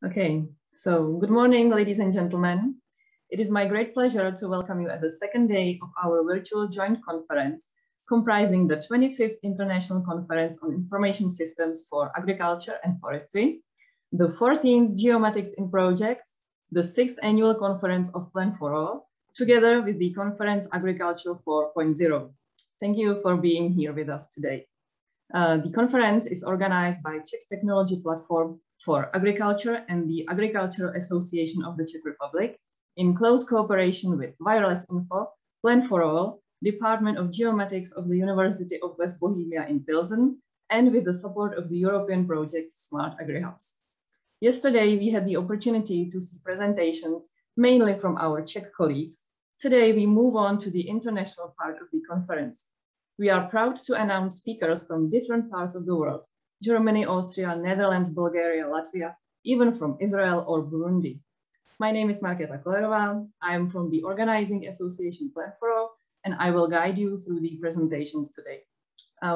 Okay, so good morning, ladies and gentlemen. It is my great pleasure to welcome you at the second day of our virtual joint conference, comprising the 25th International Conference on Information Systems for Agriculture and Forestry, the 14th Geomatics in Projects, the 6th Annual Conference of Plan for All, together with the conference Agriculture 4.0. Thank you for being here with us today. The conference is organized by Czech Technology Platform for Agriculture and the Agricultural Association of the Czech Republic in close cooperation with Wirelessinfo, Plan for All, Department of Geomatics of the University of West Bohemia in Pilsen, and with the support of the European project SmartAgriHubs. Yesterday, we had the opportunity to see presentations mainly from our Czech colleagues. Today, we move on to the international part of the conference. We are proud to announce speakers from different parts of the world: Germany, Austria, Netherlands, Bulgaria, Latvia, even from Israel or Burundi. My name is Markéta Kollerová. I am from the Organizing Association Plan for All, and I will guide you through the presentations today.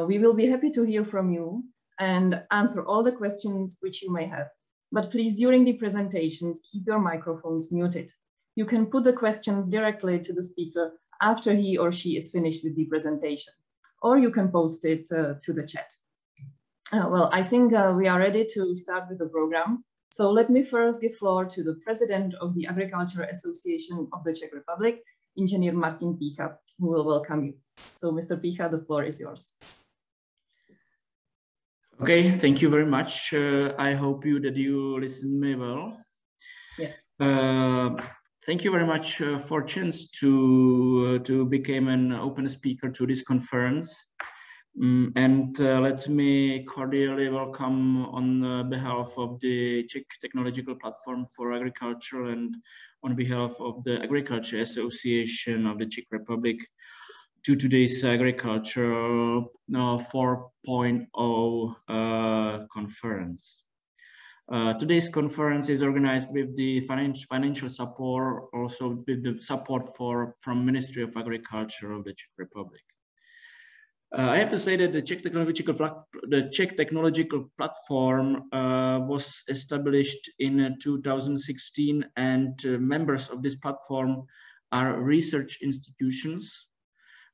We will be happy to hear from you and answer all the questions which you may have. But please, during the presentations, keep your microphones muted. You can put the questions directly to the speaker after he or she is finished with the presentation, or you can post it to the chat. Well, I think we are ready to start with the program. So let me first give floor to the President of the Agriculture Association of the Czech Republic, Engineer Martin Pýcha, who will welcome you. So Mr. Pýcha, the floor is yours. Okay, thank you very much. I hope that you listen me well. Yes. Thank you very much for chance to become an open speaker to this conference. Let me cordially welcome on behalf of the Czech Technological Platform for Agriculture and on behalf of the Agriculture Association of the Czech Republic to today's Agriculture 4.0 conference. Today's conference is organized with the financial support, also with the support from Ministry of Agriculture of the Czech Republic. I have to say that the Czech Technological Platform was established in 2016, and members of this platform are research institutions,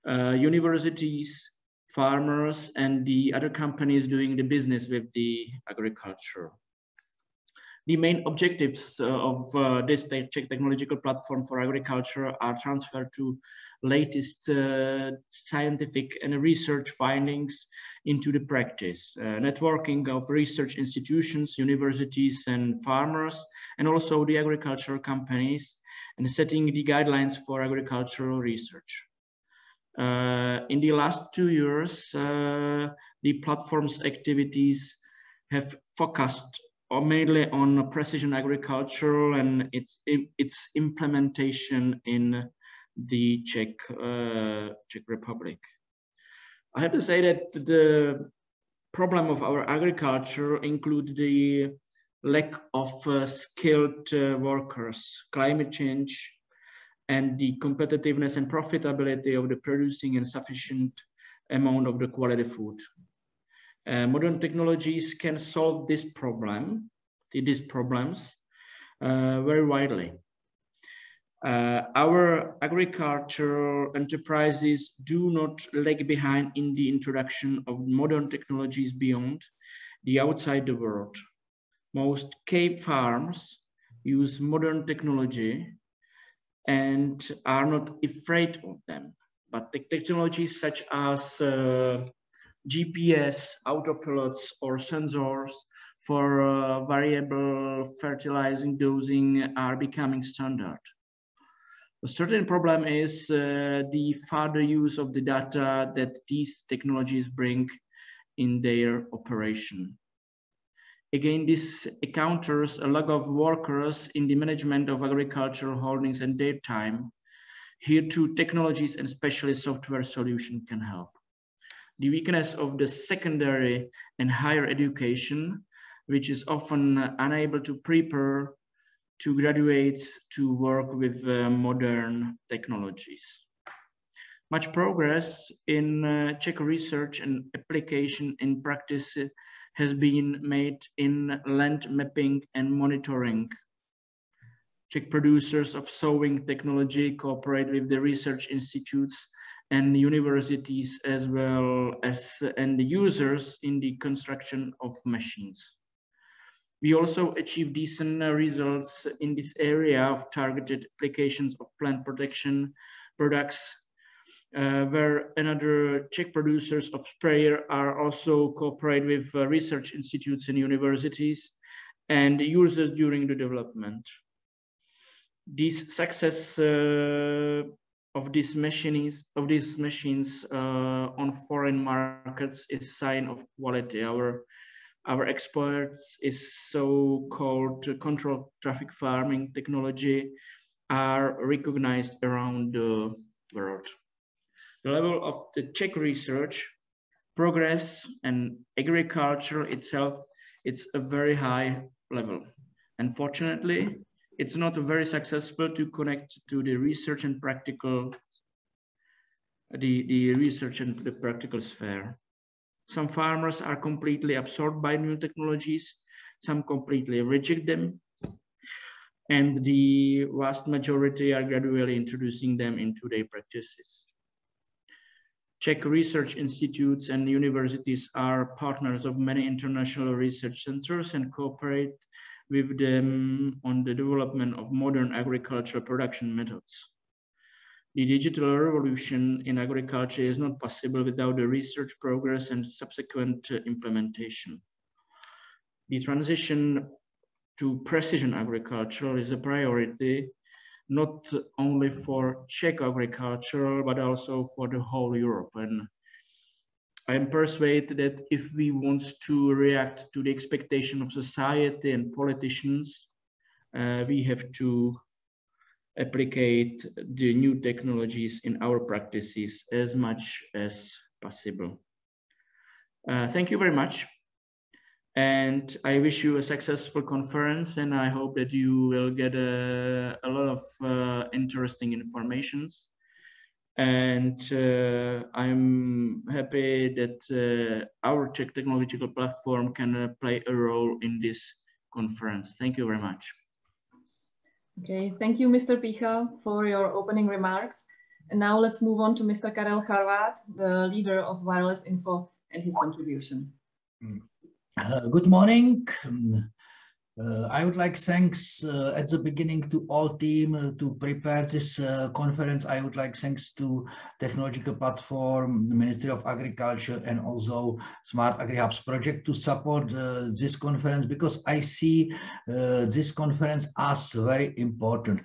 universities, farmers, and the other companies doing the business with the agriculture. The main objectives of this Czech Technological Platform for Agriculture are transferred to latest scientific and research findings into the practice, networking of research institutions, universities, and farmers, and also the agricultural companies, and setting the guidelines for agricultural research. In the last 2 years, the platform's activities have focused mainly on precision agriculture and its implementation in the Czech Republic. I have to say that the problem of our agriculture include the lack of skilled workers, climate change, and the competitiveness and profitability of the producing insufficient amount of the quality food. Modern technologies can solve these problems very widely. Our agricultural enterprises do not lag behind in the introduction of modern technologies beyond the outside the world. Most cave farms use modern technology and are not afraid of them. But the technologies such as GPS, autopilots, or sensors for variable fertilizing dosing are becoming standard. A certain problem is the further use of the data that these technologies bring in their operation. Again, this encounters a lack of workers in the management of agricultural holdings and their time. Here too, technologies and especially software solutions can help. The weakness of the secondary and higher education, which is often unable to prepare to graduates to work with modern technologies. Much progress in Czech research and application in practice has been made in land mapping and monitoring. Czech producers of sowing technology cooperate with the research institutes and universities as well as end users in the construction of machines. We also achieve decent results in this area of targeted applications of plant protection products, where another Czech producers of sprayer are also cooperate with research institutes and universities and users during the development. This success of these machines on foreign markets is sign of quality. Our exports is so-called controlled traffic farming technology are recognized around the world. The level of the Czech research, progress, and agriculture itself, it's a very high level. Unfortunately, it's not very successful to connect to the research and practical, the research and the practical sphere. Some farmers are completely absorbed by new technologies, some completely reject them, and the vast majority are gradually introducing them into their practices. Czech research institutes and universities are partners of many international research centers and cooperate with them on the development of modern agricultural production methods. The digital revolution in agriculture is not possible without the research progress and subsequent implementation. The transition to precision agriculture is a priority, not only for Czech agriculture, but also for the whole Europe. And I am persuaded that if we want to react to the expectation of society and politicians, we have to applicate the new technologies in our practices as much as possible. Thank you very much. And I wish you a successful conference, and I hope that you will get a lot of interesting informations. And I'm happy that our Czech technological platform can play a role in this conference. Thank you very much. Okay, thank you, Mr. Pýcha, for your opening remarks. And now let's move on to Mr. Karel, the leader of Wirelessinfo, and his contribution. Good morning. I would like thanks at the beginning to all team to prepare this conference. I would like thanks to technological platform, the Ministry of Agriculture, and also SmartAgriHubs project to support this conference, because I see this conference as very important.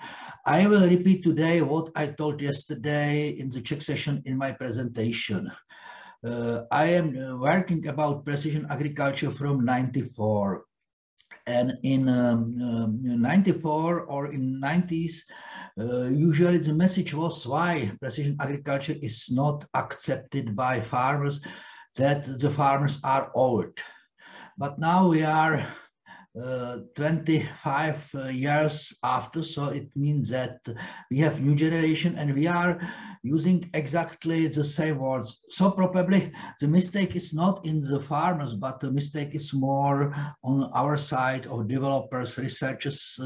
I will repeat today what I told yesterday in the Czech session in my presentation. I am working about precision agriculture from '94. And in 94 or in 90s, usually the message was why precision agriculture is not accepted by farmers, that the farmers are old. But now we are 25 years after, so it means that we have new generation and we are using exactly the same words. So probably the mistake is not in the farmers, but the mistake is more on our side of developers, researchers,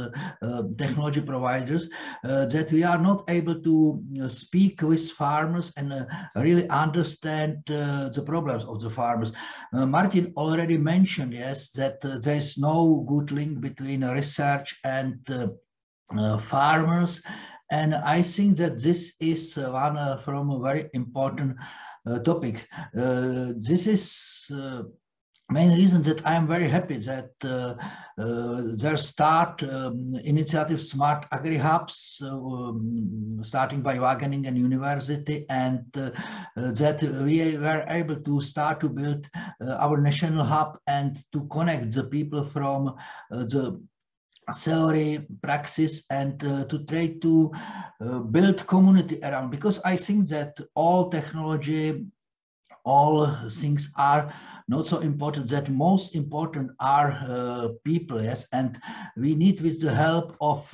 technology providers, that we are not able to speak with farmers and really understand the problems of the farmers. Martin already mentioned, yes, that there is no good link between research and farmers, and I think that this is one from a very important topic. This is main reason that I am very happy that there start initiative SmartAgriHubs starting by Wageningen University, and that we were able to start to build our national hub and to connect the people from the theory, praxis, and to try to build community around, because I think that all technology, all things are not so important, that most important are people, yes, and we need, with the help of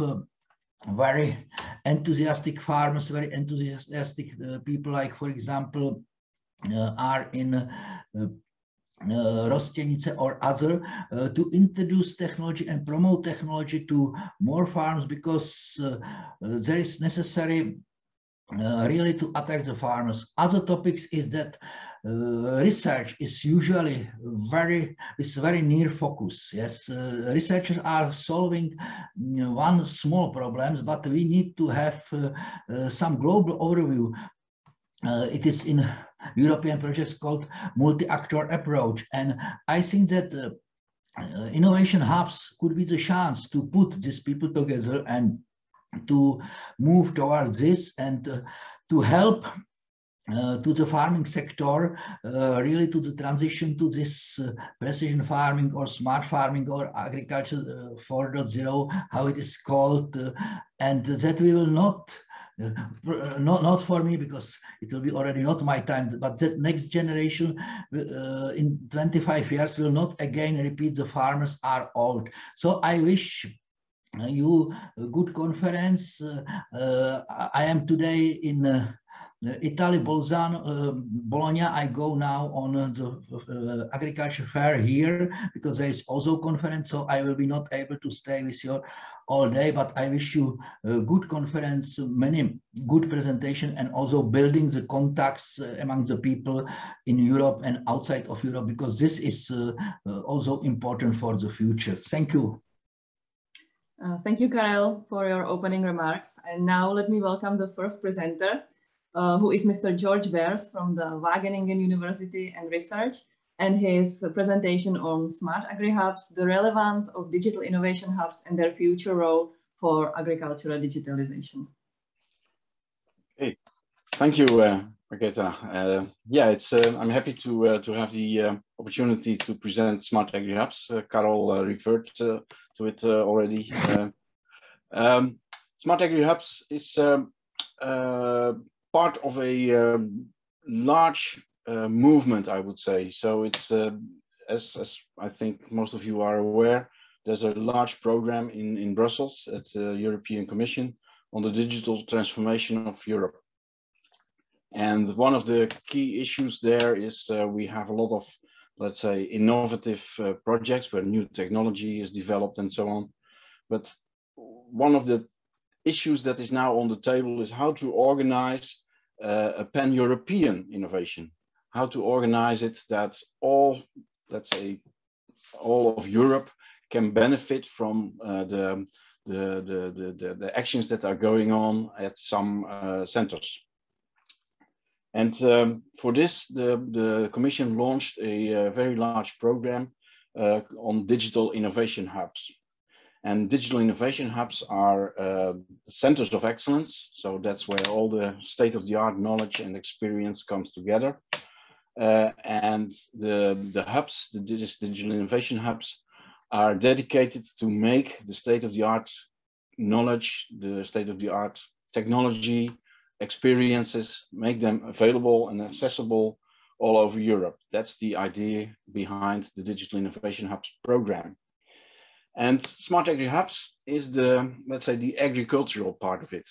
very enthusiastic farmers, very enthusiastic people, like for example are in Rostěnice or other, to introduce technology and promote technology to more farms, because there is necessary really to attract the farmers. Other topics is that research is usually very near focus. Yes, researchers are solving one small problems, but we need to have some global overview. It is in European projects called multi-actor approach, and I think that innovation hubs could be the chance to put these people together and to move towards this, and to help to the farming sector, really to the transition to this precision farming or smart farming or agriculture 4.0, how it is called, and that we will not for me, because it will be already not my time, but that next generation in 25 years will not again repeat the farmers are old. So I wish you a good conference. I am today in Italy, Bologna. I go now on the agriculture fair here, because there is also conference, so I will be not able to stay with you all day, but I wish you a good conference, many good presentation, and also building the contacts among the people in Europe and outside of Europe, because this is also important for the future. Thank you. Thank you, Karel, for your opening remarks. And now let me welcome the first presenter, who is Mr. George Bears from the Wageningen University Research, and his presentation on SmartAgriHubs, the relevance of digital innovation hubs and their future role for agricultural digitalization. Okay, thank you, Markéta. Yeah, I'm happy to have the opportunity to present SmartAgriHubs. Karel referred to it already. SmartAgriHubs is part of a large movement, I would say. So it's, as I think most of you are aware, there's a large program in Brussels at the European Commission on the digital transformation of Europe. And one of the key issues there is we have a lot of, let's say, innovative projects where new technology is developed and so on. But one of the issues that is now on the table is how to organize a pan-European innovation, how to organize it that all, let's say, all of Europe can benefit from the actions that are going on at some centers. And for this, the Commission launched a very large program on digital innovation hubs. And digital innovation hubs are centers of excellence. So that's where all the state-of-the-art knowledge and experience comes together. And the hubs, the digital innovation hubs, are dedicated to make the state-of-the-art knowledge, the state-of-the-art technology, experiences, make them available and accessible all over Europe. That's the idea behind the Digital Innovation Hubs program. And SmartAgriHubs is the, let's say, the agricultural part of it.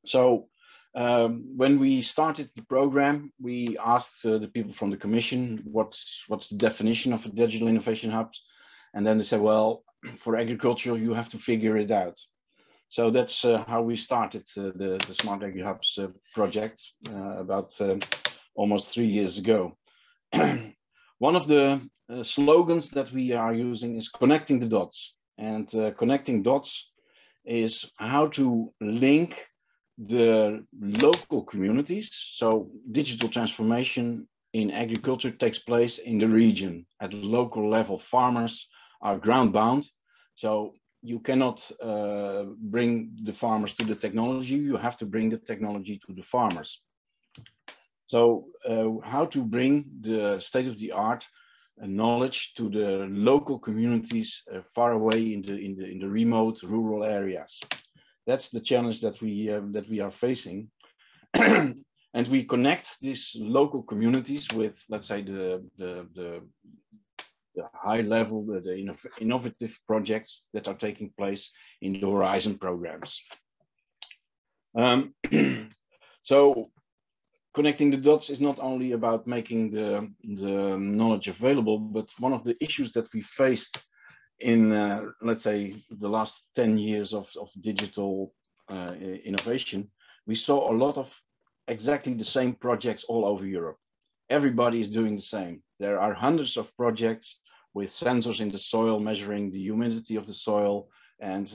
So when we started the program, we asked the people from the Commission, what's the definition of a Digital Innovation Hubs? And then they said, well, for agriculture, you have to figure it out. So that's how we started the SmartAgriHubs project about almost 3 years ago. One of the slogans that we are using is connecting the dots. And connecting dots is how to link the local communities. So digital transformation in agriculture takes place in the region at the local level. Farmers are ground bound. So you cannot bring the farmers to the technology. You have to bring the technology to the farmers. So how to bring the state-of-the-art knowledge to the local communities far away in the remote rural areas. That's the challenge that we are facing. And we connect these local communities with, let's say, the high level, the innovative projects that are taking place in the Horizon programs. So connecting the dots is not only about making the knowledge available, but one of the issues that we faced in, let's say, the last 10 years of digital innovation, we saw a lot of exactly the same projects all over Europe. Everybody is doing the same. There are hundreds of projects with sensors in the soil, measuring the humidity of the soil and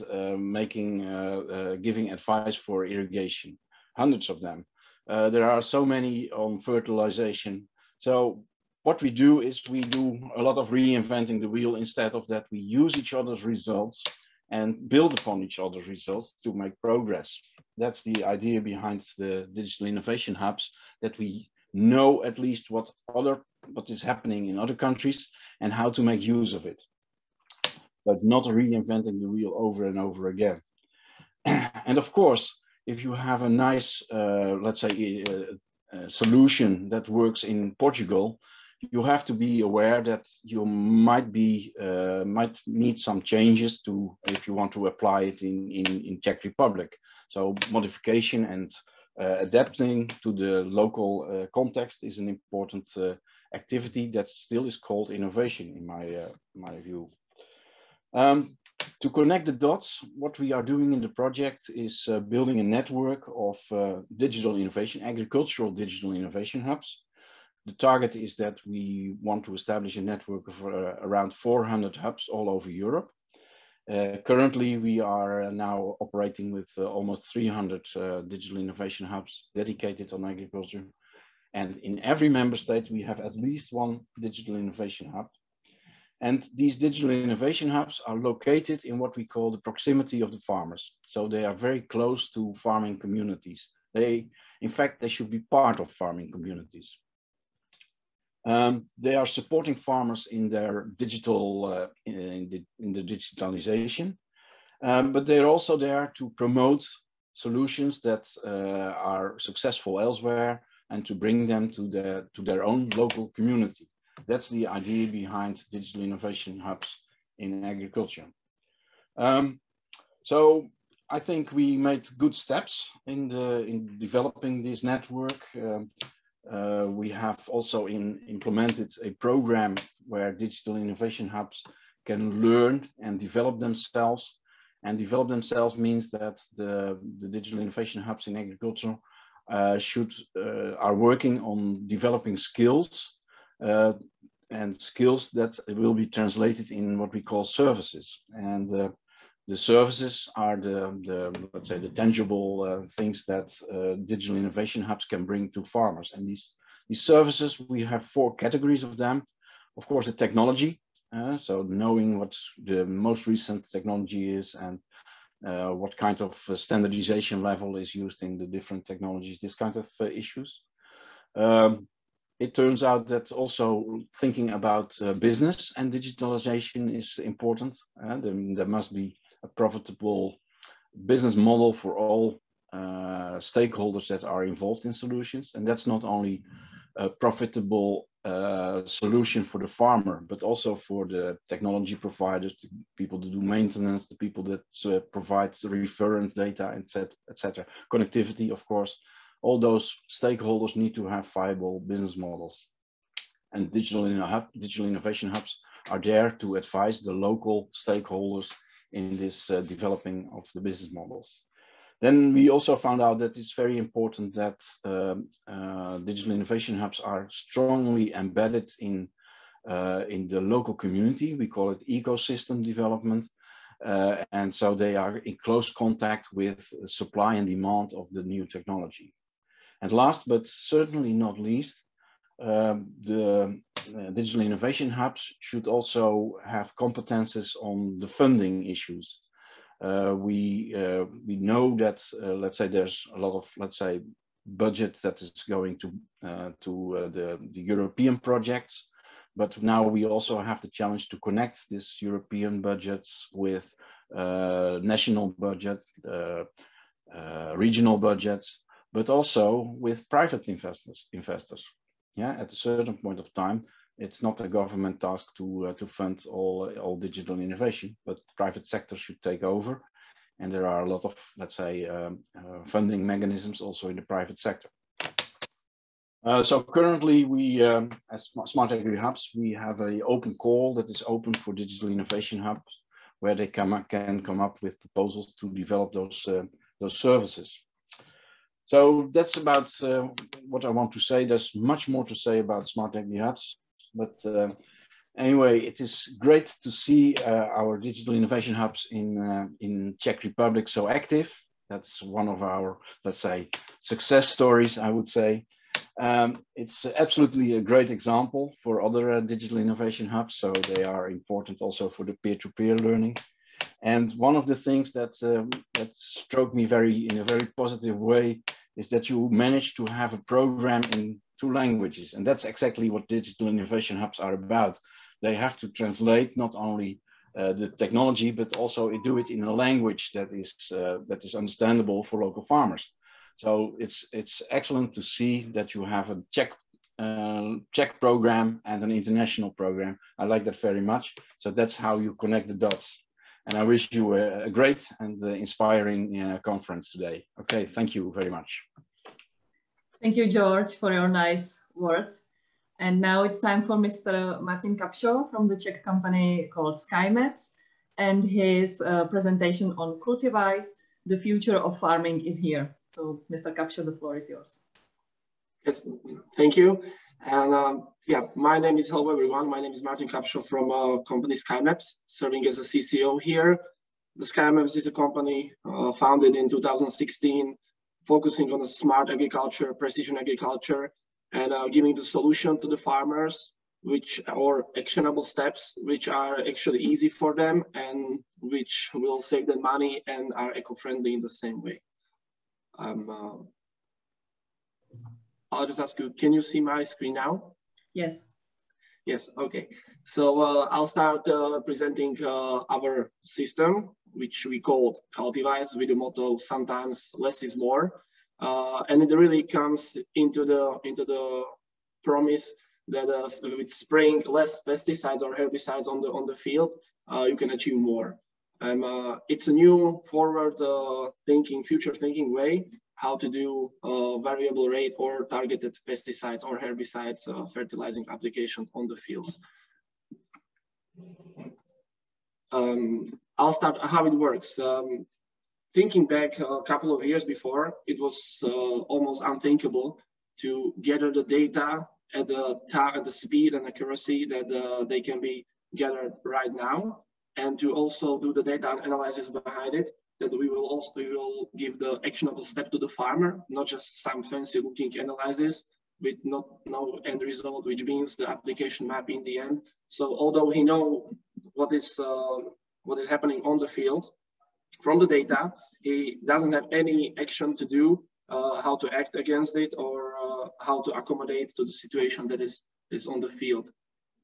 giving advice for irrigation. Hundreds of them. There are so many on fertilization. So what we do is we do a lot of reinventing the wheel. Instead of that, we use each other's results and build upon each other's results to make progress. That's the idea behind the digital innovation hubs, that we know at least what is happening in other countries and how to make use of it, but not reinventing the wheel over and over again. And of course, if you have a nice, let's say, solution that works in Portugal, you have to be aware that you might need some changes to, if you want to apply it in Czech Republic. So modification and adapting to the local context is an important activity that still is called innovation in my view. To connect the dots, what we are doing in the project is building a network of digital innovation, agricultural digital innovation hubs. The target is that we want to establish a network of around 400 hubs all over Europe. Currently, we are now operating with almost 300 digital innovation hubs dedicated on agriculture. And in every member state, we have at least one digital innovation hub. And these digital innovation hubs are located in what we call the proximity of the farmers. So they are very close to farming communities. In fact, they should be part of farming communities. They are supporting farmers in their digital, in the digitalization, but they're also there to promote solutions that are successful elsewhere and to bring them to their own local community. That's the idea behind digital innovation hubs in agriculture. So I think we made good steps in developing this network. We have also implemented a program where digital innovation hubs can learn and develop themselves. And develop themselves means that the digital innovation hubs in agriculture are working on developing skills and skills that will be translated in what we call services. And the services are let's say, the tangible things that digital innovation hubs can bring to farmers. And these services, we have 4 categories of them. Of course, the technology, so knowing what the most recent technology is and what kind of standardization level is used in the different technologies, this kind of issues. It turns out that also thinking about business and digitalization is important. There must be a profitable business model for all stakeholders that are involved in solutions. And that's not only a profitable solution for the farmer, but also for the technology providers, the people that do maintenance, the people that provide the reference data, etc. Connectivity, of course. All those stakeholders need to have viable business models. And digital innovation hubs are there to advise the local stakeholders in this developing of the business models. Then we also found out that it's very important that digital innovation hubs are strongly embedded in the local community. We call it ecosystem development. And so they are in close contact with supply and demand of the new technology. And last, but certainly not least, the digital innovation hubs should also have competences on the funding issues. We know that, let's say, there's a lot of, let's say, budget that is going to the European projects, but now we also have the challenge to connect these European budgets with national budget, regional budgets, but also with private investors. Yeah, at a certain point of time, it's not a government task to fund all digital innovation, but private sector should take over. And there are a lot of, let's say, funding mechanisms also in the private sector. So currently we, as SmartAgriHubs, we have an open call that is open for digital innovation hubs, where they can come up with proposals to develop those services. So that's about what I want to say. There's much more to say about SmartAgriHubs, but anyway, it is great to see our digital innovation hubs in Czech Republic so active. That's one of our, let's say, success stories, I would say. It's absolutely a great example for other digital innovation hubs. So they are important also for the peer-to-peer learning. And one of the things that struck me in a very positive way is that you managed to have a program in 2 languages. And that's exactly what digital innovation hubs are about. They have to translate not only the technology, but also do it in a language that is understandable for local farmers. So it's excellent to see that you have a Czech program and an international program. I like that very much. So that's how you connect the dots. And I wish you a great and inspiring conference today. Okay, thank you very much. Thank you, George, for your nice words. And now it's time for Mr. Martin Kapšo from the Czech company called Skymaps, and his presentation on Cultiwise, the future of farming is here. So, Mr. Kapšo, the floor is yours. Yes, thank you. And yeah, my name is, hello everyone. My name is Martin Kapšo from company Skymaps, serving as a CCO here. The Skymaps is a company founded in 2016, focusing on smart agriculture, precision agriculture, and giving the solution to the farmers, or actionable steps, which are actually easy for them and which will save them money and are eco-friendly in the same way. I'll just ask you, can you see my screen now? Yes. Yes, okay. So I'll start presenting our system, which we called Cultiwise, with the motto, sometimes less is more. And it really comes into the promise that with spraying less pesticides or herbicides on the field, you can achieve more. It's a new forward-thinking, future-thinking way how to do variable rate or targeted pesticides or herbicides fertilizing application on the field. I'll start how it works. Thinking back a couple of years before, it was almost unthinkable to gather the data at the speed and accuracy that they can be gathered right now, and to also do the data analysis behind it, that we will give the actionable step to the farmer, not just some fancy looking analysis with no end result, which means the application map in the end. So although he knows what is happening on the field from the data, he doesn't have any action to do, how to act against it, or how to accommodate to the situation that is on the field.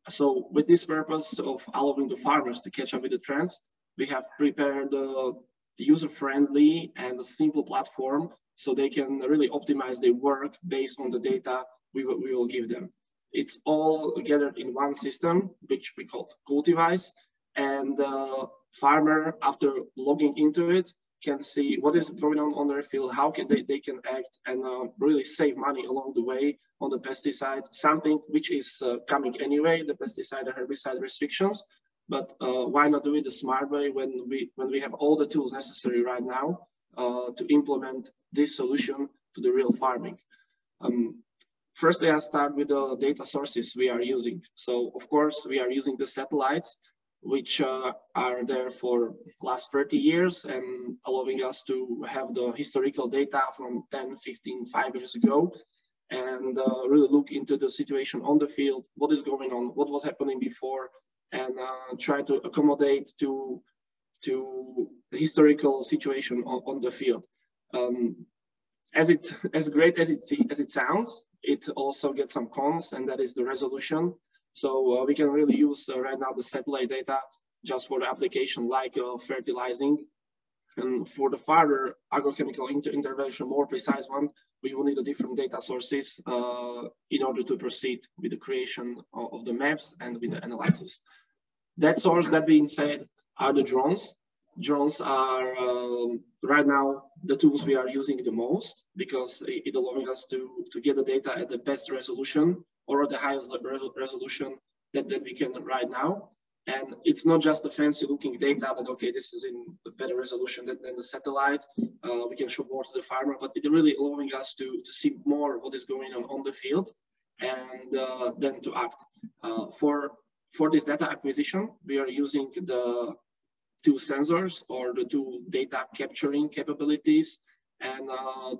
So with this purpose of allowing the farmers to catch up with the trends, we have prepared a user-friendly and a simple platform so they can really optimize their work based on the data we will give them. It's all gathered in one system, which we call Cultiwise, and the farmer, after logging into it, can see what is going on their field, how they can act and really save money along the way on the pesticides, something which is coming anyway, the pesticide and herbicide restrictions. But why not do it the smart way when we have all the tools necessary right now to implement this solution to the real farming? Firstly, I'll start with the data sources we are using. So of course, we are using the satellites, which are there for last 30 years and allowing us to have the historical data from 10, 15, 5 years ago, and really look into the situation on the field, what is going on, what was happening before, and try to accommodate to the historical situation on the field. As great as it sounds, it also gets some cons, and that is the resolution. So we can really use right now the satellite data just for the application like fertilizing. And for the further agrochemical intervention, more precise one, we will need a different data sources in order to proceed with the creation of the maps and with the analysis. That source, that being said, are the drones. drones are right now the tools we are using the most, because it allowing us to get the data at the best resolution or the highest resolution that we can right now. And it's not just the fancy looking data that, okay, this is in a better resolution than the satellite. We can show more to the farmer, but it really allowing us to see more what is going on the field, and then to act. For this data acquisition, we are using the 2 sensors or the 2 data capturing capabilities. And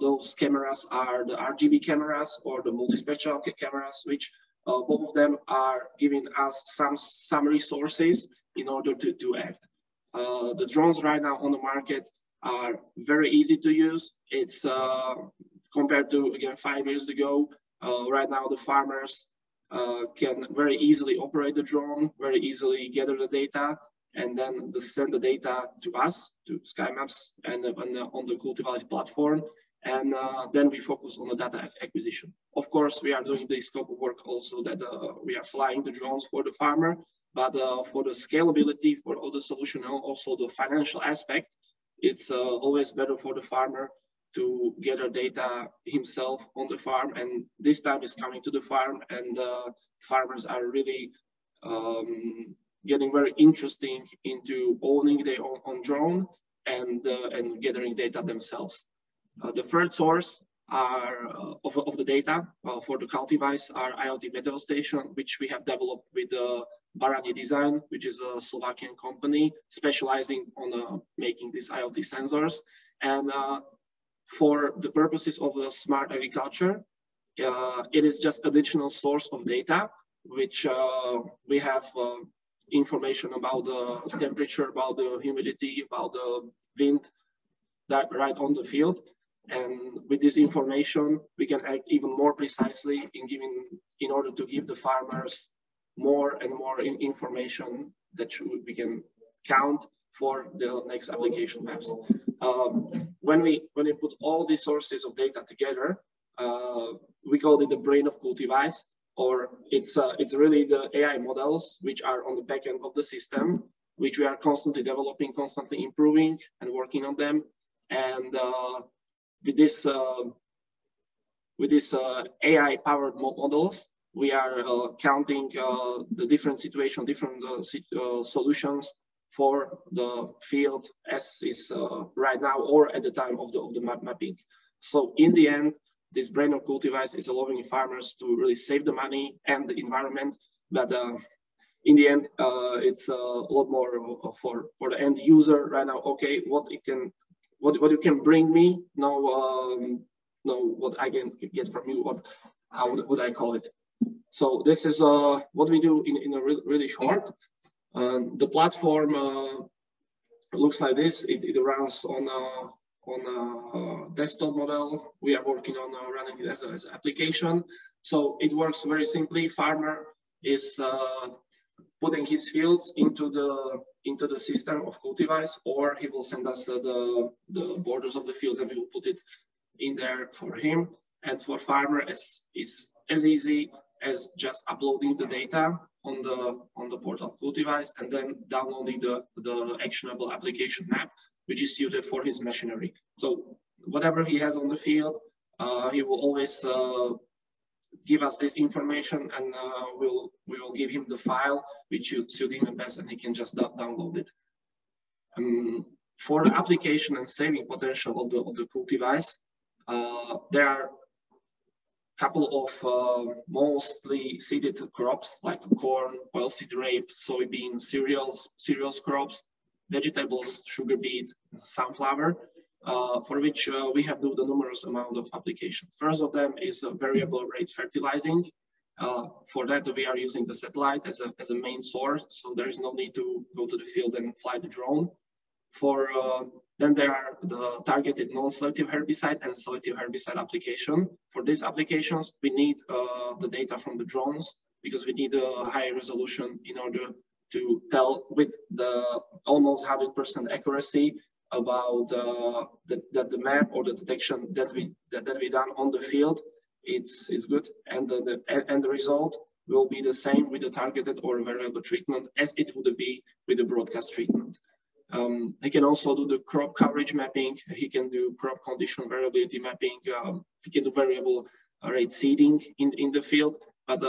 those cameras are the RGB cameras or the multispectral cameras, which both of them are giving us some resources in order to act. The drones right now on the market are very easy to use. It's compared to, again, 5 years ago, right now the farmers can very easily operate the drone, very easily gather the data, and then send the data to us, to Skymaps, and on the Cultiwise platform. And then we focus on the data acquisition. Of course, we are doing the scope of work also that we are flying the drones for the farmer, but for the scalability, for all the solution, and also the financial aspect, it's always better for the farmer to gather data himself on the farm. And this time is coming to the farm, and farmers are really getting very interesting into owning their own drone and gathering data themselves. The third source of the data for the Cultiwise are IoT meteor station, which we have developed with Barani Design, which is a Slovakian company specializing on making these IoT sensors. And for the purposes of the smart agriculture, it is just additional source of data, which we have information about the temperature, about the humidity, about the wind, that right on the field. And with this information, we can act even more precisely in order to give the farmers more and more information that we can count for the next application maps. When we put all these sources of data together, we call it the brain of Cultiwise, or it's really the AI models which are on the back end of the system, which we are constantly developing, constantly improving, and working on them. And with this AI-powered models, we are counting the different situation, different solutions for the field as is right now or at the time of the mapping. So in the end, this brain of Cultiwise is allowing farmers to really save the money and the environment, but in the end, it's a lot more for the end user right now. Okay, what you can bring me, no what I can get from you, how would I call it? So this is what we do in a really short. The platform looks like this. It runs on a desktop model. We are working on running it as an application. So it works very simply. Farmer is putting his fields into the system of Cultiwise, or he will send us the borders of the fields, and we will put it in there for him. And for farmer, is as easy as just uploading the data on the portal Cultiwise and then downloading the actionable application map, which is suited for his machinery. So whatever he has on the field, he will always give us this information, and we will give him the file which suit him best, and he can just download it. For the application and saving potential of the Cultiwise, there are a couple of mostly seeded crops like corn, oilseed rape, soybean, cereals crops, vegetables, sugar beet, sunflower, for which we have do the numerous amount of applications. First of them is variable rate fertilizing. For that, we are using the satellite as a main source, so there is no need to go to the field and fly the drone. Then there are the targeted non-selective herbicide and selective herbicide application. For these applications, we need the data from the drones because we need a high resolution in order to tell with the almost 100% accuracy about that the map or the detection that we done on the field is good, and the result will be the same with the targeted or variable treatment as it would be with the broadcast treatment. He can also do the crop coverage mapping. He can do crop condition variability mapping. He can do variable rate seeding in the field. But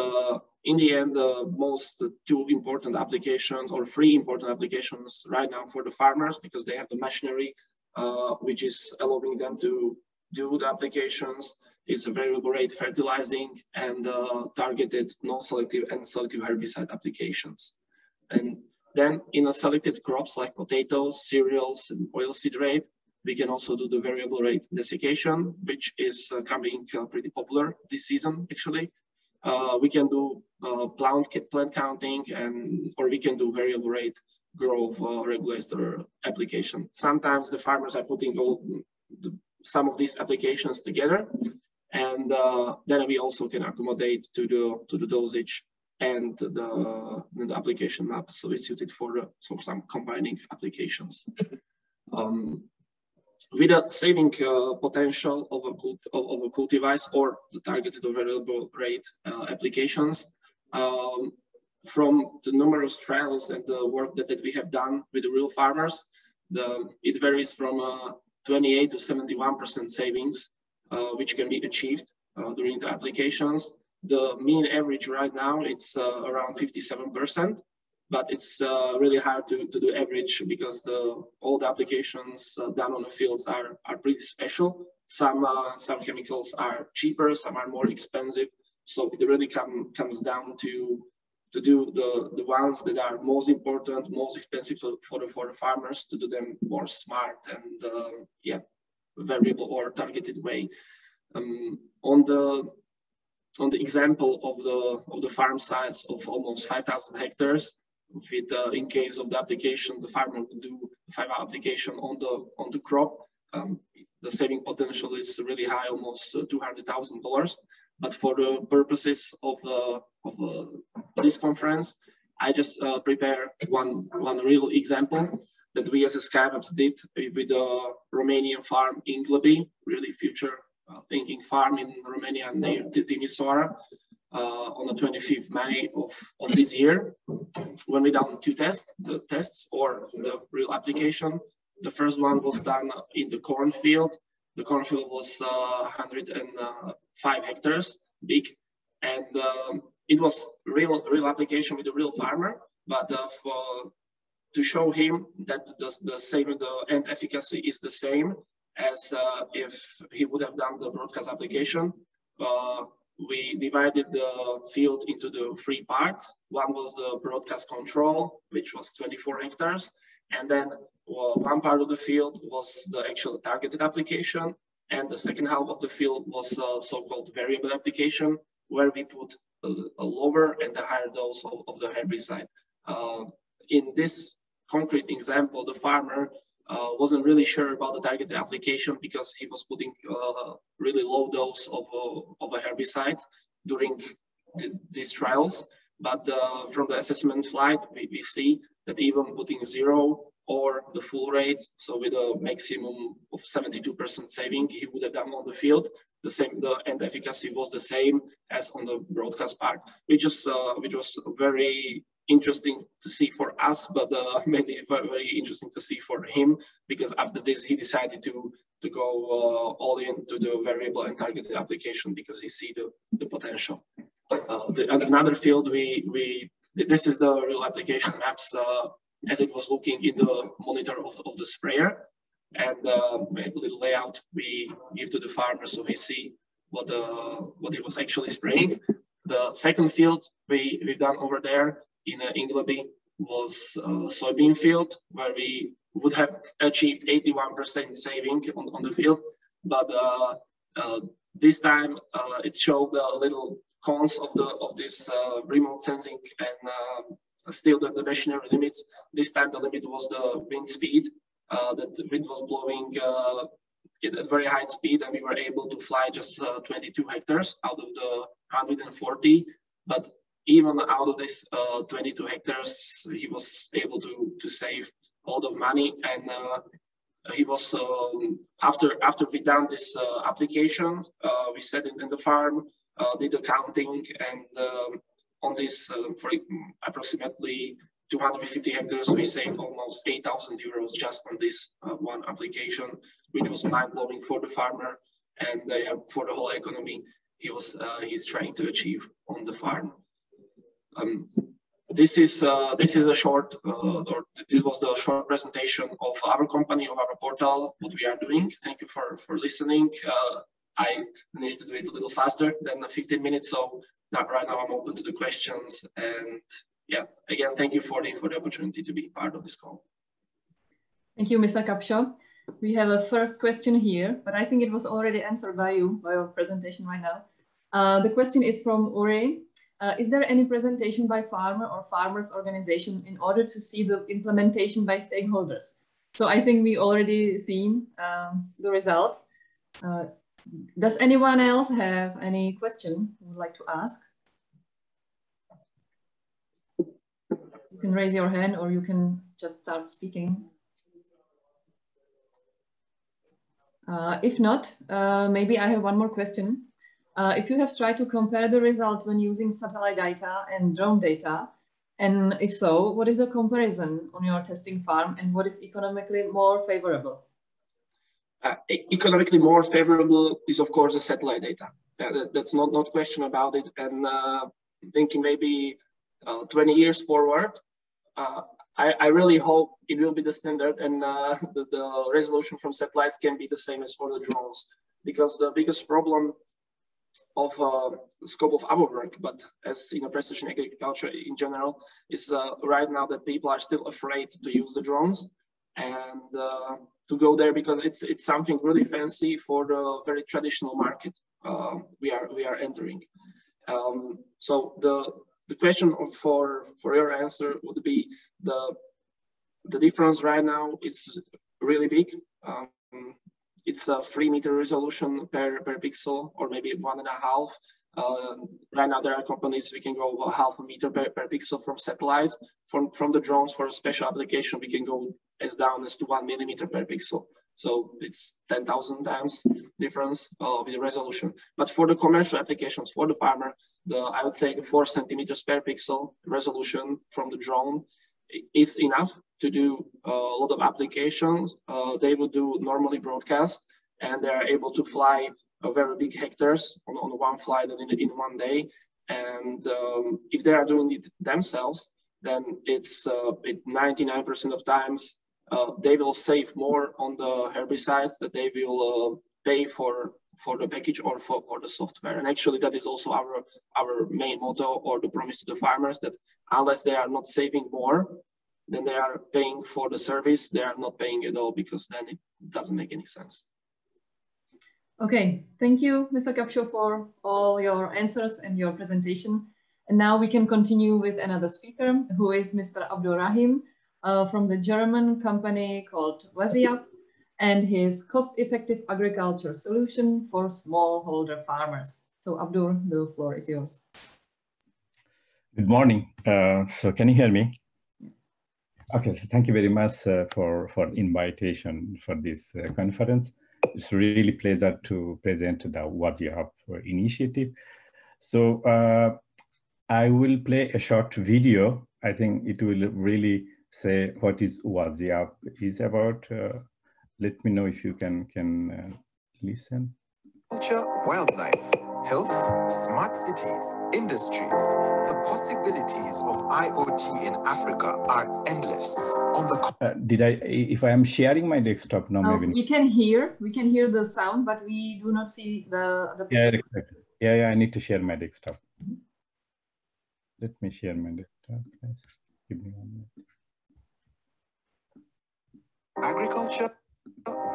in the end, the most two important applications, or three important applications right now for the farmers, because they have the machinery which is allowing them to do the applications, is a variable rate fertilizing and targeted non-selective and selective herbicide applications. And then in a selected crops like potatoes, cereals, and oilseed rape, we can also do the variable rate desiccation, which is coming pretty popular this season, actually. We can do plant counting, or we can do variable rate growth regulator application. Sometimes the farmers are putting some of these applications together, and then we also can accommodate to the dosage and the application map, so it's suited for some combining applications. With a saving potential of a Cultiwise or the targeted or variable rate applications, from the numerous trials and the work that we have done with the real farmers, it varies from 28 to 71% savings, which can be achieved during the applications. The mean average right now, it's around 57%, but it's really hard to do average because all the applications done on the fields are pretty special. Some chemicals are cheaper, some are more expensive. So it really comes down to do the ones that are most important, most expensive for the farmers, to do them more smart and variable or targeted way. On the example of the farm size of almost 5,000 hectares, with in case of the application, the farmer would do 5 application on the crop. The saving potential is really high, almost $200,000. But for the purposes of this conference, I just prepare one real example that we as a Skymaps did with a Romanian farm in Glăbi, really future thinking farm in Romania near Timișoara, on the 25th May of this year, when we done 2 tests or the real application. The first one was done in the cornfield. The cornfield was 105 hectares big, and it was real application with a real farmer. But to show him that the end efficacy is the same as if he would have done the broadcast application, we divided the field into the 3 parts. One was the broadcast control, which was 24 hectares. And then one part of the field was the actual targeted application. And the second half of the field was so-called variable application, where we put a lower and a higher dose of the herbicide. In this concrete example, the farmer wasn't really sure about the targeted application because he was putting really low dose of a herbicide during these trials. But from the assessment flight, we see that even putting 0 or the full rate, so with a maximum of 72% saving, he would have done on the field. The end efficacy was the same as on the broadcast part, which was very interesting to see for us, but mainly very interesting to see for him, because after this he decided to go all into the variable and targeted application because he see the potential. Another field this is the real application maps as it was looking in the monitor of the sprayer, and a little layout we give to the farmer so he see what he was actually spraying. The second field we've done over there in Glăbi was a soybean field, where we would have achieved 81% saving on the field, but this time it showed the little cons of this remote sensing and still the machinery limits. This time the limit was the wind speed. That the wind was blowing at very high speed, and we were able to fly just 22 hectares out of the 140. But even out of this 22 hectares, he was able to save a lot of money. And he was after we done this application, we sat in the farm, did the counting, and on this for approximately 250 hectares, we saved almost 8,000 euros just on this one application, which was mind-blowing for the farmer and for the whole economy he's trying to achieve on the farm. This is a short, this was the short presentation of our company, of our portal, what we are doing. Thank you for listening. I managed to do it a little faster than 15 minutes, so right now I'm open to the questions. And yeah, again, thank you for the opportunity to be part of this call. Thank you, Mr. Kapšo. We have a first question here, but I think it was already answered by you, by your presentation right now. The question is from Uri. Is there any presentation by farmer or farmers organization in order to see the implementation by stakeholders? So I think we already seen the results. Does anyone else have any question you would like to ask? You can raise your hand or you can just start speaking. If not, maybe I have one more question. If you have tried to compare the results when using satellite data and drone data, and if so, what is the comparison on your testing farm and what is economically more favorable? Economically more favorable is, of course, the satellite data. That's not question about it. And thinking maybe 20 years forward, I really hope it will be the standard and the resolution from satellites can be the same as for the drones, because the biggest problem of the scope of our work, but as in precision agriculture in general, is right now that people are still afraid to use the drones and to go there, because it's something really fancy for the very traditional market we are entering. So the question for your answer would be the difference right now is really big. It's a 3 meter resolution per pixel, or maybe 1.5. Right now there are companies we can go 0.5 meter per pixel from satellites. From the drones, for a special application, we can go as down as to 1 millimeter per pixel. So it's 10,000 times difference with the resolution. But for the commercial applications for the farmer, I would say 4 centimeters per pixel resolution from the drone is enough to do a lot of applications. They will do normally broadcast, and they are able to fly very big hectares on one flight and in one day. And if they are doing it themselves, then it's 99% of times they will save more on the herbicides that they will pay for the package or for the software. And actually that is also our main motto, or the promise to the farmers, that unless they are not saving more than they are paying for the service, they are not paying at all, because then it doesn't make any sense. Okay, thank you, Mr. Kapšo, for all your answers and your presentation. And now we can continue with another speaker, who is Mr. Abdulrahim from the German company called Wageningen, and his cost-effective agriculture solution for smallholder farmers. So Abdur, the floor is yours. Good morning. So can you hear me? Yes. Okay, so thank you very much for invitation for this conference. It's really a pleasure to present the Wageningen initiative. So I will play a short video. I think it will really say what is Wageningen is about. Let me know if you can listen. Culture, wildlife, health, smart cities, industries. The possibilities of IoT in Africa are endless. On the if I am sharing my desktop now, maybe we can hear the sound, but we do not see the picture. Yeah, I need to share my desktop. Let me share my desktop. Give me 1 minute. agriculture,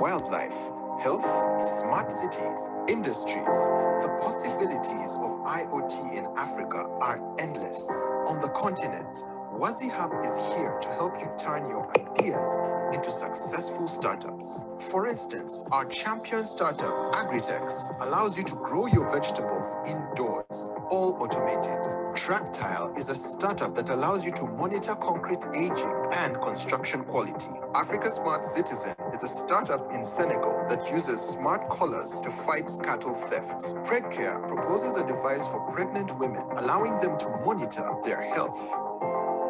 wildlife, health, smart cities, industries. The possibilities of IoT in Africa are endless. On the continent, Wageningen is here to help you turn your ideas into successful startups. For instance, our champion startup, Agritex, allows you to grow your vegetables indoors, all automated. Tractile is a startup that allows you to monitor concrete aging and construction quality. Africa Smart Citizen is a startup in Senegal that uses smart collars to fight cattle theft. PregCare proposes a device for pregnant women, allowing them to monitor their health.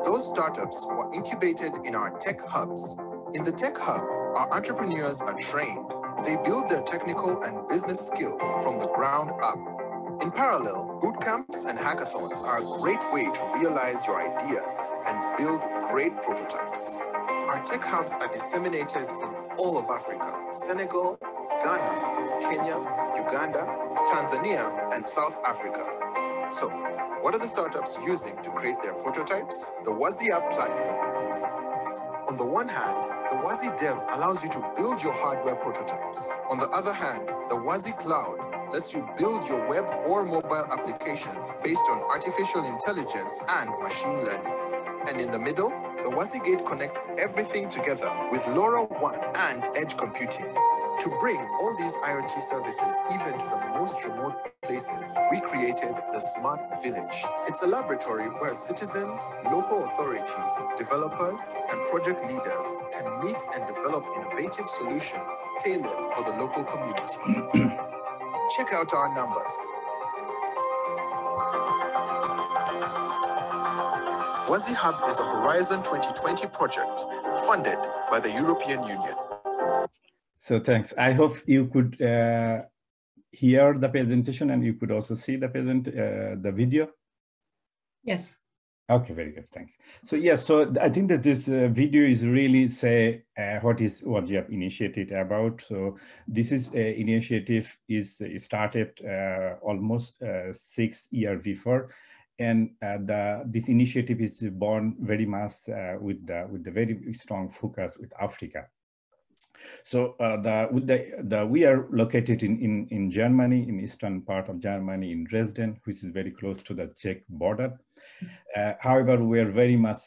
Those startups were incubated in our tech hubs. In the tech hub, our entrepreneurs are trained. They build their technical and business skills from the ground up. In parallel, boot camps and hackathons are a great way to realize your ideas and build great prototypes. Our tech hubs are disseminated in all of Africa: Senegal, Ghana, Kenya, Uganda, Tanzania, and South Africa. So, what are the startups using to create their prototypes? The WaziApp platform. On the one hand, the Wazi Dev allows you to build your hardware prototypes. On the other hand, the Wazi Cloud lets you build your web or mobile applications based on artificial intelligence and machine learning. And in the middle, the Wazi Gate connects everything together with LoRaWAN and edge computing. To bring all these IoT services even to the most remote places, we created the Smart Village. It's a laboratory where citizens, local authorities, developers, and project leaders can meet and develop innovative solutions tailored for the local community. Check out our numbers. Wazi Hub is a Horizon 2020 project funded by the European Union. So thanks. I hope you could hear the presentation and you could also see the video. Yes. Okay, very good. Thanks. So yes, so I think that this video is really say what is WaziApp initiative about. So this is initiative is started almost 6 years before, and this initiative is born very much with the very strong focus with Africa. So we are located in Germany, in eastern part of Germany, in Dresden, which is very close to the Czech border. However, we are very much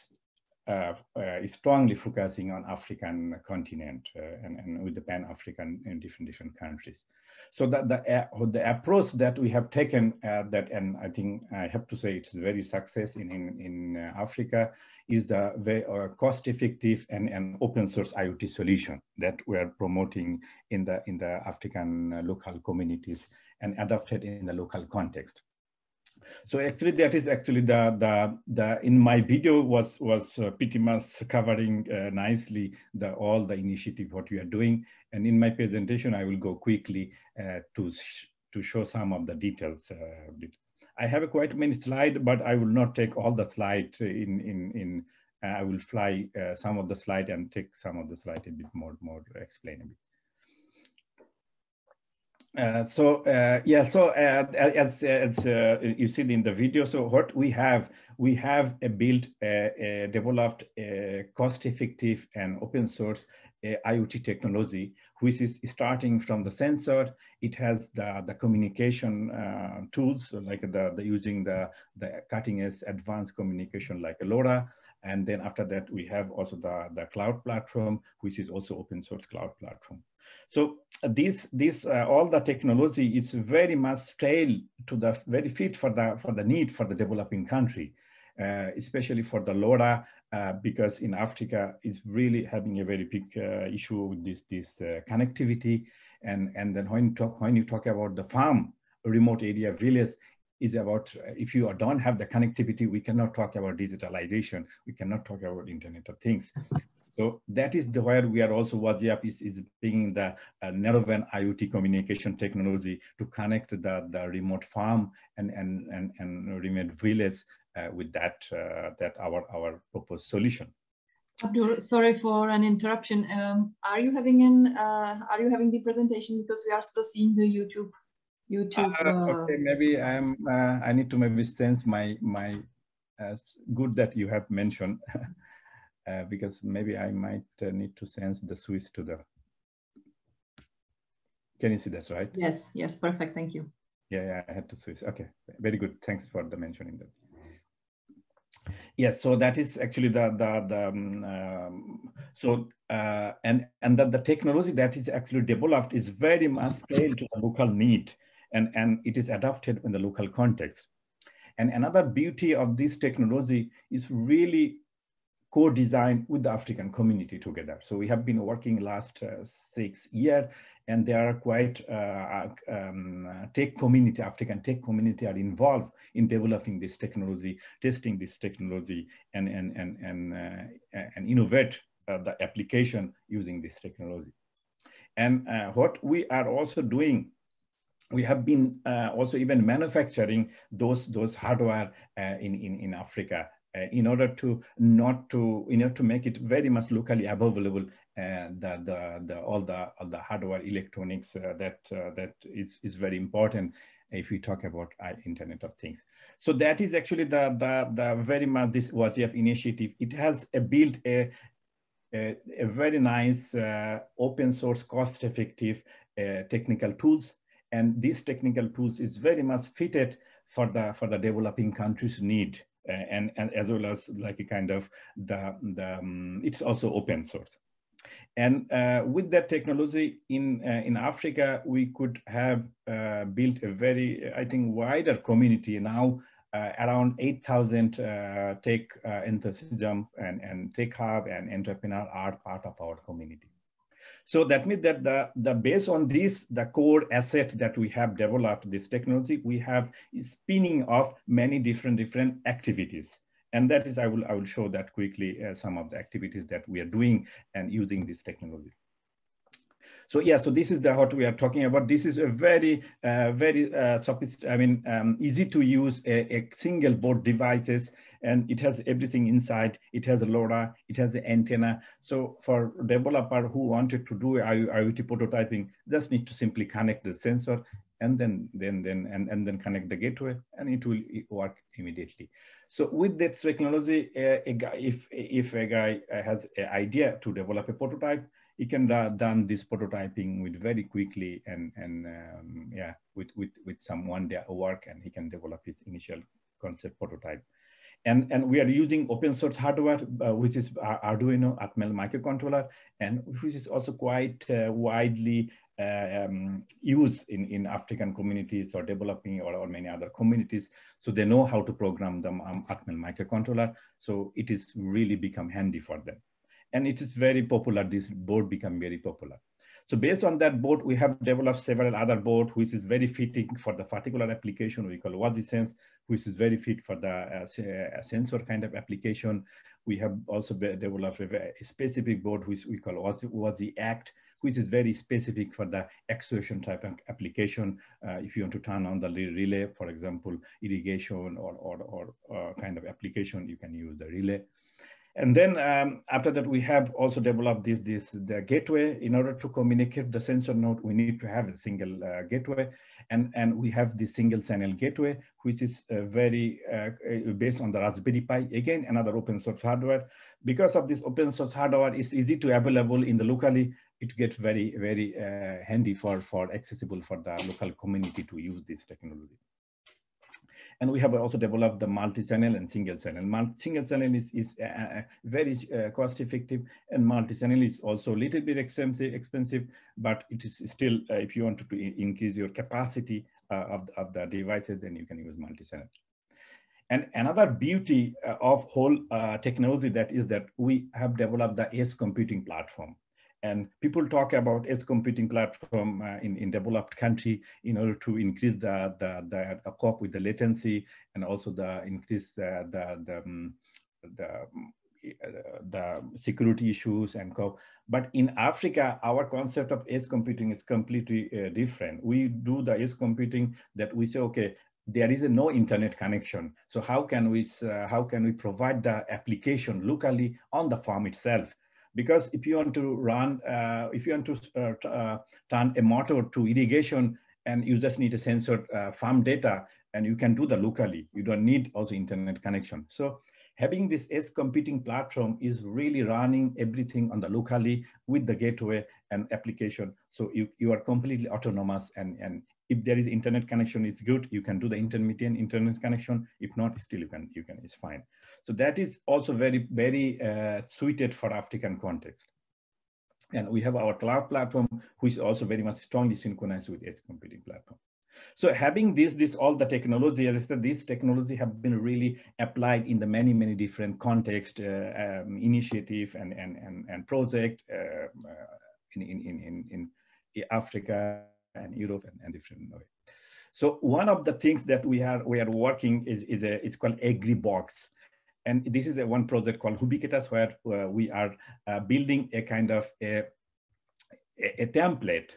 strongly focusing on African continent and with the Pan-African in different countries. So the approach that we have taken and I think I have to say it's very success in Africa is the very cost-effective and open source IoT solution that we are promoting in the African local communities and adopted in the local context. So actually, that is actually the in my video was pretty much covering nicely all the initiative what we are doing, and in my presentation I will go quickly to show some of the details. I have quite many slides, but I will not take all the slides. I will fly some of the slides and take some of the slides a bit more explainable. As you see in the video, so what we have built, developed a cost-effective and open source IoT technology, which is starting from the sensor. It has the communication tools, like using the cutting-edge advanced communication like LoRa. And then after that, we have also the cloud platform, which is also open source cloud platform. So all the technology is very much tailored to the very fit for the need for the developing country, especially for the LoRa, because in Africa is really having a very big issue with this connectivity, and then when you talk about the farm, remote area, village, is about if you don't have the connectivity, we cannot talk about digitalization, we cannot talk about Internet of Things. So that is where we are also, WaziApp is bringing the narrowband IoT communication technology to connect the remote farm and remote village with that our proposed solution. Abdul, sorry for an interruption. Are you having the presentation, because we are still seeing the YouTube? Okay, maybe I need to maybe sense my good that you have mentioned. Because maybe I might need to sense the switch to the. Can you see that, right? Yes, perfect, thank you. Yeah, I had to switch. Okay, very good. Thanks for the mentioning that. Yes, so that is actually the technology that is actually developed is very much scaled to the local need, and it is adopted in the local context. And another beauty of this technology is really co-design with the African community together. So we have been working last 6 years, and there are quite African tech community are involved in developing this technology, testing this technology, and innovate the application using this technology. And what we are also doing, we have been also even manufacturing those hardware in Africa in order to make it very much locally available. All the hardware electronics that is very important if we talk about Internet of Things. So that is actually the very much this WAGF initiative. It has built a very nice open source, cost effective technical tools. And these technical tools is very much fitted for the developing countries' need, and as well as like a kind of it's also open source. And with that technology in Africa, we could have built a very, I think, wider community now. Around 8,000 tech enthusiasm and tech hub and entrepreneur are part of our community. So that means that the based on this, the core asset that we have developed, this technology, we have spinning off many different activities. And that is, I will show that quickly, some of the activities that we are doing and using this technology. So yeah, so this is what we are talking about. This is a very, easy to use a single board devices, and it has everything inside. It has a LoRa, it has an antenna. So for developer who wanted to do IoT prototyping, just need to simply connect the sensor and then connect the gateway, and it will work immediately. So with that technology, if a guy has an idea to develop a prototype, he can done this prototyping with very quickly and with some one day work, and he can develop his initial concept prototype. And we are using open source hardware, which is Arduino Atmel microcontroller, and which is also quite widely used in African communities or developing or many other communities. So they know how to program them Atmel microcontroller. So it is really become handy for them. And it is very popular. This board become very popular. So based on that board, we have developed several other boards, which is very fitting for the particular application we call WAGSense, which is very fit for the sensor kind of application. We have also developed a very specific board, which we call WAGAct, which is very specific for the actuation type of application. If you want to turn on the relay, for example, irrigation or kind of application, you can use the relay. And then after that, we have also developed the gateway. In order to communicate the sensor node, we need to have a single gateway. And we have the single channel gateway, which is very based on the Raspberry Pi. Again, another open source hardware. Because of this open source hardware, it's easy to available in the locally. It gets very, very handy for accessible for the local community to use this technology. And we have also developed the multi-channel and single channel. Single channel is very cost effective, and multi-channel is also a little bit expensive, but it is still, if you want to increase your capacity of the devices, then you can use multi-channel. And another beauty of whole technology that we have developed the edge computing platform. And people talk about edge computing platform in developed country in order to increase the cope with the latency, and also increase the security issues and cope. But in Africa, our concept of edge computing is completely different. We do the edge computing that we say, okay, there is no internet connection. So how can we provide the application locally on the farm itself? Because if you want to run, turn a motor to irrigation, and you just need a sensor farm data, and you can do that locally. You don't need also internet connection. So having this edge computing platform is really running everything on the locally with the gateway and application. So you are completely autonomous, and if there is internet connection, it's good. You can do the intermittent internet connection. If not, still you can, it's fine. So that is also very, very suited for African context. And we have our cloud platform, which is also very much strongly synchronized with edge computing platform. So having this all the technology, as I said, this technology have been really applied in the many different contexts, initiative and project in Africa and Europe and different ways. So one of the things that we are working is called AgriBox. And this is one project called Hubiquetas, where we are building a kind of a template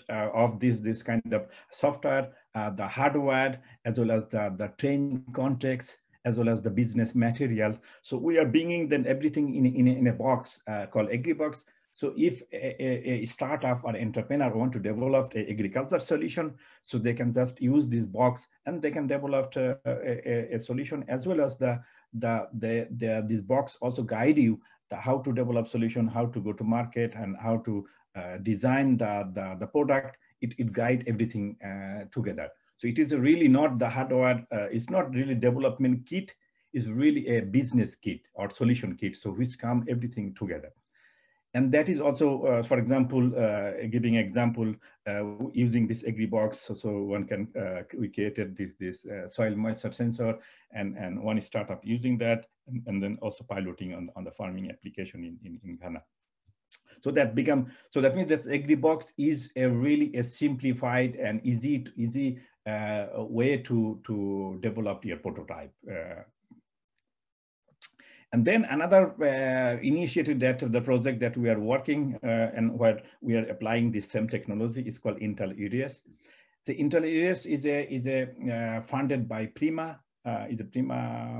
of this kind of software, the hardware, as well as the training context, as well as the business material. So we are bringing then everything in a box called AgriBox. So if a startup or entrepreneur want to develop an agriculture solution, so they can just use this box and they can develop a solution, as well as this box also guide you how to develop solution, how to go to market, and how to design the product. It guide everything together. So it is really not the hardware, it's not really development kit, it's really a business kit or solution kit, so which come everything together. And that is also, for example, giving example, using this AgriBox, so one can, we created this soil moisture sensor, and one startup using that, and then also piloting on the farming application in Ghana. So that means that AgriBox is really a simplified and easy way to develop your prototype. And then another initiative that the project that we are working and where we are applying this same technology is called Intel ERIAS. The Intel ERIAS is funded by Prima. Is a Prima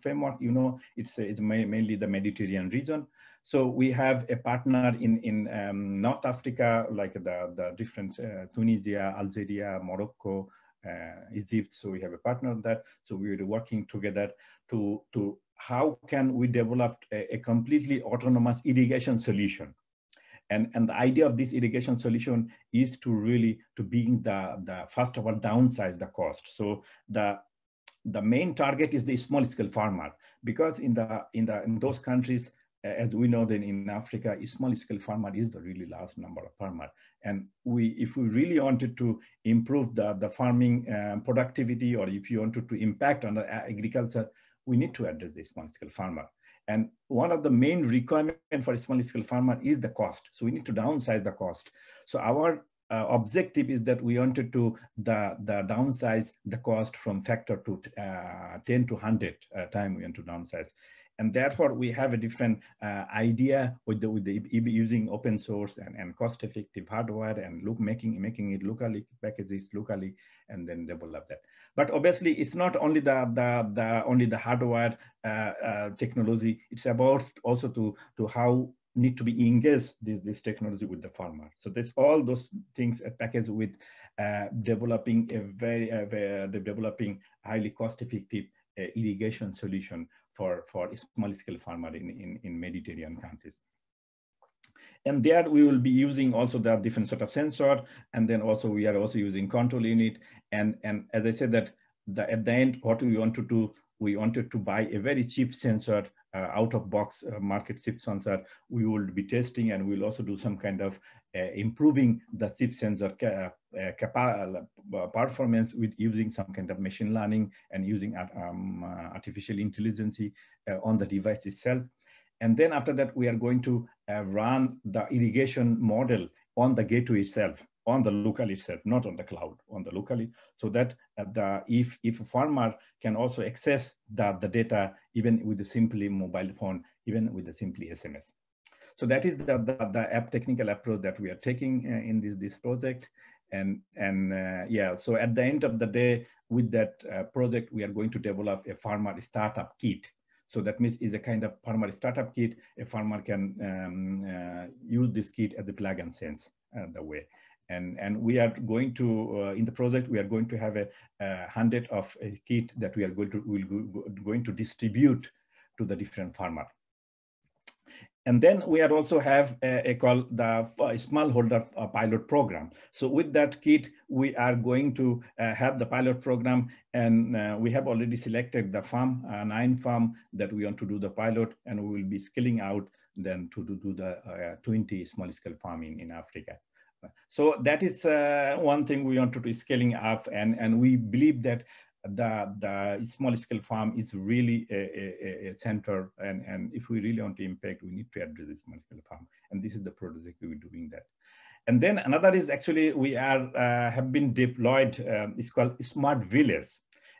framework. You know, it's mainly the Mediterranean region. So we have a partner in North Africa, like the different Tunisia, Algeria, Morocco, Egypt. So we have a partner on that. So we are working together to how can we develop a completely autonomous irrigation solution. And the idea of this irrigation solution is to really being the first of all downsize the cost. So the main target is the small scale farmer, because in those countries, as we know, then in Africa, a small scale farmer is the really large number of farmers. And if we really wanted to improve the farming productivity, or if you wanted to impact on the agriculture, we need to address the small scale farmer. And one of the main requirements for a small scale farmer is the cost. So we need to downsize the cost. So our objective is that we wanted to downsize the cost from factor to 10 to 100 time we want to downsize. And therefore we have a different idea with using open source and cost-effective hardware and making it locally, package it locally, and then develop that. But obviously, it's not only the hardware technology. It's about also to how need to be engaged this technology with the farmer. So there's all those things packaged with developing developing highly cost-effective irrigation solution for small scale farmer in Mediterranean countries. And there we will be using also the different sort of sensor, and then also we are also using control unit. And as I said, that at the end, what we want to do, we wanted to buy a very cheap sensor, out of box market chip sensor. We will be testing, and we'll also do some kind of improving the chip sensor performance with using some kind of machine learning and using artificial intelligence on the device itself. And then after that, we are going to run the irrigation model on the gateway itself, on the local itself, not on the cloud, on the locally, so that if a farmer can also access the data even with the simply mobile phone, even with the simply SMS. So that is the app technical approach that we are taking in this project. And yeah, so at the end of the day, with that project, we are going to develop a farmer startup kit. So that means is a kind of farmer startup kit. A farmer can use this kit as a plug and sense the way. And we are going to, in the project, we are going to have 100 of a kit that we are going to distribute to the different farmer. And then we are also have a called the smallholder pilot program. So with that kit, we are going to have the pilot program, and we have already selected the farm, 9 farm that we want to do the pilot, and we will be scaling out then to do the 20 small scale farming in Africa. So that is one thing we want to do, scaling up, and we believe that the small scale farm is really a center, and if we really want to impact, we need to address the small scale farm, and this is the project we're doing that. And then another is actually we are have been deployed. It's called Smart Village.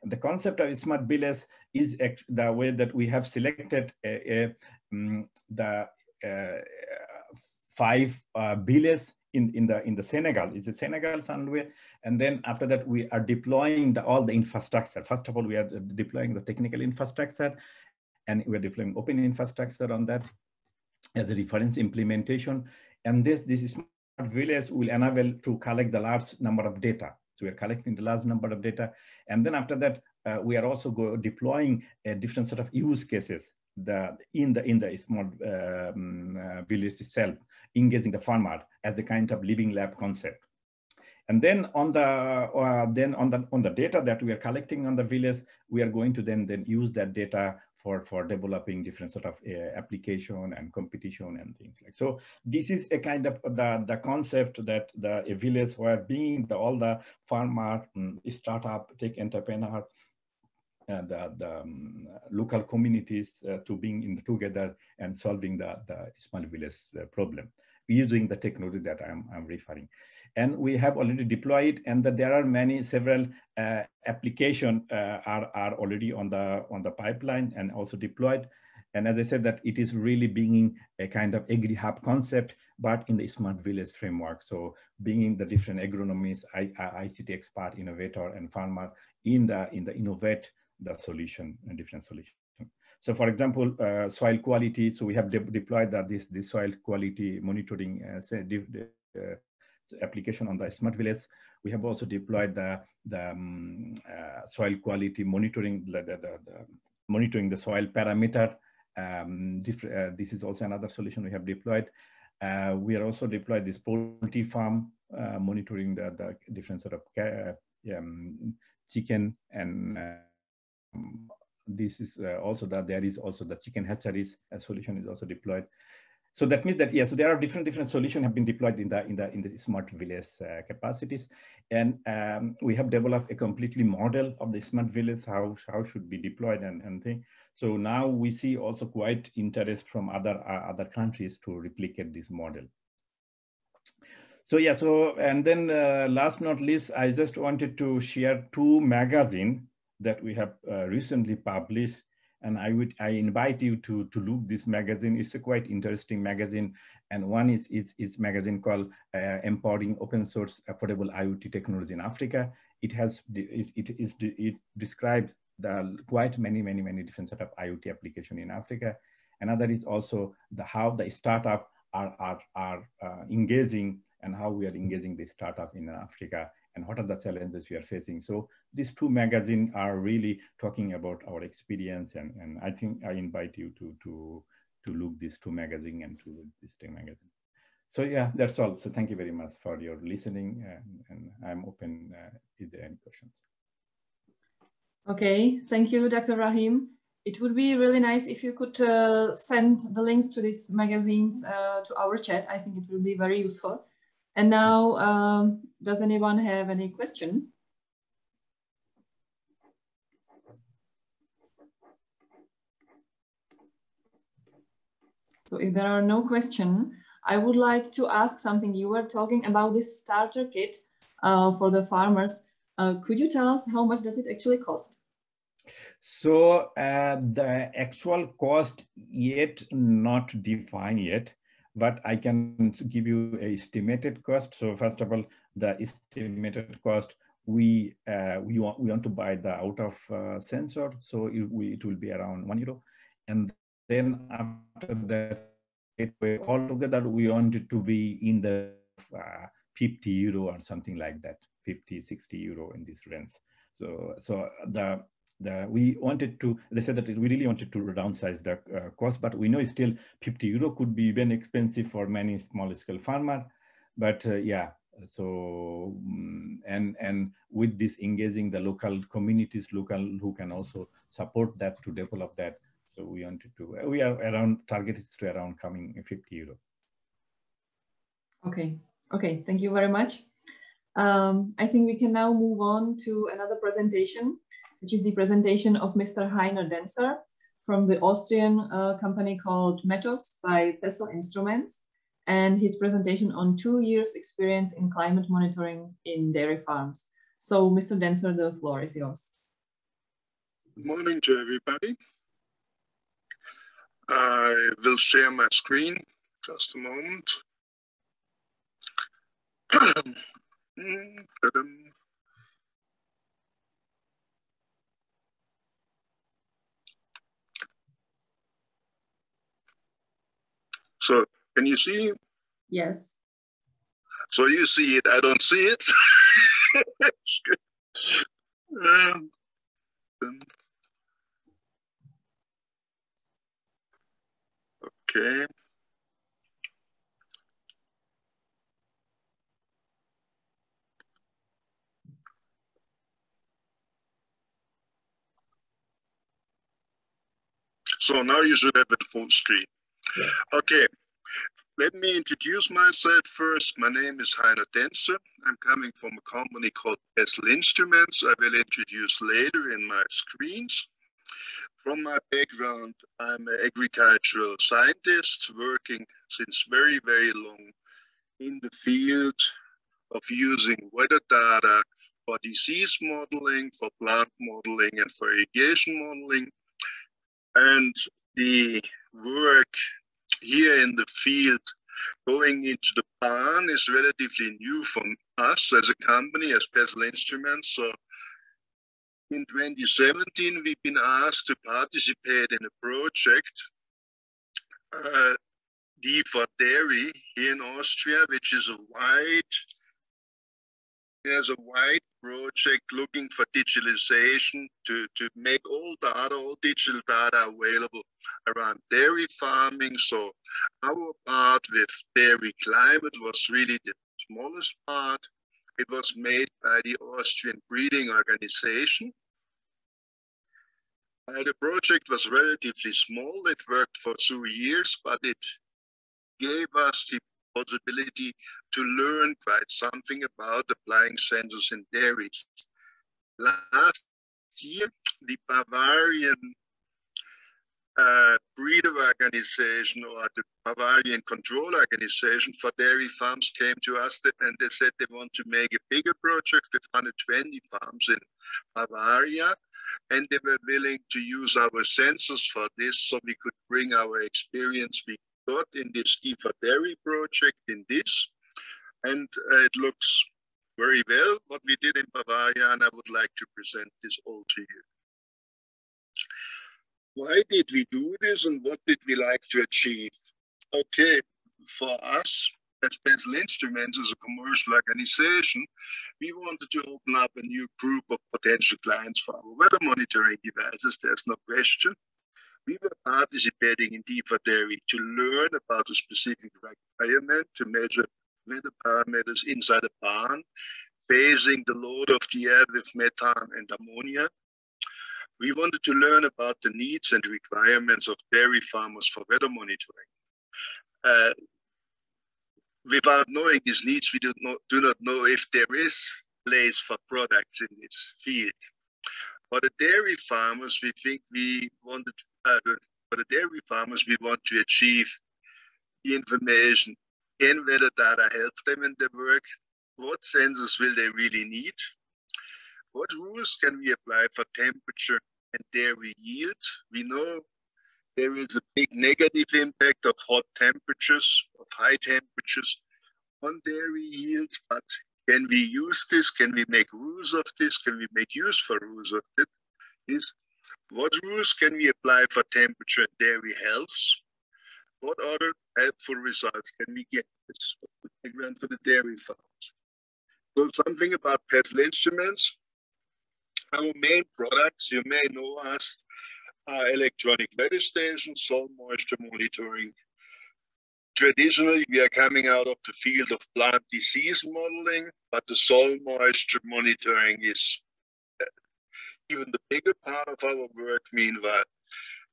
And the concept of Smart Village is the way that we have selected the 5 villages in the Senegal. It's a Senegal somewhere, and then after that we are deploying all the infrastructure. First of all, we are deploying the technical infrastructure, and we're deploying open infrastructure on that as a reference implementation. And this smart village will enable to collect the large number of data. So we are collecting the large number of data, and then after that we are also deploying a different sort of use cases in the smart village itself, engaging the farmer as a kind of living lab concept. And then on the data that we are collecting on the village, we are going to then use that data for developing different sort of application and competition and things like. So this is a kind of the concept that a village where being all the farmer, startup, tech entrepreneur, the local communities to being together and solving the small village problem using the technology that I'm referring. And we have already deployed, and that there are several applications are already on the pipeline and also deployed. And as I said, that it is really being a kind of agri-hub concept, but in the smart village framework. So bringing the different agronomists, ICT expert, innovator, and farmer in the innovate the solution and different solutions. So for example, soil quality. So we have deployed this soil quality monitoring application on the smart village. We have also deployed the soil quality monitoring, monitoring the soil parameter. This is also another solution we have deployed. We are also deployed this poultry farm, monitoring the different sort of chicken, and this is also that there is also the chicken hatcheries solution is also deployed. So that means that, so there are different solutions have been deployed in the smart village capacities, and we have developed a completely model of the smart village, how should be deployed and thing. So now we see also quite interest from other countries to replicate this model. So and then last not least, I just wanted to share 2 magazines that we have recently published, and I invite you to look this magazine. It's a quite interesting magazine, and one is magazine called Empowering Open Source Affordable IoT Technology in Africa. It describes quite many different sort of IoT application in Africa. Another is also how the startup are engaging, and how we are engaging the startup in Africa, and what are the challenges we are facing. So these 2 magazines are really talking about our experience, and I think I invite you to look these 2 magazines and to this 2 magazine. So yeah, that's all. So thank you very much for your listening, and I'm open if there are any questions. Okay, thank you, Dr. Rahim. It would be really nice if you could send the links to these magazines to our chat. I think it will be very useful. And now, does anyone have any question? So if there are no questions, I would like to ask something. You were talking about this starter kit for the farmers. Could you tell us how much does it actually cost? So the actual cost yet not defined yet, but I can give you an estimated cost. So first of all, the estimated cost, we want to buy the out of sensor, so it will be around €1, and then after that, altogether we want it to be in the €50 or something like that, 50, 60 euro in this range. So we wanted to, they said that we really wanted to downsize the cost, but we know still €50 could be even expensive for many small scale farmer. But yeah, so and with this engaging the local communities, who can also support that to develop that. So we wanted to, we are around, target is to around coming €50. Okay, Okay, thank you very much. I think we can now move on to another presentation, which is the presentation of Mr. Heiner Denzer from the Austrian company called Metos by Pessl Instruments, and his presentation on 2 years experience in climate monitoring in dairy farms. So, Mr. Denzer, the floor is yours. Good morning to everybody. I will share my screen, just a moment. So, can you see? Yes. So you see it, I don't see it. It's good. Okay. So now you should have it full screen. Yes. Okay, let me introduce myself first. My name is Heiner Denzer. I'm coming from a company called Pessl Instruments. I will introduce later in my screens. From my background, I'm an agricultural scientist working since very, very long in the field of using weather data for disease modeling, for plant modeling, and for irrigation modeling. And the work here in the field going into the barn is relatively new for us as a company, as Pessl Instruments. So in 2017, we've been asked to participate in a project, D for Dairy here in Austria, which is a wide project looking for digitalization to make all data, all digital data available around dairy farming. So our part with dairy climate was really the smallest part. It was made by the Austrian Breeding Organization. The project was relatively small. It worked for 2 years, but it gave us the possibility to learn quite something about applying sensors in dairies. Last year, the Bavarian breeder organization, or the Bavarian control organization for dairy farms, came to us and they said they want to make a bigger project with 120 farms in Bavaria, and they were willing to use our sensors for this, so we could bring our experience we got in this D for Dairy project in this, and it looks very well what we did in Bavaria, and I would like to present this all to you. Why did we do this and what did we like to achieve? Okay, for us as Pessl Instruments, as a commercial organization, we wanted to open up a new group of potential clients for our weather monitoring devices, there's no question. We were participating in D for Dairy to learn about a specific requirement to measure weather parameters inside a barn, phasing the load of the air with methane and ammonia. We wanted to learn about the needs and requirements of dairy farmers for weather monitoring. Without knowing these needs, we do not know if there is place for products in this field. For the dairy farmers, we think we wanted for the dairy farmers, we want to achieve the information. Can weather data help them in their work? What sensors will they really need? What rules can we apply for temperature and dairy yield? We know there is a big negative impact of hot temperatures, of high temperatures on dairy yields, but can we use this? Can we make rules of this? Can we make use for rules of this? What rules can we apply for temperature and dairy health? What other helpful results can we get? This background for the dairy farms. So something about Pessl Instruments. Our main products, you may know us, are electronic weather stations, soil moisture monitoring. Traditionally, we are coming out of the field of plant disease modeling, but the soil moisture monitoring is even the bigger part of our work. Meanwhile,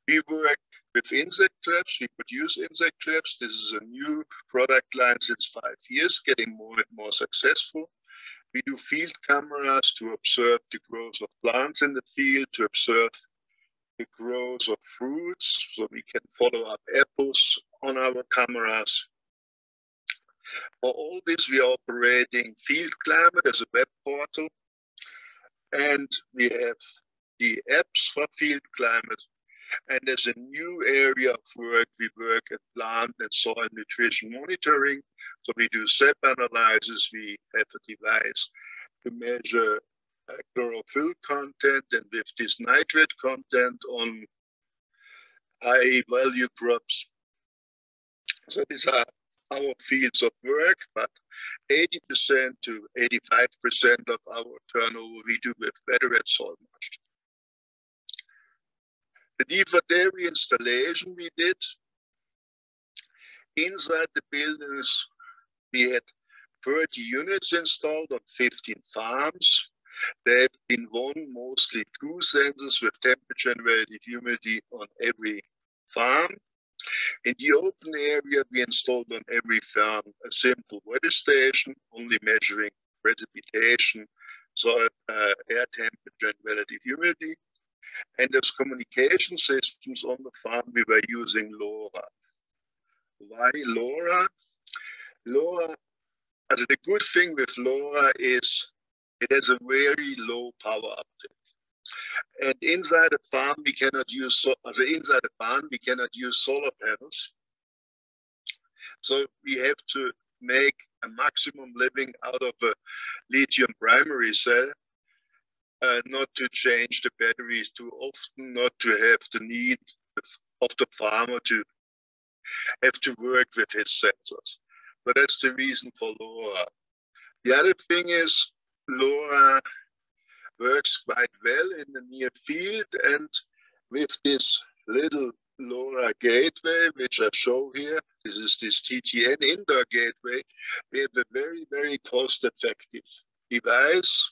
We work with insect traps. We produce insect traps. This is a new product line since 5 years, getting more and more successful. We do field cameras to observe the growth of plants in the field, to observe the growth of fruits, so we can follow up apples on our cameras. For all this, we are operating Field Climate as a web portal, and we have the apps for Field Climate. And as a new area of work, we work at plant and soil nutrition monitoring. So we do SAP analysis. We have a device to measure chlorophyll content, and with this nitrate content on high value crops. So these are our fields of work, but 80% to 85% of our turnover we do with weather-at soil moisture. The DIHs dairy installation we did, inside the buildings, we had 30 units installed on 15 farms. There have been mostly 2 sensors with temperature and relative humidity on every farm. In the open area, we installed on every farm a simple weather station, only measuring precipitation, soil, air temperature, and relative humidity. And as communication systems on the farm, we were using LoRa. Why LoRa? LoRa, the good thing with LoRa is it has a very low power uptake. And inside a farm, we cannot use solar panels. So we have to make a maximum living out of a lithium primary cell. Not to change the batteries too often, not to have the need of the farmer to have to work with his sensors. But that's the reason for LoRa. The other thing is LoRa works quite well in the near field, and with this little LoRa gateway, which I show here, this is this TTN indoor gateway, we have a very, very cost-effective device.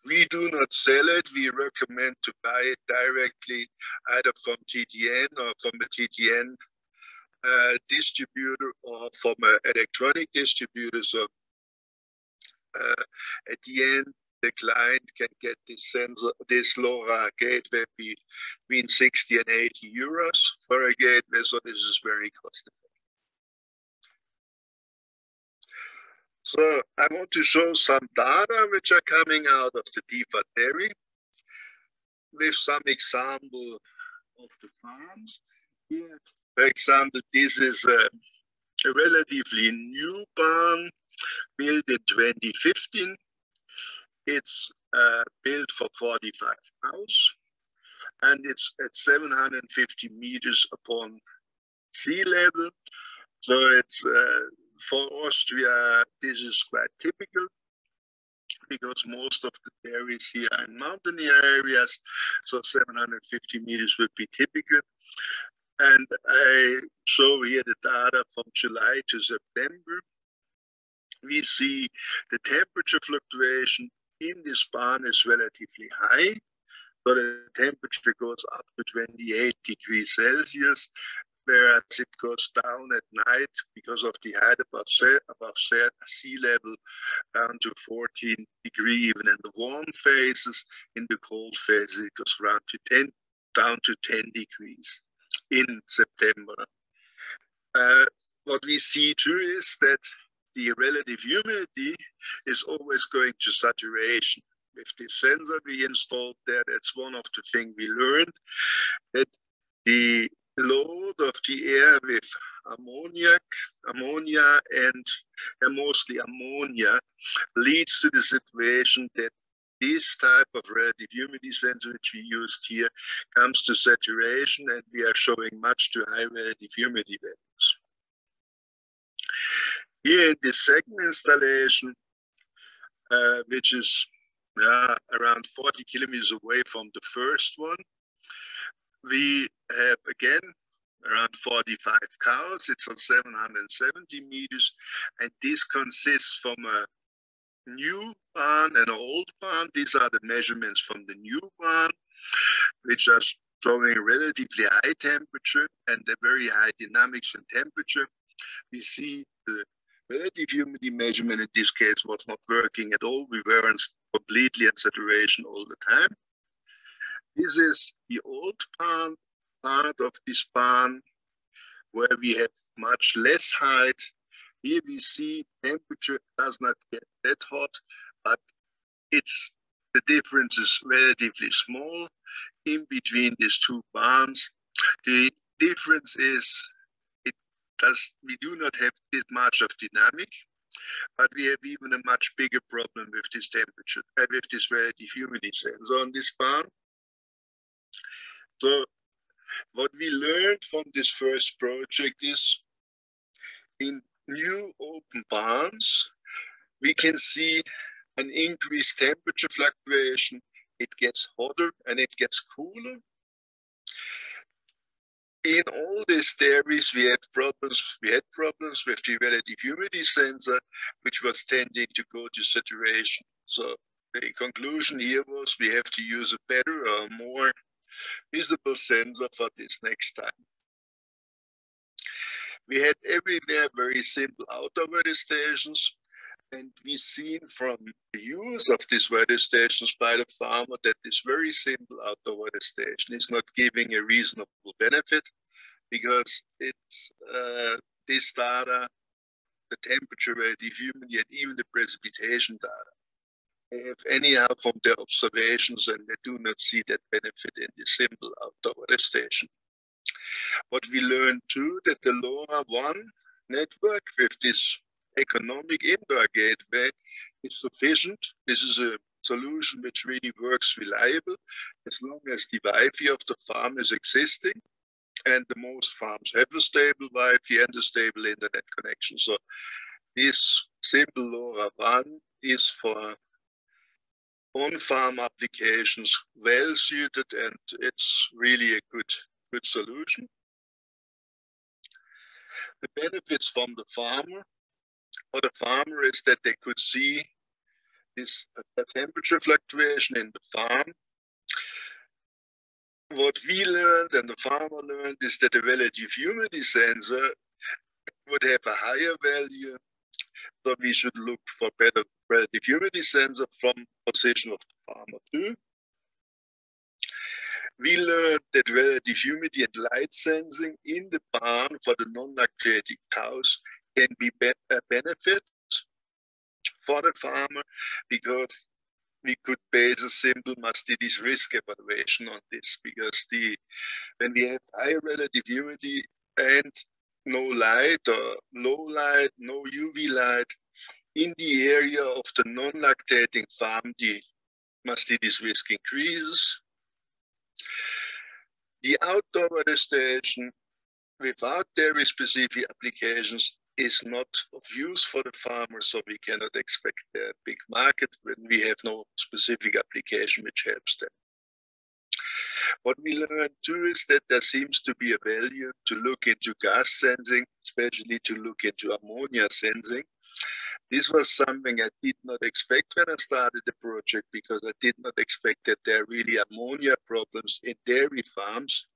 We do not sell it. We recommend to buy it directly either from TTN or from a TTN distributor or from an electronic distributor. So at the end, the client can get this sensor, this LoRa gateway between 60 and 80 euros for a gateway. So this is very cost effective. So I want to show some data which are coming out of the DIHs dairy with some example of the farms. Here, for example, this is a relatively new barn built in 2015. It's built for 45 cows, and it's at 750 meters upon sea level. So it's for Austria, this is quite typical because most of the dairies here are in mountain areas, so 750 meters would be typical. And I show here the data from July to September. We see the temperature fluctuation in this barn is relatively high, so the temperature goes up to 28 degrees Celsius, whereas it goes down at night because of the height above sea level down to 14 degrees, even in the warm phases. In the cold phases, it goes down to 10 degrees in September. What we see too is that the relative humidity is always going to saturation. With the sensor we installed there, that's one of the things we learned, that the load of the air with ammonia and mostly ammonia leads to the situation that this type of relative humidity sensor which we used here comes to saturation, and we are showing much too high relative humidity values. Here in this second installation, which is around 40 kilometers away from the first one, we have again around 45 cows. It's on 770 meters, and this consists from a new barn and an old barn. These are the measurements from the new barn, which are showing a relatively high temperature and a very high dynamics and temperature. We see the relative humidity measurement in this case was not working at all. We weren't completely in saturation all the time. This is the old part of this barn where we have much less height. Here we see temperature does not get that hot, but the difference is relatively small in between these two barns. The difference is we do not have this much of dynamic, but we have even a much bigger problem with this temperature, with this relative humidity sensor on this barn. So what we learned from this first project is in new open barns, we can see an increased temperature fluctuation. It gets hotter and it gets cooler. In all these dairies, we had problems with the relative humidity sensor, which was tending to go to saturation. So the conclusion here was we have to use a better or more visible sensor for this next time. We had everywhere very simple outdoor weather stations, and we've seen from the use of these weather stations by the farmer that this very simple outdoor weather station is not giving a reasonable benefit, because it's this data, the temperature, relative humidity, and even the precipitation data, they have anyhow from their observations, and they do not see that benefit in the simple outdoor weather station. What we learned too, that the LoRaWAN network with this economic indoor gateway is sufficient. This is a solution which really works reliable as long as the Wi-Fi of the farm is existing, and the most farms have a stable Wi-Fi and a stable internet connection. So this simple LoRaWAN is for on-farm applications well suited, and it's really a good solution. The benefits from the farmer, for the farmer, is that they could see this temperature fluctuation in the farm. What we learned and the farmer learned is that the relative humidity sensor would have a higher value, so we should look for better relative humidity sensor from position of the farmer too. We learned that relative humidity and light sensing in the barn for the non-lactating cows can be a benefit for the farmer, because we could base a simple mastidis risk evaluation on this, because when we have high relative humidity and no light or low light, no UV light in the area of the non-lactating farm, the mastidis risk increases. The outdoor weather station without dairy-specific applications is not of use for the farmers, so we cannot expect a big market when we have no specific application which helps them. What we learned too is that there seems to be a value to look into gas sensing, especially to look into ammonia sensing. This was something I did not expect when I started the project, because I did not expect that there are really ammonia problems in dairy farms.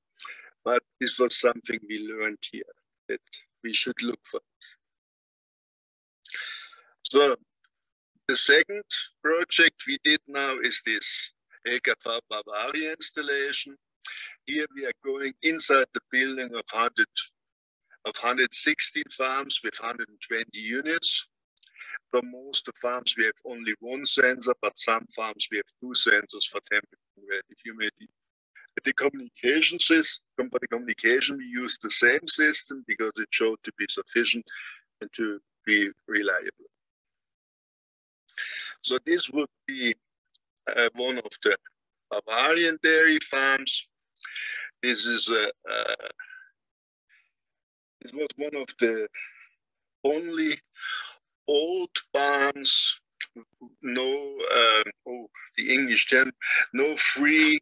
But this was something we learned here, that we should look for. So the second project we did now is this LKV Bavaria installation. Here we are going inside the building of 116 farms with 120 units. For most of the farms, we have only one sensor, but some farms we have two sensors for temperature and relative humidity. For the communication, we use the same system because it showed to be sufficient and to be reliable. So this would be one of the Bavarian dairy farms. This is it was one of the only old barns, no the English term, no free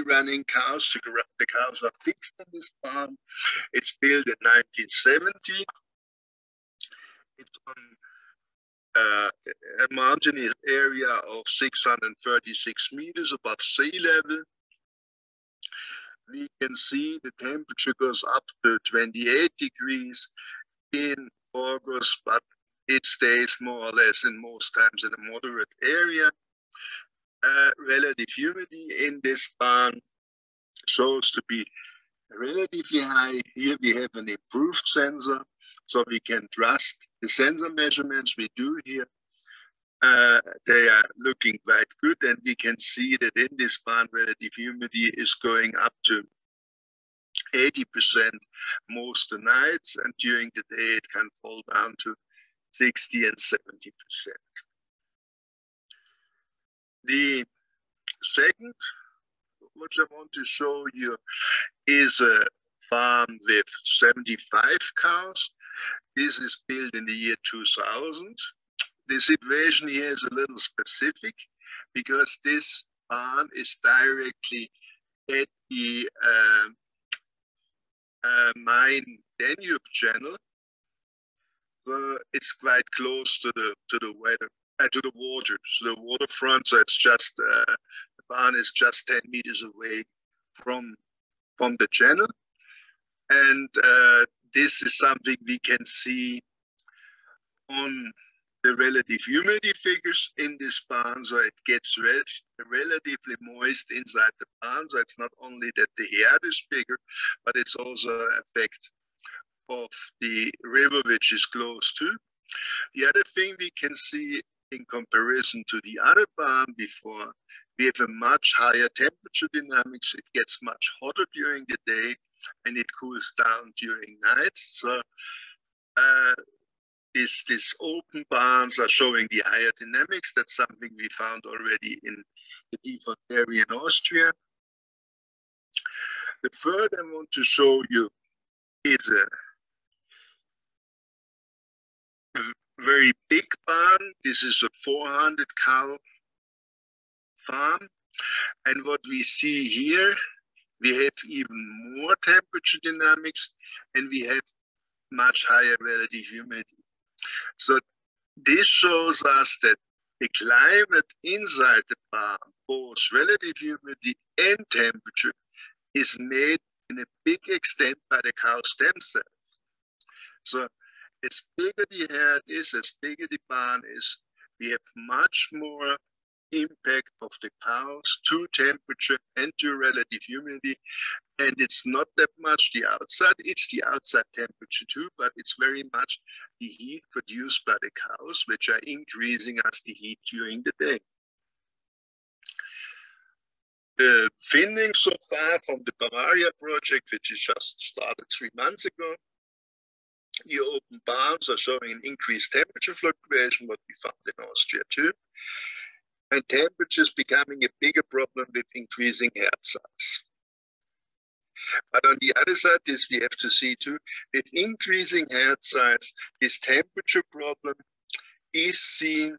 running cows. The cows are fixed in this barn. It's built in 1970. It's on a mountainous area of 636 meters above sea level. we can see the temperature goes up to 28 degrees in August, but it stays more or less in most times in a moderate area. Relative humidity in this barn shows to be relatively high. Here we have an improved sensor, so we can trust the sensor measurements we do here. They are looking quite good, and we can see that in this barn relative humidity is going up to 80% most nights, and during the day it can fall down to 60 and 70%. The second, which I want to show you, is a farm with 75 cows. This is built in the year 2000. The situation here is a little specific because this barn is directly at the Main Danube channel. So it's quite close to the water, so the waterfront. So it's just the barn is just 10 meters away from the channel, and this is something we can see on the relative humidity figures in this barn. So it gets relatively moist inside the barn. So it's not only that the herd is bigger, but it's also an effect of the river which is close to. The other thing we can see in comparison to the other barn before, we have a much higher temperature dynamics. It gets much hotter during the day and it cools down during night. So these open barns are showing the higher dynamics. That's something we found already in the default area in Austria. The third I want to show you is a very big barn. This is a 400 cow farm. And what we see here, we have even more temperature dynamics and we have much higher relative humidity. So this shows us that the climate inside the barn, both relative humidity and temperature, is made in a big extent by the cow's themselves. So as bigger the herd is, as bigger the barn is, we have much more impact of the cows to temperature and to relative humidity. And it's not that much the outside, it's the outside temperature too, but it's very much the heat produced by the cows, which are increasing us the heat during the day. The findings so far from the Bavaria project, which is just started 3 months ago, the open barns are showing an increased temperature fluctuation, what we found in Austria too. And temperature is becoming a bigger problem with increasing herd size. But on the other side, this we have to see too, with increasing herd size, this temperature problem is seen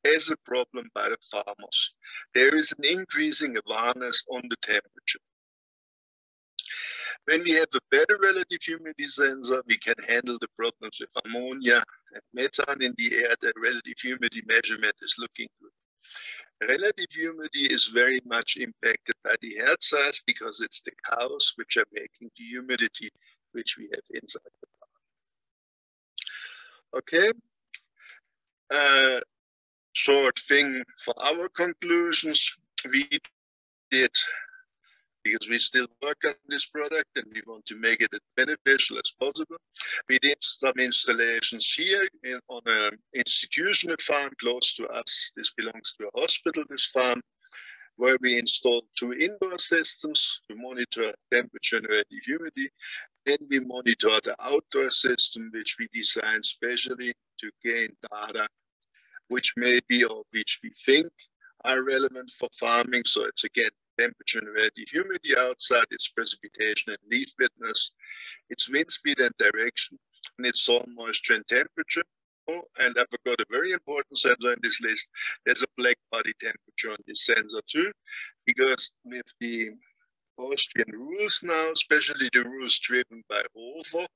as a problem by the farmers. There is an increasing awareness on the temperature. When we have a better relative humidity sensor, we can handle the problems with ammonia and methane in the air. The relative humidity measurement is looking good. Relative humidity is very much impacted by the herd size because it's the cows which are making the humidity which we have inside the barn. Okay. Short thing for our conclusions. We did, because we still work on this product and we want to make it as beneficial as possible. We did some installations here on an institutional farm close to us. This belongs to a hospital, this farm, where we installed 2 indoor systems to monitor temperature and relative humidity. Then we monitor the outdoor system, which we designed specially to gain data, which may be or which we think are relevant for farming. So it's again, temperature and relative humidity outside, it's precipitation and leaf wetness, it's wind speed and direction, and it's soil moisture and temperature. Oh, and I forgot a very important sensor in this list. There's a black body temperature on this sensor too, because with the Austrian rules now, especially the rules driven by Hofer,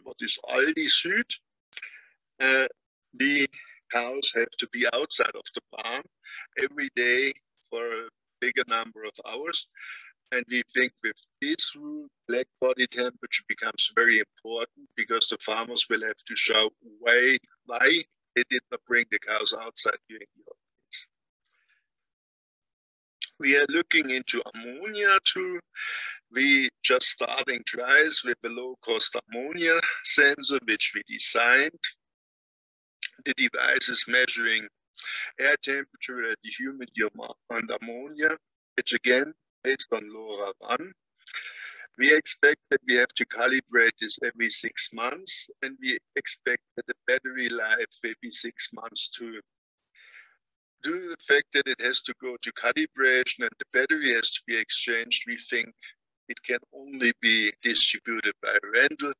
what is Aldi Süd, the cows have to be outside of the barn every day for a bigger number of hours. And we think with this rule, black body temperature becomes very important because the farmers will have to show why they did not bring the cows outside during the holidays. We are looking into ammonia too. We just starting trials with the low-cost ammonia sensor, which we designed. The device is measuring air temperature and the humidity and ammonia. It's again based on LoRaWAN. We expect that we have to calibrate this every 6 months, and we expect that the battery life will be 6 months too. Due to the fact that it has to go to calibration and the battery has to be exchanged, we think it can only be distributed by a rental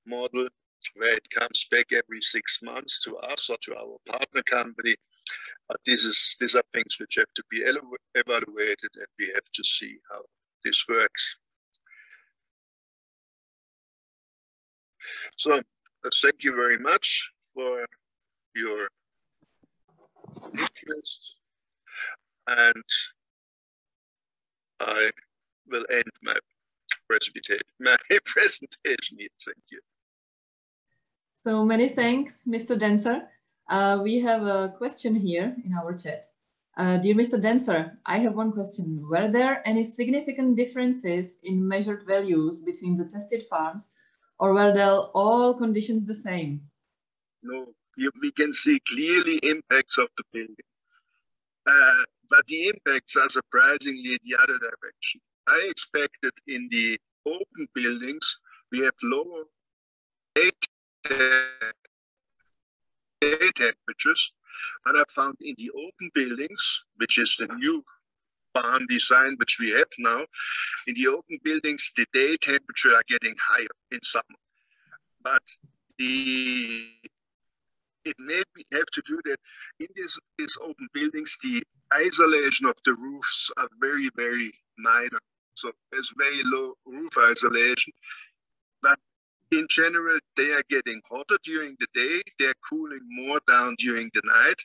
model, where it comes back every 6 months to us or to our partner company. But these are things which have to be evaluated, and we have to see how this works. So thank you very much for your interest, and I will end my presentation here. Thank you. So many thanks, Mr. Denser. We have a question here in our chat. Dear Mr. Denser, I have one question. Were there any significant differences in measured values between the tested farms, or were they all conditions the same? No, we can see clearly impacts of the building. But the impacts are surprisingly in the other direction. I expected in the open buildings, we have lower day temperatures, but I found in the open buildings, which is the new barn design which we have now, in the open buildings, the day temperature are getting higher in summer. But it may have to do that in these open buildings, the isolation of the roofs are very, very minor. So there's very low roof isolation. But in general, they are getting hotter during the day. They're cooling more down during the night.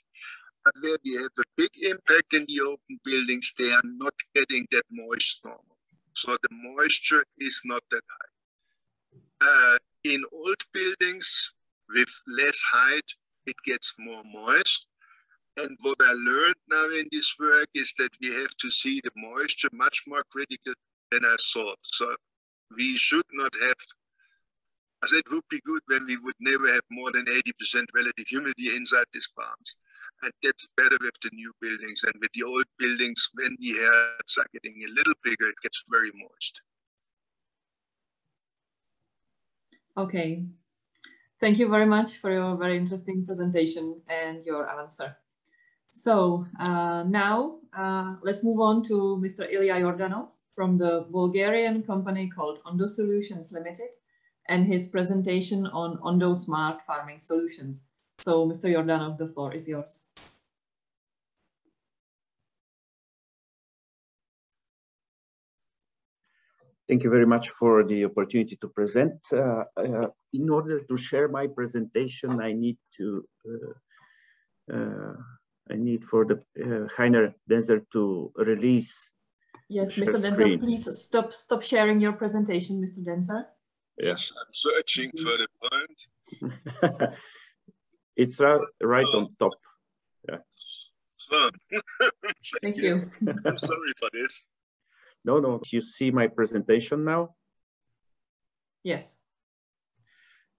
But where we have a big impact in the open buildings, they are not getting that moist normal. So the moisture is not that high. In old buildings with less height, it gets more moist. And what I learned now in this work is that we have to see the moisture much more critical than I thought. So we should not have, I said it would be good when we would never have more than 80% relative humidity inside these barns. And that's better with the new buildings. And with the old buildings, when the heads are getting a little bigger, it gets very moist. Okay. Thank you very much for your very interesting presentation and your answer. So now let's move on to Mr. Ilya Jordanov from the Bulgarian company called Ondo Solutions Limited and his presentation on Ondo Smart Farming Solutions. So Mr. Jordanov, the floor is yours. Thank you very much for the opportunity to present. In order to share my presentation, I need for the Heiner Denser to release. Yes, Mr. Denser, please stop sharing your presentation, Mr. Denser. Yes, I'm searching for the point. It's right on top. Yeah. Fun. Thank you. I'm sorry for this. No. You see my presentation now? Yes.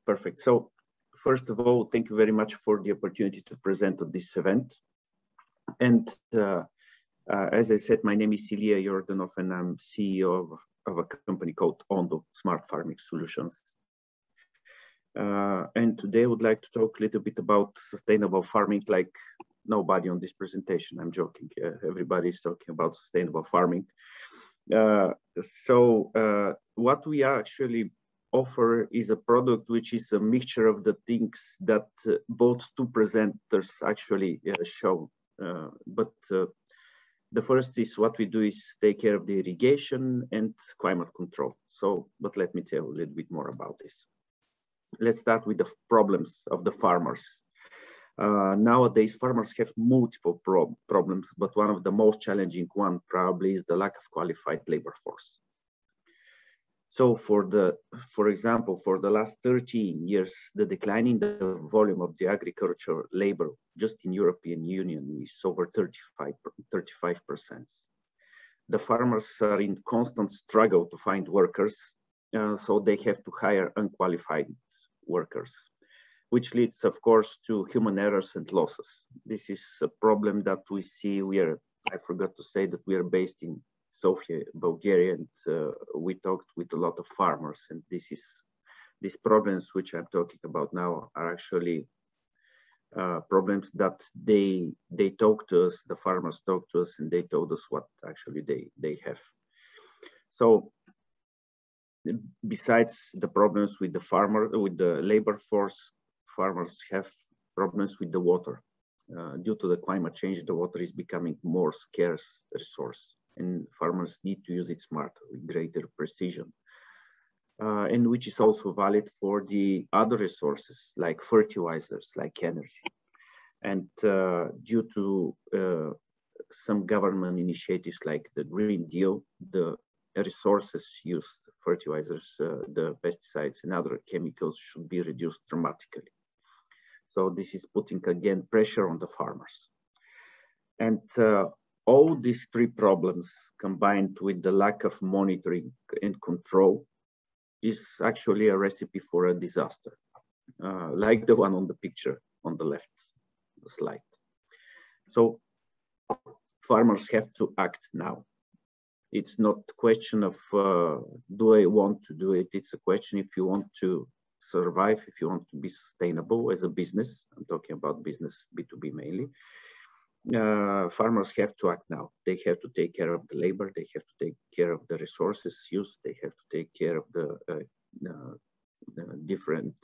Perfect. So first of all, thank you very much for the opportunity to present at this event. And as I said, my name is Ilya Jordanov and I'm CEO of a company called Ondo Smart Farming Solutions. And today I would like to talk a little bit about sustainable farming, like nobody on this presentation. I'm joking. Everybody is talking about sustainable farming. What we actually offer is a product which is a mixture of the things that both two presenters actually show. The first is what we do is take care of the irrigation and climate control. But let me tell a little bit more about this. Let's start with the problems of the farmers. Nowadays, farmers have multiple problems, but one of the most challenging one probably is the lack of qualified labor force. So for example, for the last 13 years, the decline in the volume of the agricultural labor just in European Union is over 35%. The farmers are in constant struggle to find workers, so they have to hire unqualified workers, which leads, of course, to human errors and losses. This is a problem that we see. I forgot to say that we are based in Sofia, Bulgaria, and we talked with a lot of farmers, and these problems which I'm talking about now are actually problems that they talk to us, the farmers talk to us, and they told us what actually they have. So besides the problems with the labor force, farmers have problems with the water. Due to the climate change, the water is becoming more scarce resource, and farmers need to use it smarter with greater precision. And which is also valid for the other resources like fertilizers, like energy. And due to some government initiatives like the Green Deal, the resources used, fertilizers, the pesticides and other chemicals should be reduced dramatically. So this is putting again pressure on the farmers. And all these three problems combined with the lack of monitoring and control is actually a recipe for a disaster, like the one on the picture on the left the slide. So farmers have to act now. It's not a question of do I want to do it? It's a question if you want to survive, if you want to be sustainable as a business. I'm talking about business, B2B mainly. Farmers have to act now. They have to take care of the labor. They have to take care of the resources used. They have to take care of the different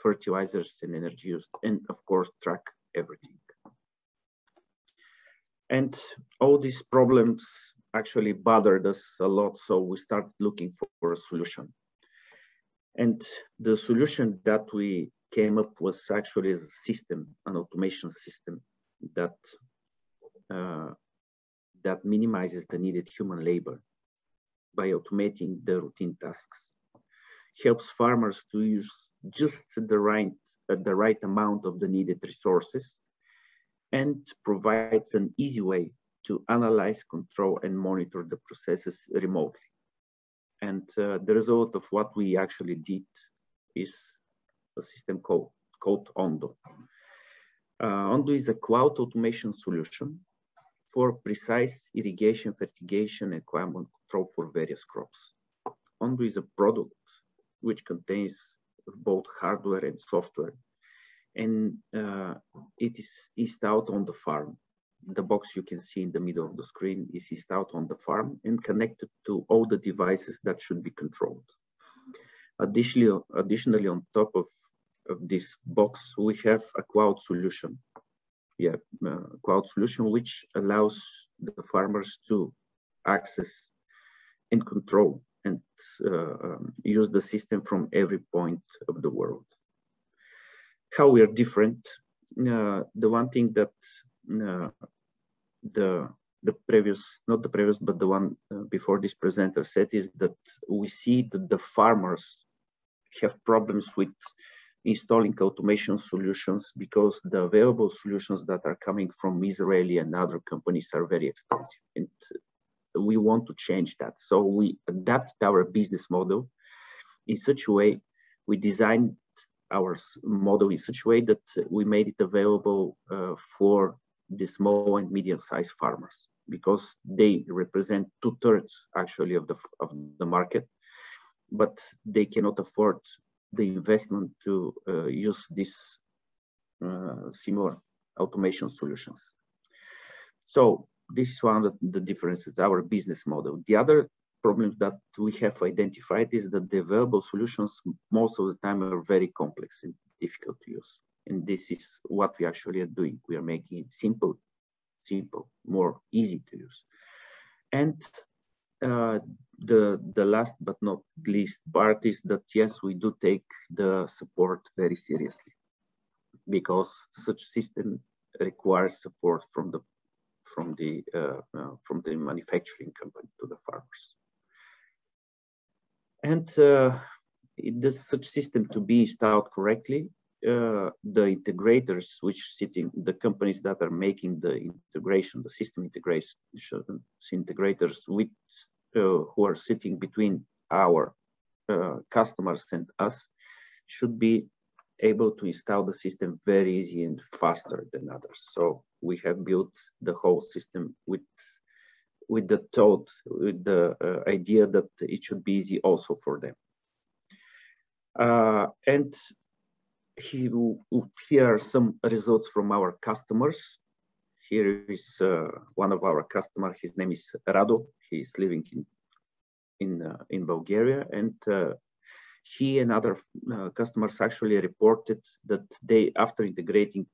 fertilizers and energy used, and of course track everything. And all these problems actually bothered us a lot, so we started looking for a solution. And the solution that we came up was actually a system, an automation system that that minimizes the needed human labor by automating the routine tasks, helps farmers to use just the right amount of the needed resources, and provides an easy way to analyze, control, and monitor the processes remotely. And the result of what we actually did is a system called Ondo. Ondo is a cloud automation solution for precise irrigation, fertigation, and climate control for various crops. Ondo is a product which contains both hardware and software, and it is installed on the farm. The box you can see in the middle of the screen is installed on the farm and connected to all the devices that should be controlled. Additionally, on top of this box, we have a cloud solution. Cloud solution which allows the farmers to access and control and use the system from every point of the world. How we are different? The one thing that the one before this presenter said is that we see that the farmers have problems with installing automation solutions because the available solutions that are coming from Israeli and other companies are very expensive. And we want to change that. So we adapt our business model in such a way, we designed our model in such a way that we made it available for the small and medium-sized farmers, because they represent 2/3 actually of the market, but they cannot afford the investment to use these similar automation solutions. So this is one of the differences, our business model. The other problem that we have identified is that the available solutions most of the time are very complex and difficult to use. And this is what we actually are doing. We are making it simple, more easy to use. And the last but not least part is that yes, we do take the support very seriously. because such system requires support from the manufacturing company to the farmers. And such system to be installed correctly, the integrators, the companies that are making the integration, the system integration, integrators with who are sitting between our customers and us, should be able to install the system very easy and faster than others. So we have built the whole system with the thought, with the idea that it should be easy also for them. And here are some results from our customers. Here is one of our customers. His name is Rado. He is living in Bulgaria, and he and other customers actually reported that after integrating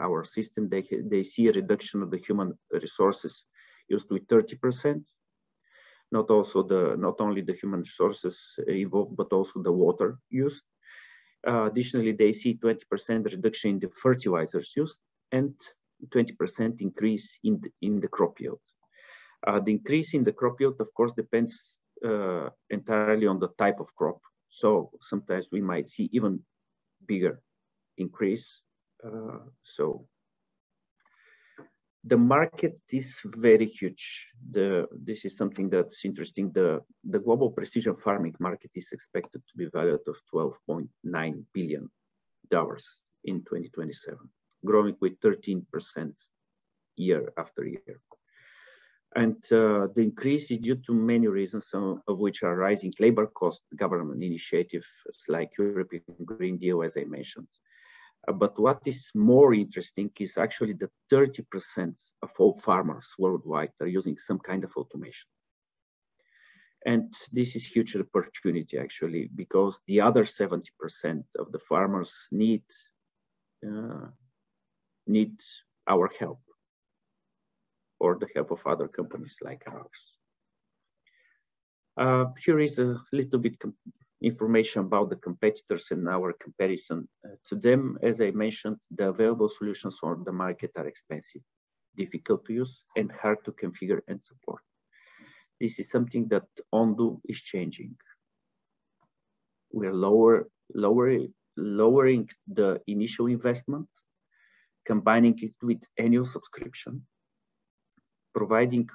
our system, they see a reduction of the human resources used with 30%. Not only the human resources involved, but also the water used. Additionally, they see 20% reduction in the fertilizers used and 20% increase in the crop yield. The increase in the crop yield, of course, depends entirely on the type of crop. So sometimes we might see even bigger increase. So the market is very huge. This is something that's interesting. The global precision farming market is expected to be valued of $12.9 billion in 2027, growing with 13% year after year. And the increase is due to many reasons, some of which are rising labor costs, government initiatives like European Green Deal, as I mentioned. But what is more interesting is actually that 30% of all farmers worldwide are using some kind of automation. And this is huge opportunity actually, because the other 70% of the farmers need our help, or the help of other companies like ours. Here is a little bit information about the competitors and our comparison to them. As I mentioned, the available solutions on the market are expensive, difficult to use, and hard to configure and support. This is something that Ondu is changing. We're lowering the initial investment, combining it with annual subscription, providing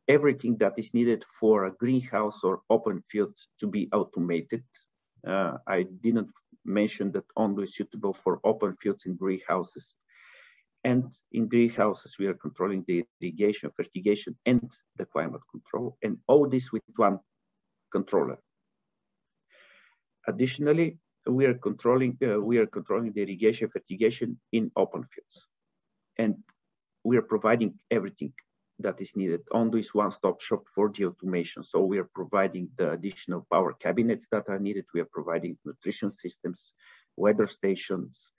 everything that is needed for a greenhouse or open field to be automated. I didn't mention that Ondu is suitable for open fields and greenhouses. And in greenhouses, we are controlling the irrigation, fertigation, and the climate control, and all this with one controller. Additionally, we are controlling the irrigation, fertigation in open fields, and we are providing everything that is needed. Ondu is one-stop shop for the automation. So we are providing the additional power cabinets that are needed. We are providing nutrition systems, weather stations,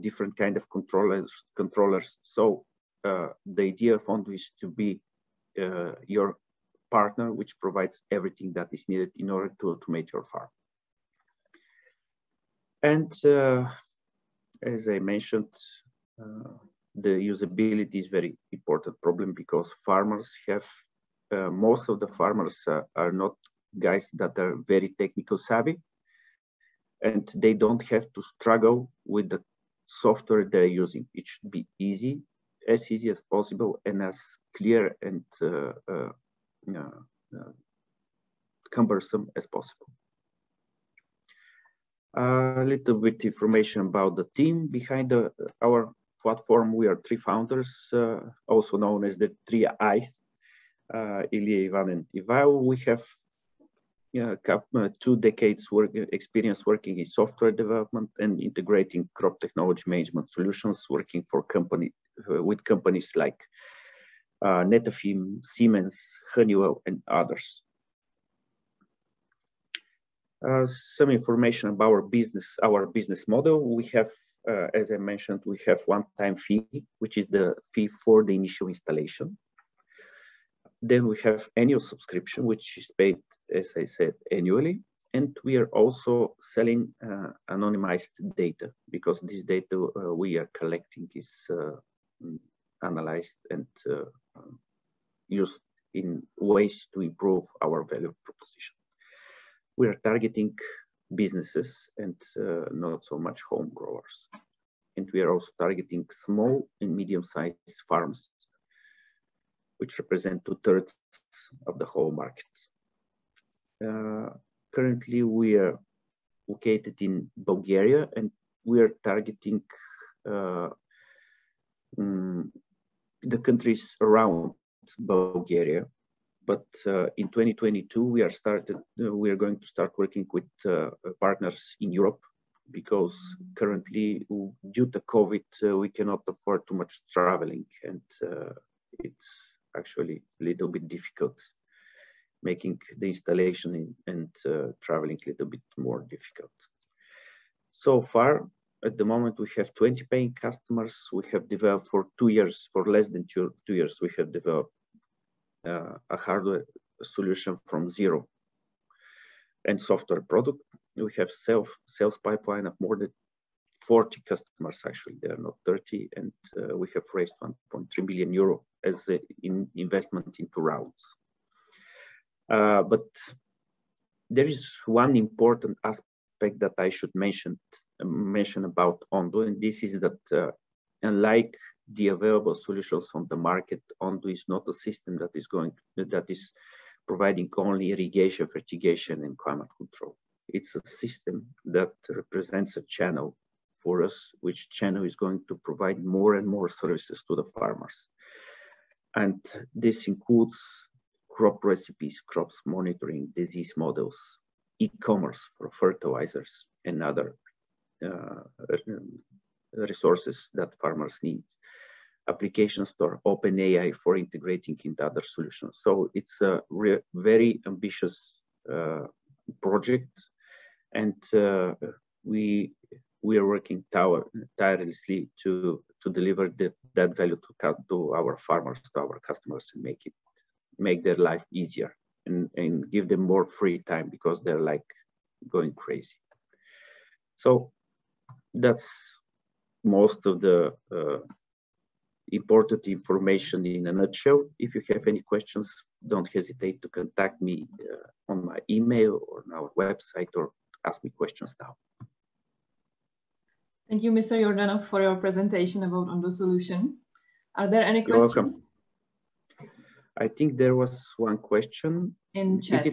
different kind of controllers. So the idea of Ondu is to be your partner, which provides everything that is needed in order to automate your farm. And as I mentioned, the usability is very important problem, because farmers have, most of the farmers are not guys that are very technical savvy, and they don't have to struggle with the software they're using. It should be easy as possible, and as clear and cumbersome as possible. A little bit information about the team behind our platform. We are three founders, also known as the 3 I's, Ilya, Ivan, and Ivail. We have 2 decades experience working in software development and integrating crop technology management solutions, working for with companies like Netafim, Siemens, Honeywell, and others. Some information about our business model. We have, as I mentioned, we have one-time fee, which is the fee for the initial installation. Then we have annual subscription, which is paid, as I said, annually. And we are also selling anonymized data, because this data we are collecting is analyzed and used in ways to improve our value proposition. We are targeting businesses and not so much home growers. And we are also targeting small and medium-sized farms, which represent 2/3 of the whole market. Currently, we are located in Bulgaria, and we are targeting the countries around Bulgaria. But in 2022, we are going to start working with partners in Europe, because currently, due to COVID, we cannot afford too much traveling, and it's actually a little bit difficult, making the installation and traveling a little bit more difficult. So far, at the moment, we have 20 paying customers. We have developed for 2 years, for less than 2 years, we have developed a hardware solution from zero and software product. We have sales pipeline of more than 40 customers, actually, they are not 30, and we have raised 1.3 million euro as an investment into rounds. But there is one important aspect that I should mention about Ondo, and this is that unlike the available solutions on the market, Ondo is not a system that is providing only irrigation, fertigation, and climate control. It's a system that represents a channel for us, which channel is going to provide more and more services to the farmers. And this includes crop recipes, crops monitoring, disease models, e-commerce for fertilizers and other resources that farmers need, application store, open AI for integrating into other solutions. So it's a very ambitious project, and we are working tirelessly to deliver that value to our farmers, to our customers, and make their life easier and give them more free time, because they're like going crazy. So that's most of the important information in a nutshell. If you have any questions, don't hesitate to contact me on my email or on our website, or ask me questions now. Thank you, Mr. Jordanov, for your presentation about Ondo solution. Are there any questions? You're welcome. I think there was one question. In chat.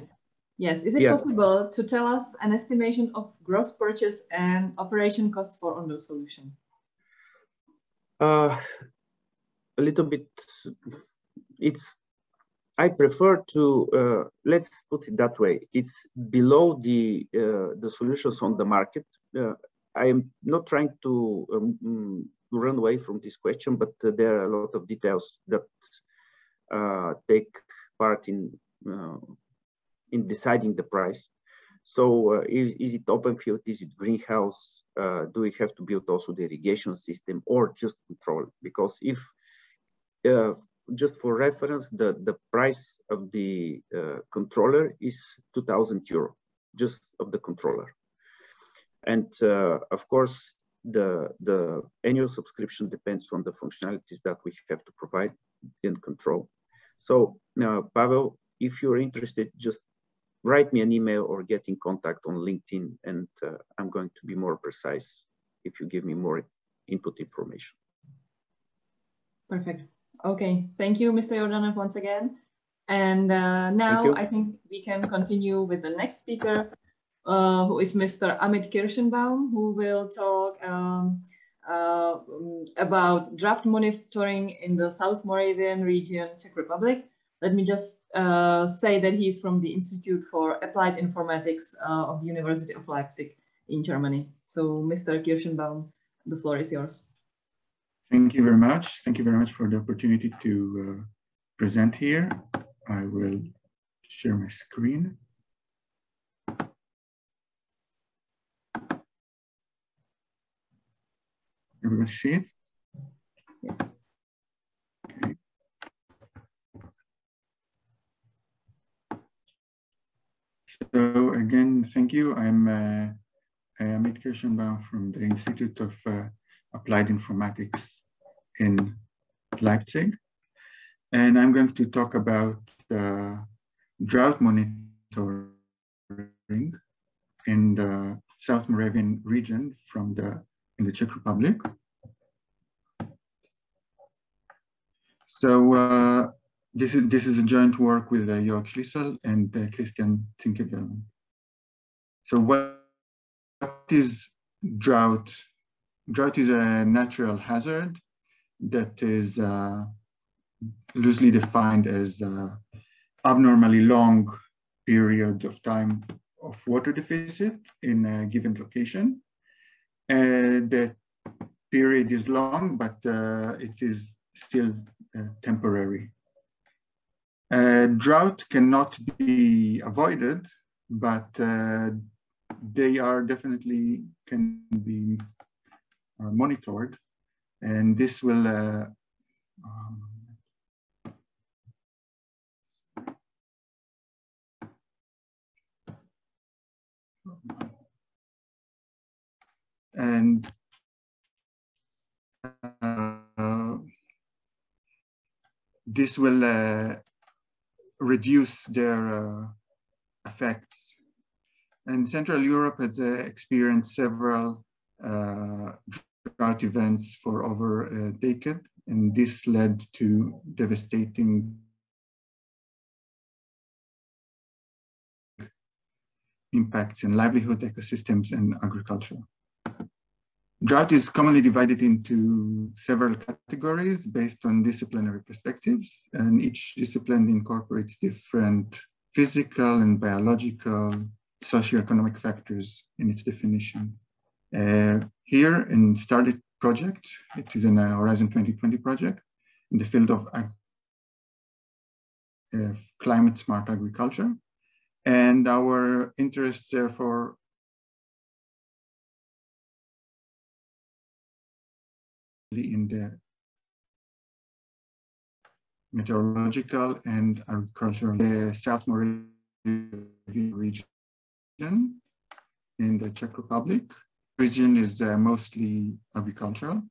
Yes, is it possible to tell us an estimation of gross purchase and operation costs for Ondo solution? A little bit, I prefer to, let's put it that way, it's below the solutions on the market. I am not trying to run away from this question, but there are a lot of details that take part in deciding the price. So is it open field? Is it greenhouse? Do we have to build also the irrigation system, or just control? Because if, just for reference, the price of the controller is 2,000 euro, just of the controller. And of course, the annual subscription depends on the functionalities that we have to provide and control. So now, Pavel, if you're interested, just write me an email or get in contact on LinkedIn, and I'm going to be more precise if you give me more input information. Perfect. Okay, thank you, Mr. Jordanov, once again. And now I think we can continue with the next speaker, who is Mr. Amit Kirschenbaum, who will talk about draft monitoring in the South Moravian region, Czech Republic. Let me just say that he's from the Institute for Applied Informatics of the University of Leipzig in Germany. So, Mr. Kirschenbaum, the floor is yours. Thank you very much. Thank you very much for the opportunity to present here. I will share my screen. Everybody see it? Yes. Okay. So again, thank you. I'm Amit Kirschenbaum from the Institute of Applied Informatics in Leipzig. And I'm going to talk about drought monitoring in the South Moravian region in the Czech Republic. So this is a joint work with Jörg Schlissel and Christian Zinke-Wehlmann. So what is drought? Drought is a natural hazard that is loosely defined as abnormally long period of time of water deficit in a given location. The period is long, but it is still temporary. Drought cannot be avoided, but they are definitely can be monitored, and this will this will reduce their effects. And Central Europe has experienced several drought events for over a decade, and this led to devastating impacts in livelihood, ecosystems, and agriculture. Drought is commonly divided into several categories based on disciplinary perspectives, and each discipline incorporates different physical and biological, socioeconomic factors in its definition. Here in StarDit project, it is in a Horizon 2020 project in the field of climate smart agriculture. And our interest, therefore, in the meteorological and agricultural, the South Moravian region in the Czech Republic. Region is mostly agricultural,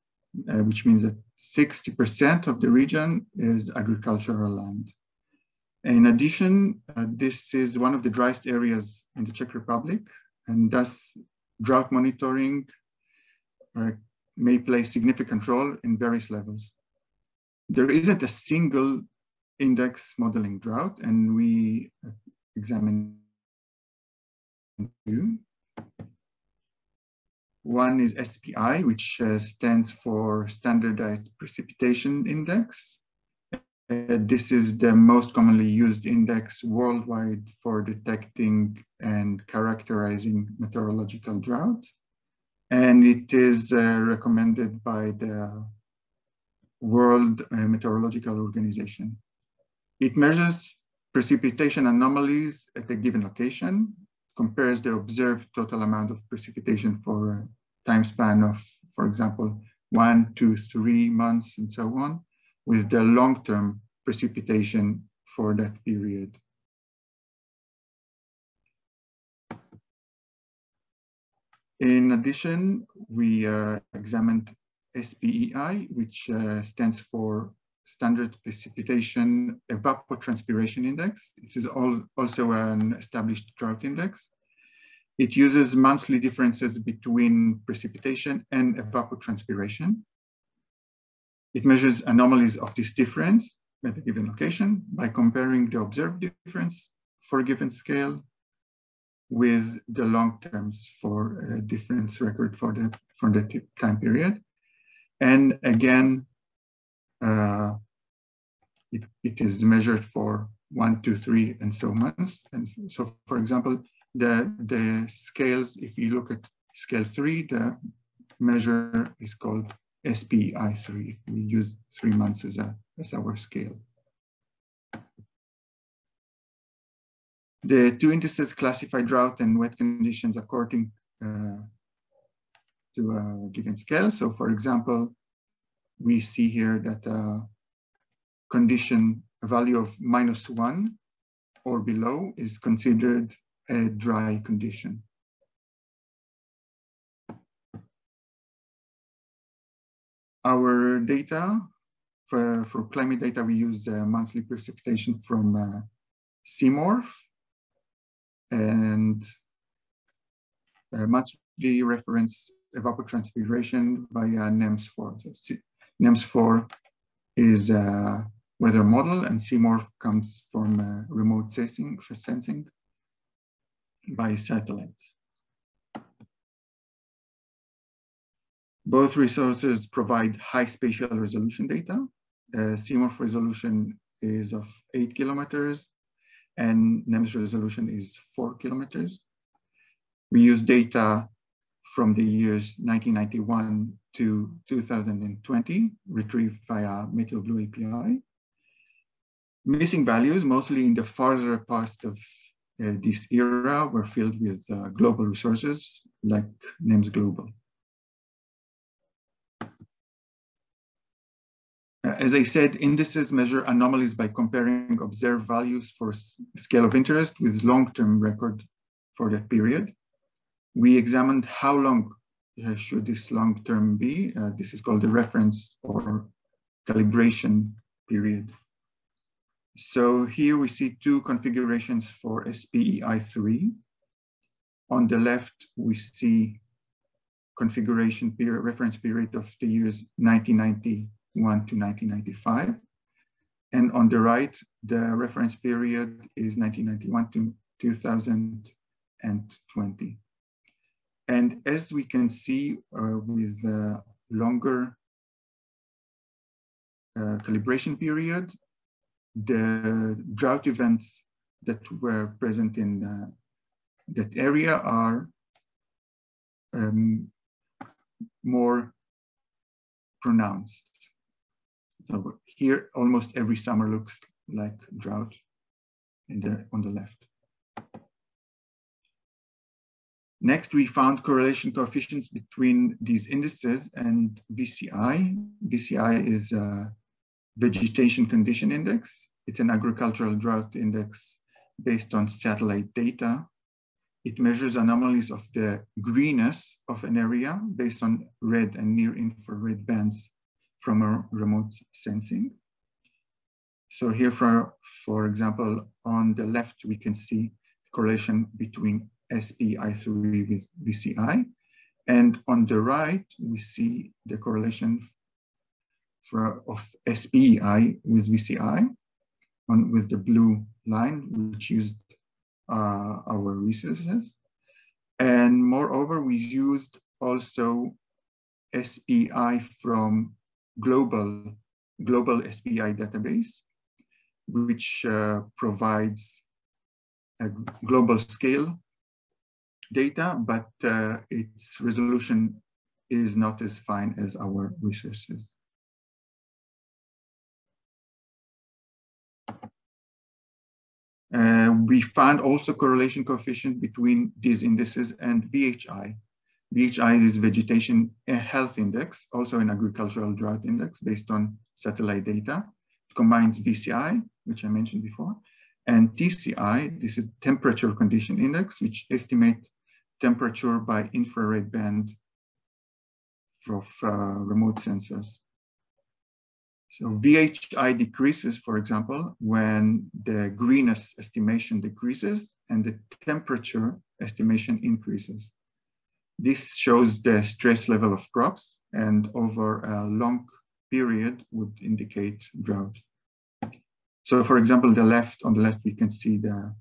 which means that 60% of the region is agricultural land. In addition, this is one of the driest areas in the Czech Republic, and thus drought monitoring may play a significant role in various levels. There isn't a single index modeling drought, and we examine two. One is SPI, which stands for Standardized Precipitation Index. This is the most commonly used index worldwide for detecting and characterizing meteorological drought. And it is recommended by the World Meteorological Organization. It measures precipitation anomalies at a given location, compares the observed total amount of precipitation for a time span of, for example, 1 to 3 months and so on, with the long-term precipitation for that period. In addition, we examined SPEI, which stands for Standard Precipitation Evapotranspiration Index. It is also an established drought index. It uses monthly differences between precipitation and evapotranspiration. It measures anomalies of this difference at a given location by comparing the observed difference for a given scale with the long terms for a difference record for the time period. And again, it is measured for 1, 2, 3, and so months. And so, for example, the scales, if you look at scale 3, the measure is called SPI3, if we use 3 months as our scale. The two indices classify drought and wet conditions according to a given scale. So for example, we see here that a value of -1 or below is considered a dry condition. Our data, for climate data, we use monthly precipitation from CMORPH and monthly reference evapotranspiration via NEMS4. So NEMS4 is a weather model, and CMORPH comes from remote sensing by satellites. Both resources provide high spatial resolution data. CMORPH resolution is of 8 kilometers, and NEMS resolution is 4 kilometers. We use data from the years 1991 to 2020, retrieved via MeteoBlue API. Missing values, mostly in the farther past of this era, were filled with global resources like NEMS Global. As I said, indices measure anomalies by comparing observed values for scale of interest with long-term record for that period. We examined how long should this long-term be. This is called the reference or calibration period. So here we see two configurations for SPEI3. On the left, we see configuration period, reference period of the years 1991 to 1995. And on the right, the reference period is 1991 to 2020. And as we can see with the longer calibration period, the drought events that were present in that area are more pronounced. So here, almost every summer looks like drought on the left. Next, we found correlation coefficients between these indices and VCI. VCI is a vegetation condition index. It's an agricultural drought index based on satellite data. It measures anomalies of the greenness of an area based on red and near infrared bands from a remote sensing. So here, for example, on the left, we can see correlation between SPEI3 with VCI. And on the right, we see the correlation of SPEI with VCI with the blue line, which used our resources. And moreover, we used also SPEI from global SPEI database, which provides a global scale data, but its resolution is not as fine as our resources. We found also correlation coefficient between these indices and VHI. VHI is Vegetation Health Index, also an agricultural drought index based on satellite data. It combines VCI, which I mentioned before, and TCI. This is Temperature Condition Index, which estimates temperature by infrared band of remote sensors. So VHI decreases, for example, when the greenness estimation decreases and the temperature estimation increases. This shows the stress level of crops, and over a long period would indicate drought. So for example, on the left, we can see the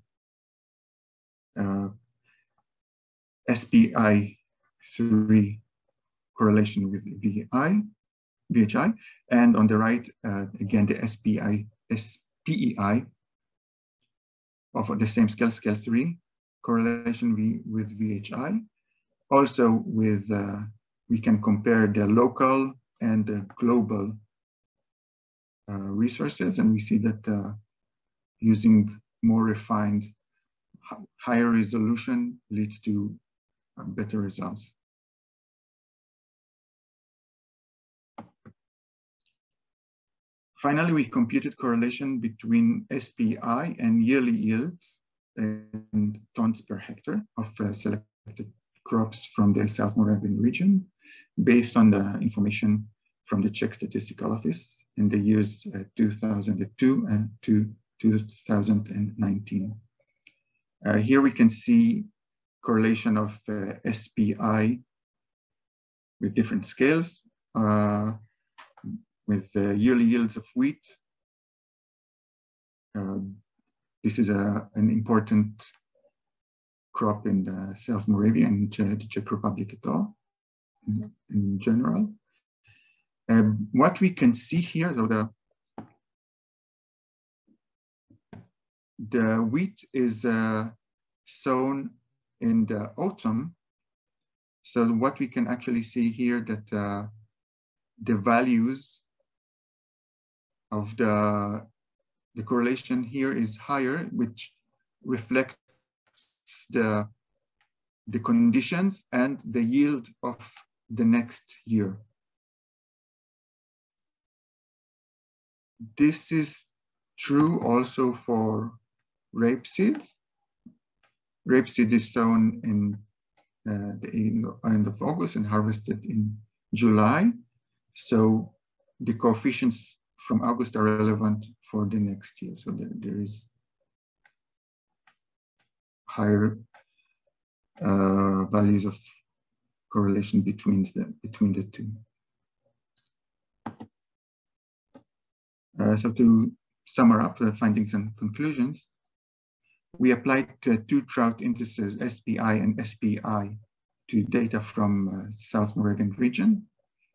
SPEI3 correlation with VHI, and on the right, again, the SPEI of the same scale, scale 3, correlation with VHI. Also with, we can compare the local and the global resources, and we see that using more refined, higher resolution leads to better results. Finally, we computed correlation between SPEI and yearly yields tons per hectare of selected crops from the South Moravian region, based on the information from the Czech Statistical Office in the years 2002 to 2019. Here we can see correlation of SPI with different scales, with yearly yields of wheat. This is an important crop in the South Moravia and the Czech Republic at all, in general. What we can see here, so the wheat is sown in the autumn. So what we can actually see here that the values of the correlation here is higher, which reflects the conditions and the yield of the next year. This is true also for rapeseed. Rapeseed is sown in the end of August and harvested in July. So the coefficients from August are relevant for the next year. So there is higher values of correlation between the two. So to sum up the findings and conclusions, we applied two drought indices, SPI and SPI, to data from South Moravian region.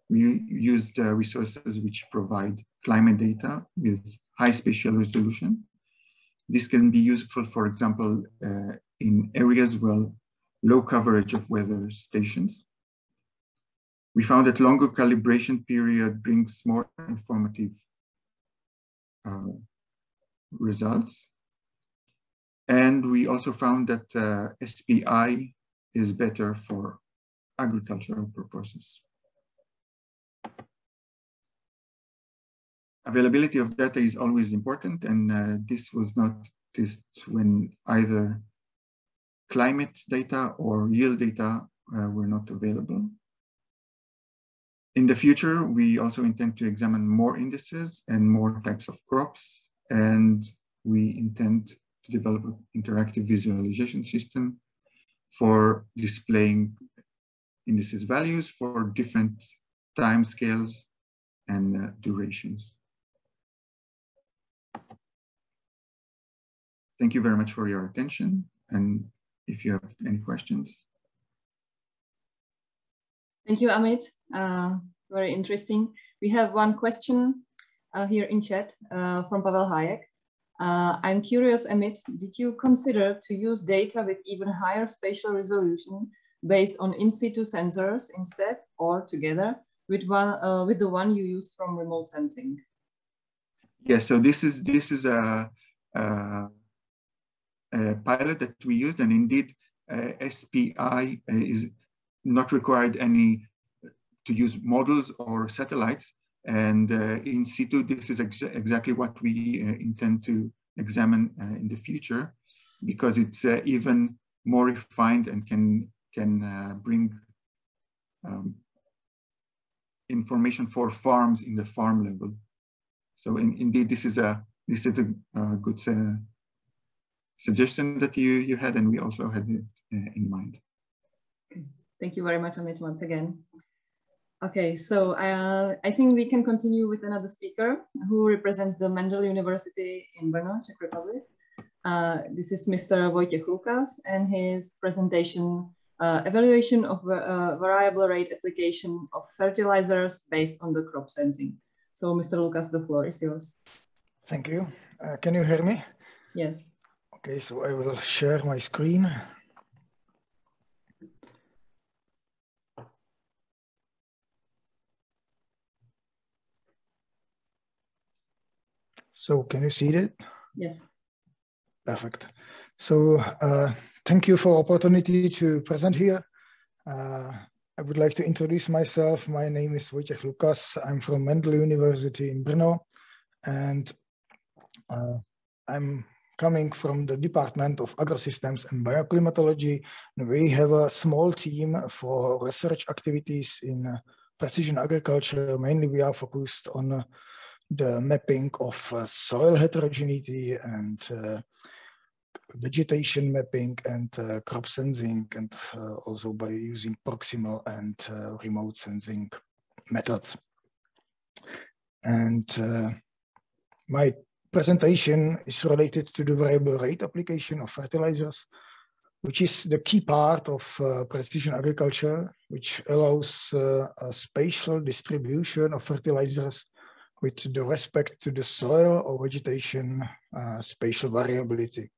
We used resources which provide climate data with high spatial resolution. This can be useful, for example, in areas with low coverage of weather stations. We found that longer calibration period brings more informative results. And we also found that SPI is better for agricultural purposes. Availability of data is always important, and this was noticed when either climate data or yield data were not available. In the future, we also intend to examine more indices and more types of crops, and we intend to develop an interactive visualization system for displaying indices values for different time scales and durations. Thank you very much for your attention, and if you have any questions. Thank you, Amit. Very interesting. We have one question here in chat from Pavel Hayek. I'm curious, Amit, did you consider to use data with even higher spatial resolution based on in situ sensors instead, or together with the one you used from remote sensing? Yes, so this is a pilot that we used, and indeed SPI is not required to use models or satellites, and in situ this is exactly what we intend to examine in the future, because it's even more refined and can bring information for farms in the farm level. So indeed this is a good suggestion that you had, and we also had it in mind. Thank you very much, Amit, once again. Okay, so I think we can continue with another speaker who represents the Mendel University in Brno, Czech Republic. This is Mr. Vojtěch Lukas, and his presentation, evaluation of variable rate application of fertilizers based on the crop sensing. So Mr. Lukas, the floor is yours. Thank you. Can you hear me? Yes. Okay, so I will share my screen. So can you see it? Yes. Perfect. So thank you for the opportunity to present here. I would like to introduce myself. My name is Vojtěch Lukas. I'm from Mendel University in Brno, and I'm coming from the Department of Agrosystems and Bioclimatology. And we have a small team for research activities in precision agriculture. Mainly we are focused on the mapping of soil heterogeneity and vegetation mapping and crop sensing, and also by using proximal and remote sensing methods. And my presentation is related to the variable rate application of fertilizers, which is the key part of precision agriculture, which allows a spatial distribution of fertilizers with the respect to the soil or vegetation spatial variability.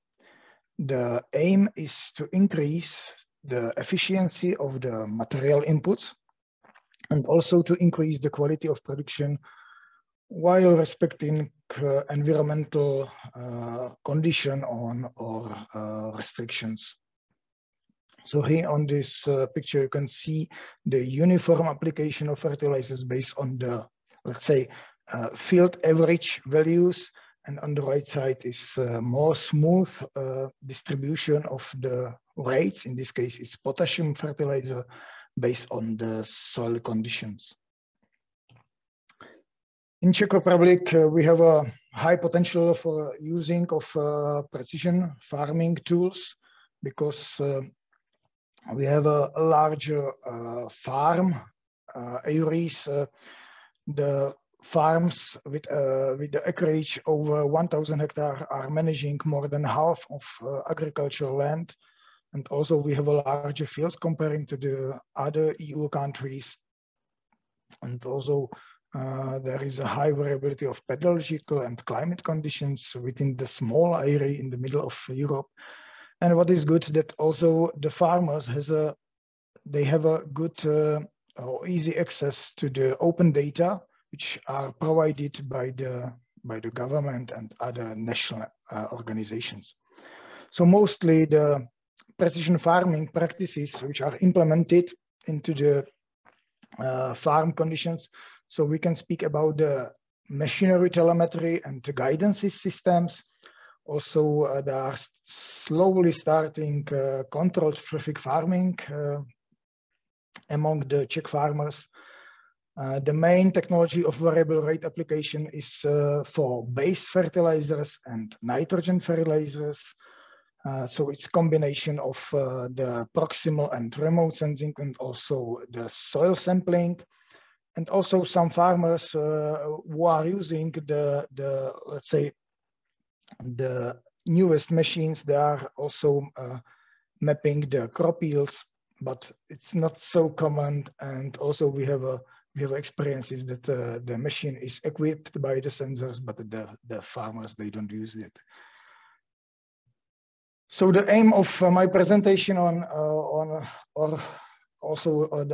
The aim is to increase the efficiency of the material inputs and also to increase the quality of production while respecting environmental condition or restrictions. So here on this picture, you can see the uniform application of fertilizers based on the, let's say, field average values. And on the right side is more smooth distribution of the rates. In this case, it's potassium fertilizer based on the soil conditions. In Czech Republic, we have a high potential for using of precision farming tools because we have a larger farm areas. The farms with the acreage over 1,000 hectares are managing more than half of agricultural land. And also we have a larger fields comparing to the other EU countries. And also there is a high variability of pedagogical and climate conditions within the small area in the middle of Europe. And what is good that also the farmers they have a good or easy access to the open data, which are provided by the government and other national organizations. So mostly the precision farming practices which are implemented into the farm conditions. So we can speak about the machinery telemetry and the guidance systems. Also, they are slowly starting controlled traffic farming among the Czech farmers. The main technology of variable rate application is for base fertilizers and nitrogen fertilizers. So it's a combination of the proximal and remote sensing and also the soil sampling. And also some farmers who are using the let's say, the newest machines, they are also mapping the crop yields, but it's not so common. And also we have experiences that the machine is equipped by the sensors, but the farmers, they don't use it. So the aim of my presentation the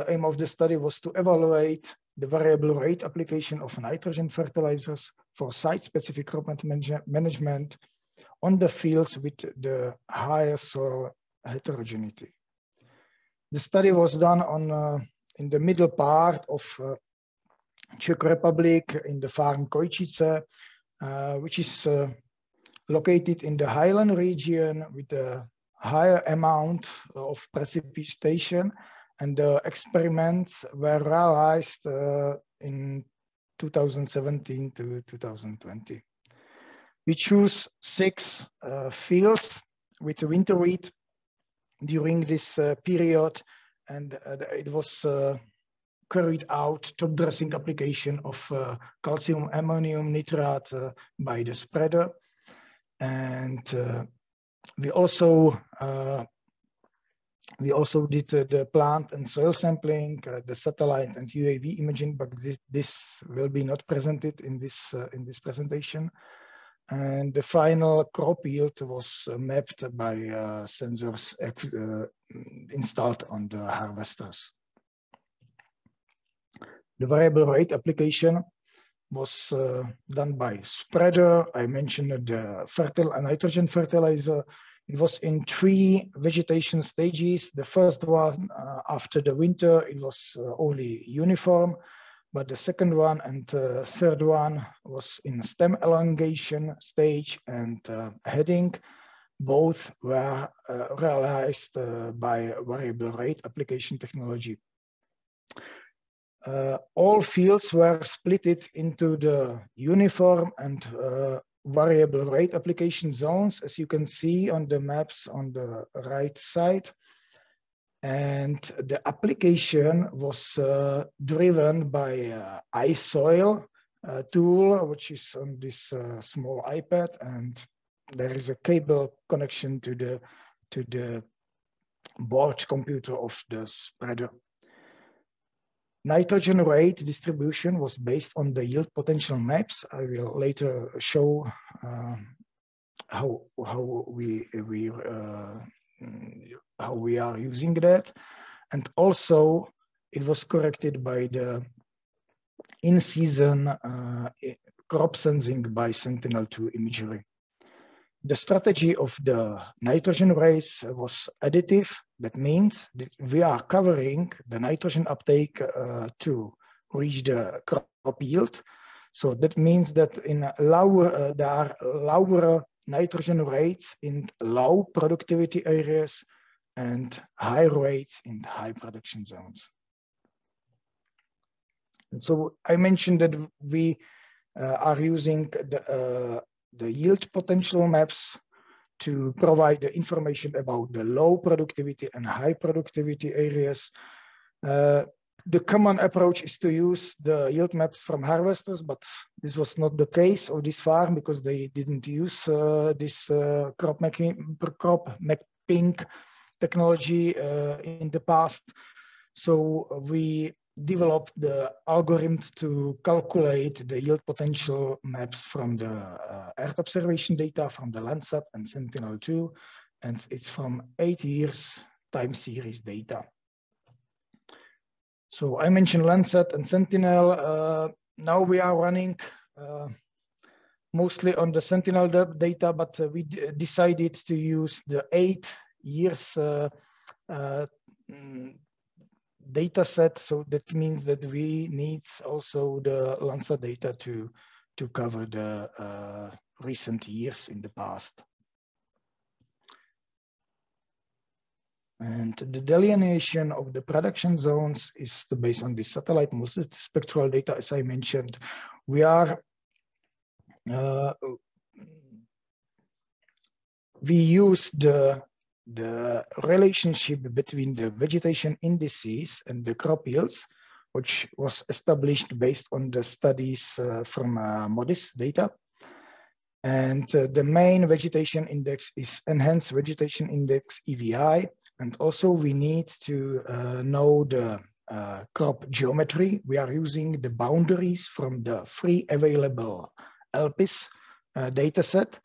aim of the study was to evaluate the variable rate application of nitrogen fertilizers for site-specific crop management on the fields with the higher soil heterogeneity. The study was done in the middle part of Czech Republic in the farm Kojice, which is located in the highland region with a higher amount of precipitation, and the experiments were realized in 2017 to 2020. We choose 6 fields with winter wheat during this period, and it was carried out top dressing application of calcium ammonium nitrate by the spreader. And we also did the plant and soil sampling, the satellite and UAV imaging, but this will be not presented in this presentation. And the final crop yield was mapped by sensors installed on the harvesters. The variable rate application was done by spreader. I mentioned the nitrogen fertilizer. It was in 3 vegetation stages. The first one, after the winter, it was only uniform. but the second one and third one was in stem elongation stage and heading. Both were realized by variable rate application technology. All fields were splitted into the uniform and variable rate application zones, as you can see on the maps on the right side. And the application was driven by iSoil tool, which is on this small iPad, and there is a cable connection to the board computer of the spreader. Nitrogen rate distribution was based on the yield potential maps. I will later show how we are using that, and also it was corrected by the in-season crop sensing by Sentinel-2 imagery. The strategy of the nitrogen rates was additive. That means that we are covering the nitrogen uptake to reach the crop yield. So that means that in lower, there are lower nitrogen rates in low productivity areas and high rates in high production zones. And so I mentioned that we are using the yield potential maps to provide the information about the low productivity and high productivity areas. The common approach is to use the yield maps from harvesters, but this was not the case of this farm because they didn't use this crop mapping technology in the past. So we developed the algorithm to calculate the yield potential maps from the Earth observation data from the Landsat and Sentinel-2, and it's from 8 years time series data. So I mentioned Landsat and Sentinel. Now we are running mostly on the Sentinel data, but we decided to use the 8 years data set. So that means that we need also the Landsat data to cover the recent years in the past. And the delineation of the production zones is based on the satellite multispectral data, as I mentioned. We are we use the relationship between the vegetation indices and the crop yields, which was established based on the studies from MODIS data. And the main vegetation index is Enhanced Vegetation Index, EVI. And also we need to know the crop geometry. We are using the boundaries from the free available LPIS data set.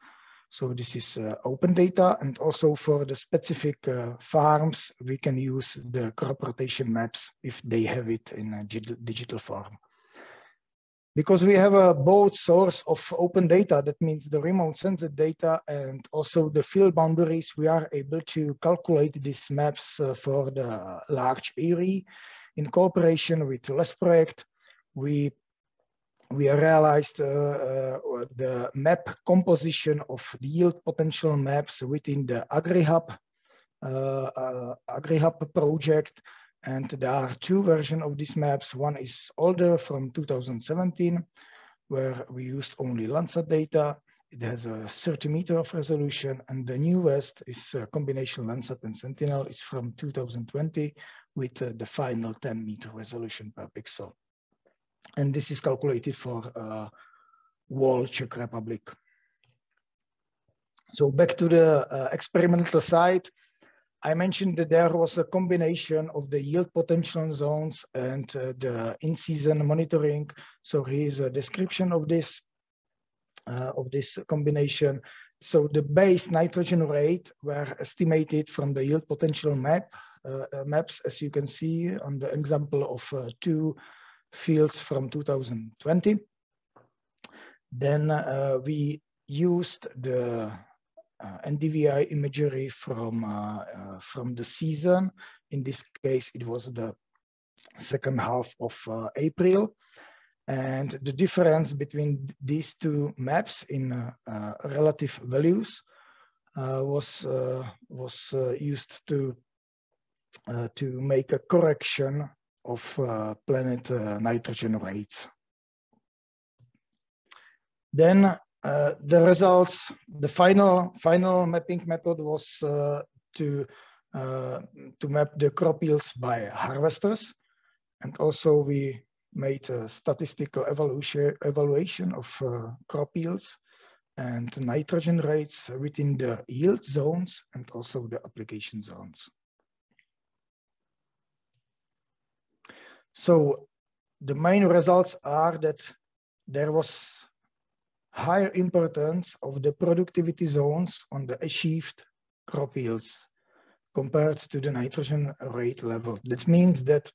So this is open data, and also for the specific farms, we can use the crop rotation maps if they have it in a digital form. Because we have a both source of open data, that means the remote sensor data and also the field boundaries, we are able to calculate these maps for the large area. In cooperation with LES project, we realized the map composition of the yield potential maps within the AgriHub project. And there are two versions of these maps. One is older from 2017, where we used only Landsat data. It has a 30 meter of resolution, and the newest is a combination Landsat and Sentinel. It's from 2020 with the final 10 meter resolution per pixel. And this is calculated for whole Czech Republic. So back to the experimental side, I mentioned that there was a combination of the yield potential zones and the in-season monitoring. So here's a description of this combination. So the base nitrogen rate were estimated from the yield potential maps, as you can see on the example of two fields from 2020. Then we used the NDVI imagery from the season. In this case, it was the second half of April. And the difference between these two maps in relative values was used to make a correction of planet nitrogen rates. Then the results, the final mapping method was to map the crop yields by harvesters, and also we made a statistical evaluation of crop yields and nitrogen rates within the yield zones and also the application zones. So the main results are that there was higher importance of the productivity zones on the achieved crop yields compared to the nitrogen rate level. That means that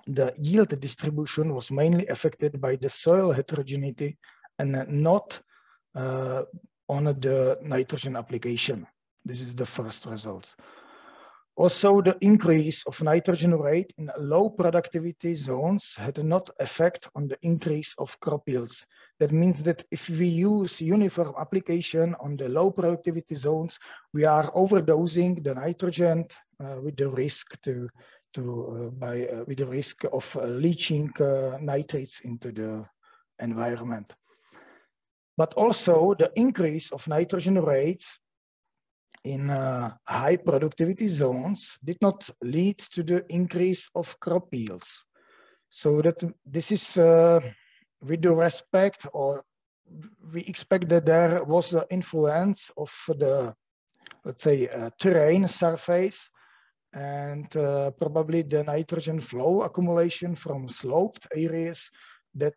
the yield distribution was mainly affected by the soil heterogeneity and not on the nitrogen application. This is the first result. Also, the increase of nitrogen rate in low productivity zones had not effect on the increase of crop yields. That means that if we use uniform application on the low productivity zones, we are overdosing the nitrogen with the risk with the risk of leaching nitrates into the environment. But also the increase of nitrogen rates in high productivity zones did not lead to the increase of crop yields. So that this is with the respect, or we expect that there was an influence of the, let's say, terrain surface and probably the nitrogen flow accumulation from sloped areas, that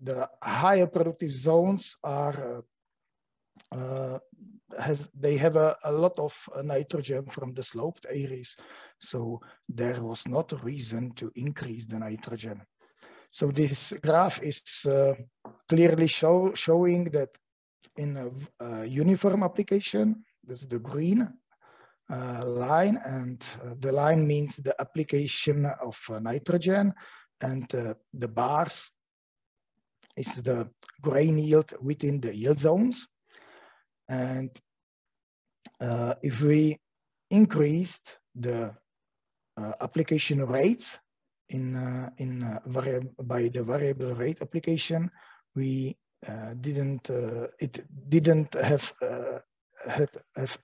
the higher productive zones are they have a lot of nitrogen from the sloped areas, so there was not a reason to increase the nitrogen. So this graph is clearly showing that in a uniform application, this is the green line, and the line means the application of nitrogen, and the bars is the grain yield within the yield zones. And if we increased the application rates by the variable rate application, we it didn't have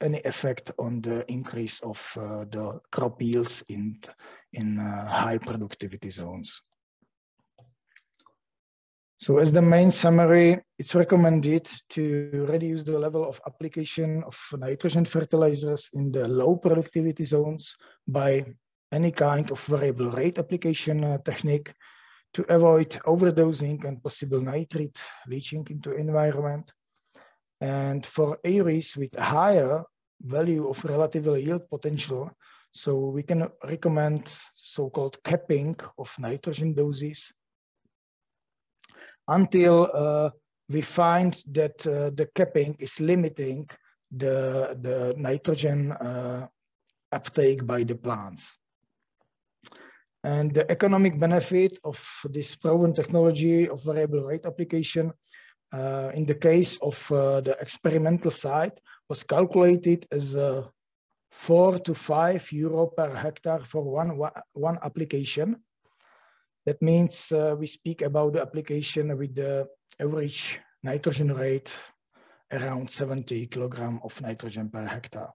any effect on the increase of the crop yields in high productivity zones. So as the main summary, it's recommended to reduce the level of application of nitrogen fertilizers in the low productivity zones by any kind of variable rate application technique to avoid overdosing and possible nitrate leaching into environment. And for areas with higher value of relative yield potential, so we can recommend so-called capping of nitrogen doses until we find that the capping is limiting the nitrogen uptake by the plants. And the economic benefit of this proven technology of variable rate application in the case of the experimental site was calculated as 4 to 5 euro per hectare for one application. That means we speak about the application with the average nitrogen rate around 70 kilogram of nitrogen per hectare.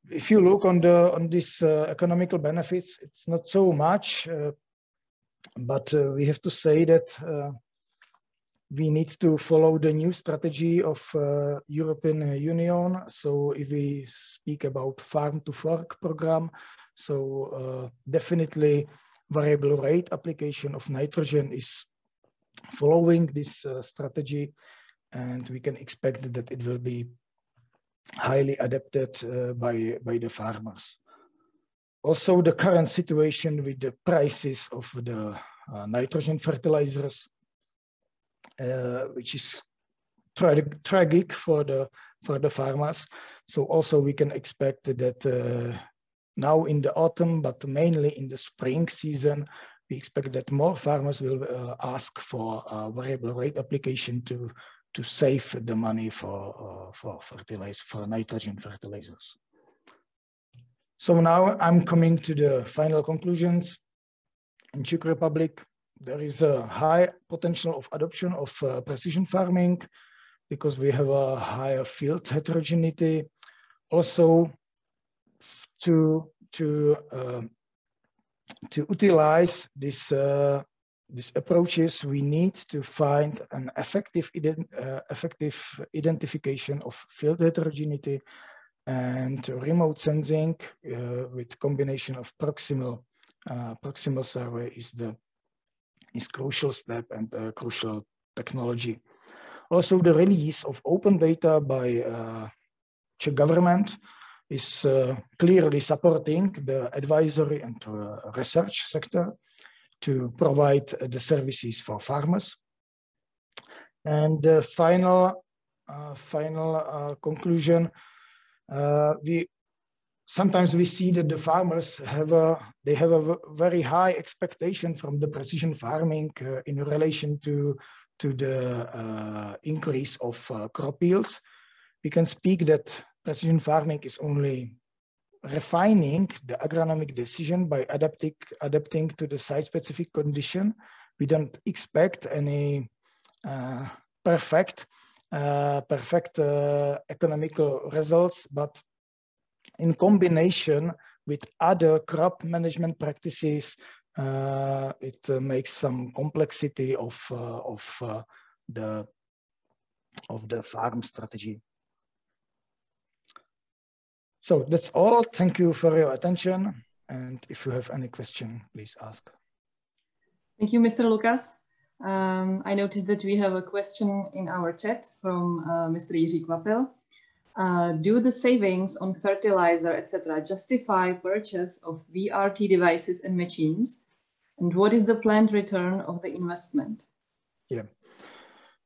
If you look on this economical benefits, it's not so much, but we have to say that we need to follow the new strategy of European Union. So if we speak about farm to fork program, so definitely variable rate application of nitrogen is following this strategy, and we can expect that it will be highly adapted by the farmers. Also, the current situation with the prices of the nitrogen fertilizers, which is tragic for the farmers. So also we can expect that now in the autumn, but mainly in the spring season, we expect that more farmers will ask for a variable rate application to save the money for fertilizer, for nitrogen fertilizers. So now I'm coming to the final conclusions. In Czech Republic, there is a high potential of adoption of precision farming because we have a higher field heterogeneity. Also, to utilize these approaches, we need to find an effective identification of field heterogeneity, and remote sensing with combination of proximal survey is crucial step and a crucial technology. Also, the release of open data by Czech government is clearly supporting the advisory and research sector to provide the services for farmers. And the final conclusion, sometimes we see that the farmers have a very high expectation from the precision farming in relation to the increase of crop yields. We can speak that precision farming is only refining the agronomic decision by adapting to the site-specific condition. We don't expect any perfect economical results, but in combination with other crop management practices, it makes some complexity of the farm strategy. So that's all. Thank you for your attention. And if you have any question, please ask. Thank you, Mr. Lukas. I noticed that we have a question in our chat from Mr. Jiří Kvapil. Do the savings on fertilizer, etc., justify purchase of VRT devices and machines? And what is the planned return of the investment? Yeah,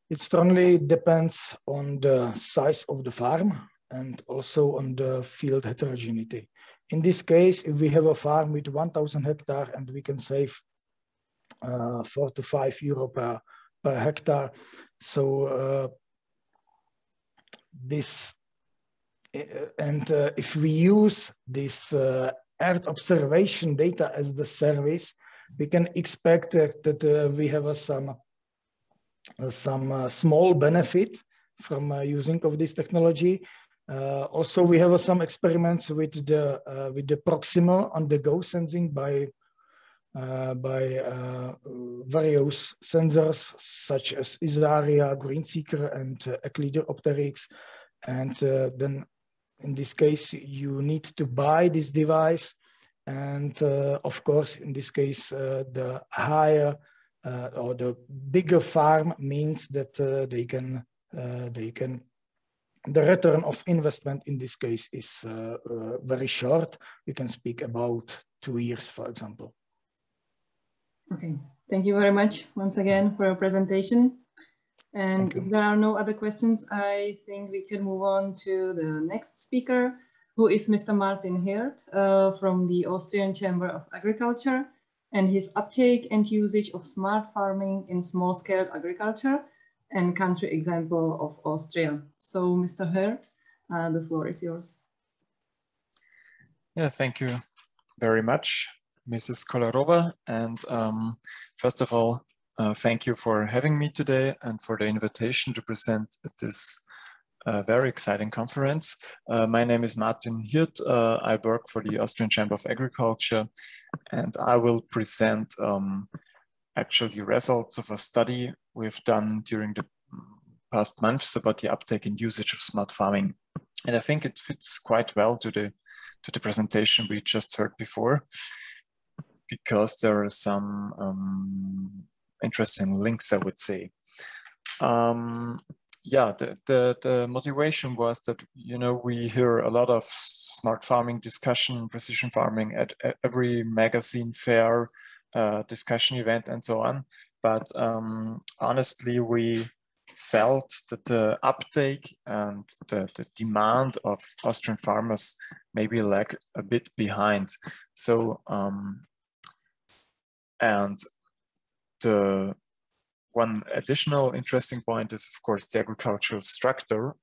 it strongly depends on the size of the farm and also on the field heterogeneity. In this case, if we have a farm with 1,000 hectares and we can save 4 to 5 euro per hectare, so if we use this Earth observation data as the service, we can expect that we have some small benefit from using of this technology. Also, we have some experiments with the proximal on-the-go sensing by various sensors such as Isaria, Green Seeker, and Eclider Opterix. And then in this case, you need to buy this device. And of course, in this case, the higher or the bigger farm means that the return of investment in this case is very short. We can speak about 2 years, for example. Okay, thank you very much once again for your presentation. And if there are no other questions, I think we can move on to the next speaker, who is Mr. Martin Hirt from the Austrian Chamber of Agriculture, and his uptake and usage of smart farming in small-scale agriculture and country example of Austria. So, Mr. Hirt, the floor is yours. Yeah, thank you very much, Mrs. Kollerová. And first of all, thank you for having me today and for the invitation to present at this very exciting conference. My name is Martin Hirt. I work for the Austrian Chamber of Agriculture, and I will present actually results of a study we've done during the past months about the uptake and usage of smart farming. And I think it fits quite well to the presentation we just heard before, because there are some interesting links, I would say. Yeah, the motivation was that, you know, we hear a lot of smart farming discussion, precision farming at every magazine, fair, discussion event and so on. But honestly, we felt that the uptake and the demand of Austrian farmers maybe lag a bit behind. So, and the one additional interesting point is, of course, the agricultural structure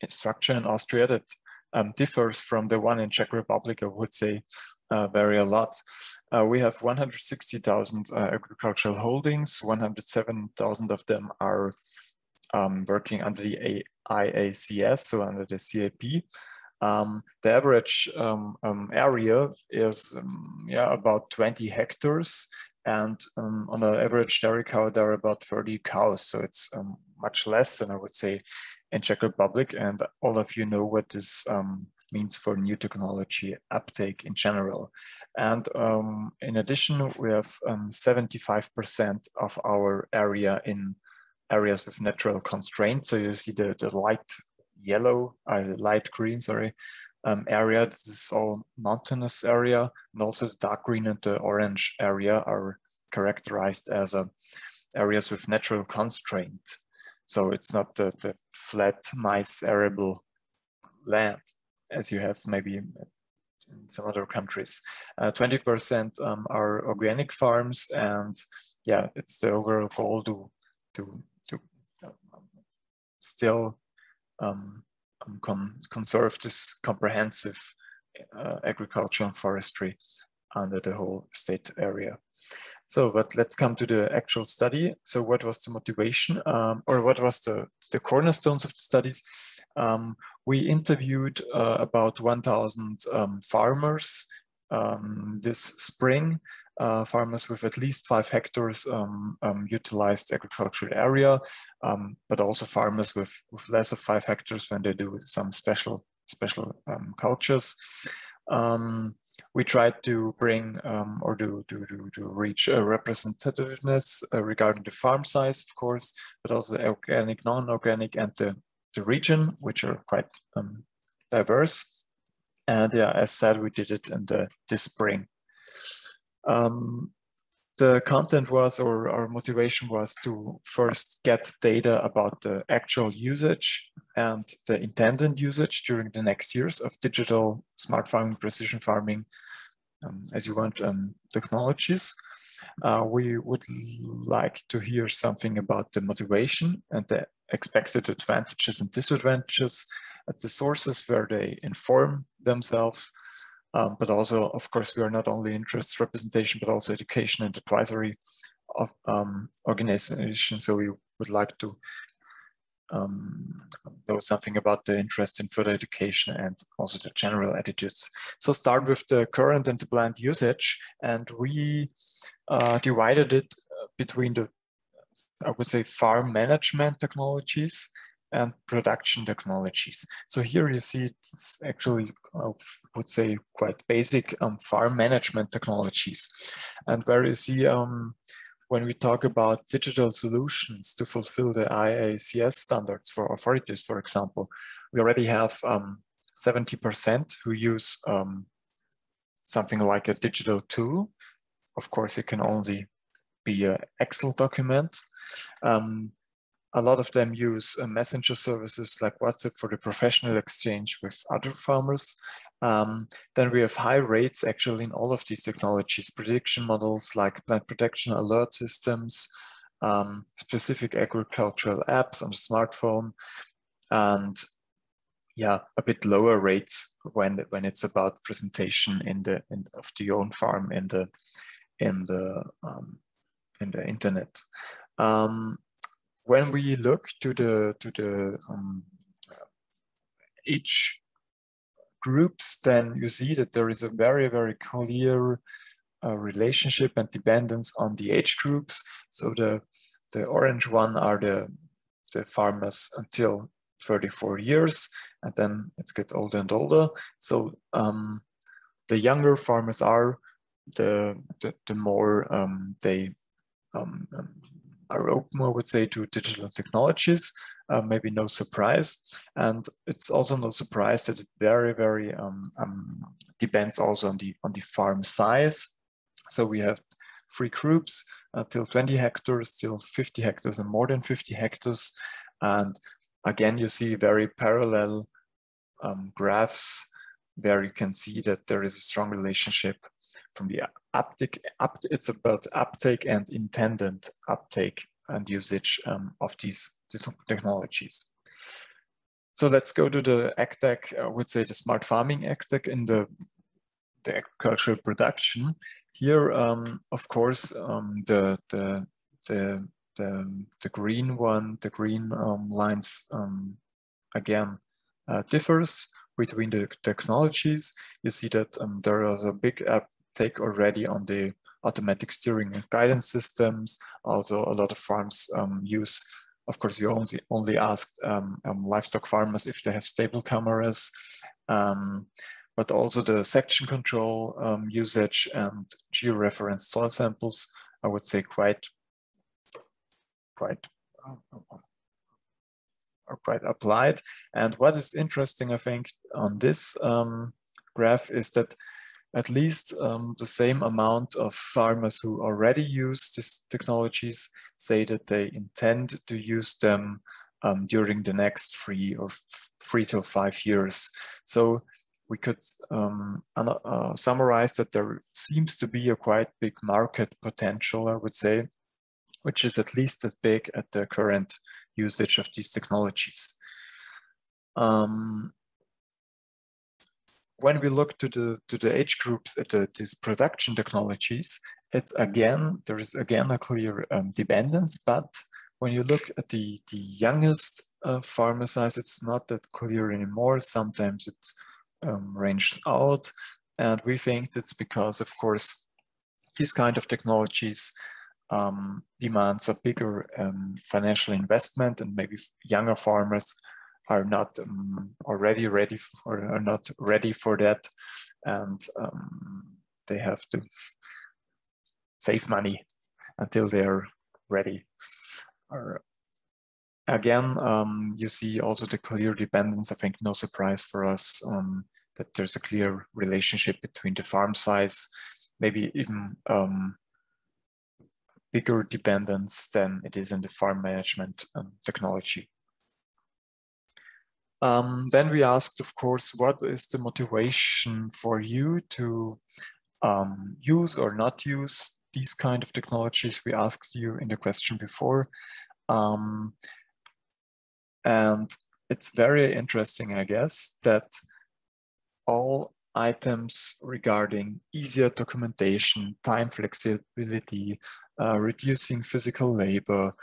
in Austria that differs from the one in Czech Republic, I would say, vary a lot. We have 160,000 agricultural holdings. 107,000 of them are working under the IACS, so under the CAP. The average area is about 20 hectares, and on an average dairy cow, there are about 30 cows. So it's much less than I would say in Czech Republic, and all of you know what this means for new technology uptake in general. And in addition, we have 75% of our area in areas with natural constraints. So you see the light yellow, light green, sorry, area. This is all mountainous area, and also the dark green and the orange area are characterized as areas with natural constraint. So it's not the flat, nice, arable land as you have maybe in some other countries. 20% are organic farms, and yeah, it's the overall goal to still conserve this comprehensive agriculture and forestry under the whole state area. So, but let's come to the actual study. So what was the motivation, or what was the cornerstones of the studies? We interviewed about 1,000 farmers this spring, farmers with at least 5 hectares utilized agricultural area, but also farmers with less of 5 hectares when they do some special cultures. We tried to bring or to reach a representativeness regarding the farm size, of course, but also organic, non-organic, and the region, which are quite diverse. And yeah, as said, we did it in this spring. The content was, or our motivation was, to first get data about the actual usage and the intended usage during the next years of digital smart farming, precision farming, as you want, technologies. We would like to hear something about the motivation and the expected advantages and disadvantages at the sources where they inform themselves. But also, of course, we are not only interest representation, but also education and advisory of organizations. So we would like to know something about the interest in further education and also the general attitudes. So start with the current and the planned usage, and we divided it between the, I would say, farm management technologies and production technologies. So here you see it's actually, I would say, quite basic farm management technologies. And where you see when we talk about digital solutions to fulfill the IACS standards for authorities, for example, we already have 70% who use something like a digital tool. Of course, it can only be an Excel document. A lot of them use messenger services like WhatsApp for the professional exchange with other farmers. Then we have high rates actually in all of these technologies, prediction models like plant protection alert systems, specific agricultural apps on the smartphone, and yeah, a bit lower rates when it's about presentation of the own farm in the internet. When we look to the age groups, then you see that there is a very, very clear relationship and dependence on the age groups. So the orange one are the farmers until 34 years, and then it's get older and older. So the younger farmers are the more they are open, I would say, to digital technologies. Maybe no surprise, and it's also no surprise that it very, very depends also on the farm size. So we have 3 groups, till 20 hectares, till 50 hectares, and more than 50 hectares. And again, you see very parallel graphs where you can see that there is a strong relationship from the uptake. It's about uptake and intended uptake and usage of these technologies. So let's go to the AgTech, I would say the smart farming AgTech in the agricultural production. Here, of course, the green one, the green lines again differs between the technologies. You see that there is a big uptake already on the automatic steering and guidance systems. Also, a lot of farms use, of course, you only asked livestock farmers if they have stable cameras, but also the section control usage and georeferenced soil samples, I would say quite applied. And what is interesting, I think, on this graph is that at least the same amount of farmers who already use these technologies say that they intend to use them during the next 3 to 5 years. So we could summarize that there seems to be a quite big market potential, I would say, which is at least as big as the current usage of these technologies. When we look to the age groups at these production technologies, it's again, there is again a clear dependence, but when you look at the youngest farmer size, it's not that clear anymore. Sometimes it's ranged out, and we think that's because, of course, these kind of technologies demands a bigger financial investment, and maybe younger farmers are not already ready or are not ready for that, and they have to save money until they're ready. Or, again, you see also the clear dependence. I think no surprise for us that there's a clear relationship between the farm size, maybe even bigger dependence than it is in the farm management technology. Then we asked, of course, what is the motivation for you to use or not use these kind of technologies? We asked you in the question before. And it's very interesting, I guess, that all items regarding easier documentation, time flexibility, reducing physical labor,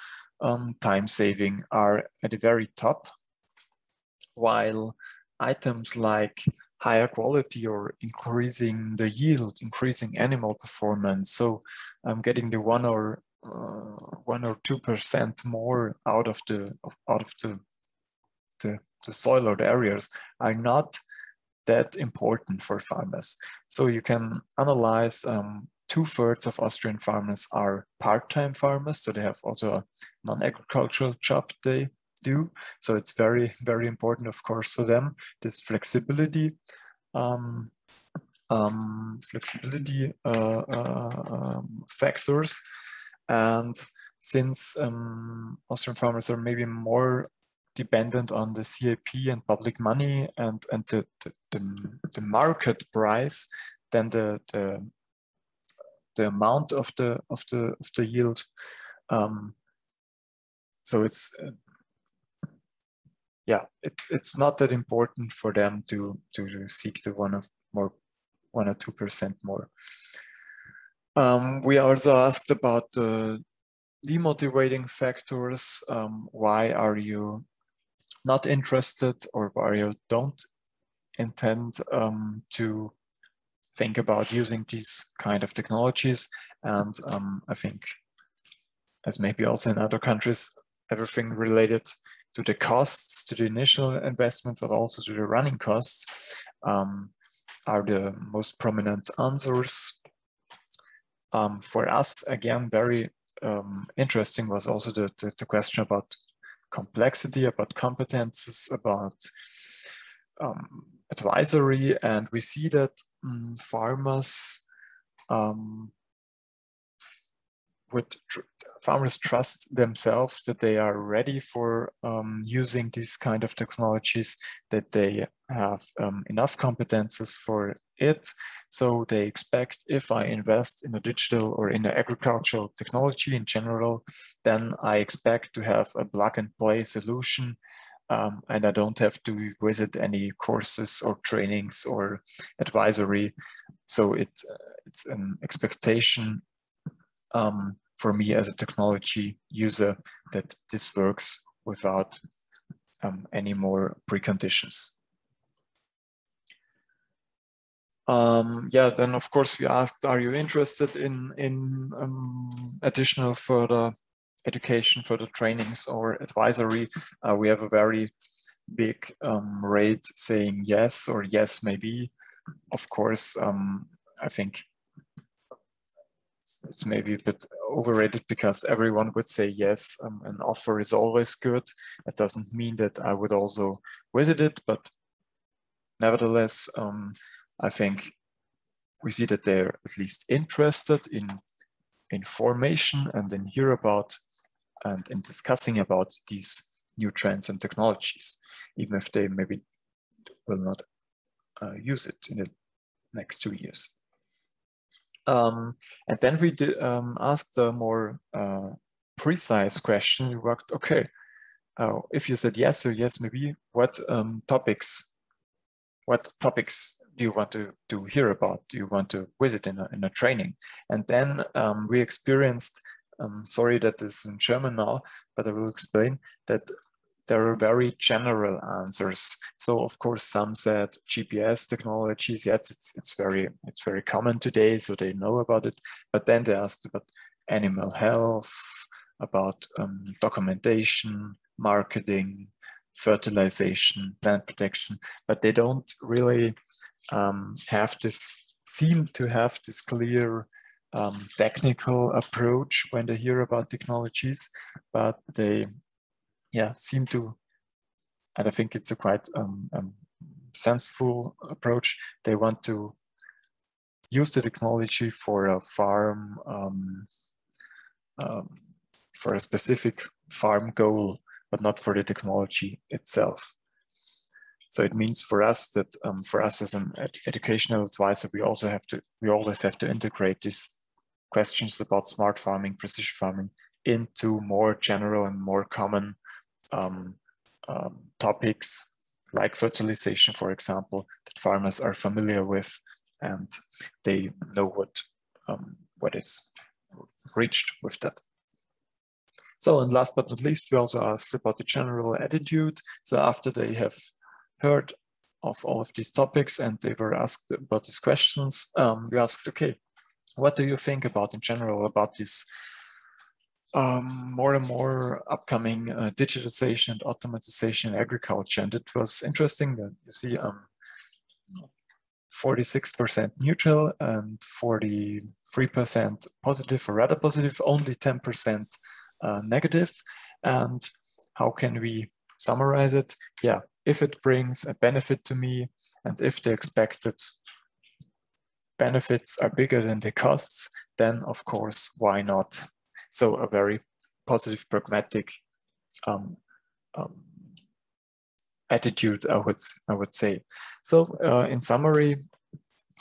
time saving are at the very top, while items like higher quality or increasing the yield, increasing animal performance, so getting the 1 or 2% more out of the soil or the areas are not that important for farmers. So you can analyze 2/3 of Austrian farmers are part-time farmers, so they have also a non-agricultural job they do. So it's very, very important, of course, for them, this flexibility, factors. And since Austrian farmers are maybe more dependent on the CAP and public money and the market price than the amount of the yield. So it's yeah, it's not that important for them to seek the 1 or 2% more. We also asked about the demotivating factors. Why are you not interested, or why you don't intend to think about using these kind of technologies? And I think, as maybe also in other countries, everything related to the costs, to the initial investment, but also to the running costs are the most prominent answers. For us, again, very interesting was also the question about complexity, about competences, about advisory, and we see that farmers farmers trust themselves that they are ready for using these kind of technologies, that they have enough competences for it. So they expect, if I invest in a digital or in an agricultural technology in general, then I expect to have a plug and play solution, and I don't have to visit any courses or trainings or advisory. So it's an expectation for me as a technology user that this works without any more preconditions. Yeah, then of course we asked, are you interested in additional further education, further trainings or advisory? We have a very big rate saying yes or yes maybe. Of course, I think it's maybe a bit overrated because everyone would say yes, an offer is always good. It doesn't mean that I would also visit it, but nevertheless, I think we see that they're at least interested in information and in hear about and in discussing about these new trends and technologies, even if they maybe will not use it in the next 2 years. And then we asked a more precise question. We worked, okay, if you said yes or yes, maybe what topics do you want to hear about? Do you want to visit in a training? And then we experienced, sorry that is in German now, but I will explain that there are very general answers. So of course, some said GPS technologies. Yes, it's very common today, so they know about it. But then they asked about animal health, about documentation, marketing, fertilization, plant protection. But they don't really seem to have this clear technical approach when they hear about technologies, but they seem to, and I think it's a quite sensible approach. They want to use the technology for a farm, for a specific farm goal, but not for the technology itself. So it means for us that for us as an educational advisor, we always have to integrate these questions about smart farming, precision farming into more general and more common topics like fertilization, for example, that farmers are familiar with and they know what is reached with that. So, and last but not least, we also asked about the general attitude. So after they have heard of all of these topics and they were asked about these questions, we asked, okay, what do you think about in general about this more and more upcoming digitalization and automatization in agriculture? And it was interesting that you see 46% neutral and 43% positive or rather positive, only 10% negative. And how can we summarize it? Yeah, if it brings a benefit to me and if the expected benefits are bigger than the costs, then of course, why not? So a very positive, pragmatic attitude, I would say. So in summary,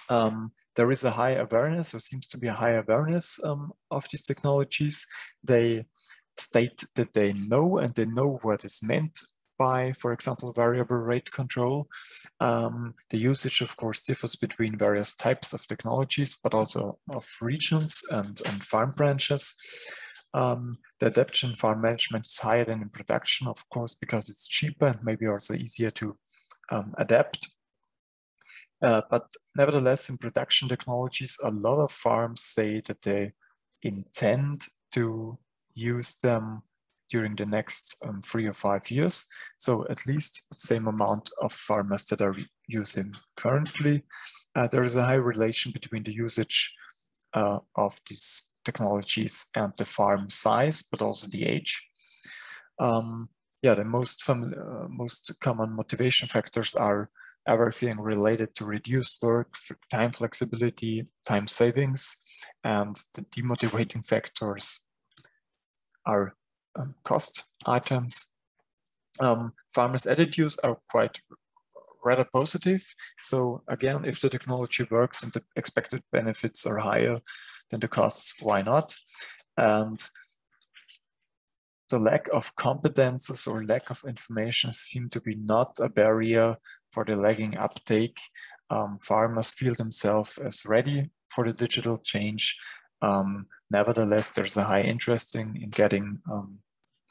there is a high awareness, or seems to be a high awareness of these technologies. They state that they know and they know what is meant by, for example, variable rate control. The usage, of course, differs between various types of technologies, but also of regions and farm branches. The adaptation in farm management is higher than in production, of course, because it's cheaper and maybe also easier to adapt. But nevertheless, in production technologies, a lot of farms say that they intend to use them during the next 3 or 5 years. So at least the same amount of farmers that are using currently. There is a high relation between the usage of these technologies and the farm size, but also the age. Yeah, the most common motivation factors are everything related to reduced work, time flexibility, time savings, and the demotivating factors are cost items. Farmers' attitudes are quite rather positive. So again, if the technology works and the expected benefits are higher than the costs, why not? And the lack of competences or lack of information seem to be not a barrier for the lagging uptake. Farmers feel themselves as ready for the digital change. Nevertheless, there's a high interest in getting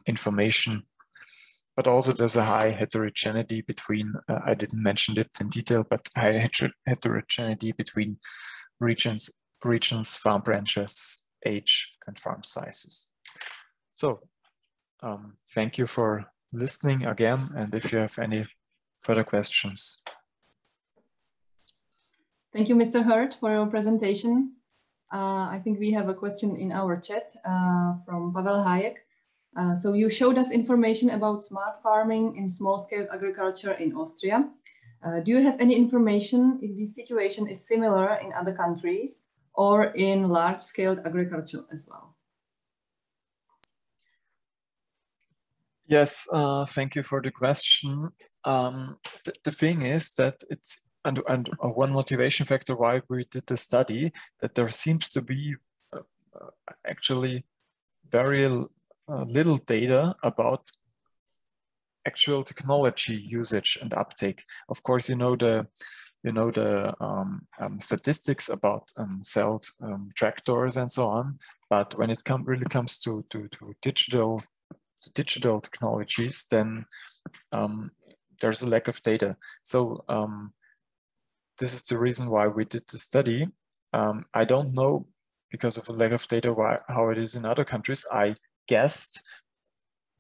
information, but also there's a high heterogeneity between, I didn't mention it in detail, but high heterogeneity between regions, farm branches, age, and farm sizes. So thank you for listening again, and if you have any further questions. Thank you, Mr. Hurt, for your presentation. I think we have a question in our chat from Pavel Hayek. So you showed us information about smart farming in small-scale agriculture in Austria. Do you have any information if the situation is similar in other countries or in large-scale agriculture as well? Yes, thank you for the question. The thing is that it's, and one motivation factor why we did the study, that there seems to be actually very little data about actual technology usage and uptake. Of course, you know the statistics about sold tractors and so on, but when it really comes to digital technologies, then there's a lack of data. So this is the reason why we did the study. I don't know, because of a lack of data, how it is in other countries. I guessed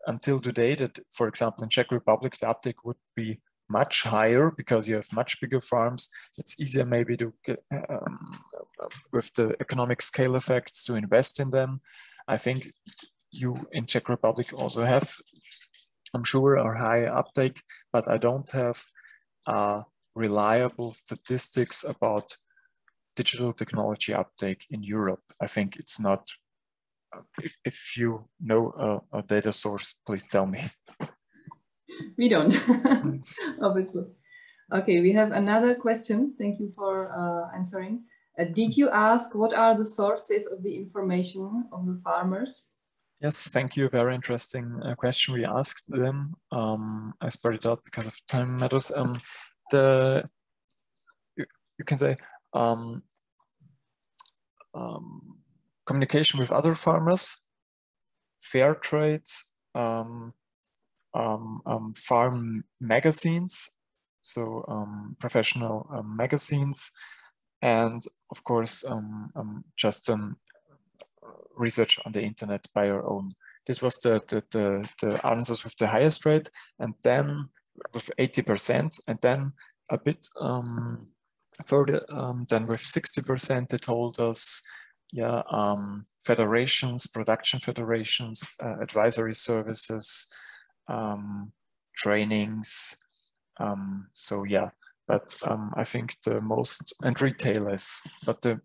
until today that, for example, in Czech Republic, the uptake would be much higher because you have much bigger farms. It's easier maybe to get, with the economic scale effects, to invest in them. I think you in Czech Republic also have, I'm sure, a high uptake, but I don't have reliable statistics about digital technology uptake in Europe. I think it's not, if you know a data source, please tell me. We don't, obviously. Okay, we have another question. Thank you for answering. Did you ask what are the sources of the information of the farmers? Yes, thank you. Very interesting question. We asked them. I spread it out because of time matters. You can say communication with other farmers, fair trades, farm magazines, so professional magazines, and of course just research on the internet by your own. This was the answers with the highest rate, and then with 80%, and then a bit further than with 60%, they told us, yeah, federations, production federations, advisory services, trainings. So yeah, but I think the most, and retailers, but the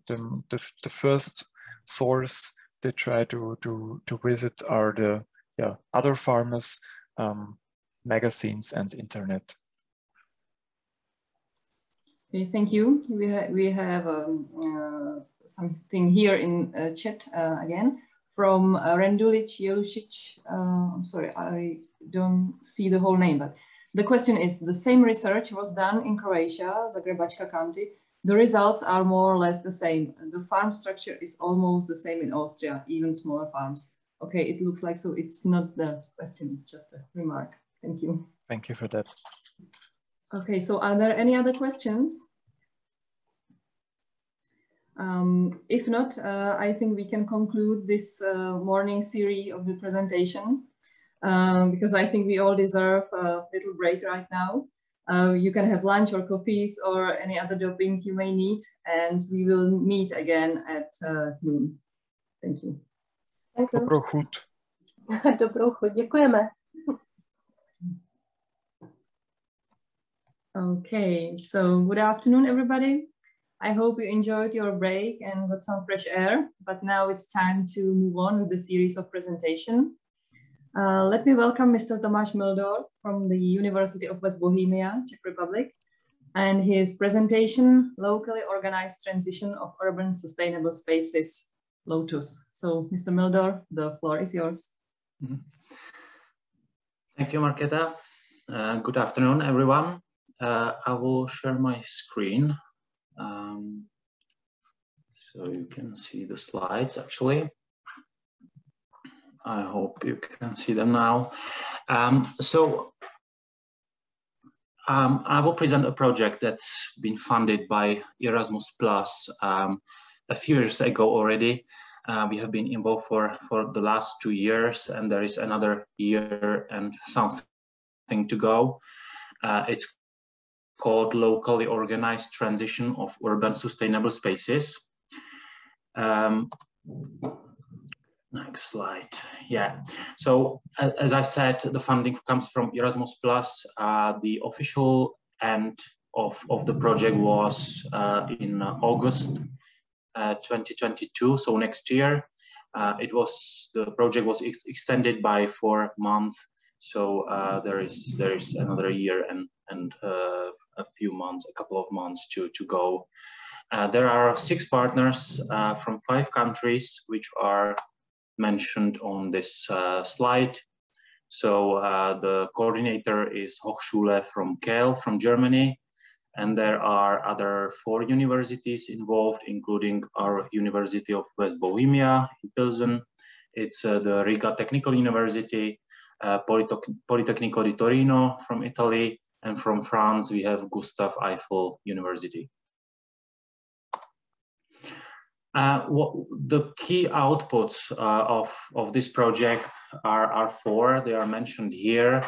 first source they try to visit are the other farmers, magazines, and internet. Okay, thank you. We have something here in chat again from Rendulic Jelušić. I'm sorry, I don't see the whole name, but the question is, the same research was done in Croatia, Zagrebačka County. The results are more or less the same. The farm structure is almost the same in Austria, even smaller farms. Okay, it looks like so. It's not the question, it's just a remark. Thank you. Thank you for that. Okay, so are there any other questions? If not, I think we can conclude this morning series of the presentation because I think we all deserve a little break right now. You can have lunch or coffees or any other doping you may need, and we will meet again at noon. Thank you. Dobrou chuť. Dobrou chuť, děkujeme. Okay, so good afternoon, everybody. I hope you enjoyed your break and got some fresh air, but now it's time to move on with the series of presentation. Let me welcome Mr. Tomáš Mildor from the University of West Bohemia, Czech Republic, and his presentation, Locally Organized Transition of Urban Sustainable Spaces, LOTUS. So, Mr. Mildor, the floor is yours. Thank you, Markéta. Good afternoon, everyone. I will share my screen. So you can see the slides, actually. I hope you can see them now. I will present a project that's been funded by Erasmus Plus a few years ago already. We have been involved for the last 2 years, and there is another year and something to go. It's called Locally Organized Transition of Urban Sustainable Spaces. Next slide. Yeah. So as I said, the funding comes from Erasmus Plus. The official end of the project was in August 2022. So next year, the project was extended by 4 months. So there is another year and a few months, a couple of months to go. There are 6 partners from 5 countries, which are mentioned on this slide. So the coordinator is Hochschule from Kiel, from Germany, and there are other 4 universities involved, including our University of West Bohemia in Pilsen. It's the Riga Technical University, Politecnico di Torino from Italy, and from France we have Gustave Eiffel University. The key outputs of this project are 4. They are mentioned here.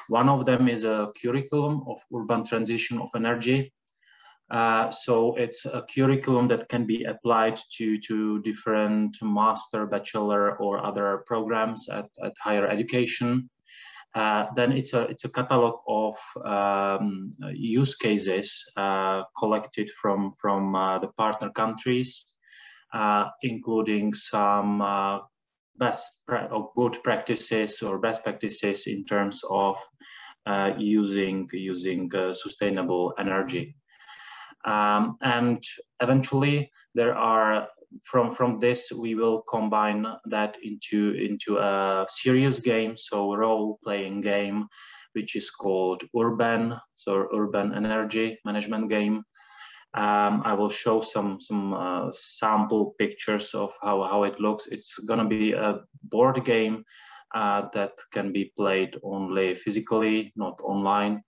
One of them is a curriculum of urban transition of energy. So it's a curriculum that can be applied to different master, bachelor, or other programs at higher education. Then it's a catalog of use cases collected from the partner countries, including some good practices or best practices in terms of using sustainable energy. And eventually there are, from this we will combine that into a serious game, so role-playing game, which is called Urban, so Urban Energy Management Game. I will show some sample pictures of how it looks. It's gonna be a board game that can be played only physically, not online.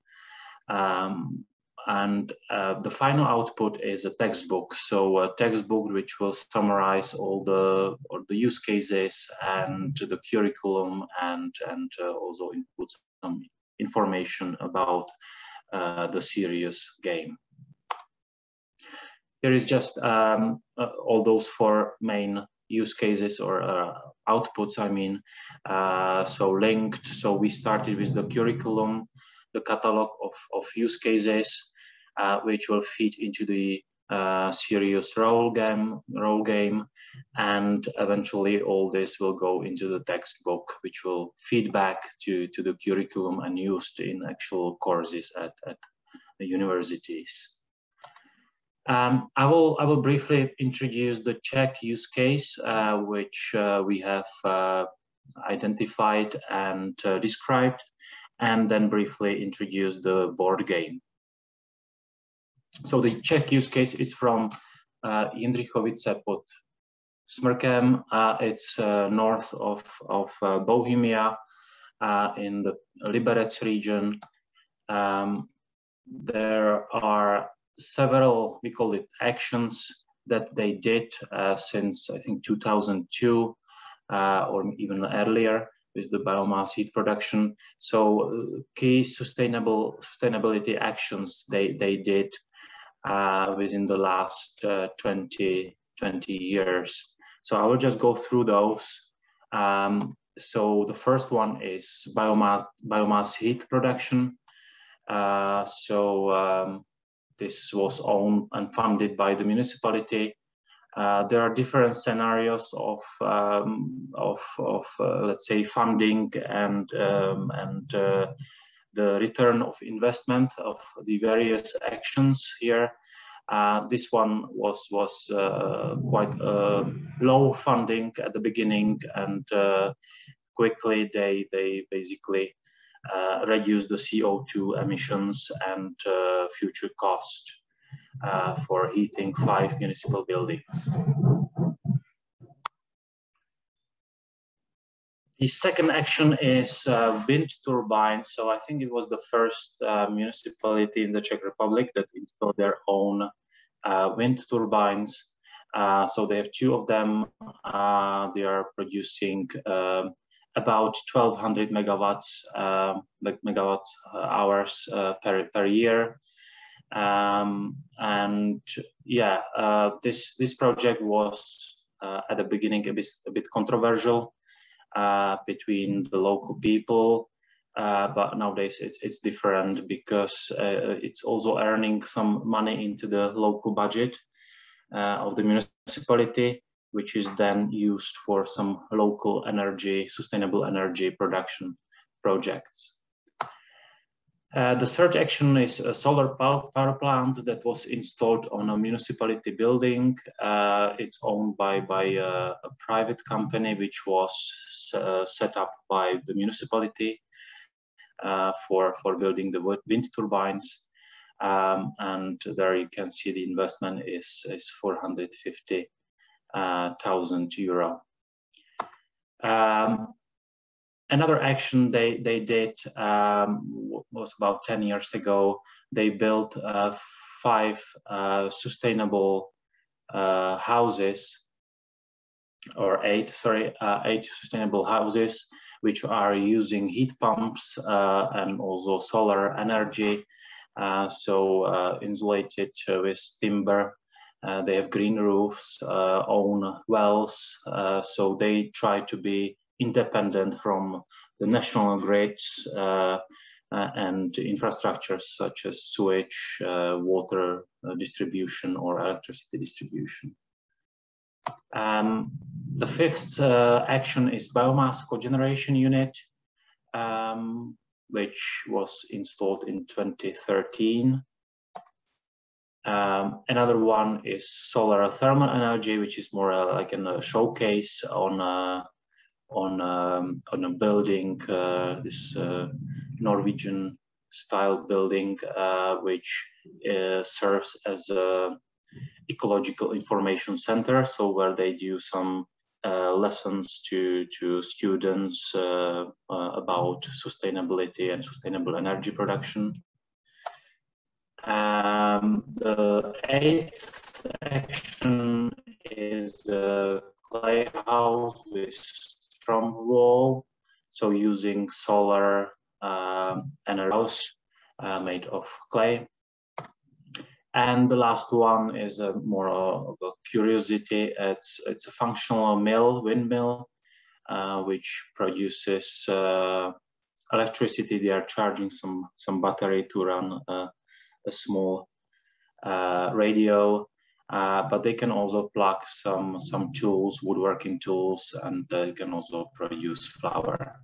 And the final output is a textbook. So a textbook which will summarize all the use cases and the curriculum, and also include some information about the serious game. Here is just all those 4 main use cases or outputs, I mean, so linked. So we started with the curriculum, the catalog of use cases, which will feed into the serious role game, and eventually all this will go into the textbook, which will feed back to the curriculum and used in actual courses at the universities. I will briefly introduce the Czech use case, which we have identified and described, and then briefly introduce the board game. So the Czech use case is from Jindřichovice pod Smrkem. It's north of Bohemia, in the Liberec region. There are several, we call it actions, that they did since I think 2002 or even earlier with the biomass heat production. So key sustainability actions they did within the last 20 years. So I will just go through those. So the first one is biomass heat production. This was owned and funded by the municipality. There are different scenarios of let's say funding and the return of investment of the various actions here. This one was quite low funding at the beginning, and quickly they basically reduce the CO2 emissions and future cost for heating 5 municipal buildings. The second action is wind turbines. So I think it was the first municipality in the Czech Republic that installed their own wind turbines. So they have 2 of them. They are producing about 1,200 megawatts, megawatt hours per year. And yeah, this project was at the beginning a bit controversial between the local people, but nowadays it's different because it's also earning some money into the local budget of the municipality, which is then used for some local energy, sustainable energy production projects. The third action is a solar power plant that was installed on a municipality building. It's owned by a private company, which was set up by the municipality for building the wind turbines. And there you can see the investment is 450,000 euro. Another action they did was about 10 years ago. They built 5 sustainable houses, or 8 sustainable houses, which are using heat pumps and also solar energy. Insulated with timber. They have green roofs, own wells, so they try to be independent from the national grids and infrastructures such as sewage, water distribution, or electricity distribution. The fifth action is biomass cogeneration unit, which was installed in 2013. Another one is solar thermal energy, which is more like a showcase on a building, this Norwegian style building, which serves as a ecological information center. So where they do some lessons to students about sustainability and sustainable energy production. The 8th action is a clay house with strom wall, so using solar energy house made of clay. And the last one is more of a curiosity. It's a functional windmill, which produces electricity. They are charging some battery to run a small radio, but they can also plug some tools, woodworking tools, and they can also produce flour,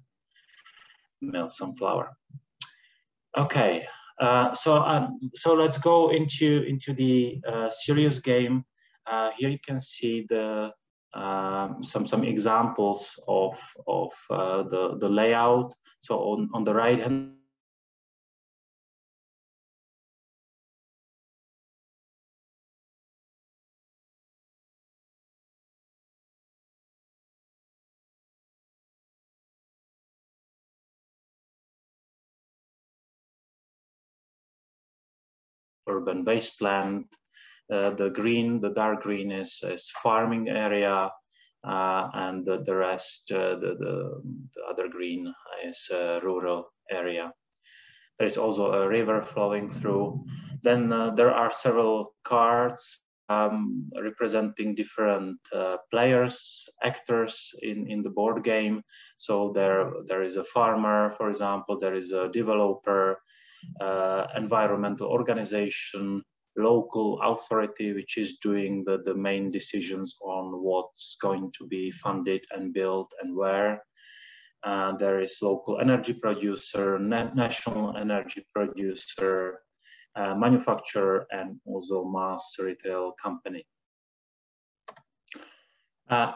melt some flour. Okay. So let's go into the serious game. Here you can see some examples of the layout. So on the right hand urban wasteland. The dark green is farming area, and the rest, the other green is rural area. There is also a river flowing through. Then there are several cards representing different players, actors in the board game. So there is a farmer, for example, there is a developer, environmental organization, local authority, which is doing the main decisions on what's going to be funded and built and where. There is local energy producer, national energy producer, manufacturer, and also mass retail company.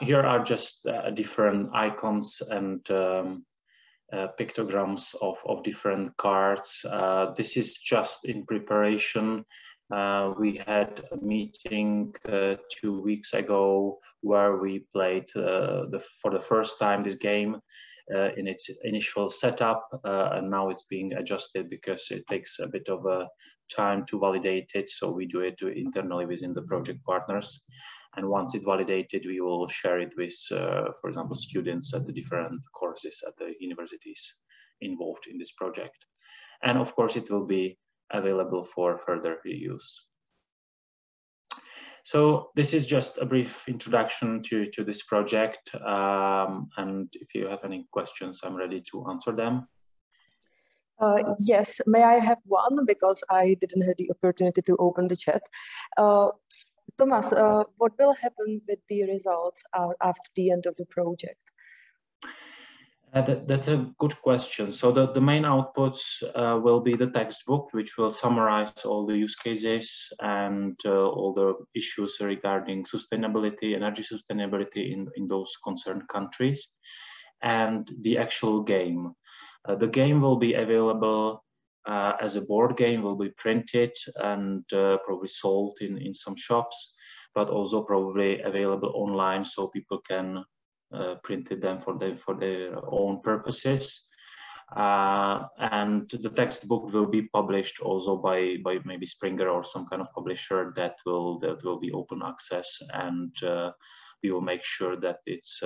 Here are just different icons and pictograms of different cards. This is just in preparation. We had a meeting 2 weeks ago where we played for the first time this game in its initial setup, and now it's being adjusted because it takes a bit of a time to validate it. So we do it internally within the project partners. And once it's validated, we will share it with, for example, students at the different courses at the universities involved in this project. And of course, it will be available for further reuse. So this is just a brief introduction to this project. And if you have any questions, I'm ready to answer them. Yes, may I have one, because I didn't have the opportunity to open the chat. Thomas, what will happen with the results after the end of the project? That's a good question. So the main outputs will be the textbook, which will summarize all the use cases and all the issues regarding sustainability, energy sustainability in those concerned countries, and the actual game. The game will be available as a board game, will be printed and probably sold in some shops, but also probably available online so people can print them for their own purposes. And the textbook will be published also by maybe Springer or some kind of publisher that will be open access, and we will make sure that it's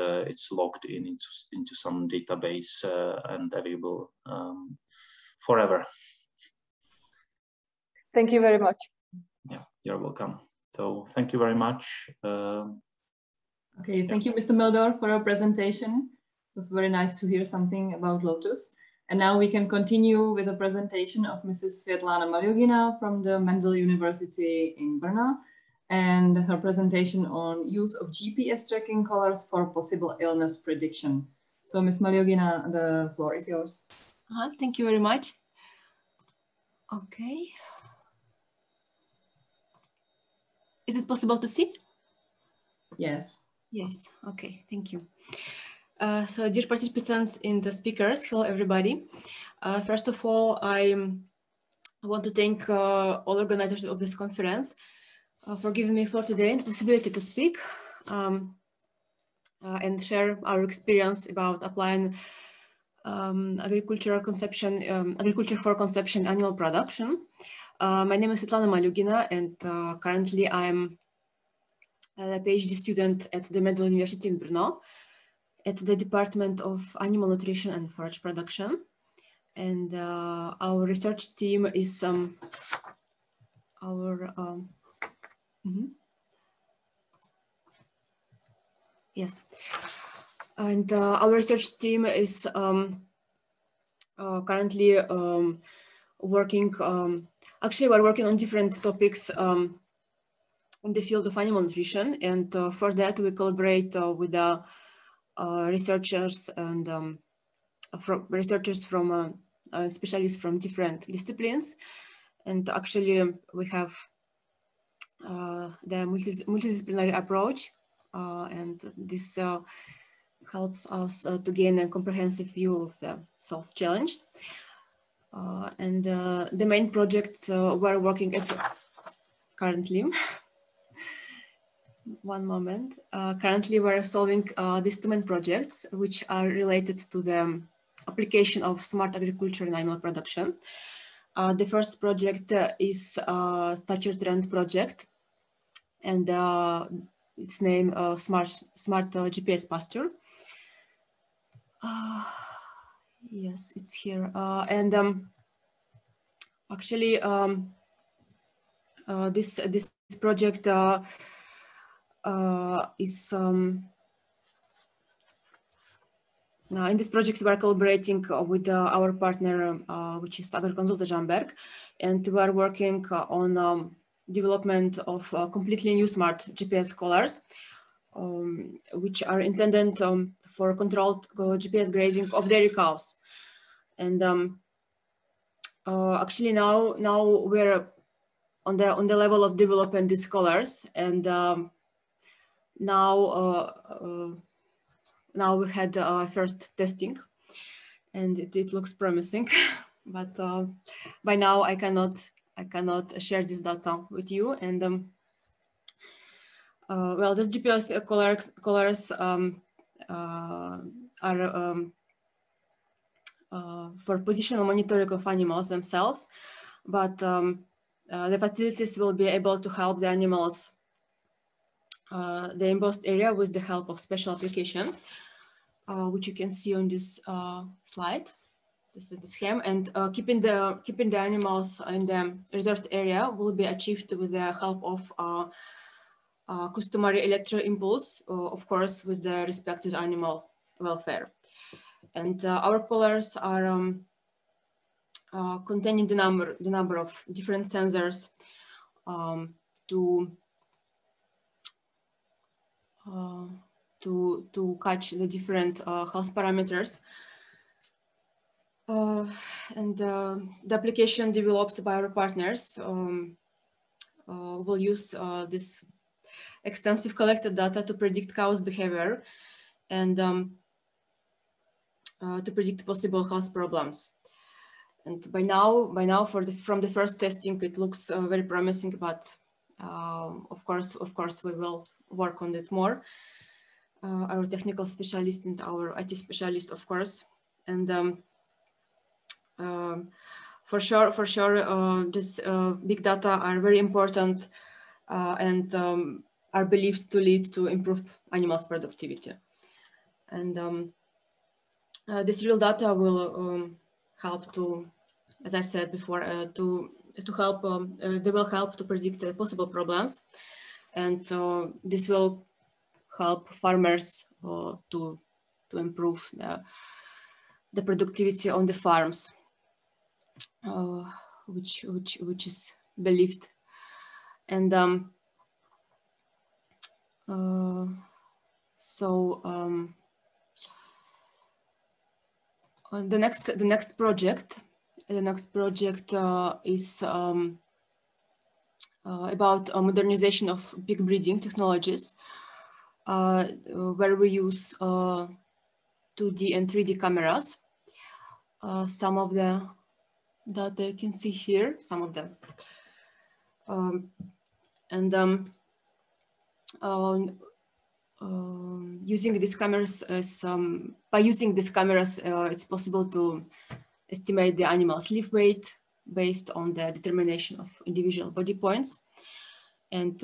logged into some database and available forever. Thank you very much. Yeah, you're welcome. So thank you very much. Okay, thank you, Mr. Mildor, for your presentation. It was very nice to hear something about Lotus. And now we can continue with the presentation of Mrs. Svetlana Malyugina from the Mendel University in Brno, and her presentation on use of GPS tracking collars for possible illness prediction. So, Ms. Malyugina, the floor is yours. Thank you very much. Okay. Is it possible to see? Yes. Yes, okay, thank you. So dear participants and the speakers, hello everybody. First of all, I want to thank all organizers of this conference for giving me the floor today and the possibility to speak and share our experience about applying agriculture for consumption annual production. My name is Svetlana Malyugina, and currently I'm a PhD student at the Mendel University in Brno at the Department of Animal Nutrition and Forage Production. And our research team is yes. And our research team is currently working, actually we're working on different topics in the field of animal nutrition. And for that we collaborate with the researchers and researchers from specialists from different disciplines. And actually we have the multidisciplinary approach, and this helps us to gain a comprehensive view of the solved challenges. And the main project we're working at currently, one moment, currently we're solving these two main projects, which are related to the application of smart agriculture in animal production. The first project is Toucher Trend project, and its name Smart GPS Pasture. Yes, it's here. And actually, this project is Now, in this project, we are collaborating with our partner, which is Agrokonsult Žamberk, and we are working on development of completely new smart GPS collars, which are intended for controlled GPS grazing of dairy cows. And actually, now we're on the level of developing these collars, and now we had first testing, and it looks promising. But by now I cannot share this data with you. And well, this GPS collars are for positional monitoring of animals themselves, but the facilities will be able to help the animals, the embossed area, with the help of special application, which you can see on this slide. This is the scheme, and keeping the animals in the reserved area will be achieved with the help of customary electrical impulse, of course, with the respect to the animal welfare. And our collars are containing the number of different sensors to catch the different health parameters. And the application developed by our partners will use this extensive collected data to predict cows' behavior and to predict possible health problems. And by now, from the first testing, it looks very promising. But of course, we will work on it more. Our technical specialist and our IT specialist, of course, and for sure, this big data are very important and are believed to lead to improved animals' productivity. And this real data will help to, as I said before, they will help to predict possible problems, and this will help farmers to improve the productivity on the farms, which is believed. And the next project is about modernization of pig breeding technologies, where we use 2D and 3D cameras. Some of the data you can see here, some of them. Using these cameras, by using these cameras, it's possible to estimate the animal's leaf weight based on the determination of individual body points. And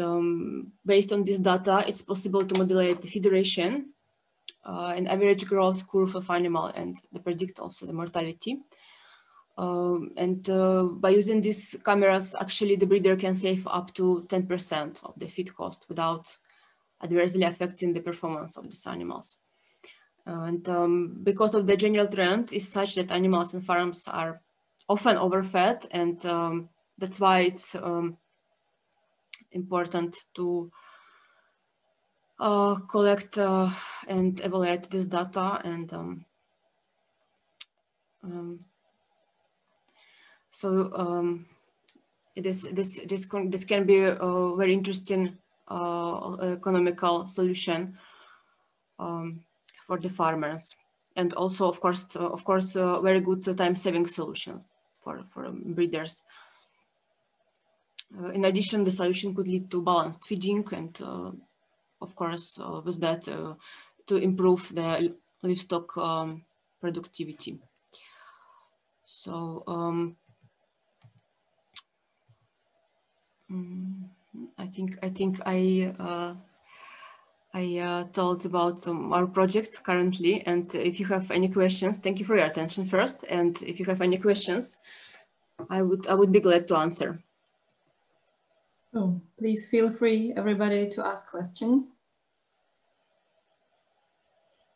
based on this data, it's possible to modulate the feed ration, an average growth curve of animal, and predict also the mortality. By using these cameras, actually the breeder can save up to 10% of the feed cost without adversely affecting the performance of these animals. Because of the general trend is such that animals in farms are often overfed, and that's why it's important to collect and evaluate this data. And this can be a very interesting economical solution for the farmers, and also of course a very good time-saving solution for breeders. In addition, the solution could lead to balanced feeding, and of course with that to improve the livestock productivity. So I think I told about our project currently, and if you have any questions, thank you for your attention first. And if you have any questions, I would be glad to answer. So please feel free, everybody, to ask questions.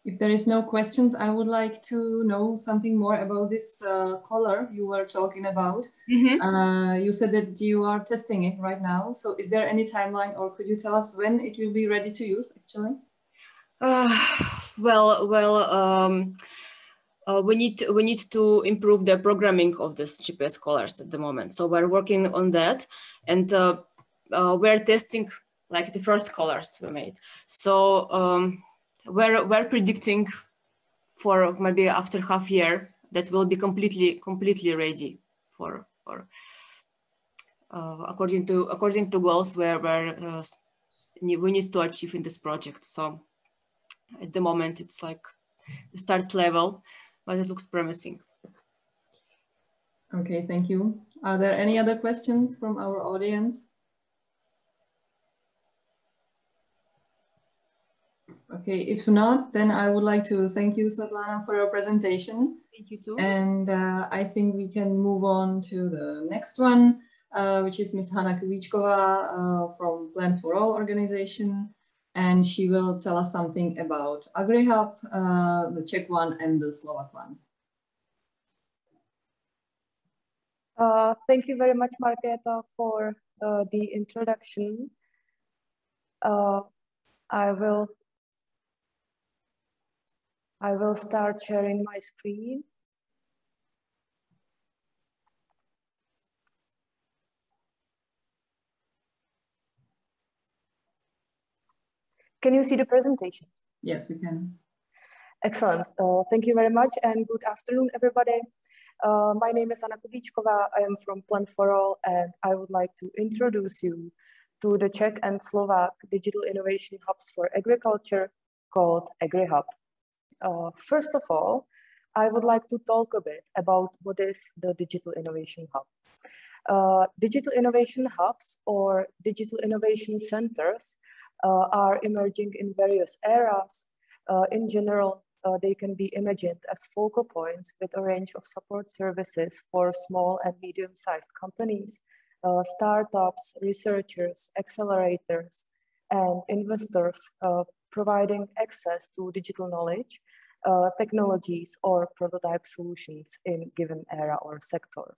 If there is no questions, I would like to know something more about this collar you were talking about. You said that you are testing it right now. So is there any timeline, or could you tell us when it will be ready to use actually? We need to improve the programming of this GPS collars at the moment. So we're working on that, and we're testing like the first collars we made. So we're predicting for maybe after half year that will be completely ready for according to goals where we need to achieve in this project. So at the moment it's like the start level, but it looks promising. Okay, thank you. Are there any other questions from our audience? Okay, if not, then I would like to thank you, Svetlana, for your presentation. Thank you too. And I think we can move on to the next one, which is Ms. Hana Kubíčková from Plan for All organization. And she will tell us something about AgriHub, the Czech one and the Slovak one. Thank you very much, Markéta, for the introduction. I will start sharing my screen. Can you see the presentation? Yes, we can. Excellent. Thank you very much, and good afternoon, everybody. My name is Hana Kubíčková. I am from Plan for All, and I would like to introduce you to the Czech and Slovak digital innovation hubs for agriculture called AgriHub. First of all, I would like to talk a bit about what is the digital innovation hub. Digital innovation hubs or digital innovation centers are emerging in various eras. In general, they can be imagined as focal points with a range of support services for small and medium-sized companies, startups, researchers, accelerators, and investors, providing access to digital knowledge, technologies, or prototype solutions in given era or sector.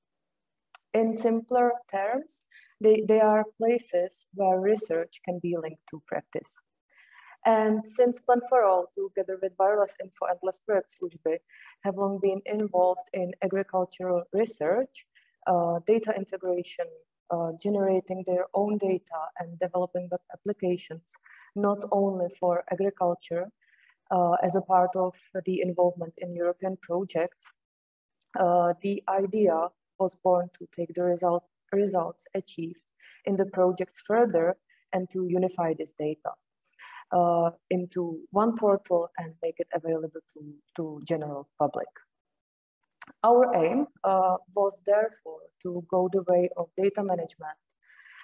In simpler terms, they are places where research can be linked to practice. And since Plan for All, together with Wirelessinfo and Les Projektslužby, have long been involved in agricultural research, data integration, generating their own data and developing web applications, not only for agriculture, as a part of the involvement in European projects, the idea was born to take the results achieved in the projects further and to unify this data into one portal and make it available to general public. Our aim was therefore to go the way of data management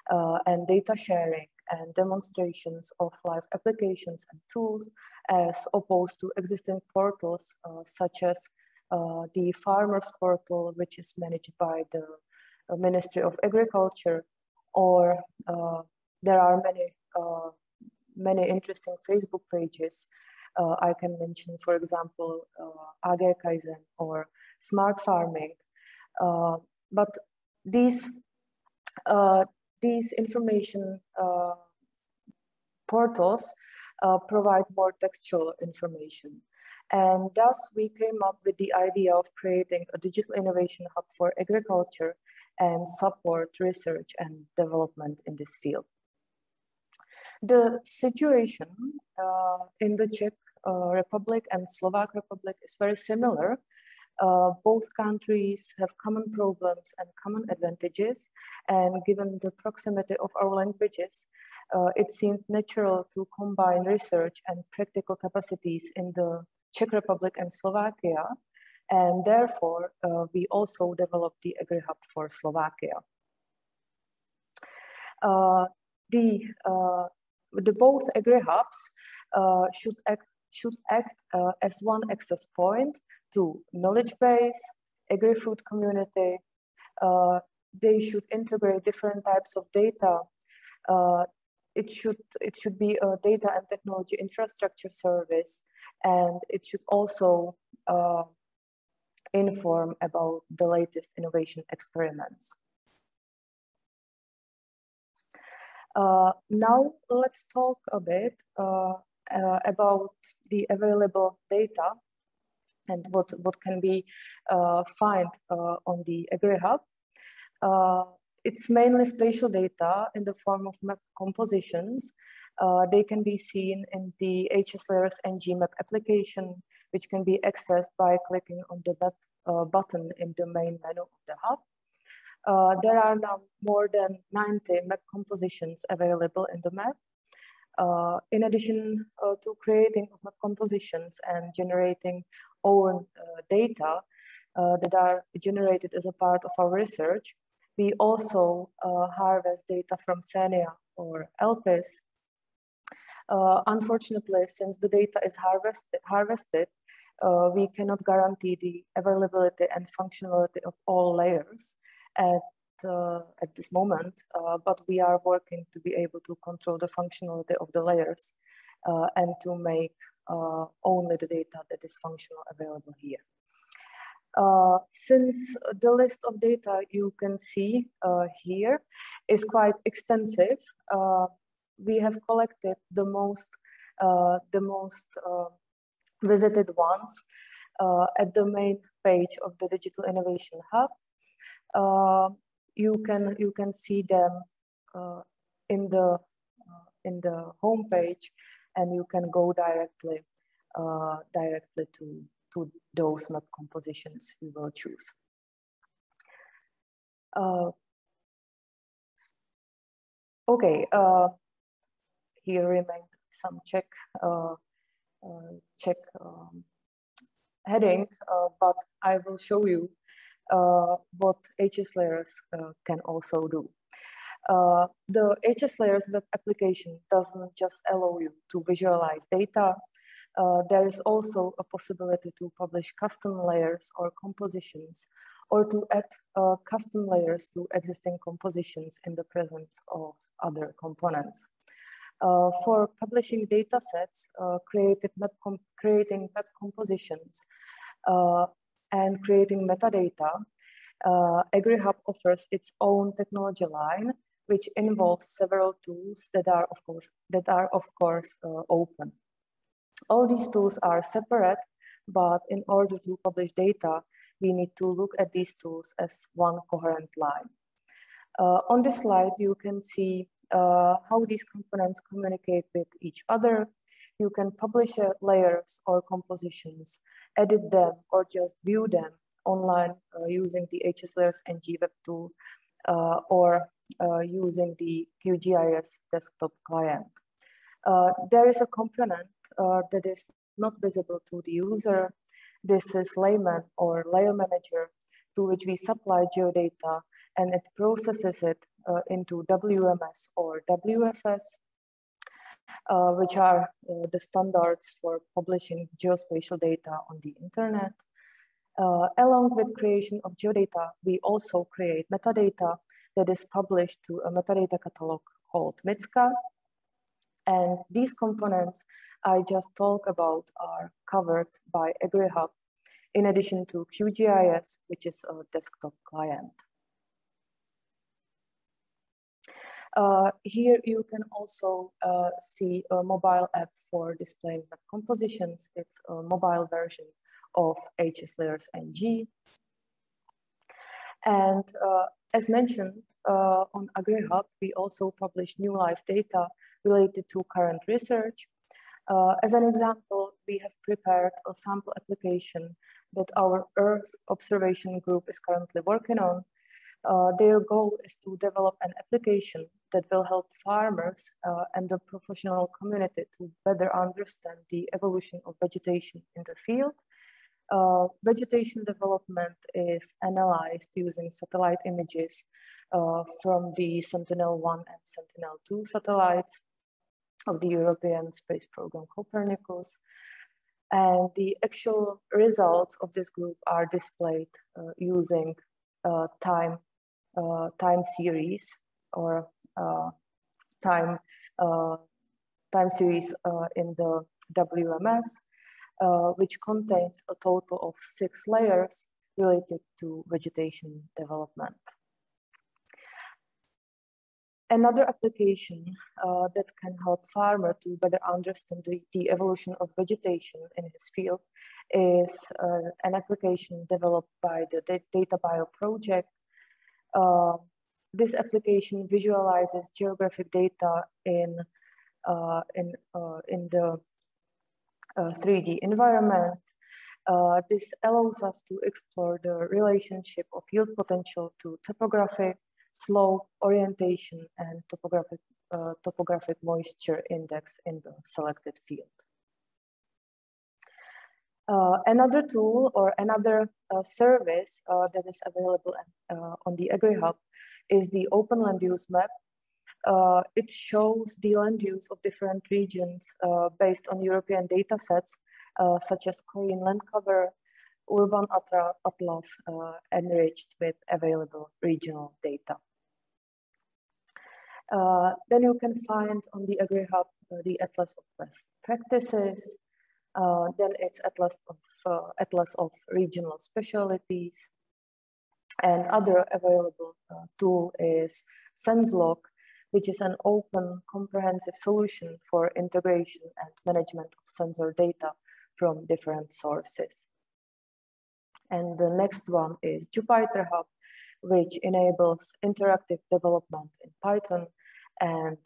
and data sharing and demonstrations of live applications and tools, as opposed to existing portals such as the Farmers Portal, which is managed by the Ministry of Agriculture, or there are many interesting Facebook pages. I can mention, for example, AG Kaizen or Smart Farming. But these information portals provide more textual information. And thus we came up with the idea of creating a digital innovation hub for agriculture and support research and development in this field. The situation in the Czech Republic and Slovak Republic is very similar. Both countries have common problems and common advantages, and given the proximity of our languages, it seemed natural to combine research and practical capacities in the Czech Republic and Slovakia, and therefore we also developed the AgriHub for Slovakia. The both AgriHubs should act as one access point to knowledge base, agri-food community. They should integrate different types of data. It should be a data and technology infrastructure service, and it should also inform about the latest innovation experiments. Now let's talk a bit about the available data and what can be found on the AgriHub. It's mainly spatial data in the form of map compositions. They can be seen in the HSLayers-ng map application, which can be accessed by clicking on the map button in the main menu of the hub. There are now more than 90 map compositions available in the map. In addition to creating map compositions and generating own data that are generated as a part of our research, we also harvest data from SENIA or ELPIS. Unfortunately, since the data is harvested, we cannot guarantee the availability and functionality of all layers at this moment, but we are working to be able to control the functionality of the layers and to make only the data that is functional available here. Since the list of data you can see here is quite extensive, we have collected the most visited ones at the main page of the Digital Innovation Hub. You can see them in the home page, and you can go directly to those map compositions you will choose. Okay, here remained some Czech heading, but I will show you what HSLayers can also do. The HSLayers web application doesn't just allow you to visualize data. There is also a possibility to publish custom layers or compositions, or to add custom layers to existing compositions in the presence of other components. For publishing data sets, creating map compositions, and creating metadata, AgriHub offers its own technology line, which involves several tools that are of course open. All these tools are separate, but in order to publish data, we need to look at these tools as one coherent line. On this slide, you can see how these components communicate with each other. You can publish layers or compositions, edit them, or just view them online using the HSLayers-ng web tool or using the QGIS desktop client. There is a component that is not visible to the user. This is Layman or Layer Manager, to which we supply geodata, and it processes it into WMS or WFS, which are the standards for publishing geospatial data on the internet. Along with creation of geodata, we also create metadata that is published to a metadata catalog called MITSCA. And these components I just talked about are covered by AgriHub, in addition to QGIS, which is a desktop client. Here you can also see a mobile app for displaying map compositions. It's a mobile version of HSLayers-ng. And as mentioned, on AgriHub, we also publish new live data related to current research. As an example, we have prepared a sample application that our Earth observation group is currently working on. Their goal is to develop an application that will help farmers and the professional community to better understand the evolution of vegetation in the field. Vegetation development is analyzed using satellite images from the Sentinel-1 and Sentinel-2 satellites of the European Space Program Copernicus. And the actual results of this group are displayed using time series or time series in the WMS. which contains a total of 6 layers related to vegetation development. Another application that can help farmer to better understand the evolution of vegetation in his field is an application developed by the DataBio project. This application visualizes geographic data in the 3D environment. This allows us to explore the relationship of yield potential to topographic, slope, orientation, and topographic moisture index in the selected field. Another tool or another service that is available on the AgriHub is the Open Land Use Map. It shows the land use of different regions based on European data sets, such as Korean land cover, urban atlas, enriched with available regional data. Then you can find on the AgriHub the Atlas of Best Practices, then it's Atlas of Regional Specialties, and other available tool is SenseLog, which is an open, comprehensive solution for integration and management of sensor data from different sources. And the next one is JupyterHub, which enables interactive development in Python and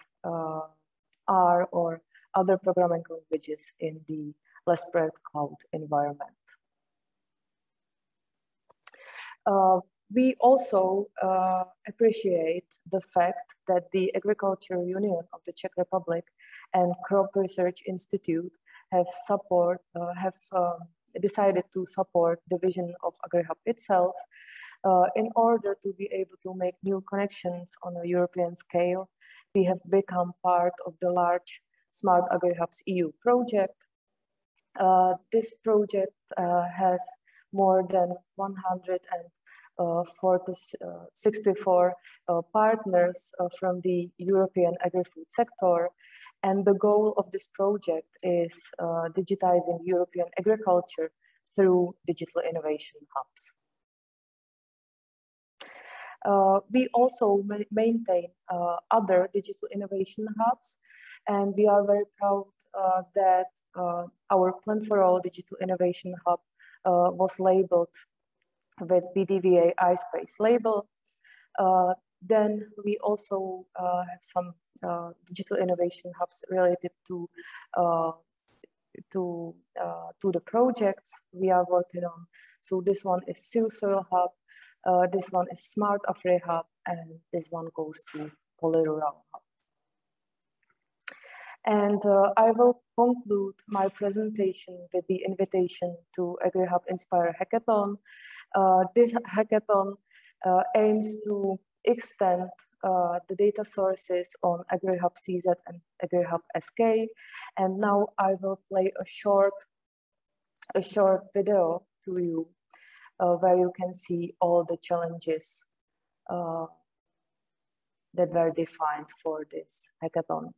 R or other programming languages in the LessProject Cloud environment. We also appreciate the fact that the Agriculture Union of the Czech Republic and Crop Research Institute have decided to support the vision of AgriHub itself in order to be able to make new connections on a European scale. We have become part of the large SmartAgriHubs EU project. This project has more than 164 partners from the European agri-food sector. And the goal of this project is digitizing European agriculture through digital innovation hubs. We also maintain other digital innovation hubs, and we are very proud that our Plan for All Digital Innovation Hub was labeled with BDVA iSpace label. Then we also have some digital innovation hubs related to the projects we are working on. So this one is Soil Hub, this one is SmartAgriHub, and this one goes to Kollerová Hub. And I will conclude my presentation with the invitation to AgriHub Inspire Hackathon. This hackathon aims to extend the data sources on AgriHub CZ and AgriHub SK. And now I will play a short video to you where you can see all the challenges that were defined for this hackathon.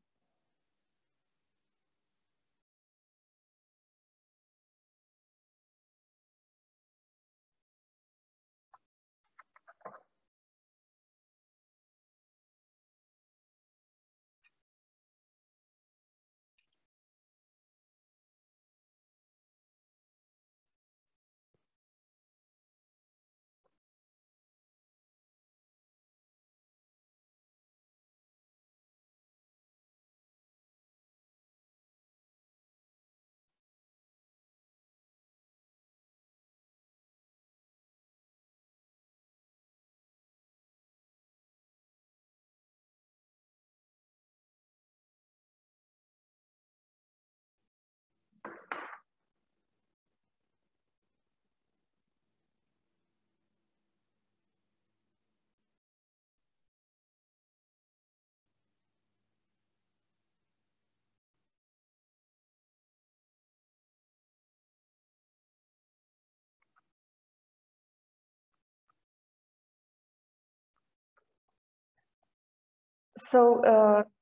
So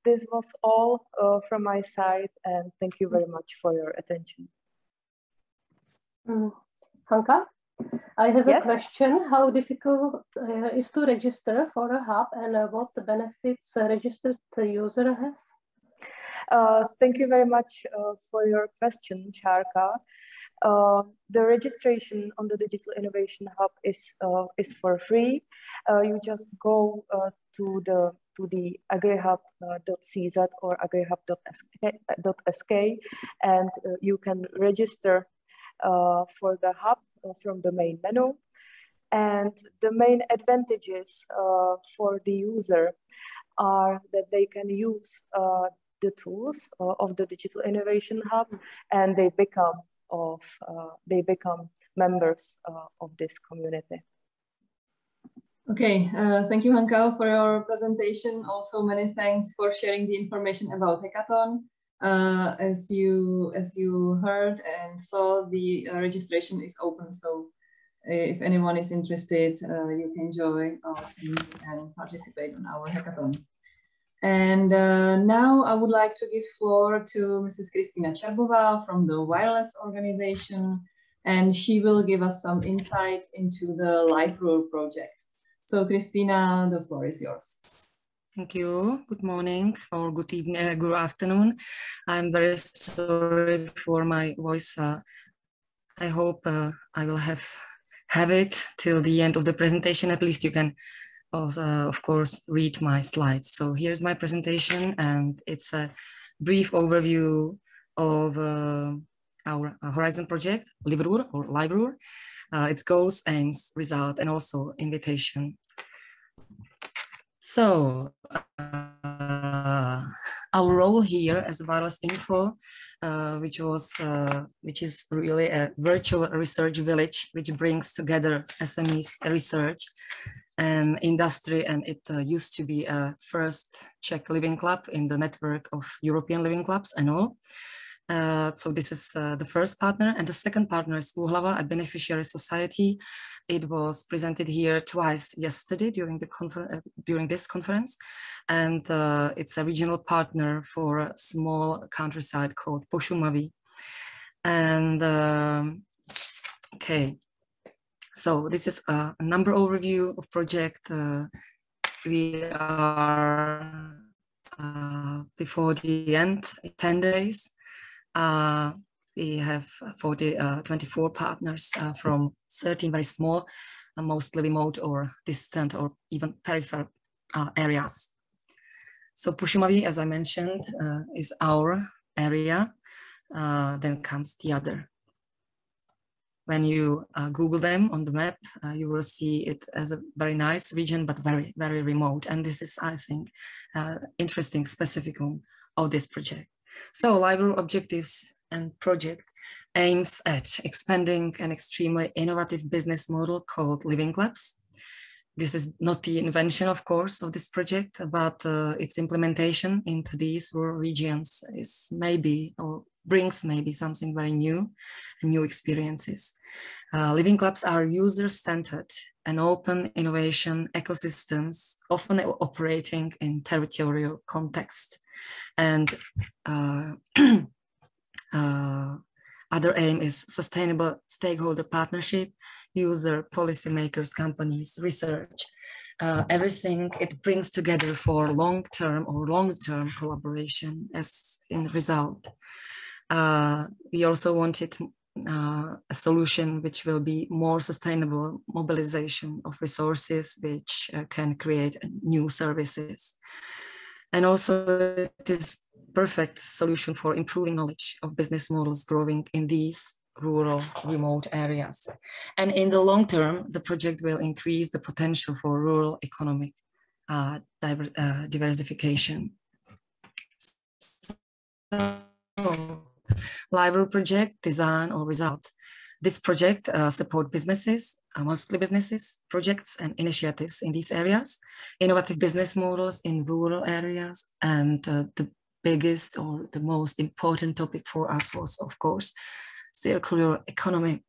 this was all from my side, and thank you very much for your attention. Hanka, I have Yes? a question. How difficult is to register for a hub, and what benefits a registered user have? Thank you very much for your question, Sharka. The registration on the Digital Innovation Hub is for free. You just go to the agrihub.cz or agrihub.sk and you can register for the hub from the main menu. And the main advantages for the user are that they can use the tools of the Digital Innovation Hub, and they become members of this community. Okay, thank you, Hanka, for your presentation. Also, many thanks for sharing the information about Hackathon. As you heard and saw, the registration is open, so if anyone is interested, you can join our teams and participate in our hackathon. And now I would like to give floor to Mrs. Kristina Čarbová from the Wireless organization, and she will give us some insights into the LiveRule project. So Kristina, the floor is yours. Thank you. Good morning or good evening, good afternoon. I'm very sorry for my voice. I hope I will have it till the end of the presentation. At least you can also, of course, read my slides. So here's my presentation, and it's a brief overview of our Horizon project, LiveRule, its goals, aims, result, and also invitation. So our role here as Wirelessinfo, which is really a virtual research village, which brings together SMEs, research, and industry, and it used to be a first Czech living club in the network of European living clubs and all. So this is the first partner, and the second partner is Úhlava, a beneficiary society. It was presented here twice yesterday during this conference, and it's a regional partner for a small countryside called Pošumaví. And okay, so this is a number overview of project. We are before the end, 10 days. We have 24 partners from 13 very small, mostly remote or distant or even peripheral areas. So Pošumaví, as I mentioned, is our area. Then comes the other. When you Google them on the map, you will see it as a very nice region, but very, very remote. And this is, I think, interesting specificum of this project. So LiveRule objectives and project aims at expanding an extremely innovative business model called living clubs. This is not the invention, of course, of this project, but its implementation into these rural regions is maybe, or brings maybe something very new, new experiences. Living clubs are user-centered and open innovation ecosystems, often operating in territorial context. And other aim is sustainable stakeholder partnership, user, policymakers, companies, research, everything it brings together for long-term or long-term collaboration as in result. We also wanted a solution which will be more sustainable mobilization of resources which can create new services. And also it is perfect solution for improving knowledge of business models growing in these rural remote areas. And in the long term, the project will increase the potential for rural economic diversification. So, LiveRule project design or results. This project support businesses, mostly businesses, projects and initiatives in these areas, innovative business models in rural areas, and the biggest or the most important topic for us was, of course, circular economy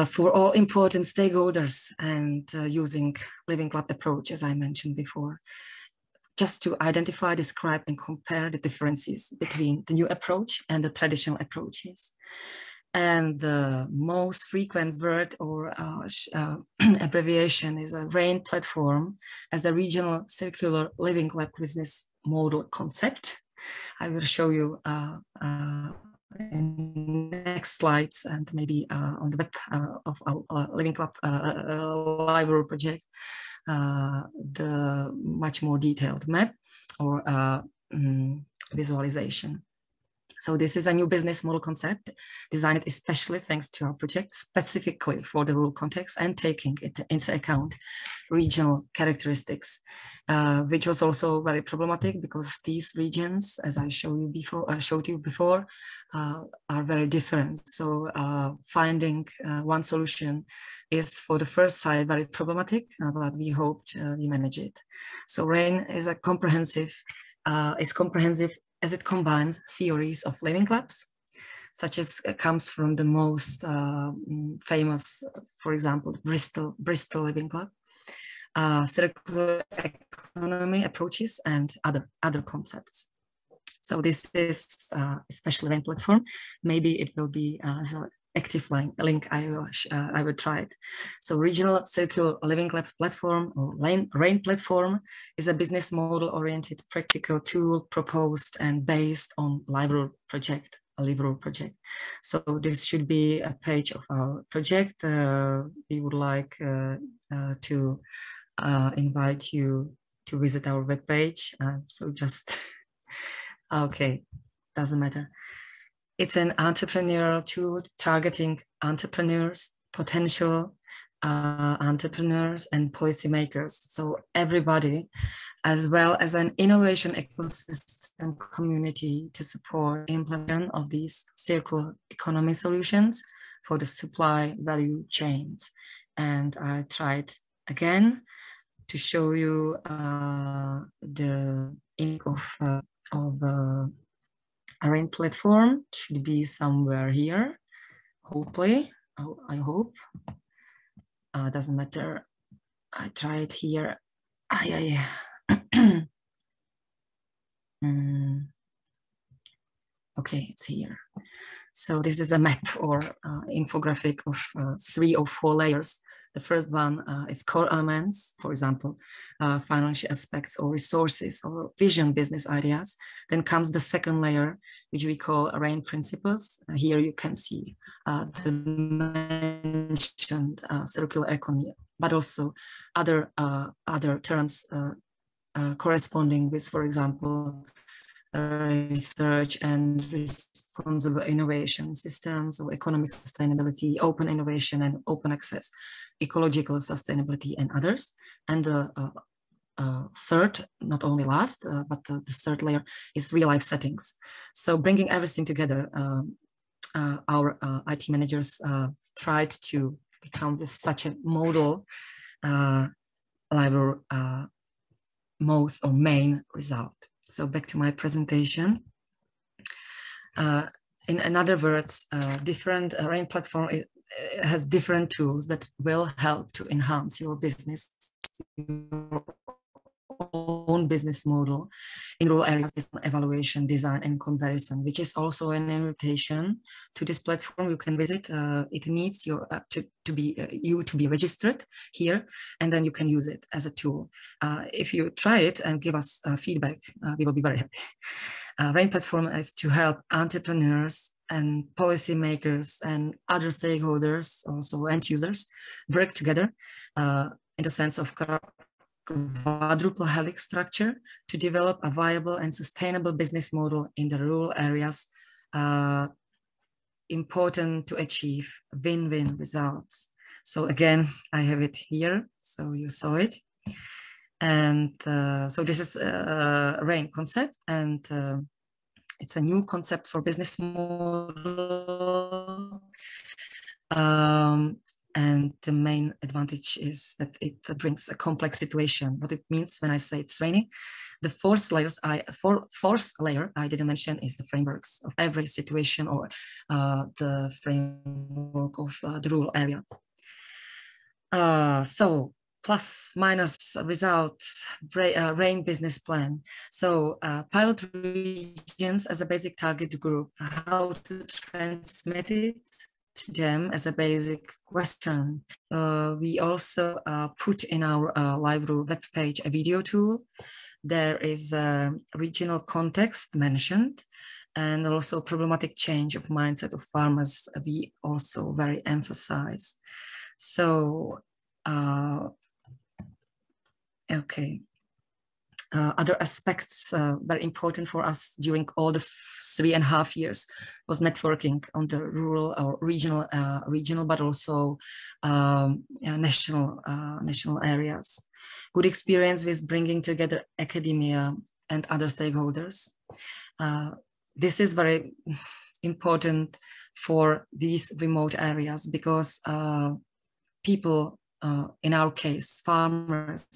for all important stakeholders and using living club approach, as I mentioned before, just to identify, describe, and compare the differences between the new approach and the traditional approaches. And the most frequent word or abbreviation is a RAIN platform as a regional circular living lab business model concept. I will show you in next slides and maybe on the web of our Living Lab library project, the much more detailed map or visualization. So this is a new business model concept designed especially thanks to our project, specifically for the rural context and taking it into account regional characteristics, which was also very problematic because these regions, as I showed you before, are very different. So finding one solution is for the first sight very problematic, but we hoped we manage it. So RAIN is a comprehensive, as it combines theories of living labs, such as comes from the most famous, for example, Bristol Living Lab, circular economy approaches, and other concepts. So this is especially RAIN platform. Maybe it will be as an active link. I will try it. So regional circular living lab platform or RAIN platform is a business model oriented practical tool proposed and based on library project. So this should be a page of our project. We would like to invite you to visit our webpage. So just okay, doesn't matter. It's an entrepreneurial tool targeting entrepreneurs, potential entrepreneurs and policymakers. So everybody, as well as an innovation ecosystem community to support implementation of these circular economy solutions for the supply value chains. And I tried again to show you the link of a RAIN platform. Should be somewhere here, hopefully. I hope. Doesn't matter. I tried here. Okay, it's here. So this is a map or infographic of 3 or 4 layers. The first one is core elements, for example, financial aspects or resources or vision business ideas. Then comes the second layer, which we call RAIN principles. Here you can see the mentioned circular economy, but also other terms corresponding with, for example, research and responsible innovation systems or economic sustainability, open innovation and open access, ecological sustainability and others. And the third, not only last, but the third layer is real life settings. So bringing everything together, our IT managers tried to become with such a model library most or main result. So back to my presentation. In other words, different RAIN platform has different tools that will help to enhance your business, your own business model in rural areas based on evaluation, design, and comparison, which is also an invitation to this platform. You can visit. It needs your to be registered here, and then you can use it as a tool. If you try it and give us feedback, we will be very happy. RAIN platform is to help entrepreneurs and policymakers and other stakeholders, also end users, work together in the sense of quadruple helix structure to develop a viable and sustainable business model in the rural areas, important to achieve win-win results. So again, I have it here, so you saw it. And so this is a RAIN concept, and it's a new concept for business model. And the main advantage is that it brings a complex situation. What it means when I say it's rainy, the fourth layer I didn't mention is the frameworks of every situation or the framework of the rural area. So plus minus results, RAIN business plan. So pilot regions as a basic target group, how to transmit it to them as a basic question. We also put in our Library web page a video tool. There is a regional context mentioned, and also problematic change of mindset of farmers we also very emphasize. So, okay. Other aspects very important for us during all the 3.5 years was networking on the rural or regional, but also national areas. Good experience with bringing together academia and other stakeholders. This is very important for these remote areas because people, in our case, farmers,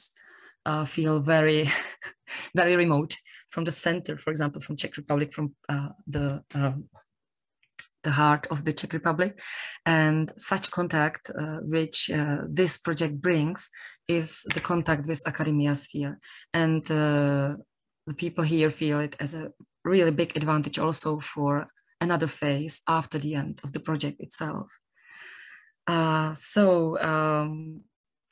feel very, very remote from the center, for example, from Czech Republic, from the heart of the Czech Republic. And such contact which this project brings is the contact with academia sphere. And the people here feel it as a really big advantage also for another phase after the end of the project itself.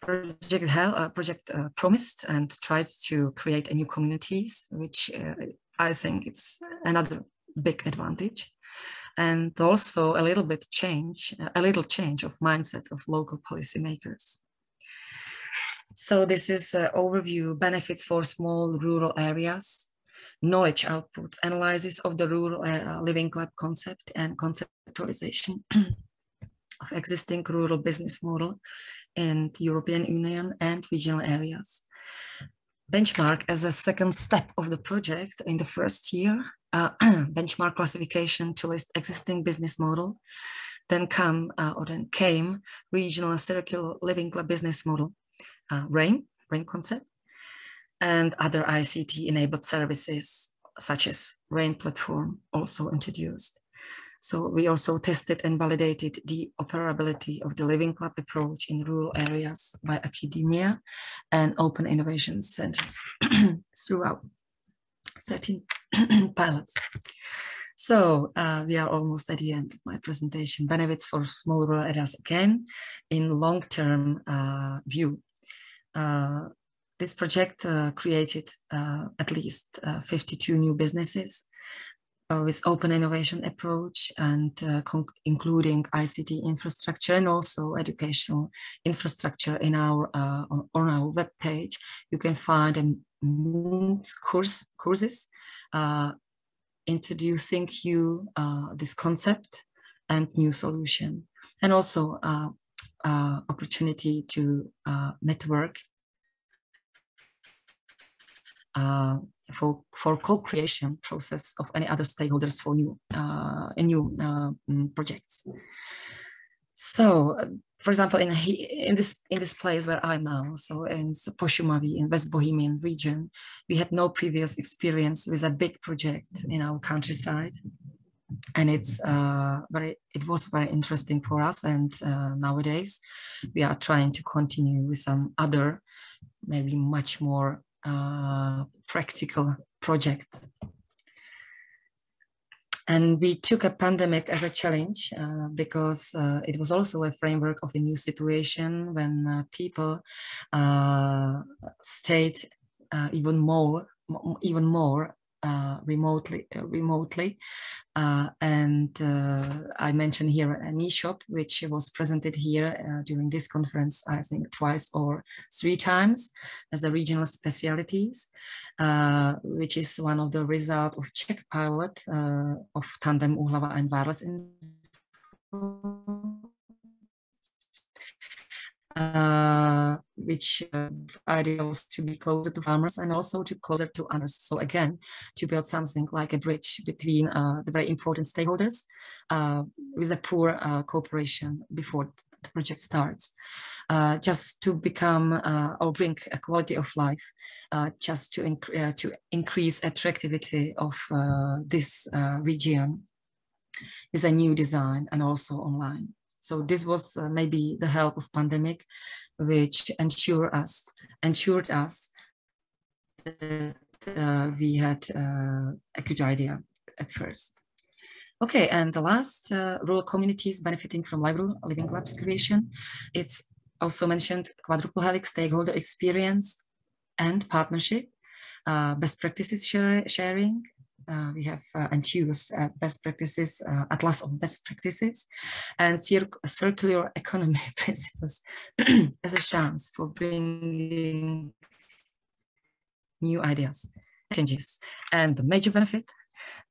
Project promised and tried to create a new communities, which I think it's another big advantage, and also a little change of mindset of local policymakers. So this is an overview: benefits for small rural areas, knowledge outputs, analysis of the rural living lab concept, and conceptualization of existing rural business model in the European Union and regional areas. Benchmark as a second step of the project in the first year, benchmark classification to list existing business model, then came regional circular living lab business model, RAIN concept, and other ICT enabled services such as RAIN platform also introduced. So we also tested and validated the operability of the living lab approach in rural areas by academia and open innovation centers throughout 13 pilots. So we are almost at the end of my presentation. Benefits for small rural areas again in long-term view. This project created at least 52 new businesses with open innovation approach and including ICT infrastructure and also educational infrastructure in our on our web page. You can find courses introducing you this concept and new solution, and also opportunity to network for co-creation process of any other stakeholders for new projects. So, for example, in this place where I'm now, so in Poshumaví in West Bohemian region, we had no previous experience with a big project in our countryside, and it was very interesting for us. And nowadays, we are trying to continue with some other, maybe much more practical project. And we took a pandemic as a challenge because it was also a framework of a new situation when people stayed even more remotely. And I mentioned here an e-shop which was presented here during this conference, I think twice or 3 times as a regional specialities, which is one of the result of Czech pilot of Tandem Uhlava and Wirelessinfo. Which ideals to be closer to farmers and also to closer to others. So again, to build something like a bridge between the very important stakeholders with a poor cooperation before the project starts, just to become or bring a quality of life, just to increase attractivity of this region with a new design and also online. So this was maybe the help of pandemic, which ensured us that we had a good idea at first. Okay, and the last, rural communities benefiting from living labs creation. It's also mentioned quadruple helix stakeholder experience and partnership, best practices sharing. We have and used best practices, atlas of best practices, and circular economy principles as a chance for bringing new ideas, changes. And the major benefit,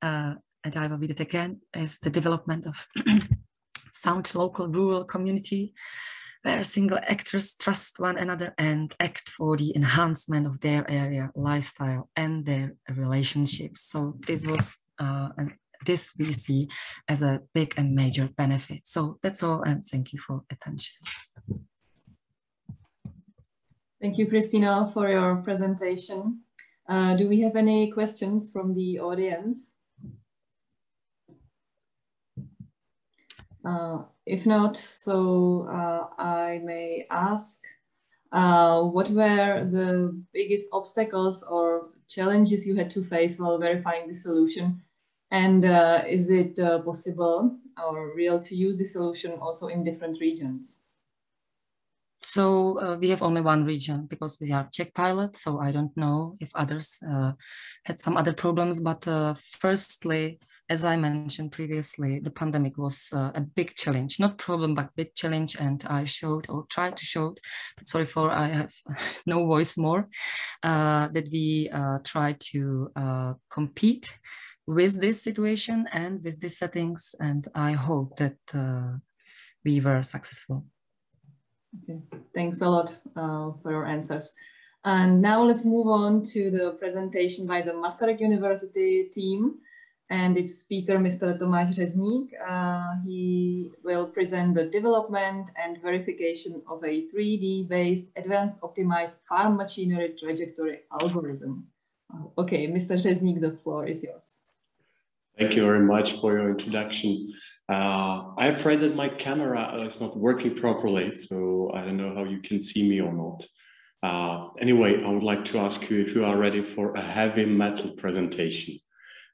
and I will read it again, is the development of sound local rural community, where single actors trust one another and act for the enhancement of their area, lifestyle, and their relationships. So this was, this we see as a big and major benefit. So that's all, and thank you for attention. Thank you, Christina, for your presentation. Do we have any questions from the audience? If not, so I may ask, what were the biggest obstacles or challenges you had to face while verifying the solution? And is it possible or real to use the solution also in different regions? So we have only one region because we are Czech pilot, so I don't know if others had some other problems, but firstly, as I mentioned previously, the pandemic was a big challenge, not problem, but big challenge. And I showed or tried to show, but sorry for I have no voice more, that we try to compete with this situation and with these settings. And I hope that we were successful. Okay, thanks a lot for your answers. And now let's move on to the presentation by the Masaryk University team and its speaker, Mr. Tomáš Řezník. He will present the development and verification of a 3D-based advanced optimized farm machinery trajectory algorithm. Okay, Mr. Řezník, the floor is yours. Thank you very much for your introduction. I'm afraid that my camera is not working properly, so I don't know how you can see me or not. Anyway, I would like to ask you if you are ready for a heavy metal presentation,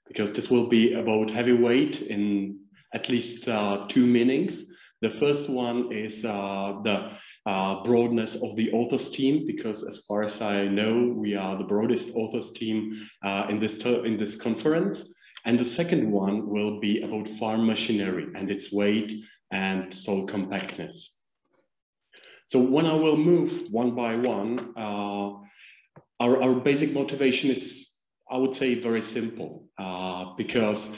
because this will be about heavyweight in at least two meanings. The first one is the broadness of the authors team, because as far as I know, we are the broadest authors team in this conference. And the second one will be about farm machinery and its weight and soil compactness. So when I will move one by one, our basic motivation is, I would say, very simple, because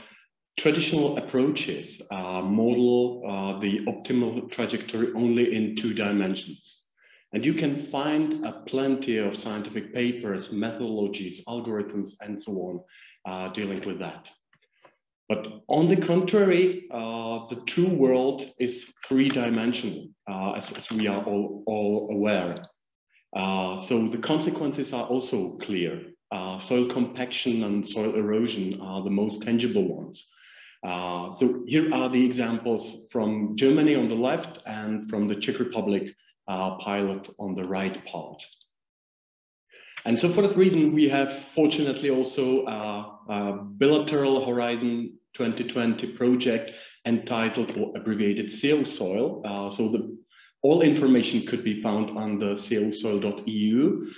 traditional approaches model the optimal trajectory only in 2 dimensions. And you can find plenty of scientific papers, methodologies, algorithms, and so on dealing with that. But on the contrary, the true world is 3-dimensional, as we are all aware. So the consequences are also clear. Soil compaction and soil erosion are the most tangible ones. So here are the examples from Germany on the left and from the Czech Republic pilot on the right part. And so for that reason, we have fortunately also a bilateral Horizon 2020 project entitled or abbreviated SEO-Soil. So all information could be found on the SEO-Soil.eu.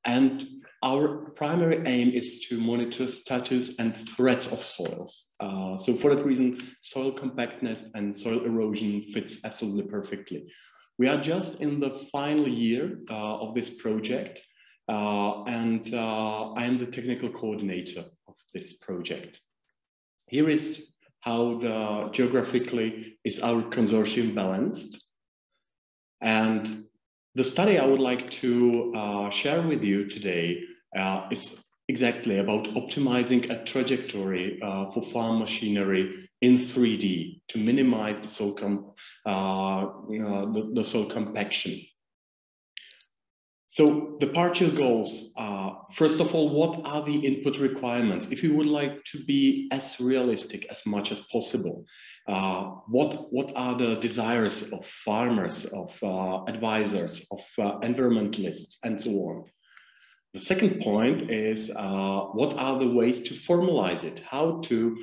And our primary aim is to monitor status and threats of soils. So for that reason, soil compactness and soil erosion fits absolutely perfectly. We are just in the final year of this project, and I am the technical coordinator of this project. Here is how geographically is our consortium balanced. And the study I would like to share with you today is exactly about optimizing a trajectory for farm machinery in 3D to minimize the soil compaction. So the partial goals are, first of all, what are the input requirements? If you would like to be as realistic as much as possible, What are the desires of farmers, of advisors, of environmentalists, and so on. The second point is what are the ways to formalize it, how to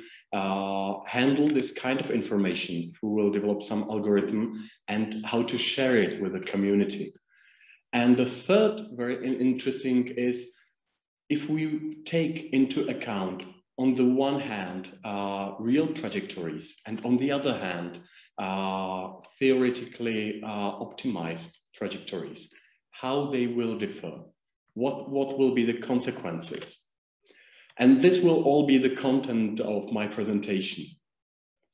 handle this kind of information, who will develop some algorithm, and how to share it with the community. And the third very interesting is if we take into account, on the one hand, real trajectories, and on the other hand, theoretically optimized trajectories, how they will differ, what will be the consequences. And this will all be the content of my presentation.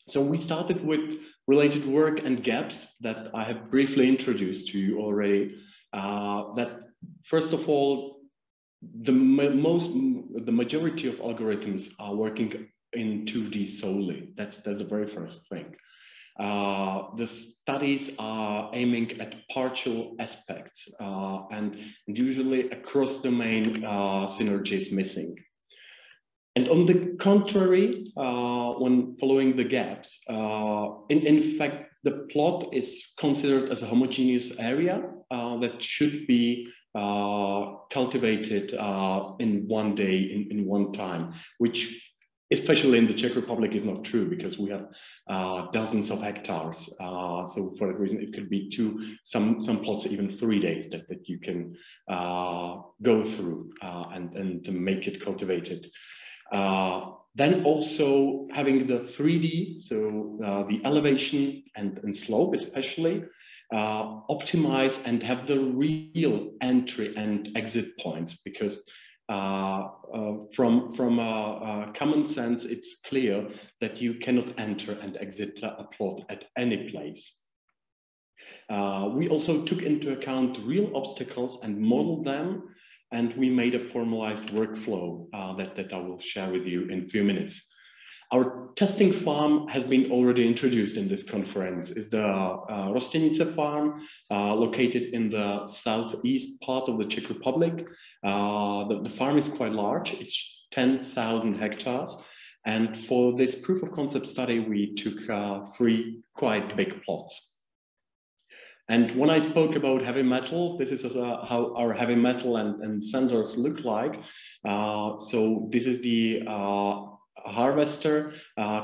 So we started with related work and gaps that I have briefly introduced to you already. That first of all, the majority of algorithms are working in 2D solely. That's the very first thing. The studies are aiming at partial aspects and usually across domain synergy is missing. And on the contrary, when following the gaps, in fact, the plot is considered as a homogeneous area that should be cultivated in one day, in one time, which especially in the Czech Republic is not true because we have dozens of hectares. So for that reason, it could be some plots even 3 days that you can go through and to make it cultivated. Then also having the 3D, so the elevation and slope especially, optimize and have the real entry and exit points, because from common sense, it's clear that you cannot enter and exit a plot at any place. We also took into account real obstacles and modeled them, and we made a formalized workflow that I will share with you in a few minutes. Our testing farm has been already introduced in this conference. It's the Rostěnice farm located in the southeast part of the Czech Republic. The farm is quite large. It's 10,000 hectares. And for this proof of concept study, we took 3 quite big plots. And when I spoke about heavy metal, this is how our heavy metal and sensors look like. So this is the harvester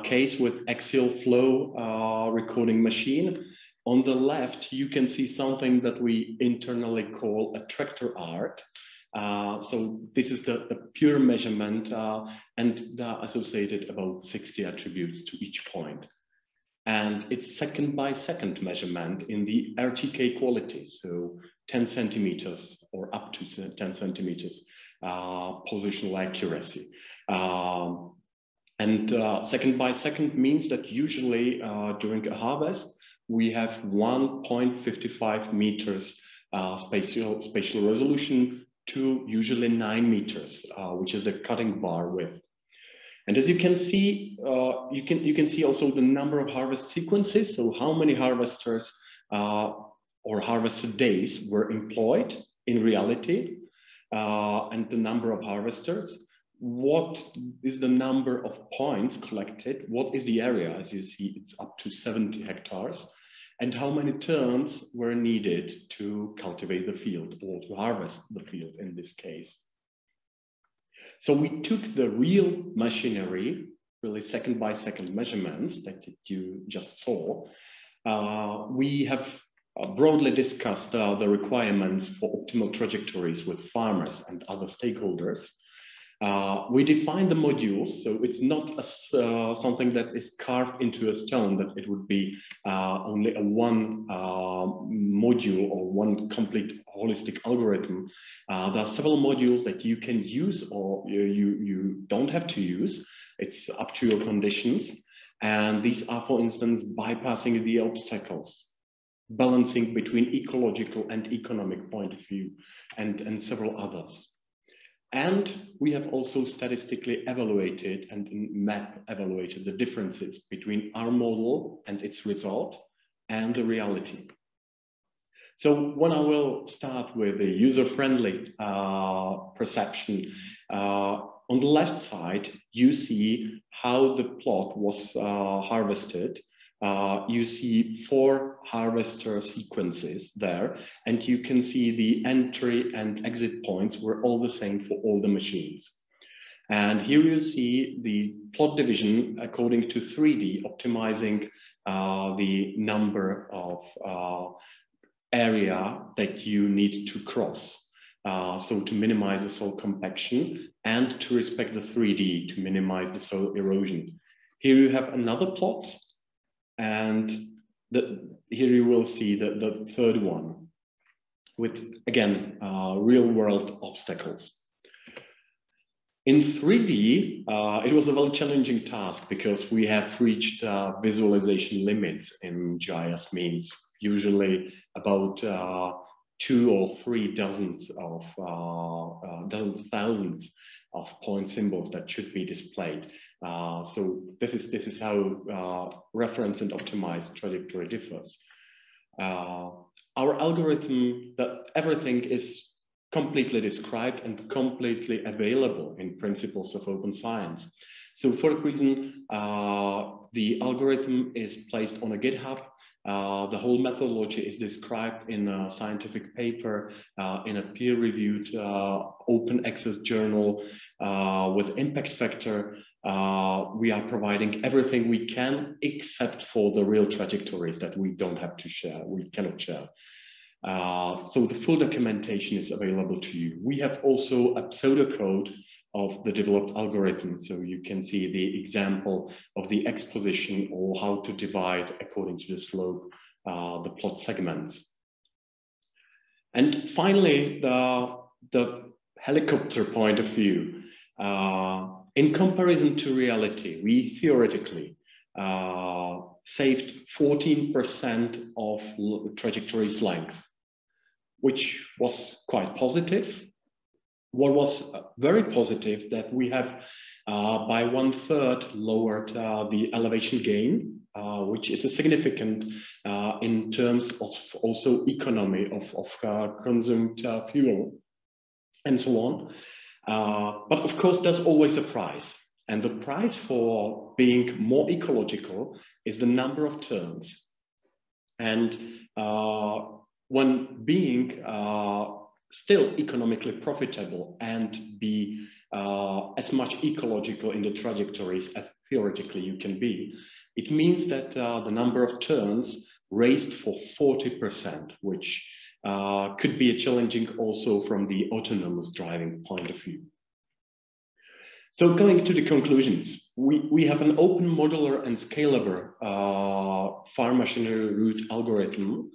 case with axial flow recording machine. On the left, you can see something that we internally call a tractor art. So this is the pure measurement and the associated about 60 attributes to each point. And it's second by second measurement in the RTK quality, so 10 centimeters or up to 10 centimeters positional accuracy. And second by second means that usually during a harvest, we have 1.55 meters spatial resolution to usually 9 meters, which is the cutting bar width. And as you can see, you can see also the number of harvest sequences. So how many harvesters or harvested days were employed in reality, and the number of harvesters. What is the number of points collected? What is the area? As you see, it's up to 70 hectares. And how many turns were needed to cultivate the field or to harvest the field in this case. So we took the real machinery, really second by second measurements that you just saw. We have broadly discussed the requirements for optimal trajectories with farmers and other stakeholders. We define the modules, so it's not something that is carved into a stone, that it would be only a one module or one complete holistic algorithm. There are several modules that you can use or you don't have to use. It's up to your conditions. And these are, for instance, bypassing the obstacles, balancing between ecological and economic point of view, and several others. And we have also statistically evaluated and map evaluated the differences between our model and its result and the reality. So when I will start with the user-friendly perception, on the left side, you see how the plot was harvested you see 4 harvester sequences there, and you can see the entry and exit points were all the same for all the machines. And here you see the plot division according to 3D, optimizing the number of area that you need to cross. So to minimize the soil compaction and to respect the 3D to minimize the soil erosion. Here you have another plot, and here you will see the third one with, again, real-world obstacles. In 3D, it was a very challenging task because we have reached visualization limits in GIS means, usually about 2 or 3 dozens of thousands of point symbols that should be displayed. So this is how reference and optimized trajectory differs. Our algorithm, that everything is completely described and completely available in Principles of Open Science. So for that reason, the algorithm is placed on a GitHub. The whole methodology is described in a scientific paper, in a peer-reviewed open access journal with impact factor. We are providing everything we can except for the real trajectories that we don't have to share, we cannot share. So the full documentation is available to you. We have also a pseudocode of the developed algorithm, so you can see the example of the exposition or how to divide according to the slope the plot segments. And finally, the helicopter point of view. In comparison to reality, we theoretically saved 14% of trajectory's length, which was quite positive. What was very positive that we have by 1/3 lowered the elevation gain, which is a significant in terms of also economy of consumed fuel and so on. But of course, there's always a price. And the price for being more ecological is the number of turns. And when being still economically profitable and be as much ecological in the trajectories as theoretically you can be, it means that the number of turns raised for 40%, which could be challenging also from the autonomous driving point of view. So going to the conclusions, we have an open, modular and scalable farm machinery route algorithm.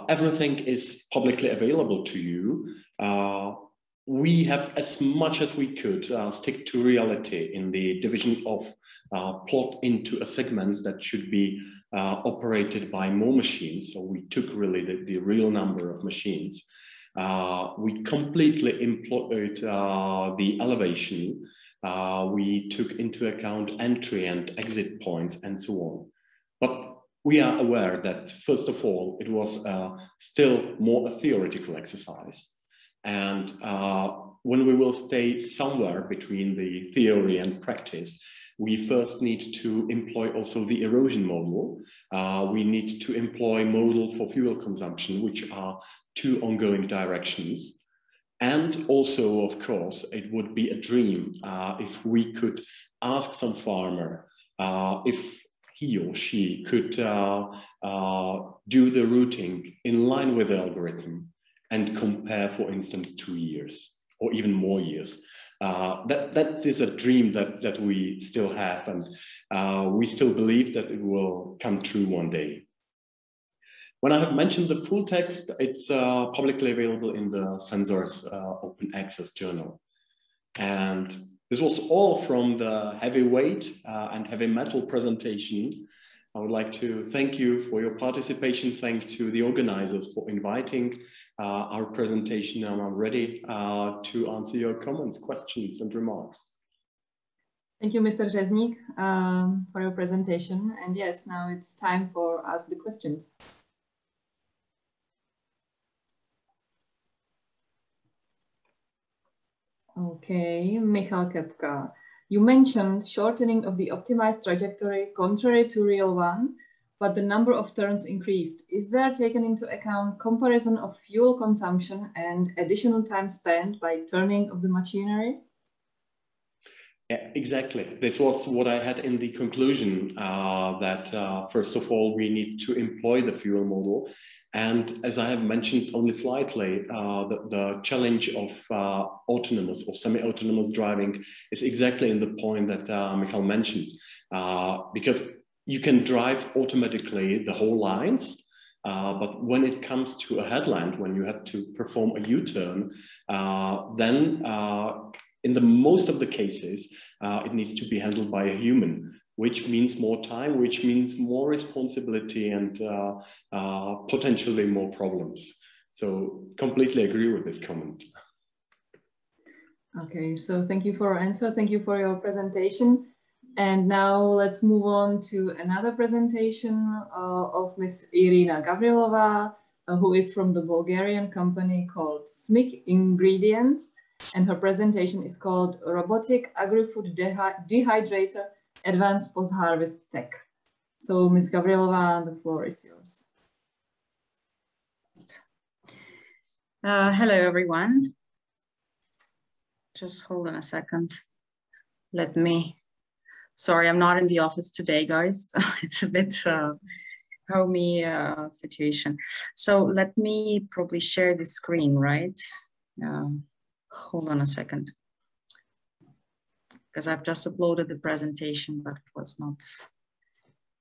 Everything is publicly available to you. We have, as much as we could, stick to reality in the division of plot into segments that should be operated by more machines. So we took really the real number of machines. We completely employed the elevation. We took into account entry and exit points and so on. But we are aware that, first of all, it was still more a theoretical exercise. And when we will stay somewhere between the theory and practice, we first need to employ also the erosion model. We need to employ model for fuel consumption, which are 2 ongoing directions. And also, of course, it would be a dream if we could ask some farmer if he or she could do the routing in line with the algorithm and compare, for instance, 2 years or even more years. That is a dream that we still have, and we still believe that it will come true one day. When I have mentioned the full text, it's publicly available in the Sensors Open Access Journal. And this was all from the heavyweight and heavy metal presentation. I would like to thank you for your participation. Thank to the organizers for inviting our presentation, and I'm ready to answer your comments, questions, and remarks. Thank you, Mr. Řezník, for your presentation. And yes, now it's time for Ask the Questions. Okay, Michal Kepka. You mentioned shortening of the optimized trajectory contrary to real one, but the number of turns increased. Is there taken into account comparison of fuel consumption and additional time spent by turning of the machinery? Yeah, exactly. This was what I had in the conclusion, that first of all, we need to employ the fuel model. And as I have mentioned only slightly, the challenge of autonomous or semi-autonomous driving is exactly in the point that Michal mentioned, because you can drive automatically the whole lines, but when it comes to a headland, when you have to perform a U-turn, then in the most of the cases, it needs to be handled by a human, which means more time, which means more responsibility and potentially more problems. So completely agree with this comment. Okay, so thank you for your answer. Thank you for your presentation. And now let's move on to another presentation of Ms. Irina Gavrilová, who is from the Bulgarian company called Zinke-Wehlmann, and her presentation is called Robotic Agri-Food Dehydrator Advanced Post-Harvest Tech. So Ms. Gavrilová, the floor is yours. Hello, everyone. Just hold on a second. Let me, sorry, I'm not in the office today, guys. It's a bit homey situation. So let me probably share the screen, right? Hold on a second. Because I've just uploaded the presentation, but it was not.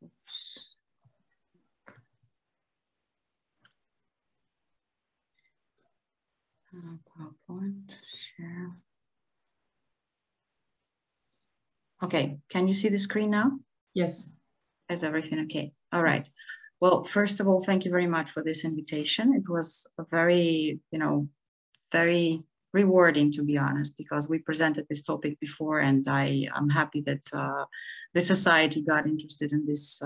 Oops. PowerPoint, share. Okay, can you see the screen now? Yes. Is everything okay? All right. Well, first of all, thank you very much for this invitation. It was a very, very rewarding, to be honest, because we presented this topic before, and I'm happy that the society got interested in this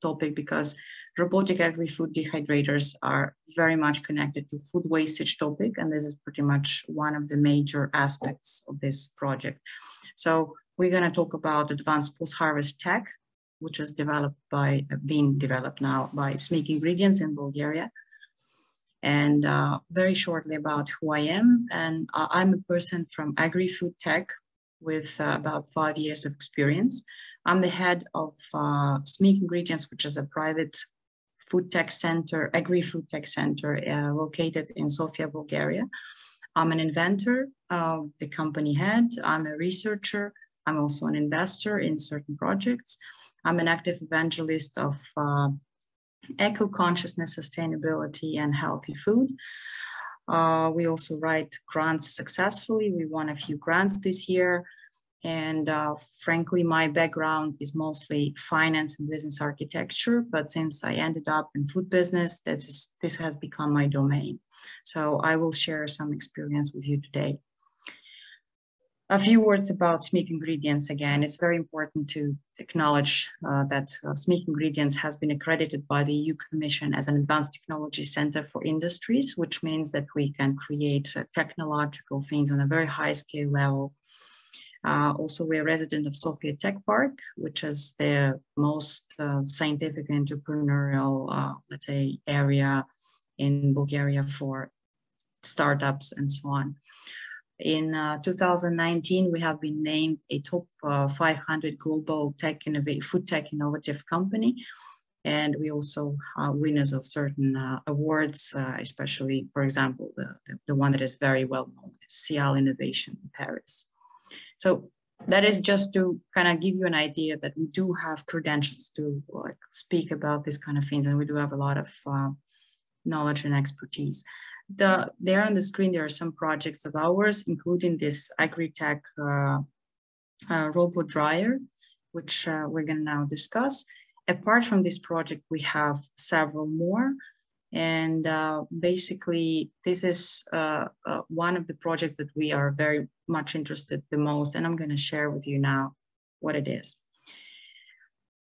topic, because robotic agri-food dehydrators are very much connected to food wastage topic, and this is pretty much one of the major aspects of this project. So we're going to talk about advanced post-harvest tech, which is being developed now by Zinke-Wehlmann in Bulgaria. And very shortly about who I am. And I'm a person from agri-food tech with about 5 years of experience. I'm the head of Zinke-Wehlmann, which is a private food tech center, agri-food tech center located in Sofia, Bulgaria. I'm an inventor, the company head. I'm a researcher. I'm also an investor in certain projects. I'm an active evangelist of eco-consciousness, sustainability, and healthy food. We also write grants successfully. We won a few grants this year. And frankly, my background is mostly finance and business architecture. But since I ended up in food business, this has become my domain. So I will share some experience with you today. A few words about Zinke-Wehlmann again. It's very important to acknowledge that Zinke-Wehlmann has been accredited by the EU Commission as an advanced technology center for industries, which means that we can create technological things on a very high scale level. Also, we're a resident of Sofia Tech Park, which is the most scientific and entrepreneurial, let's say, area in Bulgaria for startups and so on. In 2019, we have been named a top 500 global food tech innovative company. And we also are winners of certain awards, especially, for example, the one that is very well known, CL Innovation in Paris. So that is just to kind of give you an idea that we do have credentials to speak about these kind of things, and we do have a lot of knowledge and expertise. There on the screen, there are some projects of ours, including this agri-tech robot dryer, which we're going to now discuss. Apart from this project, we have several more. And basically, this is one of the projects that we are very much interested the most, and I'm going to share with you now what it is.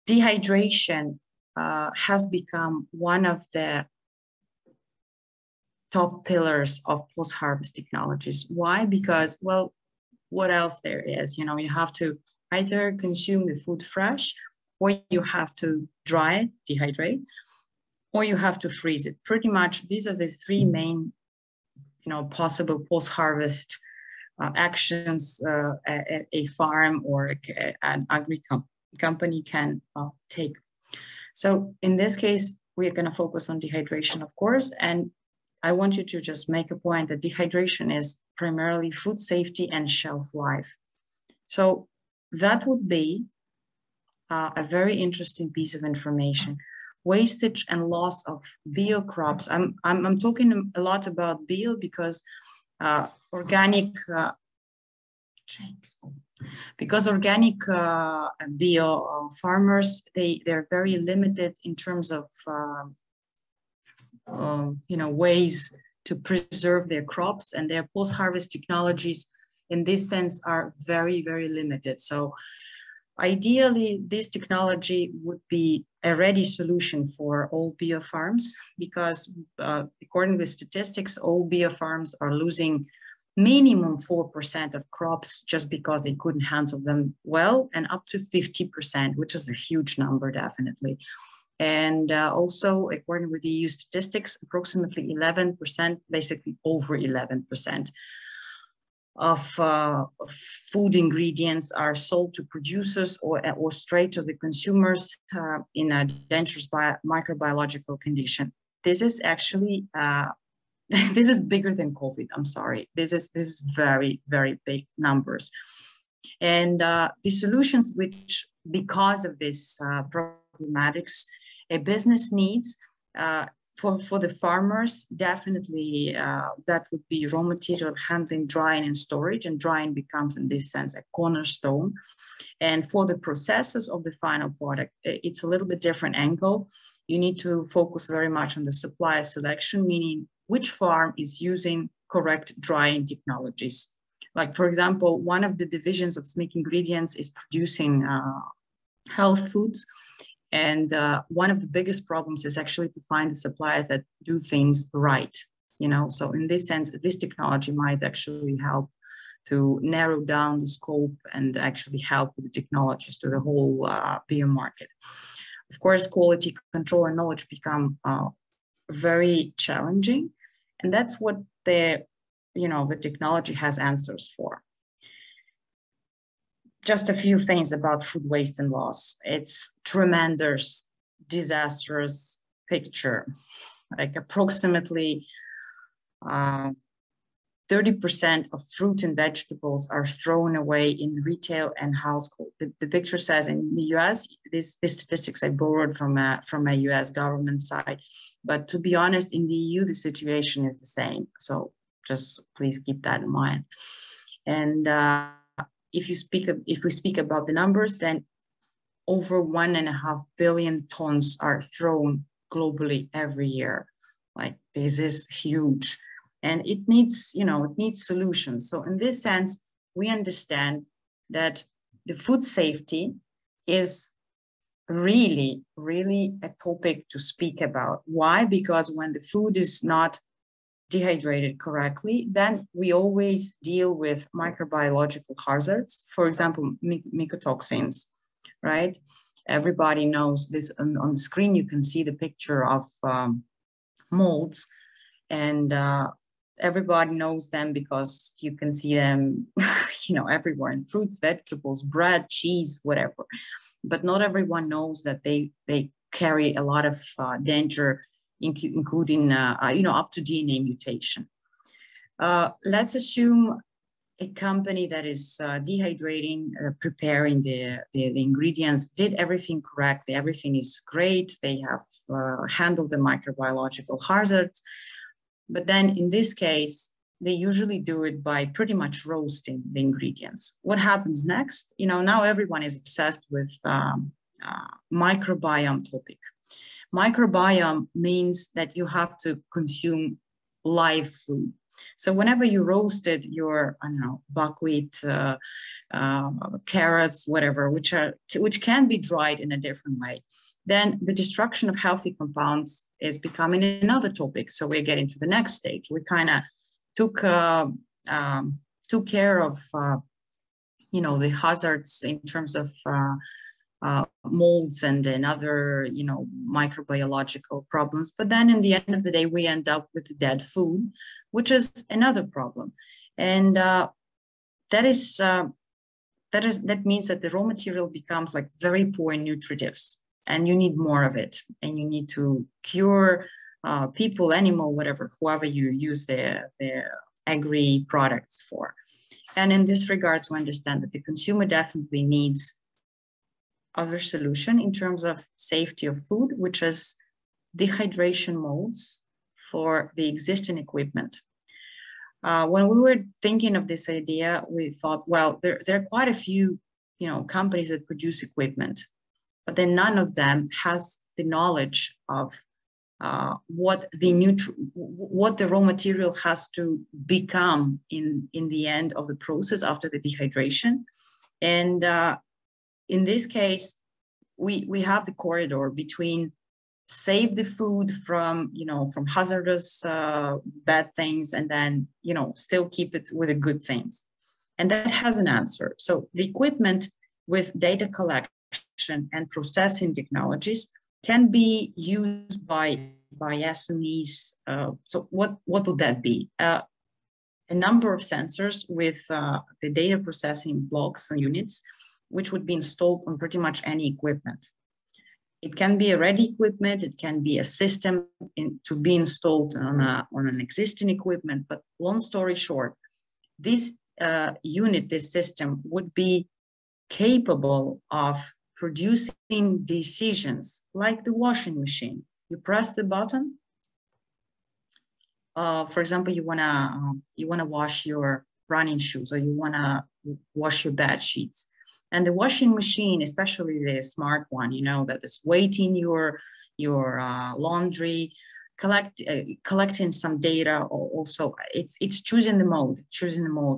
Dehydration has become one of the top pillars of post-harvest technologies. Why? Because, well, what else there is. You know, you have to either consume the food fresh, or you have to dry it, dehydrate, or you have to freeze it. Pretty much, these are the three main, you know, possible post-harvest actions a farm or an company can take. So in this case, we are going to focus on dehydration, of course, and I want you to just make a point that dehydration is primarily food safety and shelf life. So that would be a very interesting piece of information. Wastage and loss of bio crops. I'm talking a lot about bio because organic bio farmers, they're very limited in terms of you know, ways to preserve their crops, and their post-harvest technologies in this sense are very, very limited. So ideally, this technology would be a ready solution for all bio farms, because according to statistics, all bio farms are losing minimum 4% of crops just because they couldn't handle them well, and up to 50%, which is a huge number, definitely. And also, according with the EU statistics, approximately 11%, basically over 11%, of food ingredients are sold to producers or straight to the consumers in a dangerous microbiological condition. This is actually this is bigger than COVID. I'm sorry. This is very, very big numbers, and the solutions which, because of this problematics, a business needs for the farmers, definitely that would be raw material handling, drying, and storage. And drying becomes, in this sense, a cornerstone. And for the processes of the final product, it's a little bit different angle. You need to focus very much on the supplier selection, meaning which farm is using correct drying technologies. Like, for example, one of the divisions of SMIC Ingredients is producing health foods. And one of the biggest problems is actually to find the suppliers that do things right, you know. So in this sense, this technology might actually help to narrow down the scope and actually help with the technologies to the whole bio market. Of course, quality control and knowledge become very challenging, and that's what the technology has answers for. Just a few things about food waste and loss. It's tremendous, disastrous picture. Like approximately 30% of fruit and vegetables are thrown away in retail and household. The picture says in the US, these statistics I borrowed from a US government side. But to be honest, in the EU, the situation is the same. So just please keep that in mind. And if we speak about the numbers, then over 1.5 billion tons are thrown globally every year. Like, this is huge, and it needs, it needs solutions. So in this sense, we understand that the food safety is really, really a topic to speak about. Why? Because when the food is not dehydrated correctly, then we always deal with microbiological hazards. For example, mycotoxins, right? Everybody knows this. On the screen, you can see the picture of molds, and everybody knows them because you can see them, everywhere in fruits, vegetables, bread, cheese, whatever. But not everyone knows that they carry a lot of danger, including, up to DNA mutation. Let's assume a company that is dehydrating, preparing the ingredients, did everything correctly, everything is great, they have handled the microbiological hazards, but then in this case, they usually do it by pretty much roasting the ingredients. What happens next? Now everyone is obsessed with microbiome topic. Microbiome means that you have to consume live food. So whenever you roasted your, buckwheat, carrots, whatever, which can be dried in a different way, then the destruction of healthy compounds is becoming another topic. So we're getting to the next stage. We kind of took care of the hazards in terms of molds and other, microbiological problems. But then in the end of the day, we end up with dead food, which is another problem. And that means that the raw material becomes like very poor in nutritives, and you need more of it. And you need to cure people, animal, whatever, whoever you use their agri products for. And in this regards, we understand that the consumer definitely needs other solution in terms of safety of food, which is dehydration modes for the existing equipment. When we were thinking of this idea, we thought, well, there are quite a few, companies that produce equipment, but then none of them has the knowledge of what the raw material has to become in the end of the process after the dehydration. And in this case, we have the corridor between save the food from, from hazardous bad things, and then, still keep it with the good things. And that has an answer. So the equipment with data collection and processing technologies can be used by SMEs. So what would that be? A number of sensors with the data processing blocks and units, which would be installed on pretty much any equipment. It can be a ready equipment, it can be a system to be installed on an existing equipment, but long story short, this unit, this system would be capable of producing decisions like the washing machine. You press the button. For example, you wanna wash your running shoes, or you wanna wash your bed sheets. And the washing machine, especially the smart one, that is weighting your laundry, collecting some data. Also, it's choosing the mode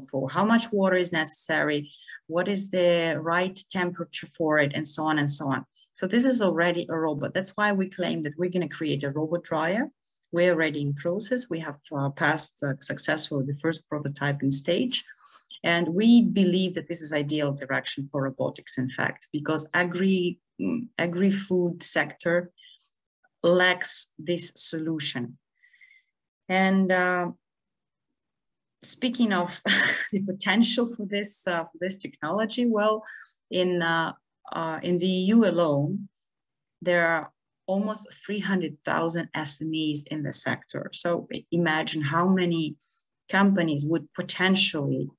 for how much water is necessary, what is the right temperature for it, and so on and so on. So this is already a robot. That's why we claim that we're going to create a robot dryer. We're already in process. We have passed successfully the first prototyping stage. And we believe that this is ideal direction for robotics, in fact, because agri-food sector lacks this solution. And speaking of the potential for this technology, well, in the EU alone, there are almost 300,000 SMEs in the sector. So imagine how many companies would potentially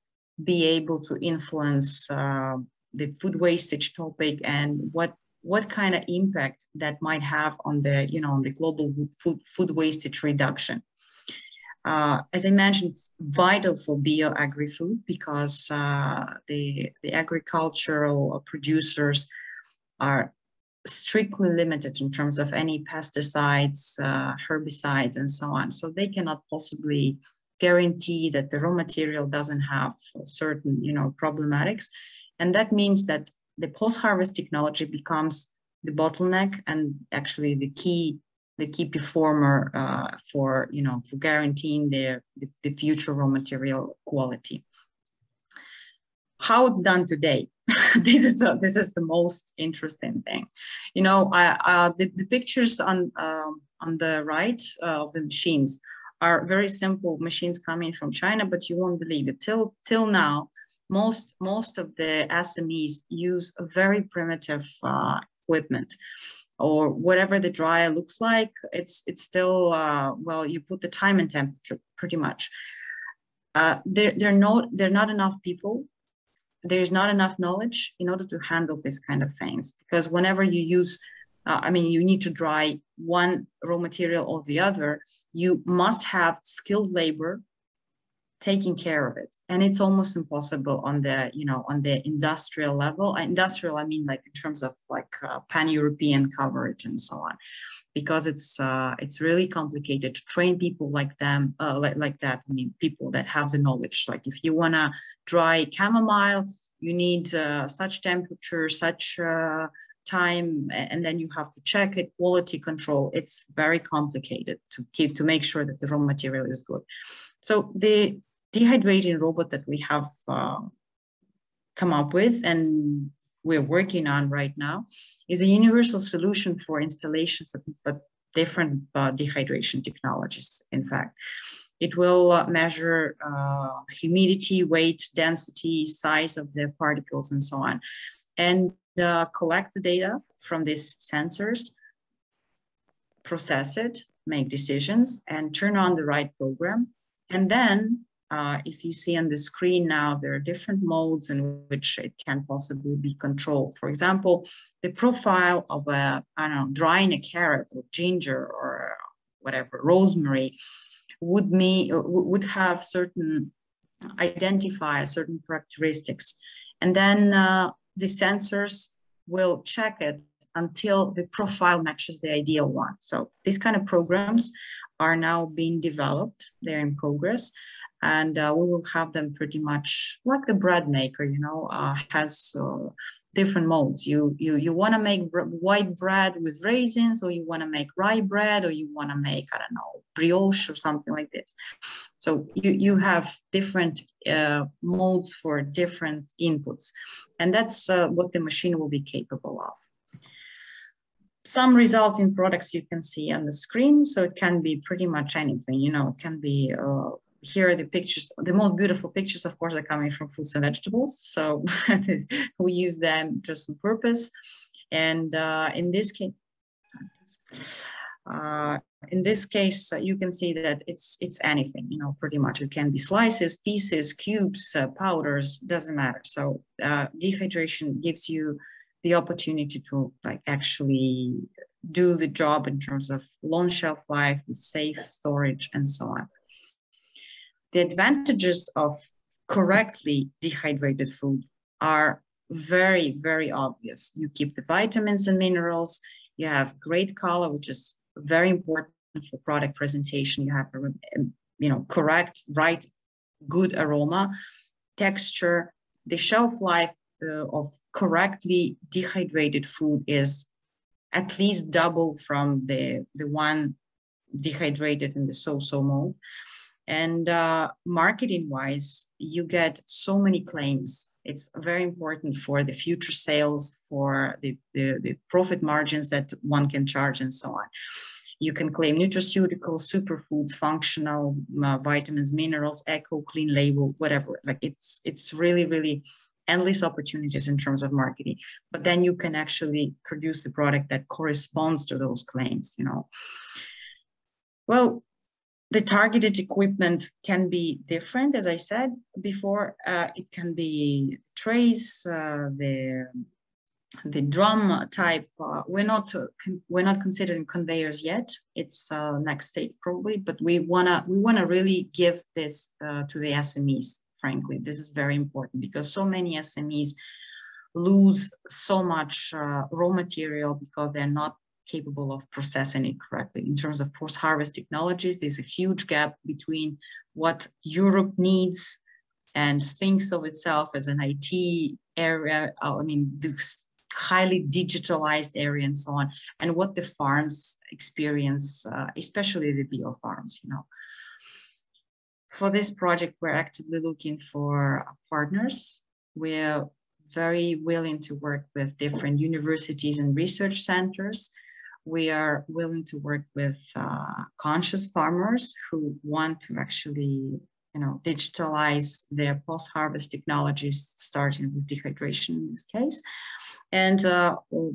be able to influence the food wastage topic, and what kind of impact that might have on the on the global food wastage reduction. As I mentioned, it's vital for bio-agri-food because the agricultural producers are strictly limited in terms of any pesticides, herbicides, and so on. So they cannot possibly guarantee that the raw material doesn't have certain, problematics. And that means that the post-harvest technology becomes the bottleneck and actually the key performer for guaranteeing the future raw material quality. How it's done today, this is the most interesting thing. The pictures on the right of the machines are very simple machines coming from China, but you won't believe it. Till now, most of the SMEs use a very primitive equipment, or whatever the dryer looks like. It's still well, you put the time and temperature pretty much. There are not enough people. There's not enough knowledge in order to handle this kind of things, because whenever you use you need to dry one raw material or the other, you must have skilled labor taking care of it. And it's almost impossible on the, on the industrial level. Industrial, I mean, like in terms of like pan-European coverage and so on, because it's really complicated to train people like them, like that. I mean, people that have the knowledge. Like if you want to dry chamomile, you need such temperature, such time, and then you have to check it, quality control. It's very complicated to make sure that the raw material is good. So the dehydrating robot that we have come up with and we're working on right now is a universal solution for installations of different dehydration technologies. In fact, it will measure humidity, weight, density, size of the particles, and so on, and collect the data from these sensors, process it, make decisions, and turn on the right program. And then, if you see on the screen now, there are different modes in which it can possibly be controlled. For example, the profile of drying a carrot or ginger or whatever, rosemary, would have identify certain characteristics. And then the sensors will check it until the profile matches the ideal one. So these kind of programs are now being developed, they're in progress, and we will have them pretty much like the bread maker, has different modes. You want to make white bread with raisins, or you want to make rye bread, or you want to make, I don't know, brioche or something like this. So you have different modes for different inputs, and that's what the machine will be capable of. Some resulting products you can see on the screen, so it can be pretty much anything, it can be, here are the pictures, the most beautiful pictures, of course, are coming from fruits and vegetables, so we use them just on purpose. And in this case, you can see that it's anything, pretty much. It can be slices, pieces, cubes, powders, doesn't matter. So dehydration gives you the opportunity to actually do the job in terms of long shelf life, safe storage, and so on. The advantages of correctly dehydrated food are very, very obvious. You keep the vitamins and minerals, you have great color, which is very important for product presentation. You have correct, right, good aroma, texture. The shelf life of correctly dehydrated food is at least double from the one dehydrated in the so-so mode. And marketing-wise, you get so many claims. It's very important for the future sales, for the profit margins that one can charge, and so on. You can claim nutraceuticals, superfoods, functional vitamins, minerals, eco, clean label, whatever. It's really, really endless opportunities in terms of marketing. But then you can actually produce the product that corresponds to those claims. Well, the targeted equipment can be different, as I said before. It can be trays, the drum type. We're not considering conveyors yet. It's next stage probably, but we wanna really give this to the SMEs. Frankly, this is very important because so many SMEs lose so much raw material because they're not capable of processing it correctly. In terms of post-harvest technologies, there's a huge gap between what Europe needs and thinks of itself as an IT area, this highly digitalized area and so on, and what the farms experience, especially the bio farms. For this project, we're actively looking for partners. We're very willing to work with different universities and research centers. We are willing to work with conscious farmers who want to actually, digitalize their post-harvest technologies, starting with dehydration in this case. And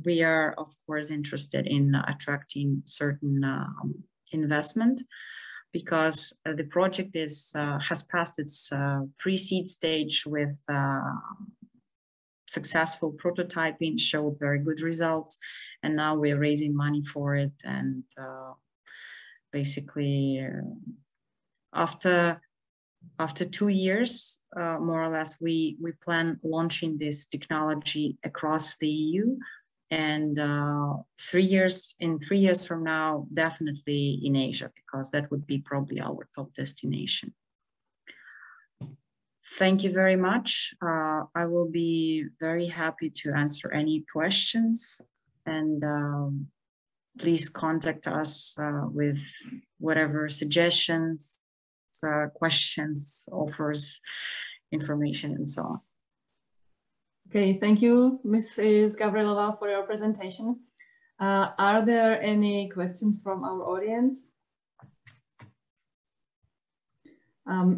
we are, of course, interested in attracting certain investment, because the project has passed its pre-seed stage with successful prototyping, showed very good results. And now we're raising money for it. And basically, after 2 years, more or less, we plan launching this technology across the EU. And 3 years from now, definitely in Asia, because that would be probably our top destination. Thank you very much. I will be very happy to answer any questions. And please contact us with whatever suggestions, questions, offers, information, and so on. Okay, thank you, Mrs. Gavrilova, for your presentation. Are there any questions from our audience?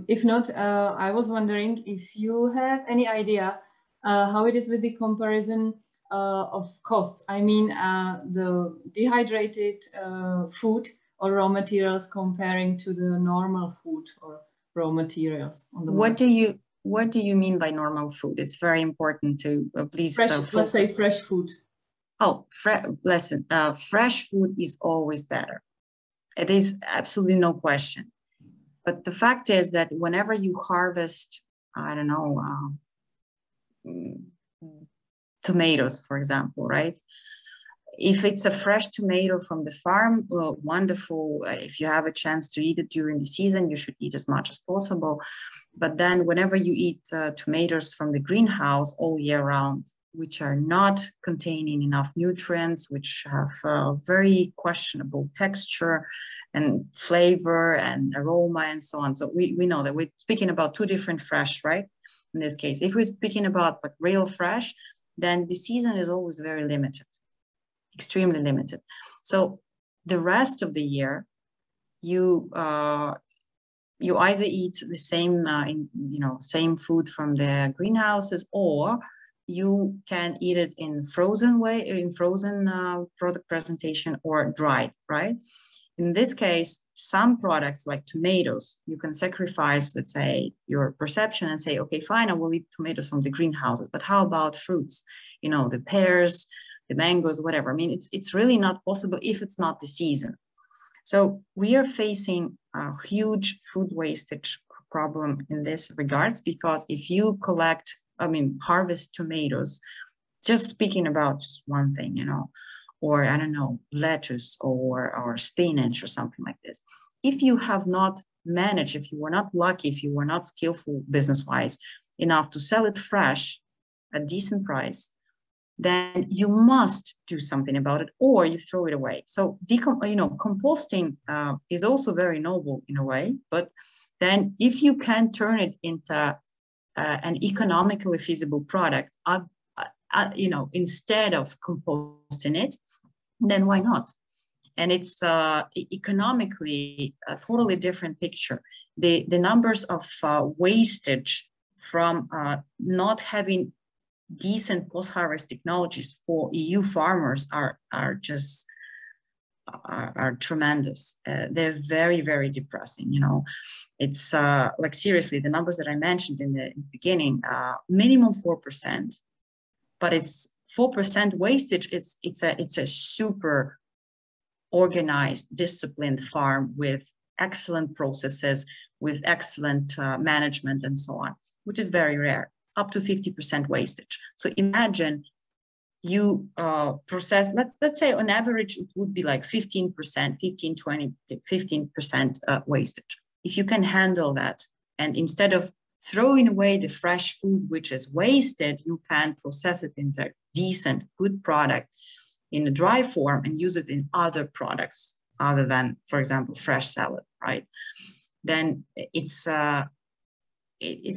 If not, I was wondering if you have any idea how it is with the comparison of costs. I mean, the dehydrated food or raw materials comparing to the normal food or raw materials on the market. What do you mean by normal food? It's very important to please let's say fresh food. Oh, listen, fresh food is always better. It is absolutely no question. But the fact is that whenever you harvest, I don't know, tomatoes, for example, right? If it's a fresh tomato from the farm, well, wonderful. If you have a chance to eat it during the season, you should eat as much as possible. But then whenever you eat tomatoes from the greenhouse all year round, which are not containing enough nutrients, which have very questionable texture and flavor and aroma and so on. So we know that we're speaking about two different fresh, right? In this case, if we're speaking about like real fresh, then the season is always very limited, extremely limited. So the rest of the year, you either eat the same, same food from the greenhouses, or you can eat it in frozen way, in frozen product presentation, or dried, right? In this case, some products like tomatoes, you can sacrifice, let's say, your perception and say, okay, fine, I will eat tomatoes from the greenhouses, but how about fruits? You know, the pears, the mangoes, whatever. I mean, it's really not possible if it's not the season. So we are facing a huge food wastage problem in this regards, because if you harvest tomatoes, just speaking about just one thing, you know, or I don't know, lettuce or spinach or something like this. If you have not managed, if you were not lucky, if you were not skillful business-wise enough to sell it fresh at a decent price, then you must do something about it, or you throw it away. So composting is also very noble in a way, but then if you can turn it into an economically feasible product, instead of composting it, then why not? And it's economically a totally different picture. The numbers of wastage from not having decent post-harvest technologies for EU farmers are tremendous. They're very, very depressing. You know, it's like seriously, the numbers that I mentioned in the beginning, minimum 4%, but it's 4% wastage. It's a super organized, disciplined farm with excellent processes, with excellent management and so on, which is very rare. Up to 50% wastage. So imagine you process, let's say on average, it would be like 15%, 15% wastage. If you can handle that, and instead of throwing away the fresh food, which is wasted, you can process it into a decent, good product in a dry form and use it in other products other than, for example, fresh salad, right? Then it's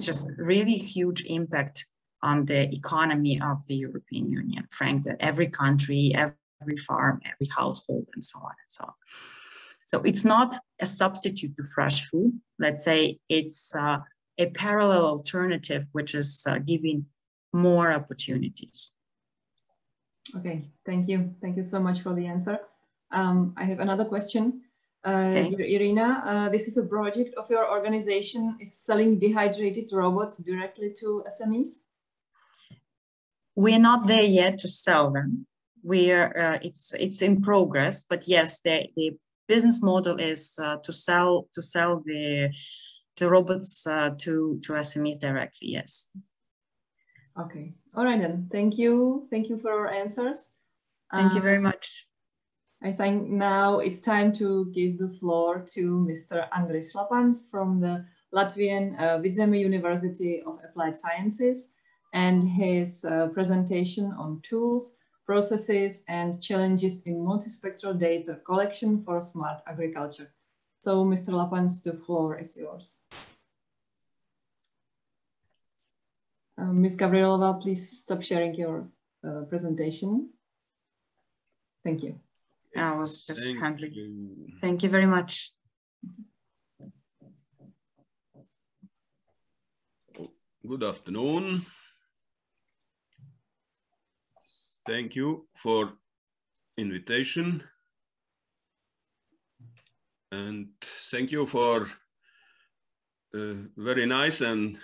just really huge impact on the economy of the European Union, frankly, every country, every farm, every household, and so on and so on. So it's not a substitute to fresh food. Let's say it's a parallel alternative, which is giving more opportunities. Okay, thank you. Thank you so much for the answer. I have another question. Dear Irina, this is a project of your organization is selling dehydrated robots directly to SMEs? We're not there yet to sell them. It's in progress, but yes, the business model is to sell the robots to SMEs directly. Yes. Okay. All right then. Thank you. Thank you for your answers. Thank you very much. I think now it's time to give the floor to Mr. Andris Lapans from the Latvian Wageningen University of Applied Sciences and his presentation on tools, processes, and challenges in multispectral data collection for smart agriculture. So, Mr. Lapans, the floor is yours. Ms. Gavrilová, please stop sharing your presentation. Thank you. I was just handling. Thank you very much. Good afternoon. Thank you for invitation. And thank you for very nice and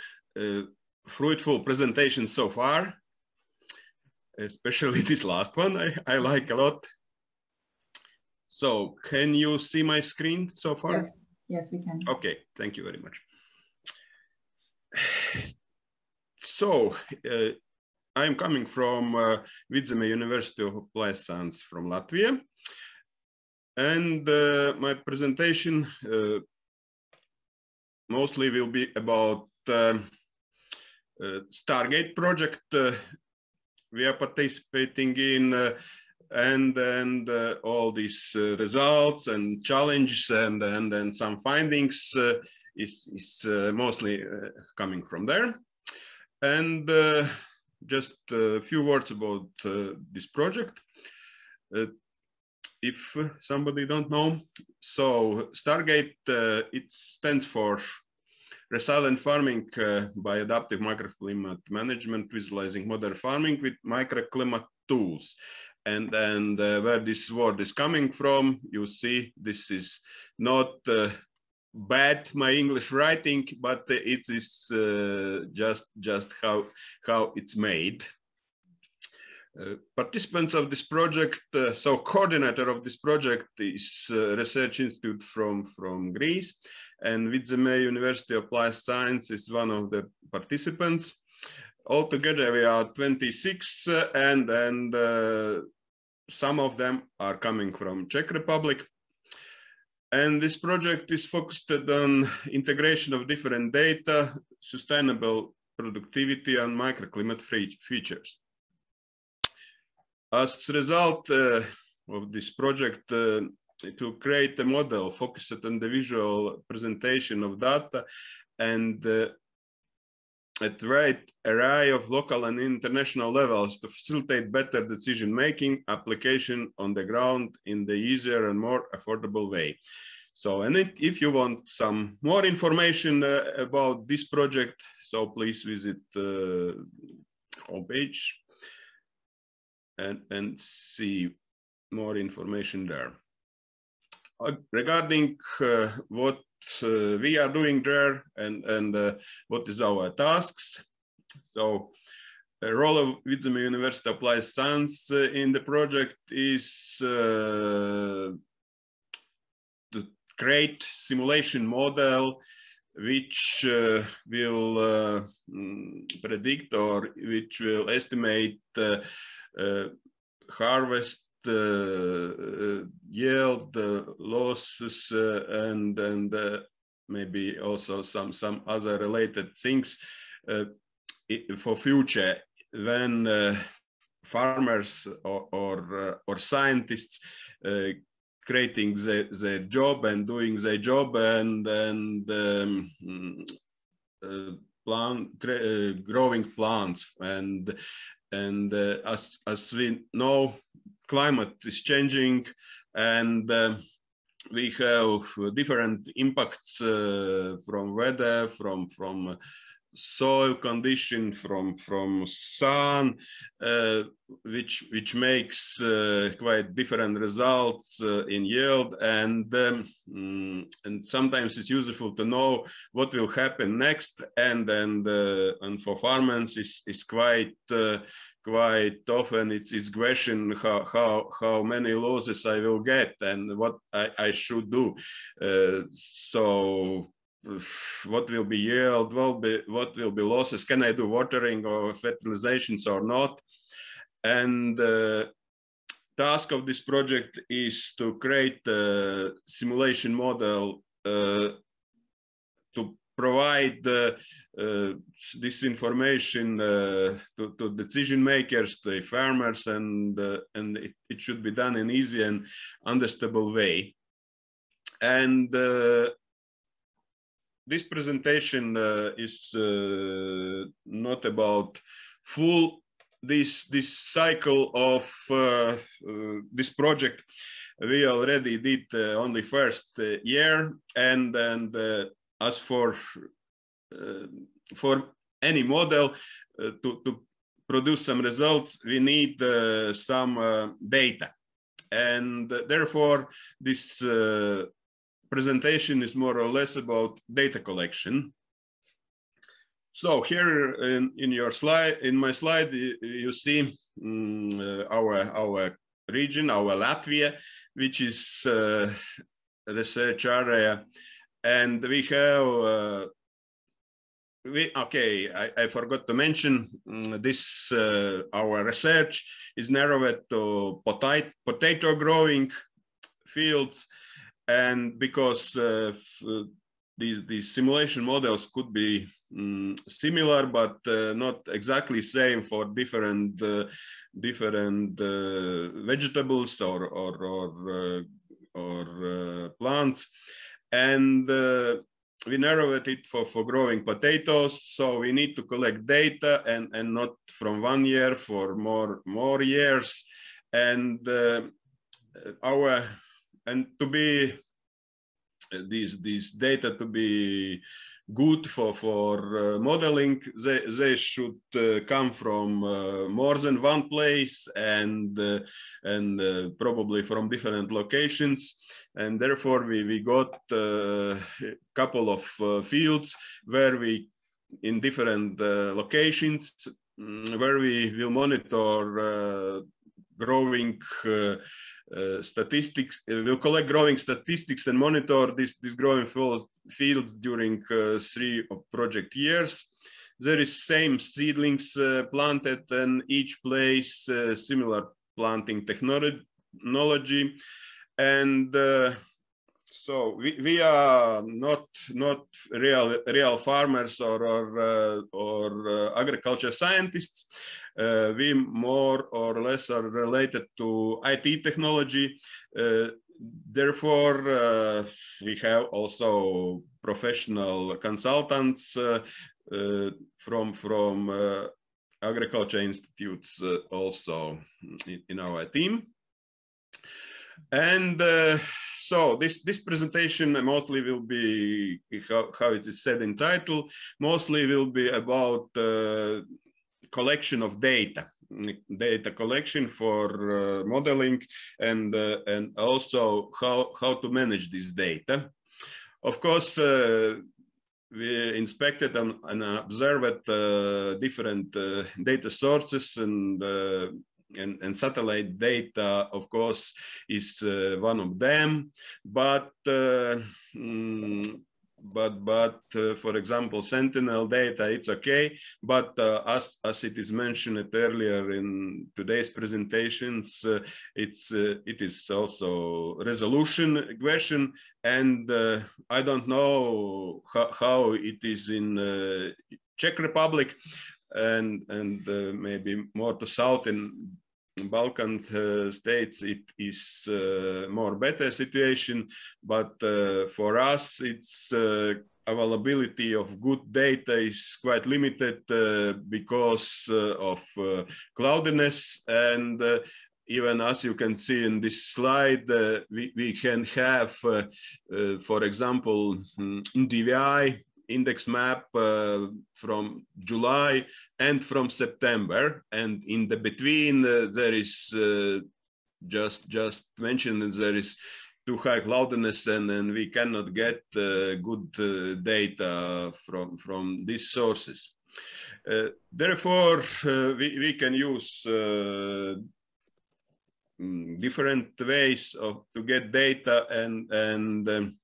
fruitful presentation so far. Especially this last one, I like a lot. So can you see my screen so far? Yes, yes, we can. Okay, thank you very much. So I'm coming from Wageningen University of Applied Science from Latvia. And my presentation mostly will be about Stargate project we are participating in, and all these results and challenges and some findings is mostly coming from there. And just a few words about this project. If somebody don't know, so Stargate, it stands for Resilient Farming by Adaptive Microclimate Management, Visualizing Modern Farming with Microclimate Tools. And where this word is coming from, you see this is not bad, my English writing, but it is just how it's made. Participants of this project, so coordinator of this project is Research Institute from Greece, and Wageningen University of Applied Science is one of the participants. Altogether we are 26, and some of them are coming from Czech Republic. And this project is focused on integration of different data, sustainable productivity, and microclimate features. As a result of this project, to create a model focused on the visual presentation of data and at wide array of local and international levels to facilitate better decision-making application on the ground in the easier and more affordable way. So, and if you want some more information about this project, so please visit the homepage and see more information there. Regarding what we are doing there and what is our tasks. So the role of Wageningen University Applied Science in the project is to create simulation model which will predict or which will estimate harvest yield losses and maybe also some other related things for future when farmers or scientists creating their job and doing their job and growing plants and as we know, climate is changing and we have different impacts from weather, from soil condition, from sun, which makes quite different results in yield, and sometimes it's useful to know what will happen next, and for farmers is quite often it's question how many losses I will get and what I should do. So what will be yield, what will be losses, can I do watering or fertilizations or not? And the task of this project is to create a simulation model to provide this information to decision makers, to farmers, and it should be done in easy and understandable way. And this presentation is not about full this cycle of this project. We already did only first year, and as for any model to produce some results, we need some data, and therefore this presentation is more or less about data collection. So here in your slide, in my slide, you see our region, our Latvia, which is a research area, and we have I forgot to mention this. Our research is narrowed to potato growing fields, and because these simulation models could be similar, but not exactly same for different vegetables or plants, and we narrowed it for growing potatoes. So we need to collect data and not from 1 year, for more years, and to be these data to be good for modeling, they should come from more than one place, and probably from different locations, and therefore we got a couple of fields where we in different locations where we will monitor growing statistics. We'll collect growing statistics and monitor this growing fields during 3 project years. There is same seedlings planted, and each place similar planting technology, and so we are not real farmers or agriculture scientists. We more or less are related to IT technology. Therefore, we have also professional consultants from agriculture institutes also in our team. And so this presentation mostly will be, how it is said in title, mostly will be about collection of data collection for modeling, and also how to manage this data. Of course, we inspected and observed different data sources, and satellite data, of course, is one of them. But for example, Sentinel data, it's okay. But as it is mentioned earlier in today's presentations, it is also resolution question, and I don't know how it is in Czech Republic, and maybe more to south in Balkan states it is more better situation, but for us it's availability of good data is quite limited because of cloudiness, and even as you can see in this slide, we can have, for example, DVI index map from July and from September, and in the between there is just mentioned that there is too high cloudiness, and we cannot get good data from these sources. Therefore, we can use different ways to get data, and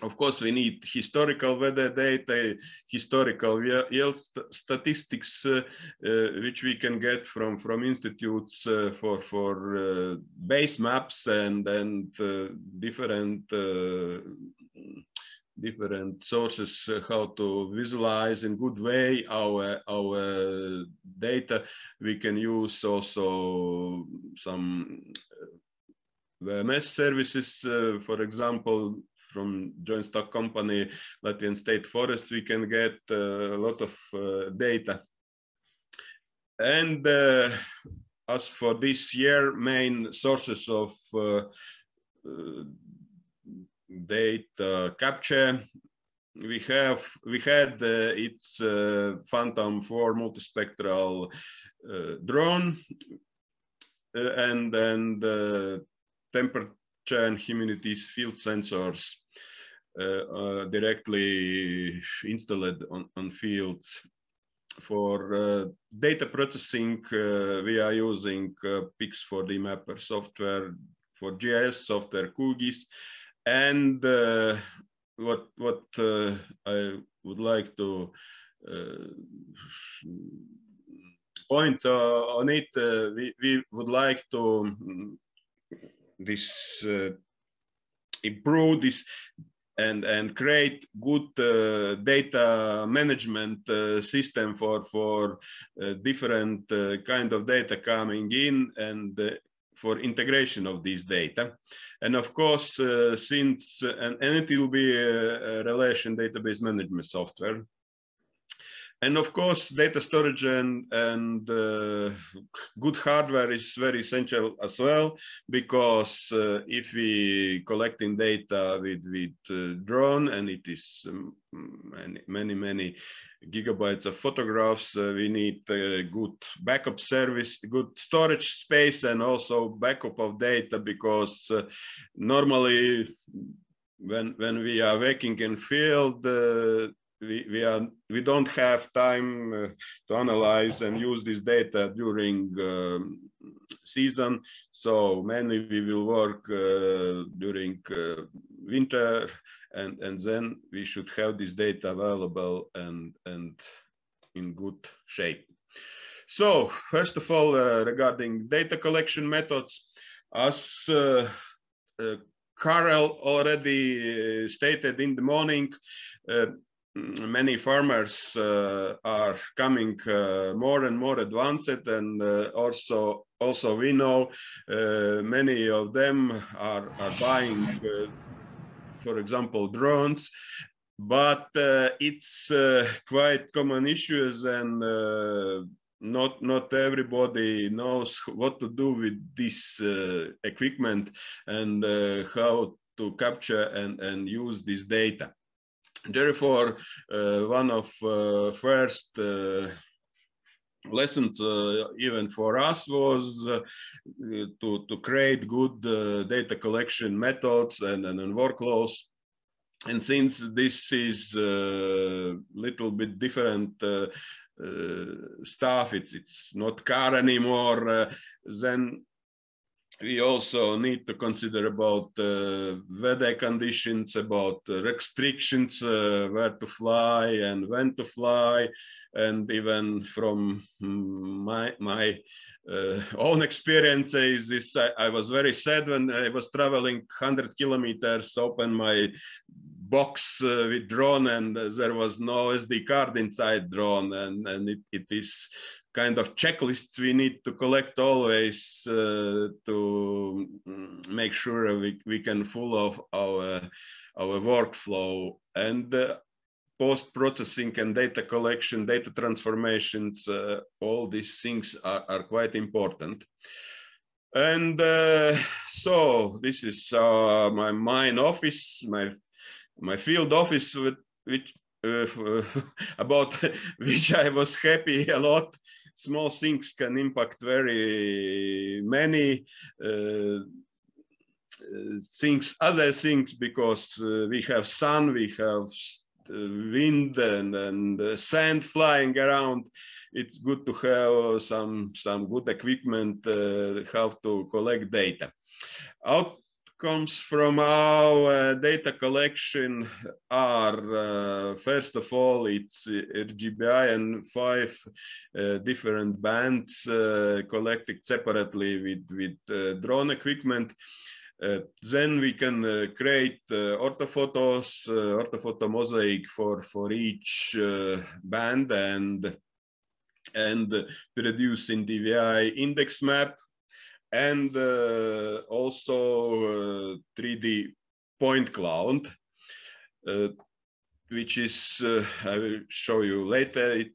of course, we need historical weather data, historical yield statistics, which we can get from institutes for base maps and different sources how to visualize in good way our data. We can use also some VMS services, for example, from joint stock company Latvian State Forest, we can get a lot of data. And as for this year, main sources of data capture, we had its Phantom 4 multispectral drone and temperature and humidity field sensors directly installed on fields. For data processing, we are using Pix 4D Mapper software, for GIS software QGIS, and what I would like to point on it, we would like to improve this and create good data management system for different kind of data coming in and for integration of these data. And of course, since and it will be a relation database management software. And of course, data storage and good hardware is very essential as well, because if we collecting data with drone and it is many gigabytes of photographs, we need a good backup service, good storage space, and also backup of data, because normally when we are working in field, we don't have time to analyze and use this data during season. So mainly we will work during winter, and then we should have this data available and in good shape. So first of all, regarding data collection methods, as Karel already stated in the morning, many farmers are coming more and more advanced, and also we know many of them are buying, for example, drones, but it's quite common issues, and not everybody knows what to do with this equipment and how to capture and use this data. Therefore, one of first lessons even for us was to create good data collection methods and workflows. And since this is a little bit different stuff, it's not car anymore, then we also need to consider about weather conditions, about restrictions, where to fly and when to fly. And even from my own experiences, I was very sad when I was traveling 100 kilometers, open my box with drone, and there was no SD card inside drone, and it is kind of checklists we need to collect always to make sure we can follow our workflow. And post-processing and data collection, data transformations, all these things are quite important. And so this is my main office, my field office, which about which I was happy a lot. Small things can impact very many things, other things, because we have sun, we have wind and sand flying around. It's good to have some good equipment how to collect data. Outcomes from our data collection are, first of all, it's RGBI and 5 different bands collected separately with drone equipment. Then we can create orthophotos, orthophoto mosaic for each band, and produce in DVI index map, and also 3D point cloud. which is, I will show you later. It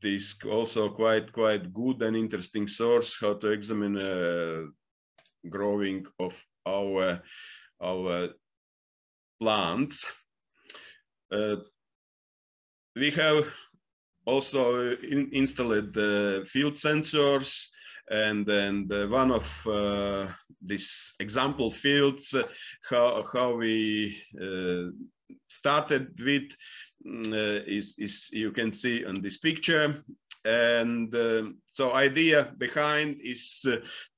is also quite good and interesting source how to examine growing of our plants. We have also installed field sensors, and then one of these example fields how we started with is you can see on this picture. And so idea behind is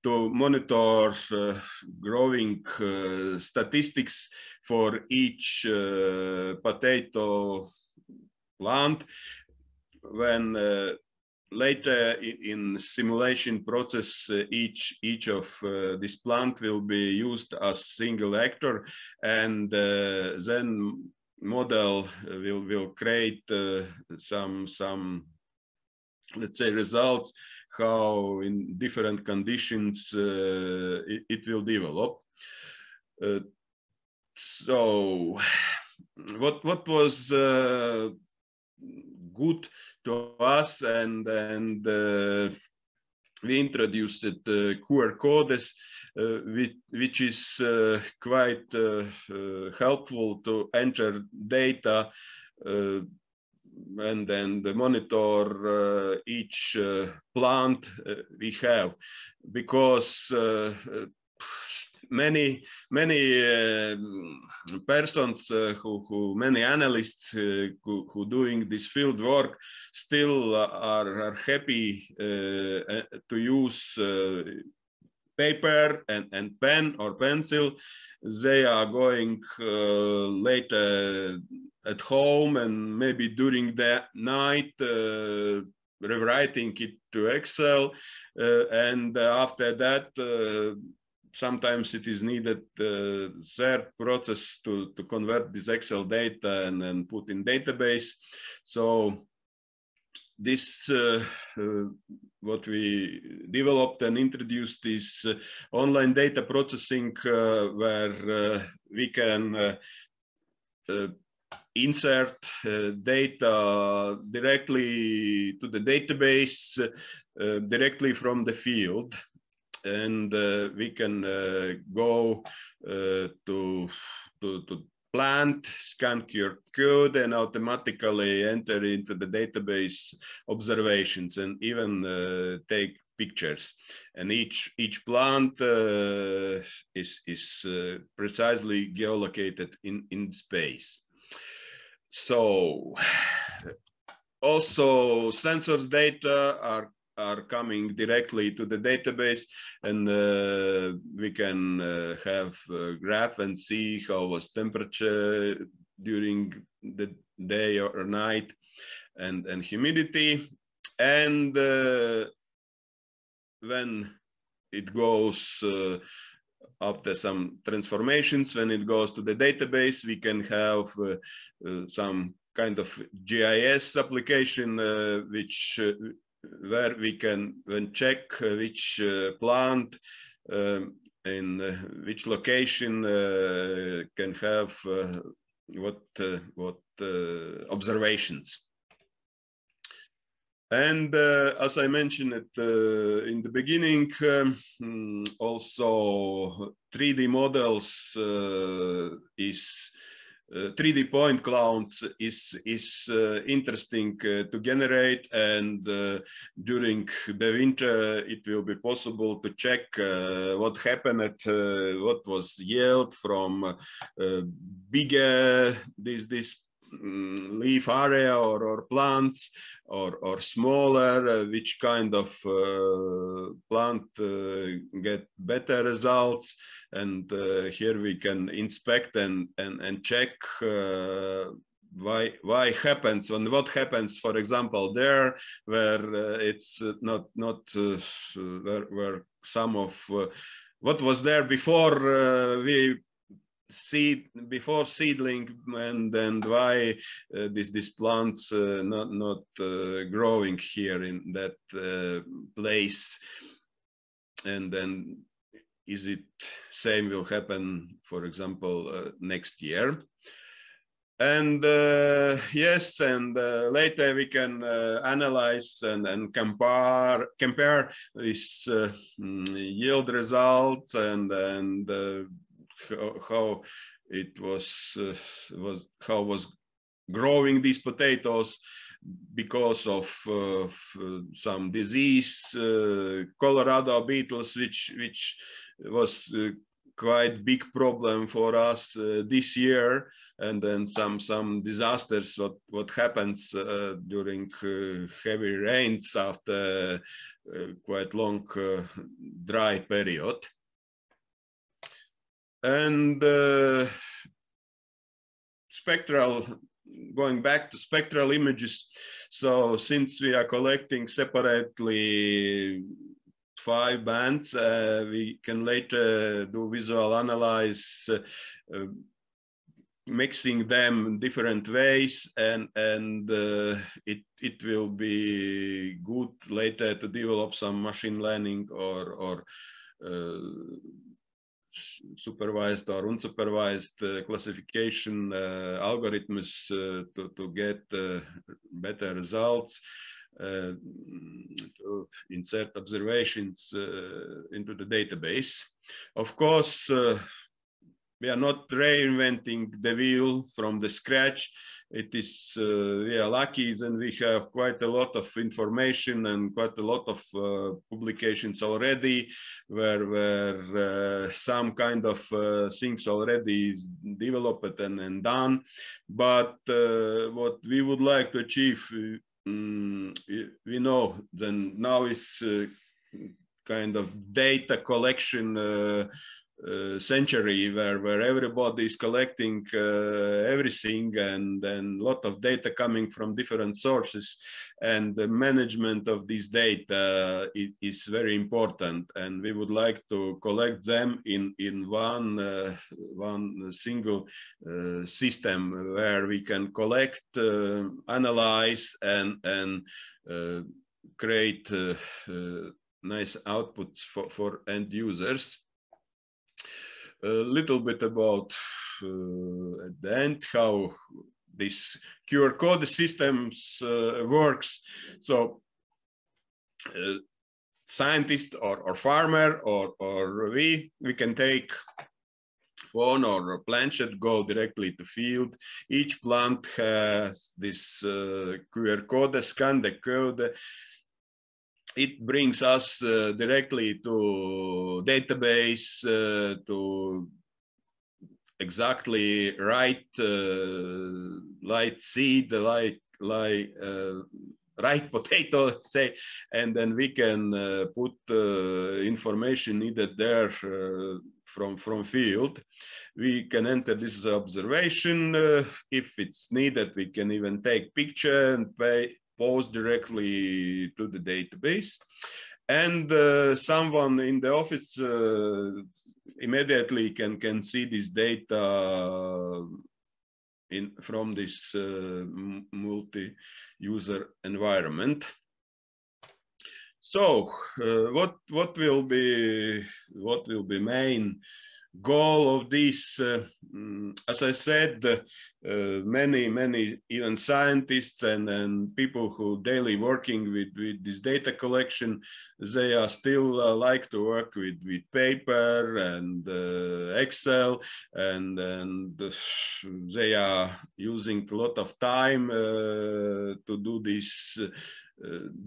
to monitor growing statistics for each potato plant. When later in simulation process, each of this plant will be used as single actor, and then model will create some let's say results how in different conditions it will develop. So what was good to us, and we introduced QR codes, which is quite helpful to enter data and then monitor each plant we have, because many persons many analysts who doing this field work still are happy to use paper and pen or pencil. They are going later at home and maybe during the night rewriting it to Excel, and after that sometimes it is needed third process to convert this Excel data and then put in database. So this what we developed and introduced is online data processing, where we can insert data directly to the database directly from the field, and we can go to plant, scan QR code, and automatically enter into the database observations, and even take pictures. And each plant is precisely geolocated in space. So also sensors data are coming directly to the database, and we can have a graph and see how was temperature during the day or night, and humidity. And when it goes after some transformations, when it goes to the database, we can have some kind of GIS application where we can check which plant in which location can have what observations. And as I mentioned in the beginning, also 3D models 3D point clouds is interesting to generate, and during the winter it will be possible to check what happened what was yield from bigger this leaf area or plants, or smaller, which kind of plant get better results. And here we can inspect and check why happens, and what happens, for example, there where it's not where some of what was there before we before seedling, and why these plants not growing here in that place, and then is it same will happen, for example, next year. And yes, and later we can analyze and compare this yield results and how it was growing these potatoes because of some disease, Colorado beetles, which was quite big problem for us this year, and then some disasters what happens during heavy rains after quite long dry period. And going back to spectral images, so since we are collecting separately 5 bands, we can later do visual analysis, mixing them in different ways, and it will be good later to develop some machine learning or supervised or unsupervised classification algorithms to get better results, to insert observations into the database. Of course, we are not reinventing the wheel from the scratch. It is, we are lucky and we have quite a lot of information and quite a lot of publications already, where some kind of things already is developed and done. But what we would like to achieve, we know then now is kind of data collection century where everybody is collecting everything, and then a lot of data coming from different sources, and the management of this data is very important, and we would like to collect them in one single system where we can collect, analyze and create nice outputs for end users. A little bit about at the end how this QR code systems works. So scientist or farmer or we can take phone or a planchette, go directly to field. Each plant has this QR code, scan the code. It brings us directly to database to exactly right seed, right potato, let's say, and then we can put information needed there from field. We can enter this observation. If it's needed, we can even take picture and post directly to the database, and someone in the office immediately can see this data from this multi-user environment. So what will be main goal of this? As I said, many even scientists and people who daily working with this data collection, they are still like to work with paper and Excel, and they are using a lot of time to do this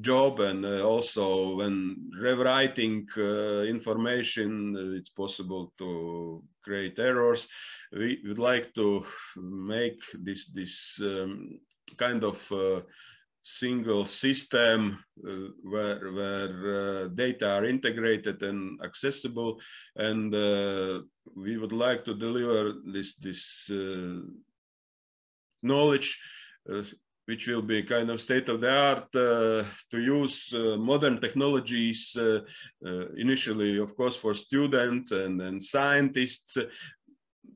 job, and also when rewriting information, it's possible to create errors. We would like to make this kind of single system where data are integrated and accessible, and we would like to deliver this knowledge which will be kind of state-of-the-art, to use modern technologies, initially, of course, for students and scientists,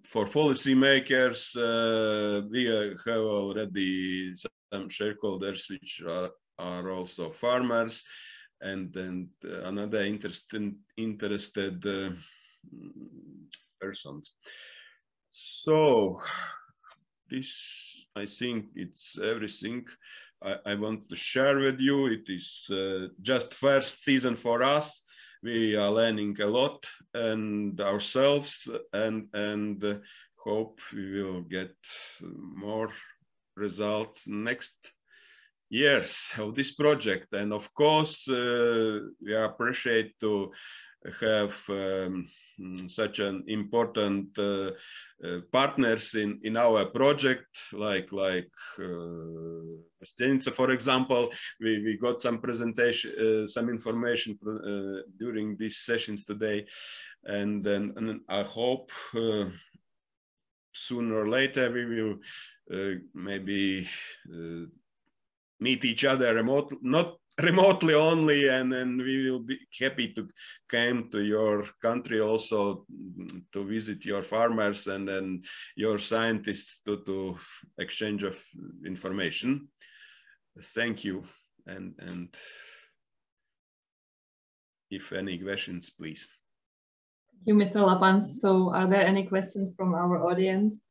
for policymakers. We have already some shareholders which are also farmers, and another interested persons. So this I think it's everything I want to share with you. It is just first season for us. We are learning a lot and ourselves, and hope we will get more results next years of this project. And of course, we appreciate to have such an important partners in our project, like for example. We got some presentation, some information during these sessions today, and then I hope sooner or later we will maybe meet each other not remotely only, and then we will be happy to come to your country also to visit your farmers and then your scientists to exchange of information. Thank you, and if any questions, please. Thank you, Mr. Lapans. So are there any questions from our audience?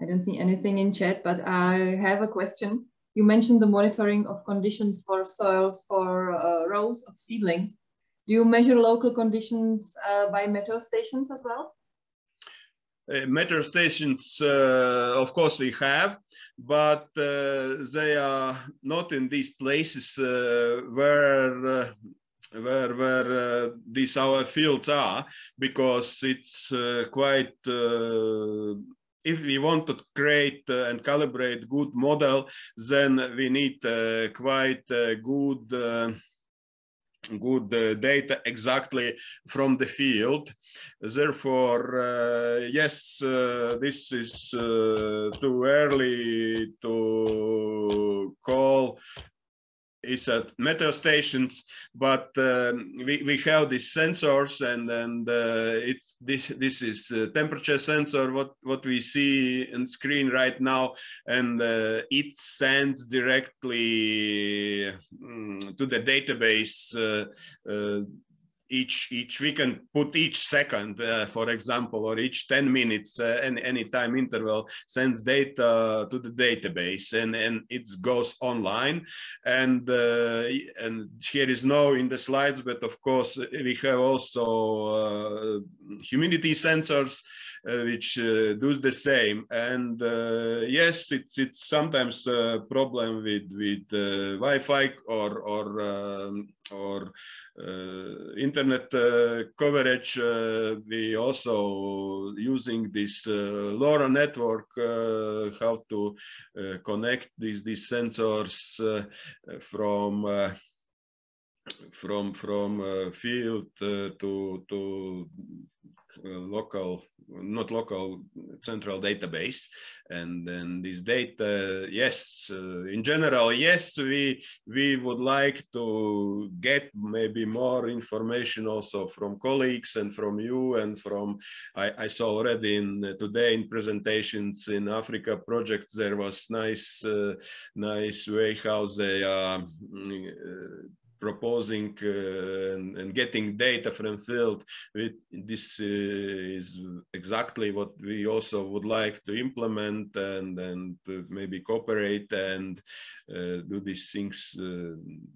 I don't see anything in chat, but I have a question. You mentioned the monitoring of conditions for soils for rows of seedlings. Do you measure local conditions by meteo stations as well? Meteo stations, of course, we have, but they are not in these places where these our fields are, because it's quite. If we want to create and calibrate good model, then we need quite good data exactly from the field. Therefore, yes, this is too early to call. It's at meteo stations, but we have these sensors, and this is a temperature sensor what we see on screen right now, and it sends directly to the database. We can put each second, for example, or each 10 minutes, any time interval sends data to the database, and it goes online. And here is no in the slides, but of course we have also humidity sensors which do the same. And yes, it's sometimes a problem with Wi-Fi or internet coverage. We also using this LoRa network, how to connect these sensors from field to local, not local, central database. And then this data, yes, in general, yes, we would like to get maybe more information also from colleagues and from you, and from, I saw already today in presentations in Africa projects, there was nice way how they are proposing and getting data from field. This is exactly what we also would like to implement, and to maybe cooperate and do these things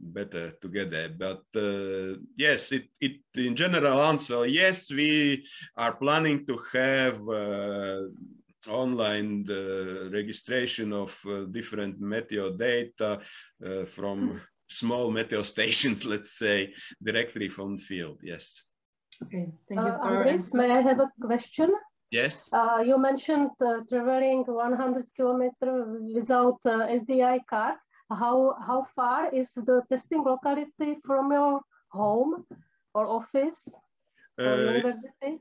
better together. But yes, it in general answer, yes, we are planning to have online registration of different meteo data from small meteo stations, let's say, directly from the field. Yes. Okay, thank you. Andris, may I have a question? Yes. You mentioned traveling 100 kilometers without SDI card. How far is the testing locality from your home or office or university?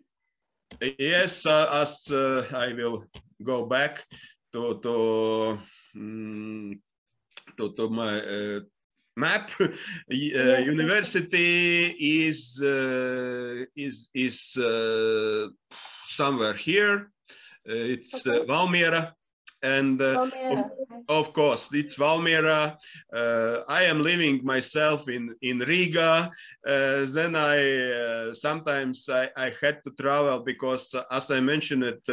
Yes, as I will go back to my map. Yes. University is somewhere here. It's okay. Valmiera, and of course it's Valmiera. I am living myself in Riga. Then sometimes I had to travel because, as I mentioned it,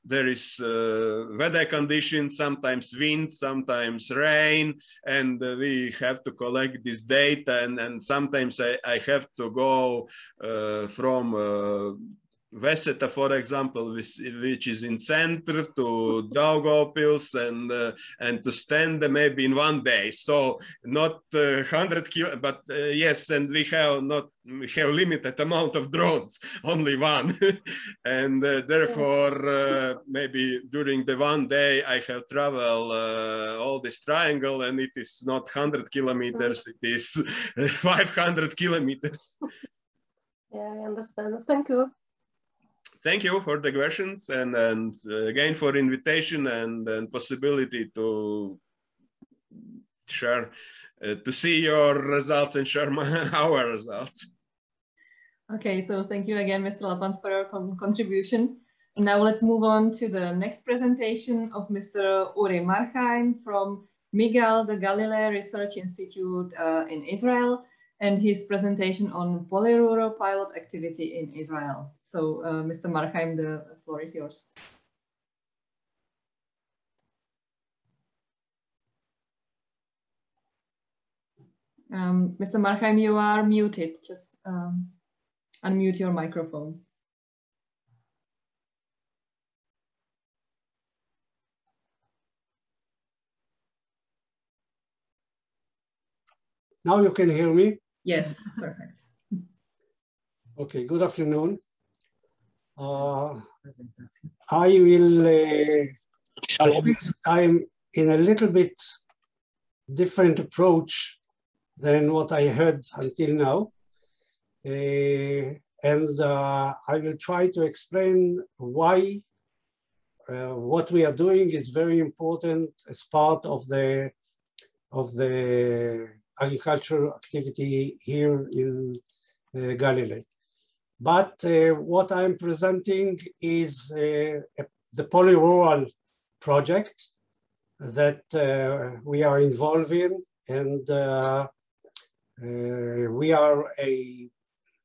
there is weather conditions, sometimes wind, sometimes rain, and we have to collect this data, and sometimes I have to go from Veseta, for example, which is in center, to Daugavpils, and to stand maybe in one day. So not 100 kilo, but yes, and we have limited amount of drones, only one, and therefore maybe during the one day I have traveled all this triangle, and it is not 100 kilometers, it is 500 kilometers. Yeah, I understand. Thank you. Thank you for the questions, and again for invitation and possibility to share, to see your results and share our results. Okay, so thank you again, Mr. Lapans, for your contribution. And now let's move on to the next presentation of Mr. Uri Marchaim from MIGAL, the Galilee Research Institute in Israel, and his presentation on polyrural pilot activity in Israel. So, Mr. Marchaim, the floor is yours. Mr. Marchaim, you are muted. Just unmute your microphone. Now you can hear me? Yes, perfect. Okay, good afternoon. I will, I'm in a little bit different approach than what I had until now. And I will try to explain why what we are doing is very important as part of the agricultural activity here in Galilee. But what I'm presenting is the polyrural project that we are involved in, and we are a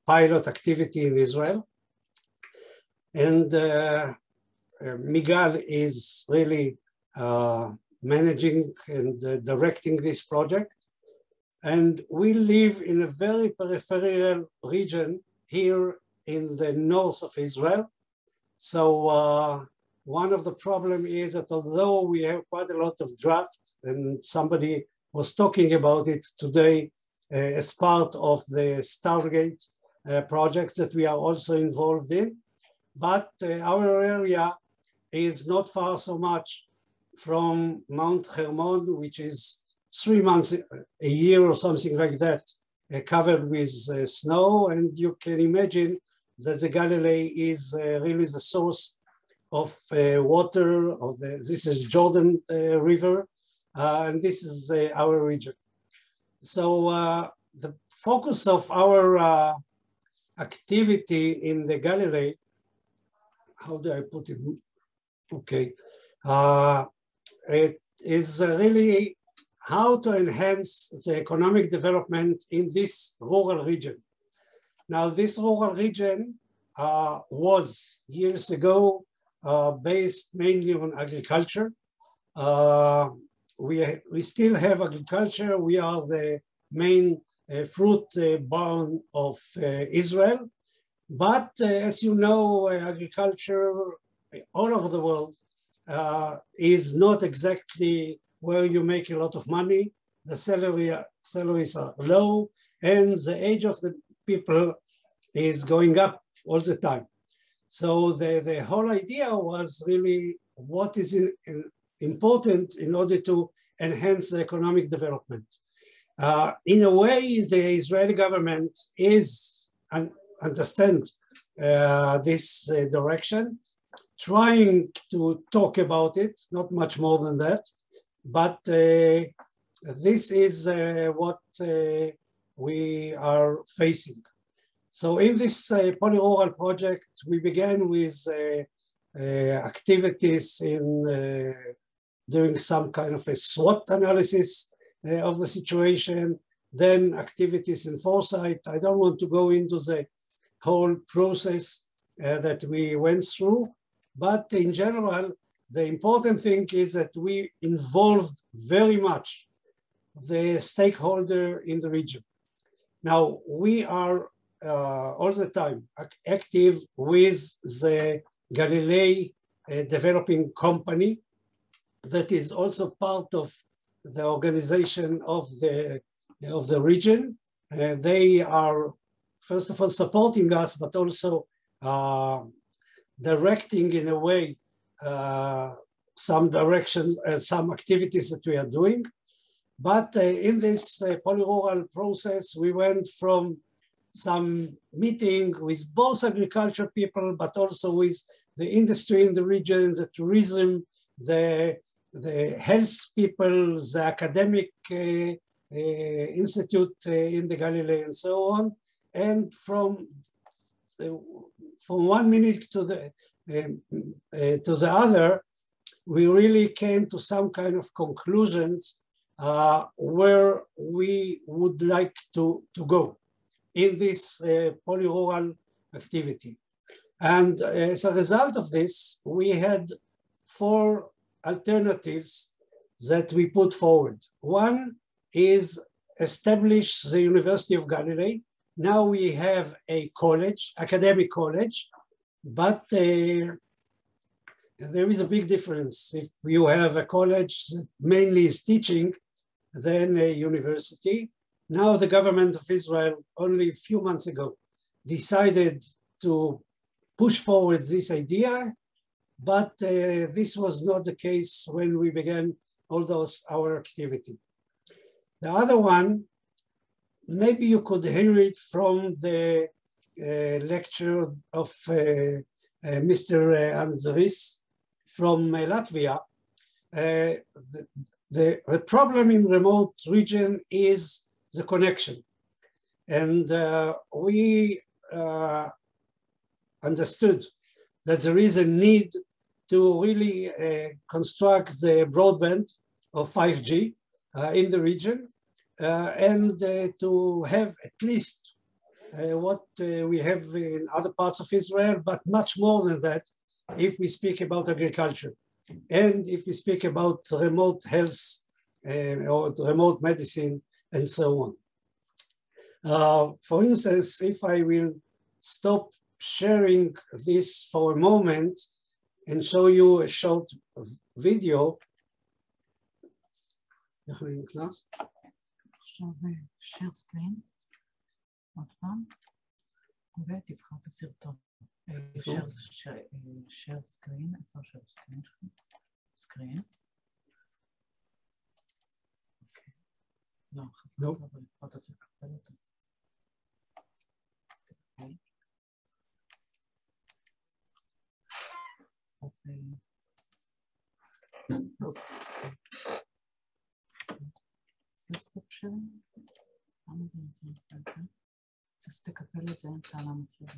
pilot activity in Israel. And MIGAL is really managing and directing this project. And we live in a very peripheral region here in the north of Israel. So one of the problems is that although we have quite a lot of drought, and somebody was talking about it today as part of the Stargate projects that we are also involved in, but our area is not far so much from Mount Hermon, which is 3 months a year or something like that, covered with snow. And you can imagine that the Galilee is really the source of water. This is Jordan River, and this is our region. So the focus of our activity in the Galilee, how do I put it? Okay, it is really how to enhance the economic development in this rural region. Now, this rural region was years ago based mainly on agriculture. We still have agriculture. We are the main fruit barn of Israel. But as you know, agriculture all over the world is not exactly where you make a lot of money. The salaries are low, and the age of the people is going up all the time. So the whole idea was really what is important in order to enhance the economic development. In a way, the Israeli government is understand this direction, trying to talk about it, not much more than that. But this is what we are facing. So in this polyrural project, we began with activities in doing some kind of a SWOT analysis of the situation, then activities in foresight. I don't want to go into the whole process that we went through, but in general, the important thing is that we involved very much the stakeholder in the region. Now, we are all the time active with the Galilee developing company that is also part of the organization of the region. They are, first of all, supporting us, but also directing in a way some directions and some activities that we are doing. But in this polyrural process, we went from some meeting with both agriculture people, but also with the industry in the region, the tourism, the health people, the academic institute in the Galilee, and so on. And from 1 minute to the other, we really came to some kind of conclusions where we would like to go in this polyrural activity. And as a result of this, we had 4 alternatives that we put forward. One is establish the University of Galilee. Now we have a college, academic college, but there is a big difference. If you have a college that mainly is teaching, then a university. Now the government of Israel, only a few months ago, decided to push forward this idea, but this was not the case when we began our activity. The other one, maybe you could hear it from the lecture of Mr. Andris from Latvia. The problem in remote region is the connection. And we understood that there is a need to really construct the broadband of 5G in the region and to have at least what we have in other parts of Israel, but much more than that if we speak about agriculture and if we speak about remote health or remote medicine and so on. For instance, if I will stop sharing this for a moment and show you a short video. share screen. עוד פעם, ותבחר את הסרטון. share screen, איפה share screen? screen. אוקיי. לא, חסרת, אבל לפחות אתה צריך לקבל אותו. אז תקפל את זה על המצלמה.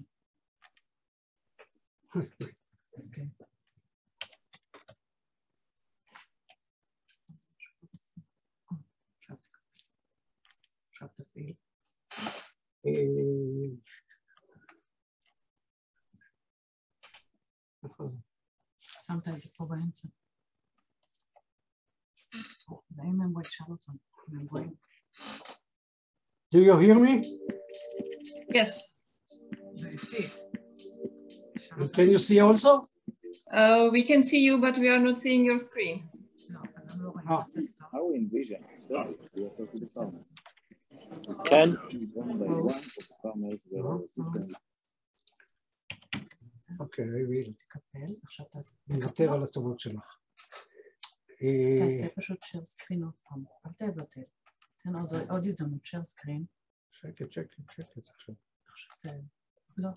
עכשיו תפעיל. שמת את זה פה באמצע. ואם הם בואי תשאל אותם, הם רואים. Do you hear me? Yes. Do you see it? And can you see also? We can see you, but we are not seeing your screen. No, אז הם לא רואים. How we envision? Sorry, we are talking to farmers. Can one by one of the farmers where our system. אוקיי, I will. תקפל, עכשיו תעשה. נוותר על הטובות שלך. תעשה פשוט share screen עוד פעם, אל תבטל. תן עוד הזדמנות, share screen. שקט עכשיו. לא.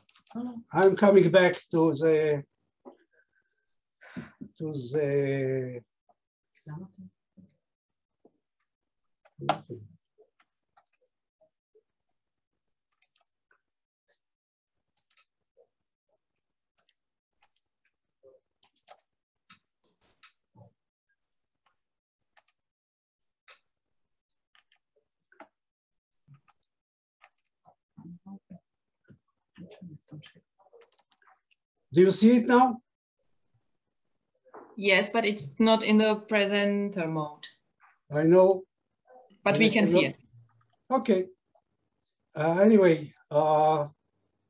I'm coming back to the למה אתה? Do you see it now? Yes, but it's not in the presenter mode. I know. But we can see it. Okay. Anyway,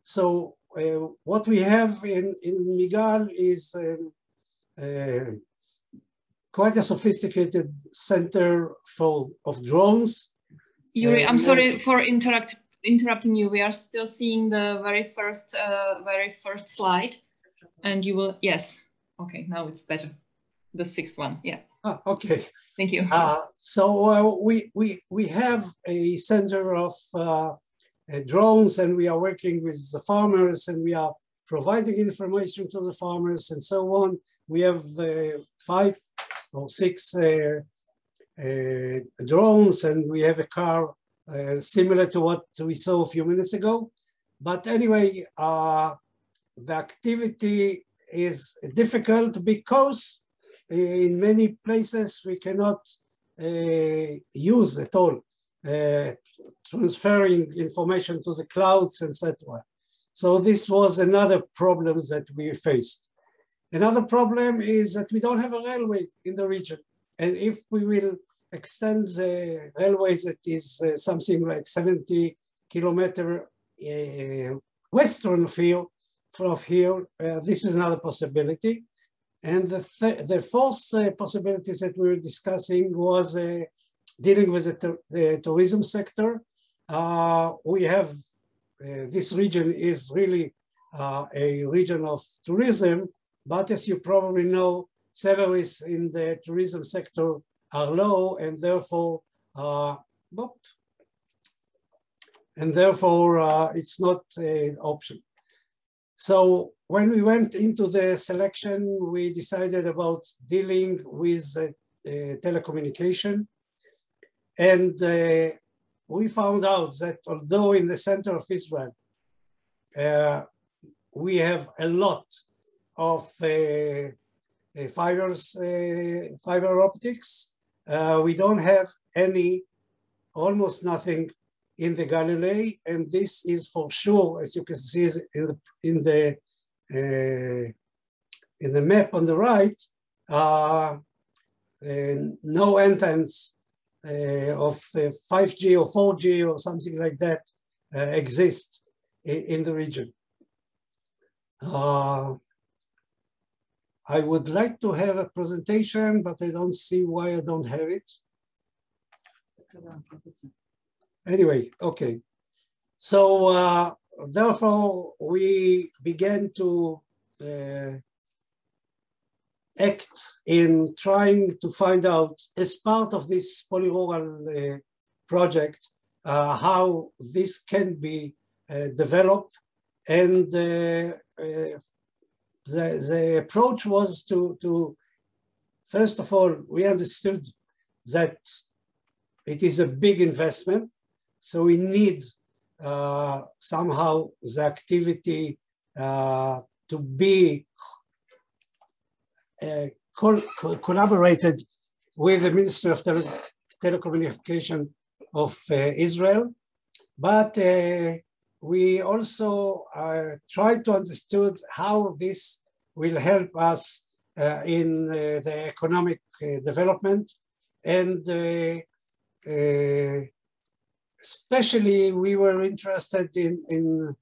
so what we have in Migal is quite a sophisticated center of drones. Yuri, I'm sorry for interrupting you. We are still seeing the very first slide, and you will, yes. Okay, now it's better. The sixth one, yeah. Okay. Thank you. So we have a center of drones, and we are working with the farmers, and we are providing information to the farmers and so on. We have 5 or 6 drones, and we have a car similar to what we saw a few minutes ago. But anyway, the activity is difficult because in many places we cannot use at all transferring information to the clouds, etc. So this was another problem that we faced. Another problem is that we don't have a railway in the region. And if we will extend the railway that is something like 70 kilometers western field from here, this is another possibility. And the fourth possibility that we were discussing was dealing with the tourism sector. We have, this region is really a region of tourism, but as you probably know, salaries in the tourism sector are low, and therefore, it's not an option. So when we went into the selection, we decided about dealing with telecommunication. And we found out that although in the center of Israel, we have a lot of fiber optics, we don't have any, almost nothing in the Galilee, and this is for sure, as you can see in the map on the right, no antennas of 5G or 4G or something like that exist in the region. I would like to have a presentation, but I don't see why I don't have it. Anyway, okay. So therefore, we began to act in trying to find out, as part of this polyrural project, how this can be developed. And the approach was to, first of all, we understood that it is a big investment. So we need somehow the activity to be collaborated with the Ministry of Telecommunication of Israel. But we also tried to understand how this will help us in the economic development. And especially we were interested in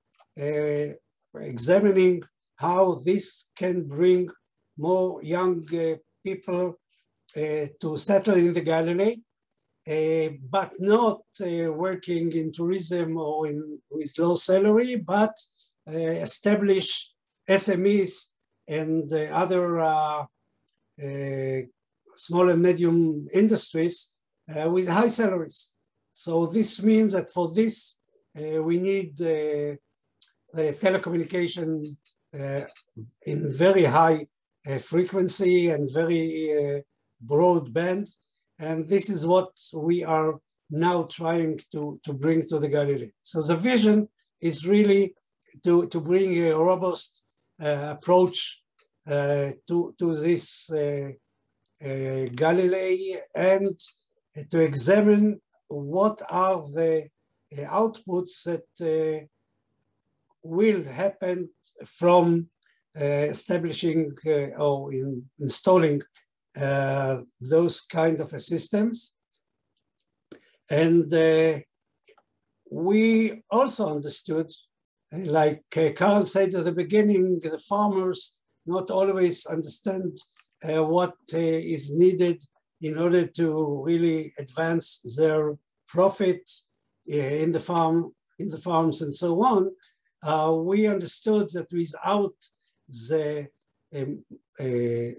examining how this can bring more young people to settle in the Galilee, but not working in tourism or with low salary, but establish SMEs and other small and medium industries with high salaries. So this means that for this, we need telecommunication in very high frequency and very broad band. And this is what we are now trying to bring to the Galilee. So the vision is really to bring a robust approach to this Galilee, and to examine what are the outputs that will happen from establishing or installing those kind of systems. And we also understood, like Karel said at the beginning, the farmers not always understand what is needed in order to really advance their profit in the farms and so on. We understood that without the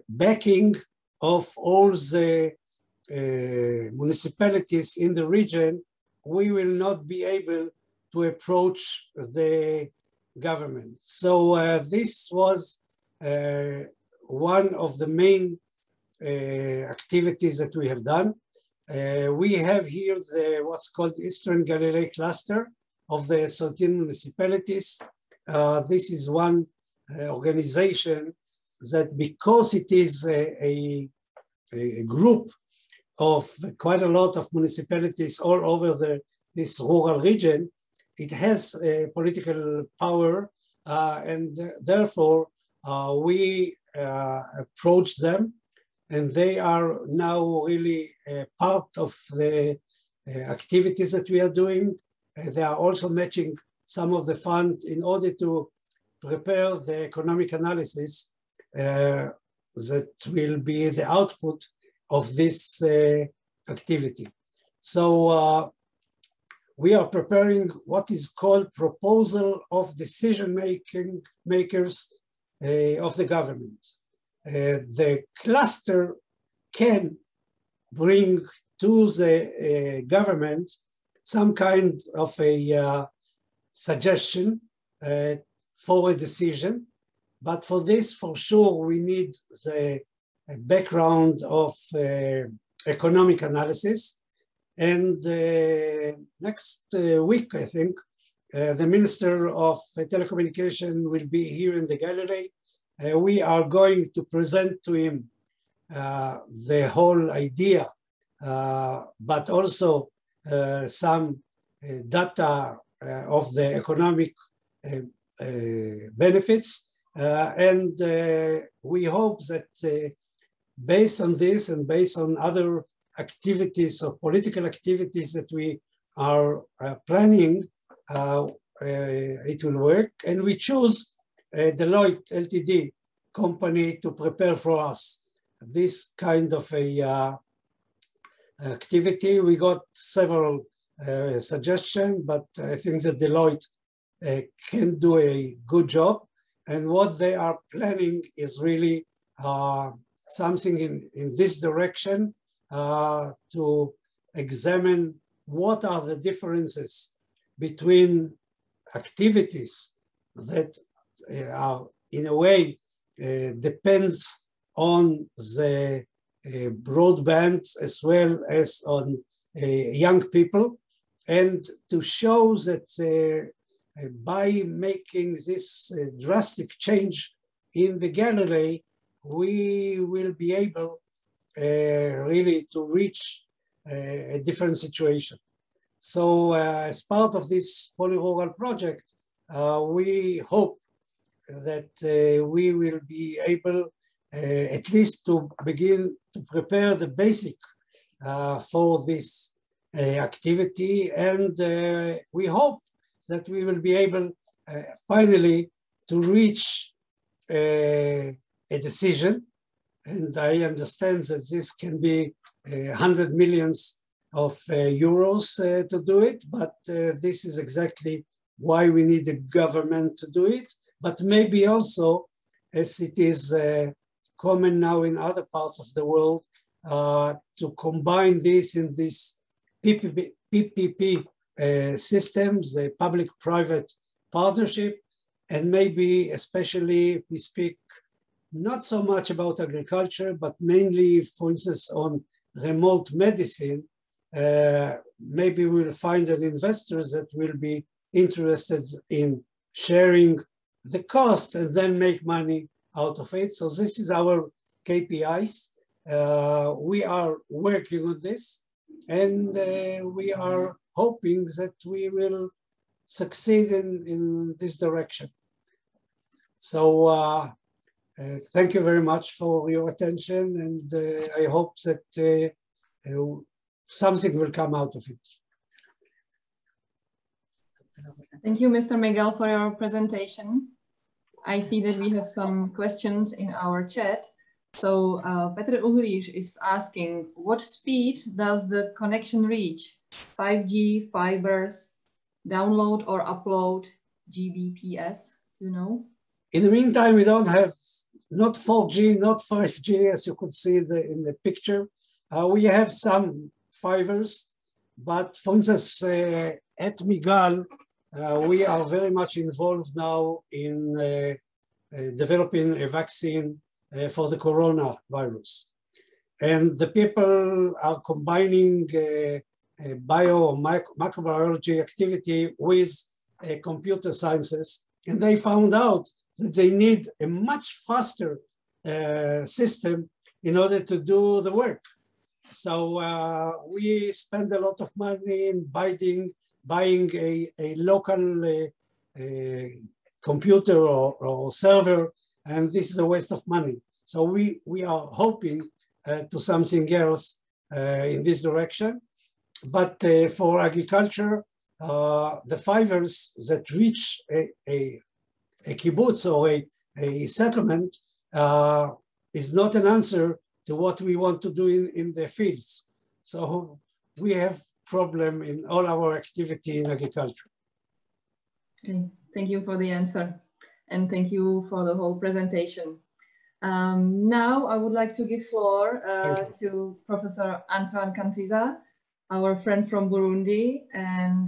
backing of all the municipalities in the region, we will not be able to approach the government. So this was one of the main activities that we have done. We have here what's called Eastern Galilee Cluster of the 13 municipalities. This is one organization that, because it is a group of quite a lot of municipalities all over this rural region, it has political power, and therefore we approach them, and they are now really part of the activities that we are doing. They are also matching some of the fund in order to prepare the economic analysis that will be the output of this activity. So we are preparing what is called proposal of decision makers of the government. The cluster can bring to the government some kind of a suggestion for a decision, but for this, for sure, we need the background of economic analysis. And next week, I think, the Minister of Telecommunication will be here in the Galilee. We are going to present to him the whole idea, but also some data of the economic benefits. And we hope that based on this and based on other activities or political activities that we are planning, it will work. And we choose Deloitte Ltd company to prepare for us this kind of a activity. We got several suggestions, but I think that Deloitte can do a good job. And what they are planning is really something in this direction, to examine what are the differences between activities that are in a way depends on the broadband as well as on young people, and to show that by making this drastic change in the Galilee, we will be able really to reach a different situation. So as part of this polyrural project, we hope that we will be able at least to begin to prepare the basic for this activity. And we hope that we will be able finally to reach a decision. And I understand that this can be 100 million euros to do it, but this is exactly why we need the government to do it. But maybe also, as it is common now in other parts of the world, to combine this in this PPP systems, the public-private partnership, and maybe especially if we speak not so much about agriculture, but mainly, for instance, on remote medicine, maybe we'll find an investor that will be interested in sharing the cost and then make money out of it. So this is our KPIs. We are working on this, and we are hoping that we will succeed in this direction. So thank you very much for your attention, and I hope that something will come out of it. Thank you, Mr. Miguel, for your presentation. I see that we have some questions in our chat. So Petr Uhlíř is asking, what speed does the connection reach? 5G, fibers, download or upload, Gbps, you know? In the meantime, we don't have not 4G, not 5G, as you could see in the picture. We have some fibers, but for instance, at Migal, we are very much involved now in developing a vaccine for the coronavirus. And the people are combining bio or microbiology activity with computer sciences. And they found out that they need a much faster system in order to do the work. So we spend a lot of money in buying a local computer or server, and this is a waste of money. So we are hoping to something else in this direction. But for agriculture, the fibers that reach a kibbutz or a settlement is not an answer to what we want to do in the fields. So we have problem in all our activity in agriculture. Okay, thank you for the answer. And thank you for the whole presentation. Now I would like to give floor to Professor Antoine Kantiza, our friend from Burundi. And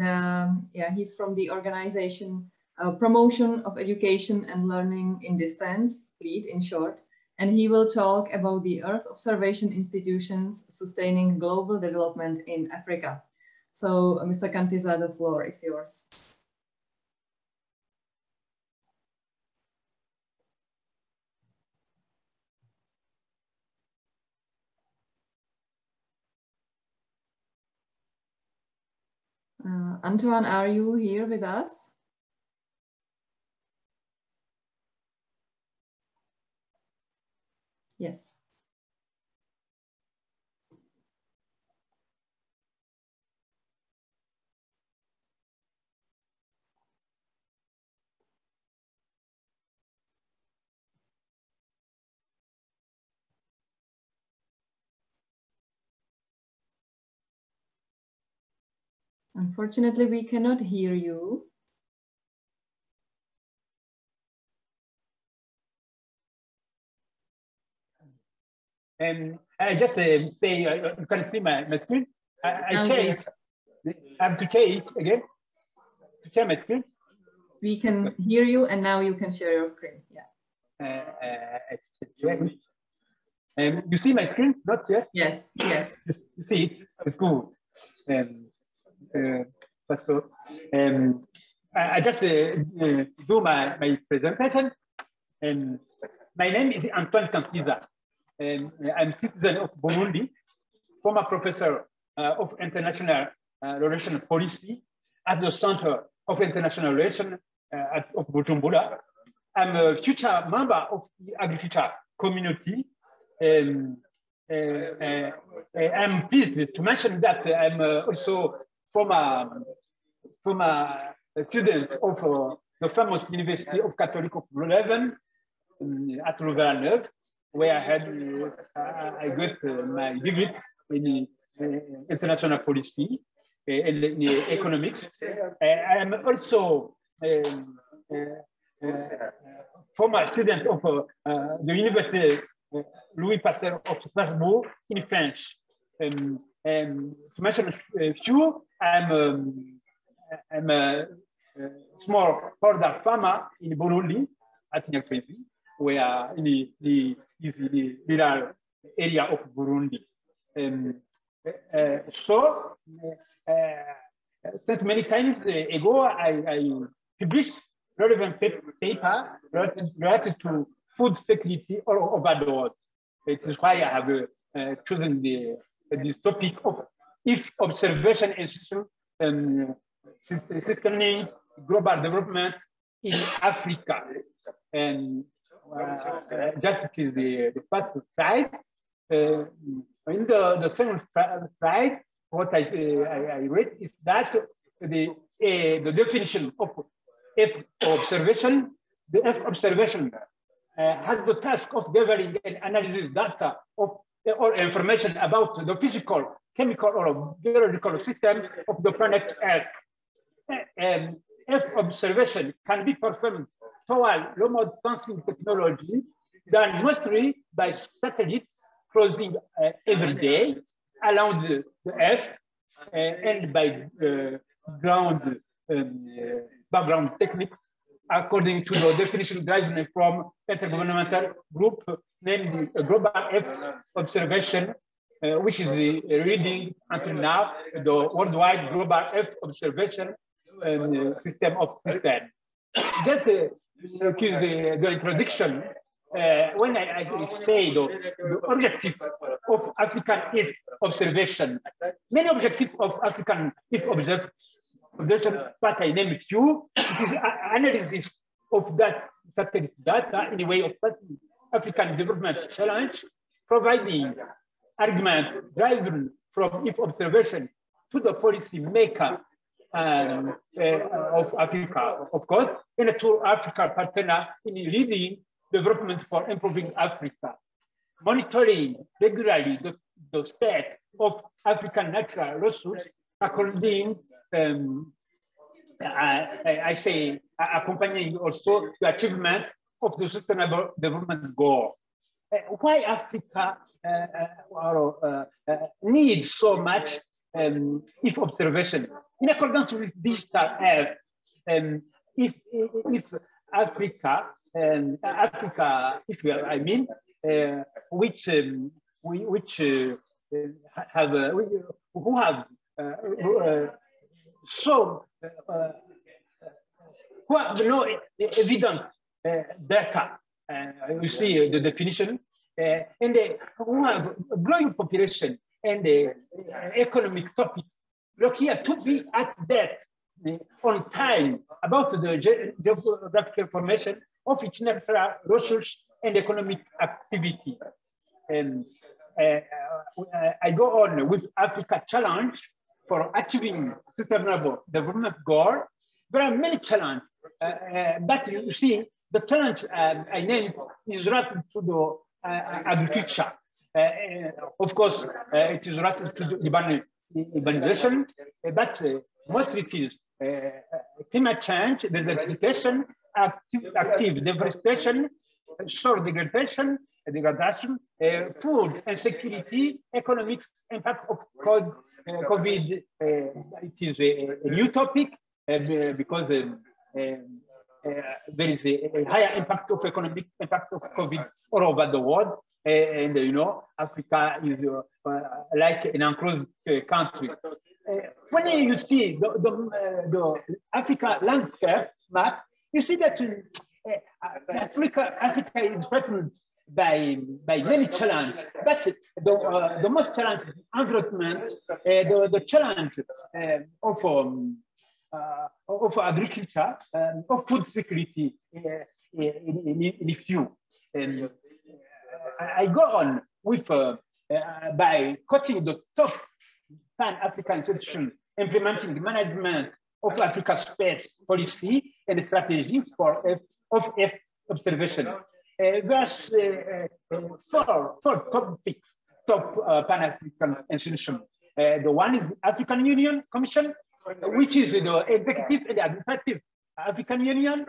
yeah, he's from the organization Promotion of Education and Learning in Distance, PLEAD in short. And he will talk about the Earth observation institutions sustaining global development in Africa. So, Mr. Kantiza, the floor is yours. Antoine, are you here with us? Yes. Unfortunately, we cannot hear you. I just say, you can see my screen. I change. I have to change again. To share my screen. We can hear you, and now you can share your screen. Yeah. You see my screen? Not yet? Yes, yes. You see it? It's good. So, I just do my presentation. My name is Antoine Kantiza. I'm citizen of Burundi, former professor of international relations policy at the Center of International Relations of Bujumbura. I'm a future member of the agriculture community. I'm pleased to mention that I'm also from a student of the famous University of Catholic of Leuven at Louvain-la-Neuve, where I got my degree in international policy and in economics. I am also former student of the University Louis Pasteur of Strasbourg in French. To mention a few, I'm a small border farmer in Burundi at Nyakwezi, where in the rural area of Burundi. Since many times ago, I published relevant paper related to food security all over the world. It is why I have chosen this topic of if observation institution sustaining global development in Africa. And just to the first slide, in the second slide, what I read is that the definition of F observation, the F observation has the task of gathering and analyzing data of or information about the physical, chemical, or biological system of the planet Earth. And F observation can be performed toward remote sensing technology done mostly by satellite crossing every day around the Earth and by ground background techniques according to the definition derived from intergovernmental group named Global F Observation, which is the reading until now the worldwide Global F Observation system of systems. Just the introduction, when I say the objective of African F observation, many objectives of African F observation, but I name a few. It is analysis of that satellite data in a way of African development challenge, providing argument driven from F observation to the policy maker of Africa, of course, and to Africa partner in leading development for improving Africa. Monitoring regularly the state of African natural resources according, I say, accompanying also the achievement of the Sustainable Development Goal. Why Africa needs so much if observation? In accordance with digital health, if Africa, I mean, which have who have who have no evident data. You see the definition, and who have growing population and economic topics. Look here to be at that on time about the geographical formation of each natural resource and economic activity. And I go on with Africa challenge for achieving sustainable development goal. There are many challenges, but you see the challenge I named is related to the agriculture. Of course, it is related to the urbanization, but mostly it is climate change, desertification, active deforestation, soil degradation, food insecurity, economics impact of COVID. It is a new topic because there is a higher impact of economic impact of COVID all over the world. And you know, Africa is like an enclosed country. When you see the Africa landscape map, you see that Africa is threatened by many challenges. But the most challenge is environment, the challenge of agriculture, of food security in a few. I go on with by quoting the top Pan-African institution implementing the management of Africa space policy and strategies for F observation. There's four topics, top Pan-African institution. The one is African Union Commission, which is the executive and administrative African Union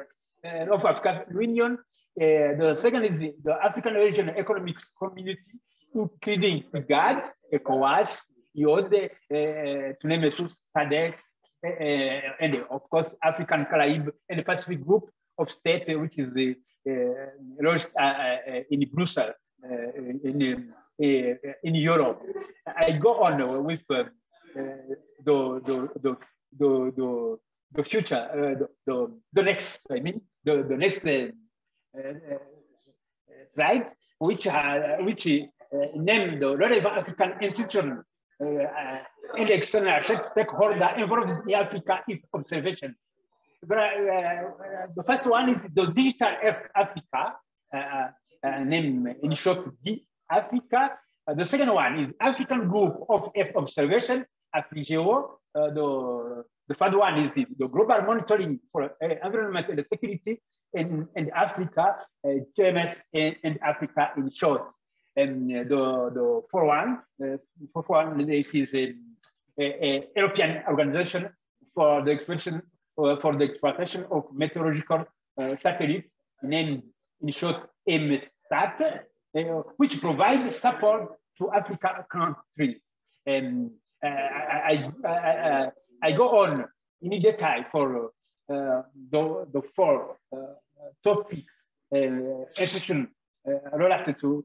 of African Union. The second is the African Regional Economic Community, including GAD, ECOWAS, IOD, to name a few, SADC, and of course, African Caribbean and Pacific Group of States, which is launched in Brussels, in Europe. I go on with the future, the next, I mean, the next slide, which named the relevant African institution and external stakeholder involved in Africa is observation. the first one is the Digital Africa, name in short DIHs. The second one is African Group of F Observation, AfriGeo. The third one is the Global Monitoring for Environment and Security in Africa, GMS and Africa in short. And the fourth one is a European organization for the exploitation of meteorological satellites, named in short EMSAT, which provides support to African countries. And I go on in detail for the four topics related to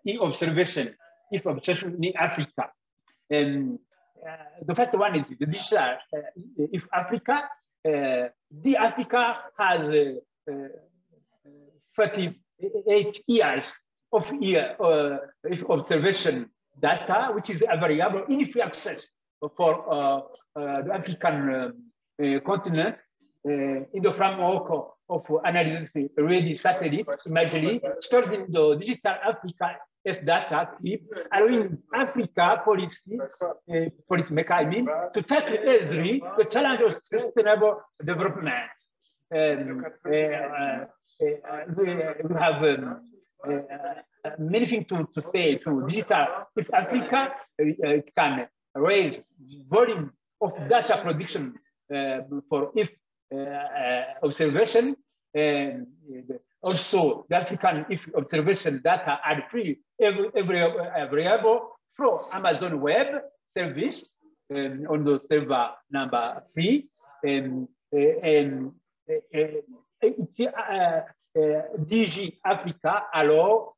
e-observation in Africa. And the first one is the digital if Africa. The Africa has 38 years of observation data, which is available in free access for the African continent in the framework of analysis ready satellite imagery stored in the digital Africa S data clip, allowing Africa policy mechanism to tackle easily the challenge of sustainable development. We have many things to say to digital. If Africa can raise volume of data production for if observation, also the African if observation data are free available through Amazon Web Service on the server number 3 DG Africa allow,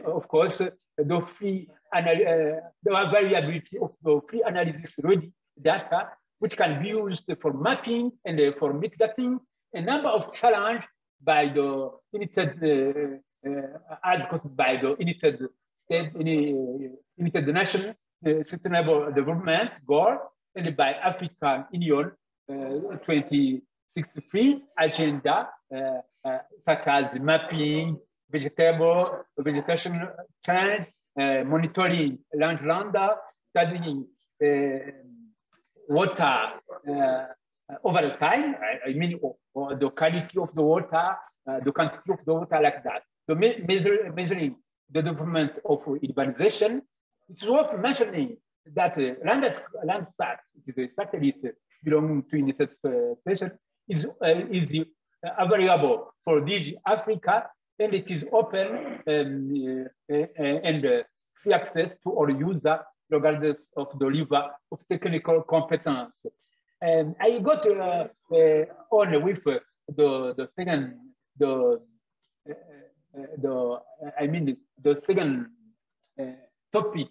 of course, the free the variability of the free analysis ready data, which can be used for mapping and for mitigating a number of challenges by the United by the United States, United Nations Sustainable Development Goal, and by African Union 2063 agenda, such as mapping, vegetation change, monitoring land, studying water over the time. I mean, or the quality of the water, the quantity of the water, like that. So measuring the development of urbanization. It's worth mentioning that Landsat, which is a satellite belonging to United States, is available for DG Africa, and it is open and free access to all users, regardless of the level of technical competence. And I got on with the second topic,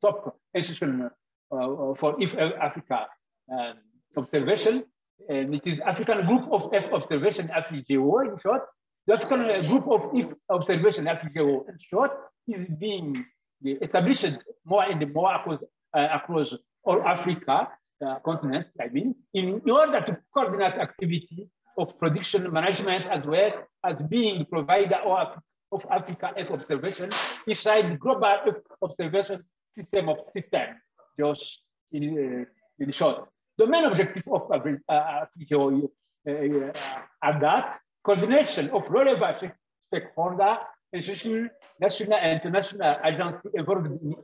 top institution for if Africa observation, and it is African Group of F Observation AfriGeo in short. The African Group of If Observation AfriGeo in short is being established more and more across all Africa continent, I mean, in order to coordinate activity of production management as well as being provider of Africa F observation inside the global F observation system of systems, just in short. The main objective of AfriGeo are that coordination of relevant stakeholder, institutional, national, and international agencies involved in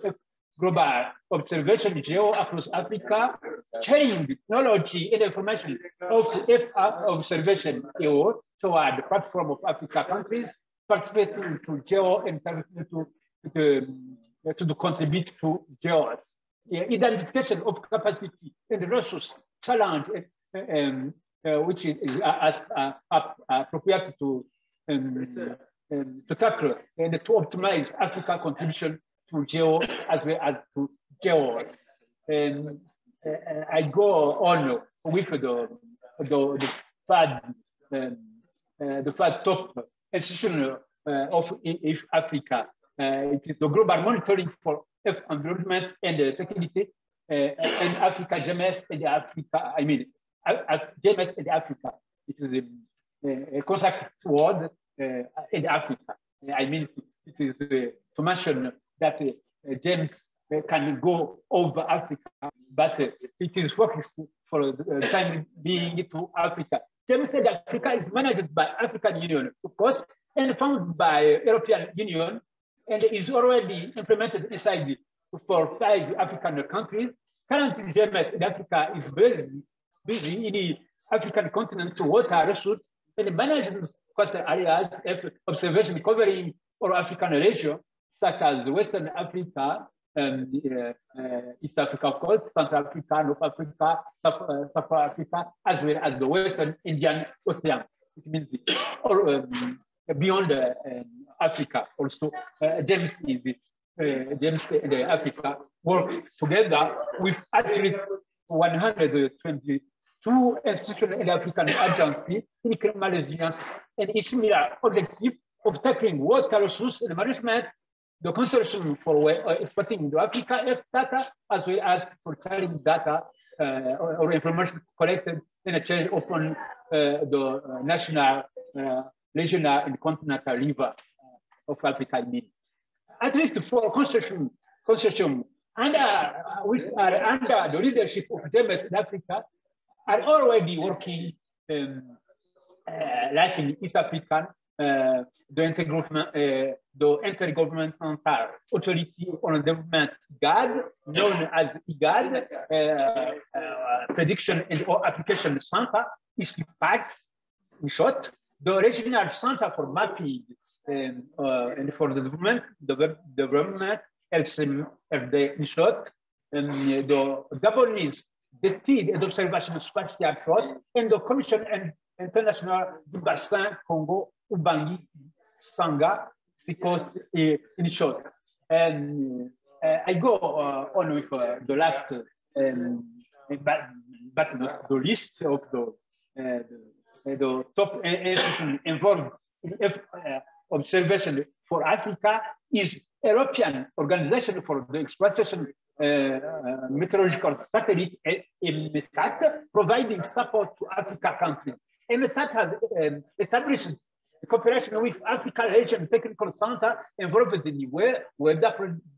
global observation geo across Africa, sharing technology and information of F observation geo toward the platform of Africa countries, participating to geo and to contribute to geos. Identification of capacity and resource challenge, which is appropriate to tackle and to optimize Africa contribution to geo as well as to geos. I go on with the third top institution of if Africa. It is the global monitoring for F environment and security and Africa GMS and Africa, GMS in Africa. It is a concept word in Africa. I mean, it is to mention that James can go over Africa, but it is focused for the time being to Africa. James said Africa is managed by African Union, of course, and founded by European Union, and is already implemented inside for 5 African countries. Currently, GMS in Africa is very busy in the African continent to water resource and managing coastal areas, observation covering all African regions, such as Western Africa, East Africa, of course, Central Africa, North Africa, South Africa, as well as the Western Indian Ocean. It means all, beyond Africa. Also, James Africa works together with at least 122 institutional and African agencies in climate resilience and a similar objective of tackling water resource and management, the consortium for exploiting the Africa data, as well as for sharing data or information collected in a change upon the national, regional, and continental river of Africa. I mean, at least 4 consortium which are under the leadership of GMS in Africa are already working like in East African, the Intergovernmental Authority on Development, IGAD, known as IGAD, Prediction and Application Center, is part, in short, the Regional Center for Mapping and for the development, LCMFD in short, the Gabonese, the TID and Observation Spatial Approach, and the Commission and International du Bassin Congo, Ubangi, Sanga, because in short. And I go on with the last, but not the list of the top institutions involved in observation for Africa is European Organization for the Exploitation Meteorological Satellite, EMSAT, providing support to Africa countries. EMSAT has established cooperation with Africa Region Technical Center involved in the weather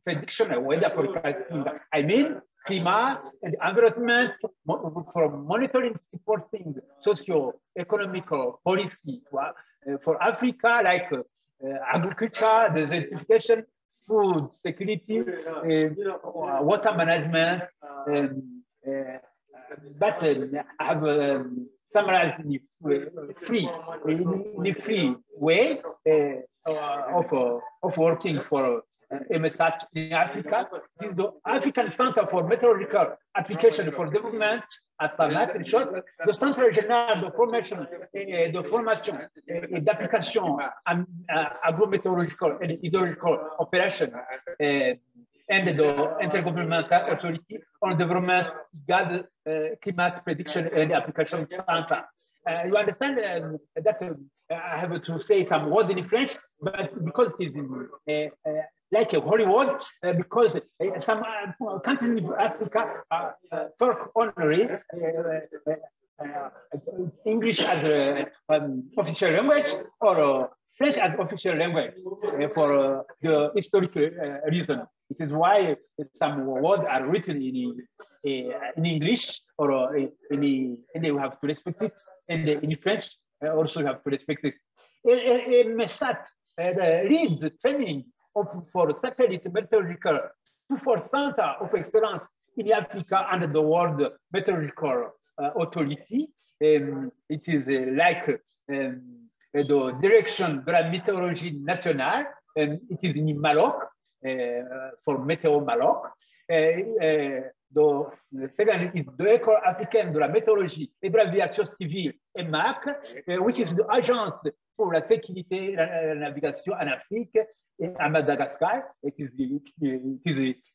prediction and weather forecasting. I mean, climate and environment for monitoring, supporting socio-economical policy for Africa, like agriculture, desertification, food security, water management. But I have summarized in the free way of working for EMSAT in Africa. This is the African Center for Meteorological Application for Development, ASAMAT in short, the Centre Régional de Formation et d'Application Agrometeorological and Hydrological Operation, and the Intergovernmental Authority on Development, GAD, Climate Prediction and Application Center. You understand that I have to say some words in French, but because it is like a Hollywood, because some countries in Africa talk only English as official language or French as official language for the historical reason. It is why some words are written in English or and you have to respect it, and in French also you have to respect it. MESAT leads the training for satellite meteorological for Center of Excellence in Africa under the World Meteorological Authority. It is like the Direction de la Météorologie Nationale, and it is in Maroc, for Météo Maroc. The second is the École africaine de la météorologie et de l'aviation civile, EMAC, which is the Agence pour la sécurité et la navigation en Afrique et à Madagascar. It is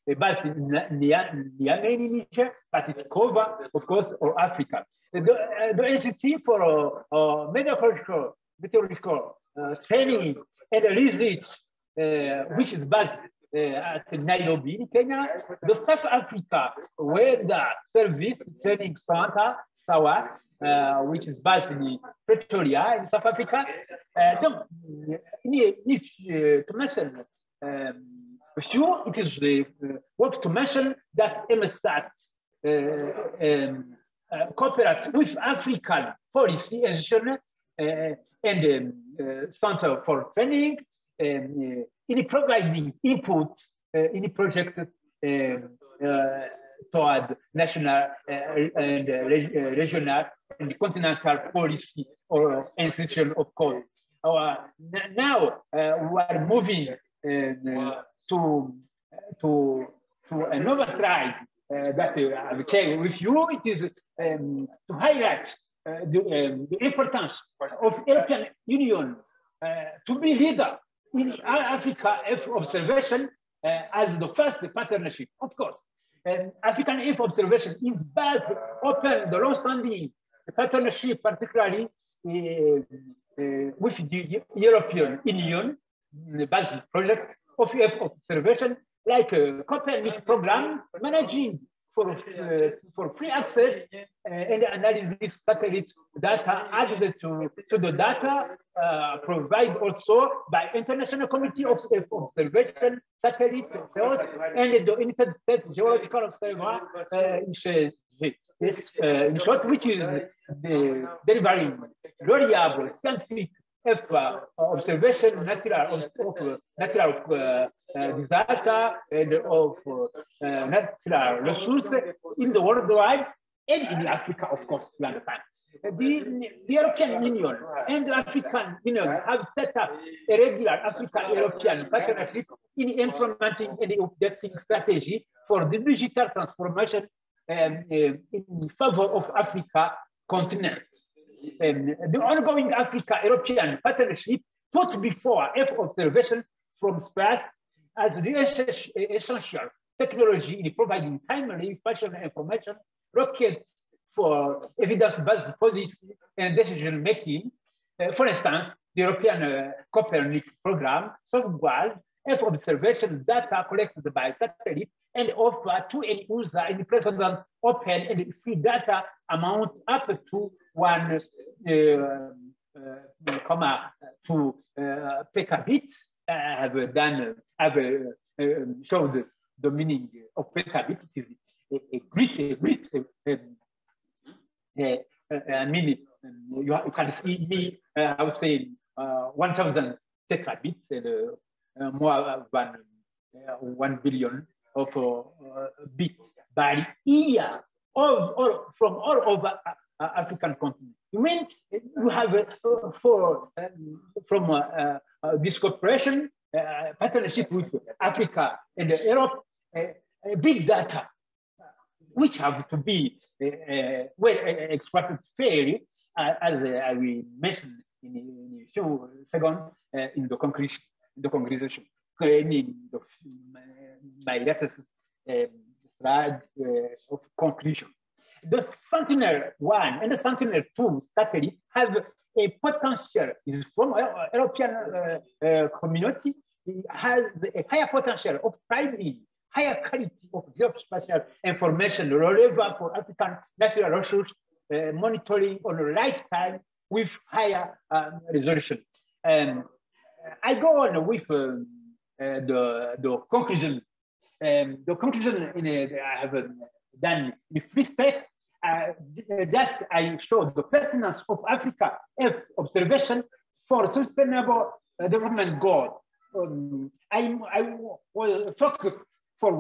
based in Niamey in Niger, but it covers, of course, all Africa. The Institute for meteorological training and research, which is based at Nairobi in Kenya, the South Africa Weather Service Training Center, SAWA, which is based in Pretoria in South Africa. To mention sure, it is worth to mention that MSAT cooperates with African policy institution and Center for Training in providing input in the project toward national and regional and continental policy or institution, of course. Now we are moving to another slide that I will share with you. It is to highlight the importance of European Union to be leader in Africa Earth observation as the first partnership, of course. African Earth observation is based upon the long-standing partnership, particularly with the European Union, based project of Earth observation, like a Copernic program managing for free access and analysis satellite data added to the data provided also by International Committee of Observation Satellite and the United States Geological Observatory, in short, which is delivering reliable scientific observation natural disaster and of natural resources in the worldwide and in Africa, of course, you understand. The European Union and the African Union have set up a regular African-European partnership in implementing and updating strategy for the digital transformation in favor of Africa continent. The ongoing Africa-European partnership put before Earth observation from space as the essential technology in providing timely fashion information, rockets for evidence-based policy and decision-making. For instance, the European Copernic program safeguards Earth observation data collected by satellite and offer to any user in the present open and free data amount up to 1,2 petabytes. I have showed the meaning of petabyte. It is a great I mean, you can see me, I would say 1,000 tetrabits and more than 1 billion of bits by year, from all over African continent. You mean you have from this cooperation partnership with Africa and Europe, big data, which have to be well exploited fairly, as I will mention in a few seconds in the conclusion, my latest slide of conclusion. The Sentinel-1 and the Sentinel-2 satellite have a potential, is from European community, it has a higher potential of providing higher quality of geospatial information relevant for African natural resource monitoring on the right time with higher resolution. And I go on with the conclusion. The conclusion I have done in respect. Just I showed the pertinence of Africa Earth observation for sustainable development goal. I was focused for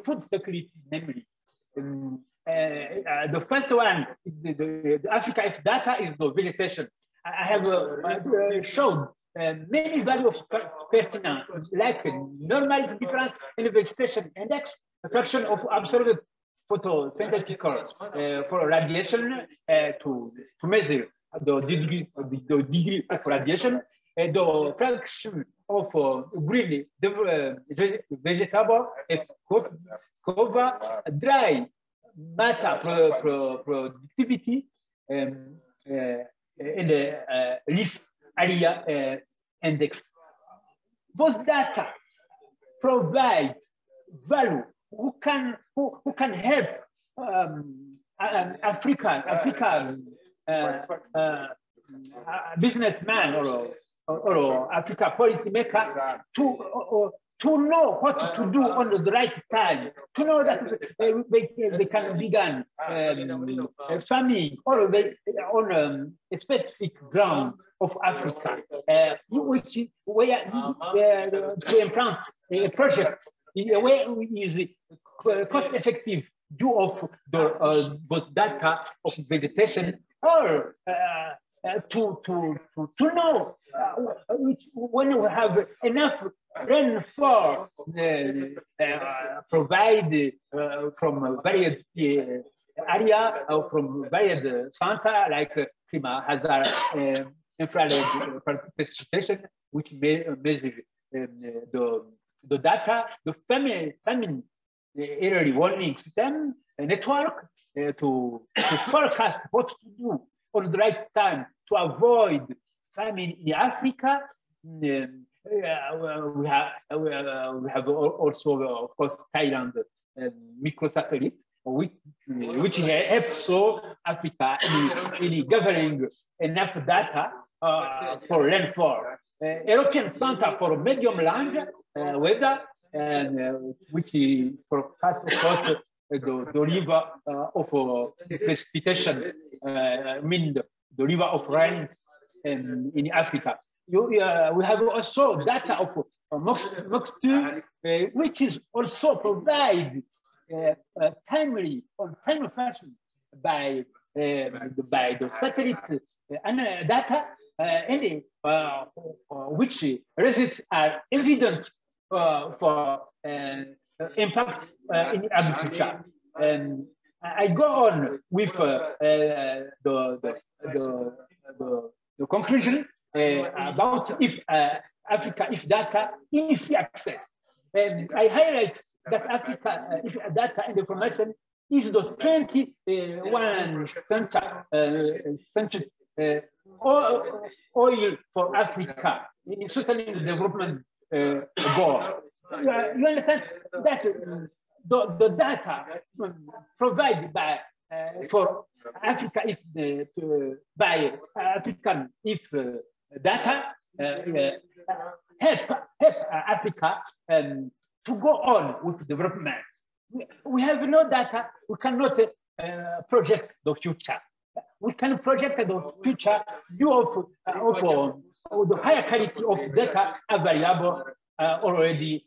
food security, namely. The first one is the Africa Earth data is the vegetation. I have showed many values of pertinence, like normal difference in the vegetation index, a fraction of observed photosynthetic for radiation to measure the degree of radiation, the fraction of green vegetable cover, dry matter productivity, and the leaf area index. Those data provide value who can help African businessman or Africa policymaker to know what to do on the right time, to know that they can begin farming or on a specific ground of Africa, where to implant a project in a way is cost effective due of the both data of vegetation, or to know when we have enough rainfall provide from various area or from various center like climate hazard, infrared precipitation, which measure the data, the famine early warning system network to forecast what to do on the right time to avoid famine in Africa. We have also, of course, Thailand microsatellite, which helps so Africa in gathering enough data for rainfall. European Center for Medium Land Weather, which forecasts, of course, the river of precipitation, mean the river of rain in Africa. We have also data of MOX2, which is also provided timely fashion by the satellite data, which results are evident for impact in agriculture. I go on with the conclusion about if Africa is data in free access. I highlight that Africa data and information is the 21st century oil for Africa in sustaining the development goal. You understand that the data provided by for Africa is by African data help Africa to go on with development. We have no data, we cannot project the future. We can project the future due of the higher quality of data available already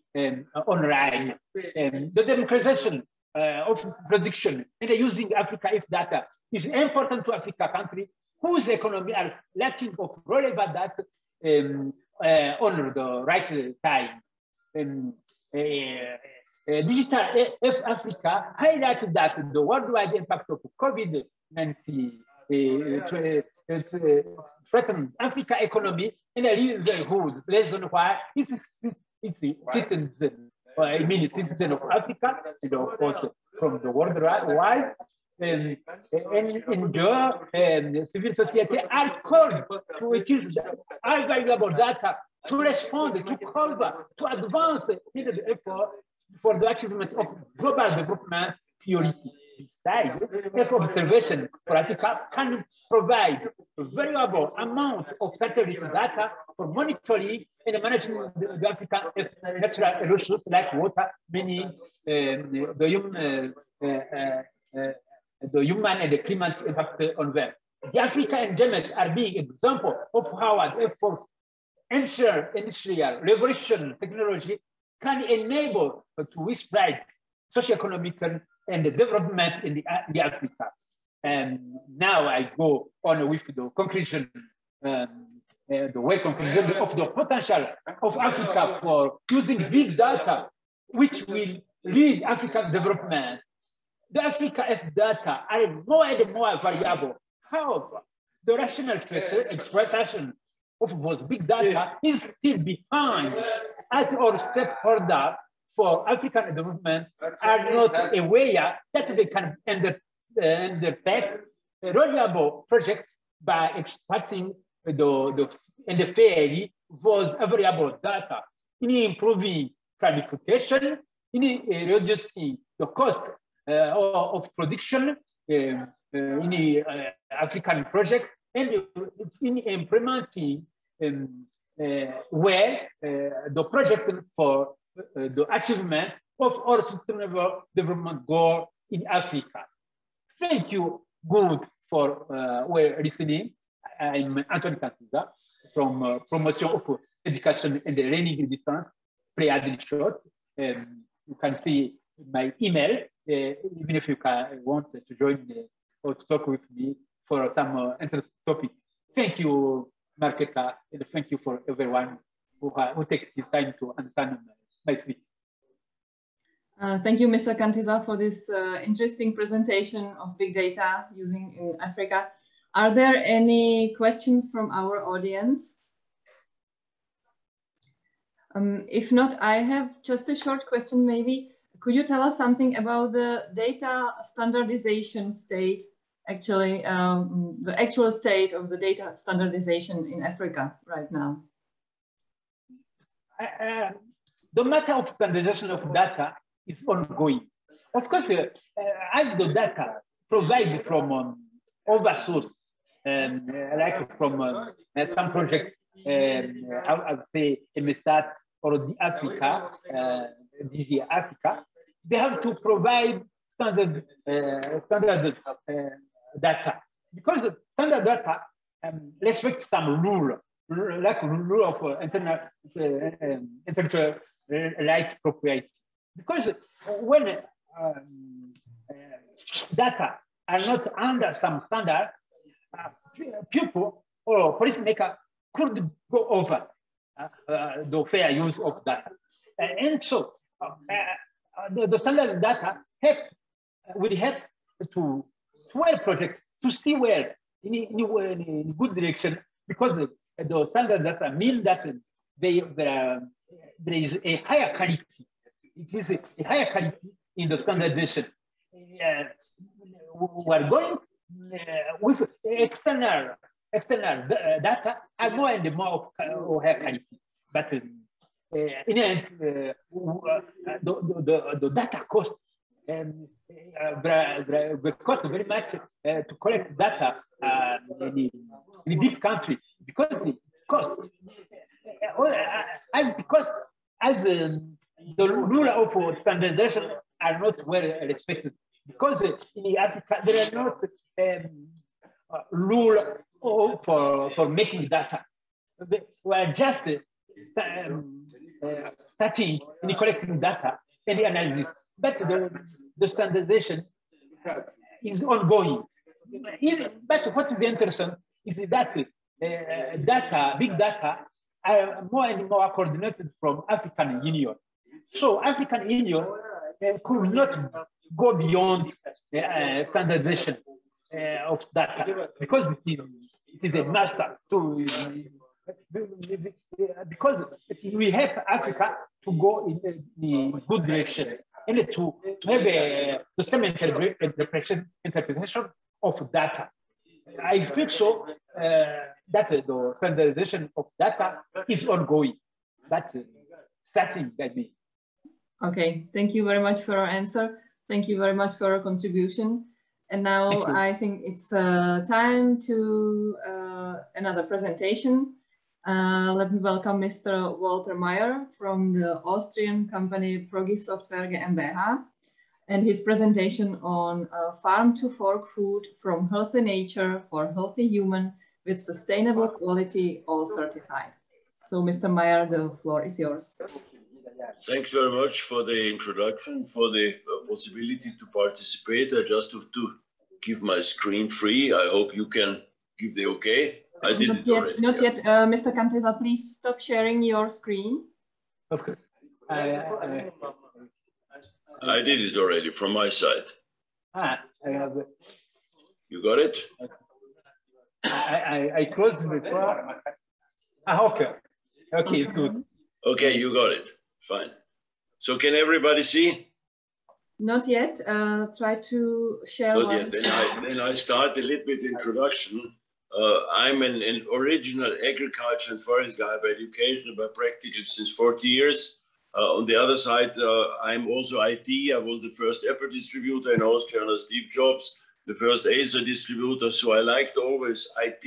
online. The democratization of production and using Africa if data is important to Africa country whose economy are lacking of relevant data on the right time. Digital Africa highlighted that the worldwide impact of COVID-19 threatened Africa economy and a livelihood. Reason why it's citizen, I mean citizen of Africa, and of course from the worldwide, and in the civil society are called to use available data to respond, to cover, to advance needed effort for the achievement of global development priority. Besides, observation for Africa can provide a variable amount of satellite data for monitoring and managing the African natural resources like water, meaning the human and the climate impact on them. The Africa and GEMES are being example of how an effort ensure industrial revolution technology can enable to spread socioeconomic and development in the Africa. And now I go on with the conclusion, the way conclusion of the potential of Africa for using big data, which will lead African development. The Africa F data are more and more variable. However, the rational exploitation of those big data is still behind, as our stakeholders for African development are not aware that they can undertake a reliable project by extracting and fairly those available data in improving clarification, in reducing the cost of production, in the African project, and in implementing well the project for the achievement of our sustainable development goal in Africa. Thank you good for listening. I'm Anthony Cantiza from Promotion of Education and Learning in Distance, pre-admission. You can see my email, even if you want to join or to talk with me for some interesting topic. Thank you, Markéta, and thank you for everyone who takes the time to understand my speech. Thank you, Mr. Cantiza, for this interesting presentation of big data using in Africa. Are there any questions from our audience? If not, I have just a short question maybe. Could you tell us something about the data standardization state, actually, the actual state of the data standardization in Africa right now? The matter of standardization of data is ongoing. Of course, as the data provided from other source, like from some project, I would say MSAT or the Africa, DG Africa, they have to provide standard data, because standard data respect some rule, like rule of intellectual right property. Because when data are not under some standard, people or policymaker could go over the fair use of data. And so the standard data will help to well project to see where in good direction, because the standard data mean that there is a higher quality. It is a higher quality in the standardization. We are going with external data are more and more of higher quality. But in the end, the data cost cost very much to collect data in a big country, because it costs. As the rule of standardization are not well respected, because in Africa there are not rule for making data. We are just starting in collecting data and the analysis, but the standardization is ongoing. But what is interesting is that big data are more and more coordinated from African Union. So African Union could not go beyond standardization of data, because it is a master to, because we help Africa to go in the good direction and to have a system interpretation of data. I think so that the standardization of data is ongoing. That's starting by me. Okay, thank you very much for your answer. Thank you very much for your contribution. And now I think it's time to another presentation. Let me welcome Mr. Walter Meyer from the Austrian company PROGIS Software GmbH and his presentation on farm to fork food from healthy nature for healthy human with sustainable quality, all certified. So Mr. Meyer, the floor is yours. Thanks very much for the introduction, for the possibility to participate. I just have to give my screen free. I hope you can give the okay. I did it already. Not yet. Mr. Cantiza, please stop sharing your screen. Okay. I did it already from my side. I have it. You got it? I closed before. Okay. Okay, good. Okay, you got it. Fine. So can everybody see? Not yet. Try to share. Well, yeah, then I start a little bit introduction. I'm an original agriculture and forest guy by education, by practical since 40 years. On the other side, I'm also IT. I was the first Apple distributor in Austria under Steve Jobs. the first ASA distributor. So I liked always IT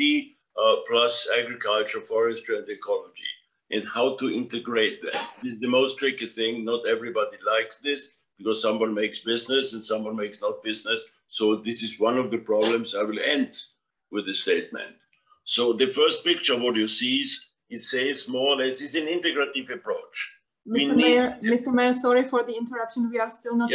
plus agriculture, forestry, and ecology, and how to integrate that. This is the most tricky thing. Not everybody likes this because someone makes business and someone makes not business. So this is one of the problems. I will end with a statement. So the first picture, what you see is, it says more or less, it's an integrative approach. Mr. Mayor, sorry for the interruption. We are still not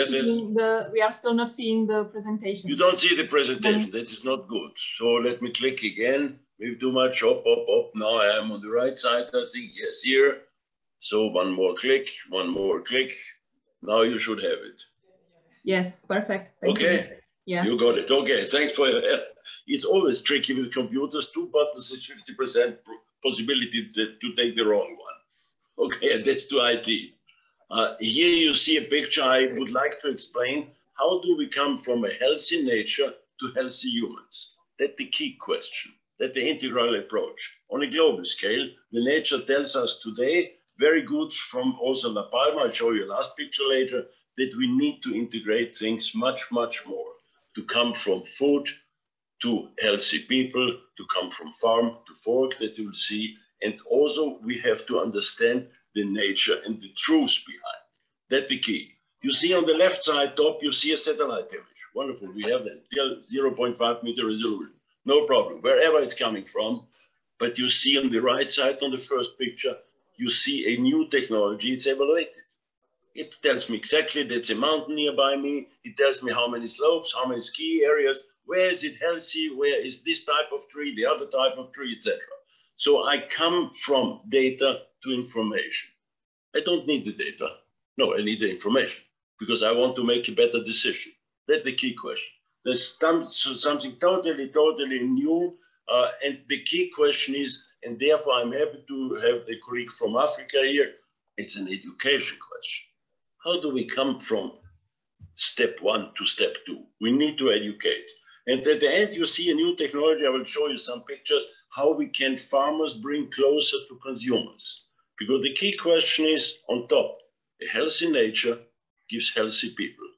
seeing the presentation. You don't see the presentation. That is not good. So let me click again. Maybe too much. Up. Now I am on the right side. I think yes, here. So one more click. Now you should have it. Yes, perfect. Thank you. Yeah. You got it. Okay. Thanks for your help. It's always tricky with computers. 2 buttons is 50% possibility to take the wrong one. Okay, that's to IT. Here you see a picture. I would like to explain how do we come from a healthy nature to healthy humans. That's the key question. That's the integral approach. On a global scale, the nature tells us today, very good from also La Palma, I'll show you a last picture later, that we need to integrate things much, much more. To come from food to healthy people, to come from farm to fork, that you will see. And also we have to understand the nature and the truth behind. That's the key. You see on the left side top, you see a satellite image. Wonderful, we have that, 0.5 meter resolution. No problem, wherever it's coming from. But you see on the right side, on the first picture, you see a new technology, it's evaluated. It tells me exactly that's a mountain nearby me. It tells me how many slopes, how many ski areas, where is it healthy, where is this type of tree, the other type of tree, etc. So I come from data to information. I don't need the data. No, I need the information because I want to make a better decision. That's the key question. There's something totally new. And the key question is, and therefore I'm happy to have the colleague from Africa here, it's an education question. How do we come from step 1 to step 2? We need to educate. And at the end, you see a new technology. I will show you some pictures, how we can farmers bring closer to consumers. Because the key question is on top, a healthy nature gives healthy people.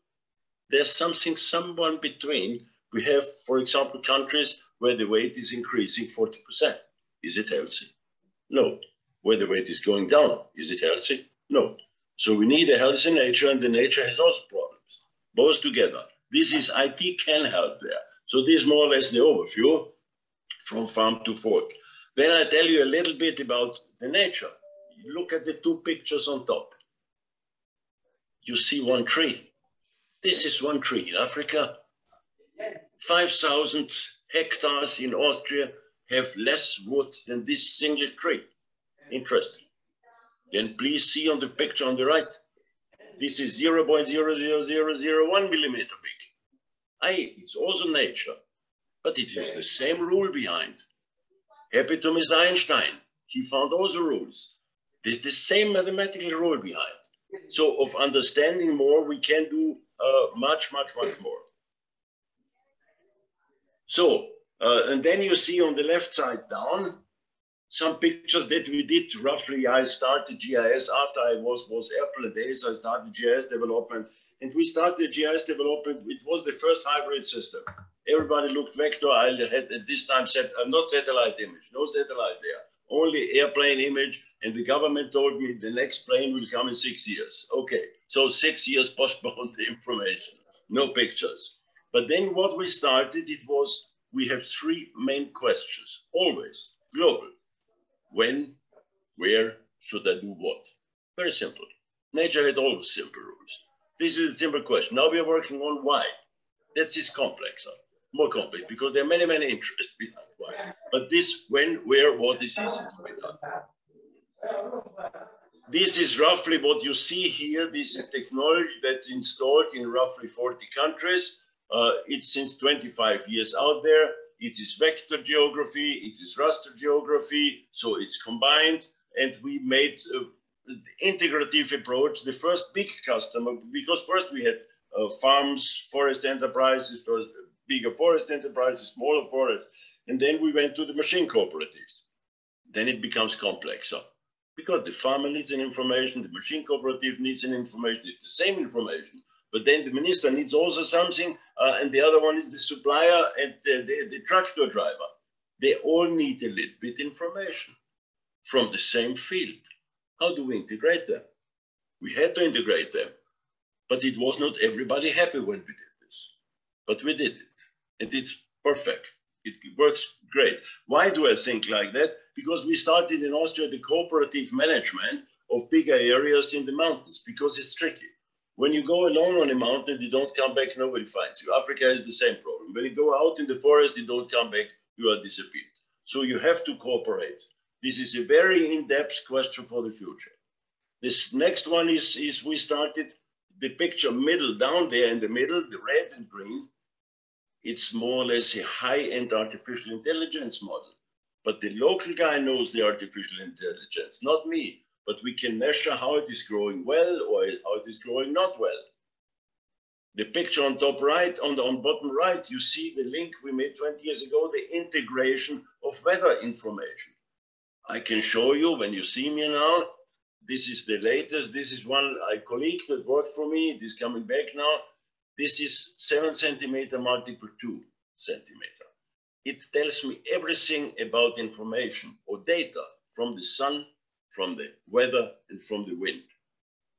There's something somewhere between. We have, for example, countries where the weight is increasing 40%. Is it healthy? No. Where the weight is going down, is it healthy? No. So we need a healthy nature, and the nature has also problems, both together. This is IT can help there. So this is more or less the overview from farm to fork. Then I tell you a little bit about the nature. Look at the 2 pictures on top. You see one tree. This is one tree in Africa. 5,000 hectares in Austria have less wood than this single tree. Interesting. Then please see on the picture on the right. This is 0.00001 millimeter big. It's also nature, but it is the same rule behind. Happy to Mr. Einstein. He found also rules. There's the same mathematical rule behind. So of understanding more, we can do much more. So, and then you see on the left side down, some pictures that we did roughly. I started GIS after I was Apple days. I started GIS development, and we started GIS development. It was the first hybrid system. Everybody looked vector. I had at this time not satellite image, no satellite there, only airplane image. And the government told me the next plane will come in 6 years. Okay, so 6 years postponed the information, no pictures. But then what we started, it was we have 3 main questions, always global. When, where, should I do what? Very simple. Nature had always simple rules. This is a simple question. Now we are working on why. That is complexer, more complex, because there are many interests behind why. But this when, where, what is easy to be done. This is roughly what you see here. This is technology that's installed in roughly 40 countries. It's since 25 years out there. It is vector geography, it is raster geography, so it's combined. And we made the integrative approach, the first big customer, because first we had farms, forest enterprises, first bigger forest enterprises, smaller forests, and then we went to the machine cooperatives. Then it becomes complexer because the farmer needs an information, the machine cooperative needs an information, it's the same information, But then the minister needs also something, and the other one is the supplier and the tractor driver. They all need a little bit information from the same field. How do we integrate them? We had to integrate them, but it was not everybody happy when we did this. But we did it, and it's perfect. It works great. Why do I think like that? Because we started in Austria the cooperative management of bigger areas in the mountains, because it's tricky. When you go alone on a mountain, you don't come back, nobody finds you. Africa has the same problem. When you go out in the forest, you don't come back, you are disappeared. So you have to cooperate. This is a very in-depth question for the future. This next one is we started the picture middle, down there in the middle, the red and green. It's more or less a high-end artificial intelligence model. But the local guy knows the artificial intelligence, not me. But we can measure how it is growing well or how it is growing not well. The picture on top right, on bottom right, you see the link we made 20 years ago, the integration of weather information. I can show you when you see me now. This is the latest. This is one colleague that worked for me. It is coming back now. This is 7 centimeter multiple 2 centimeter. It tells me everything about information or data from the sun, from the weather, and from the wind.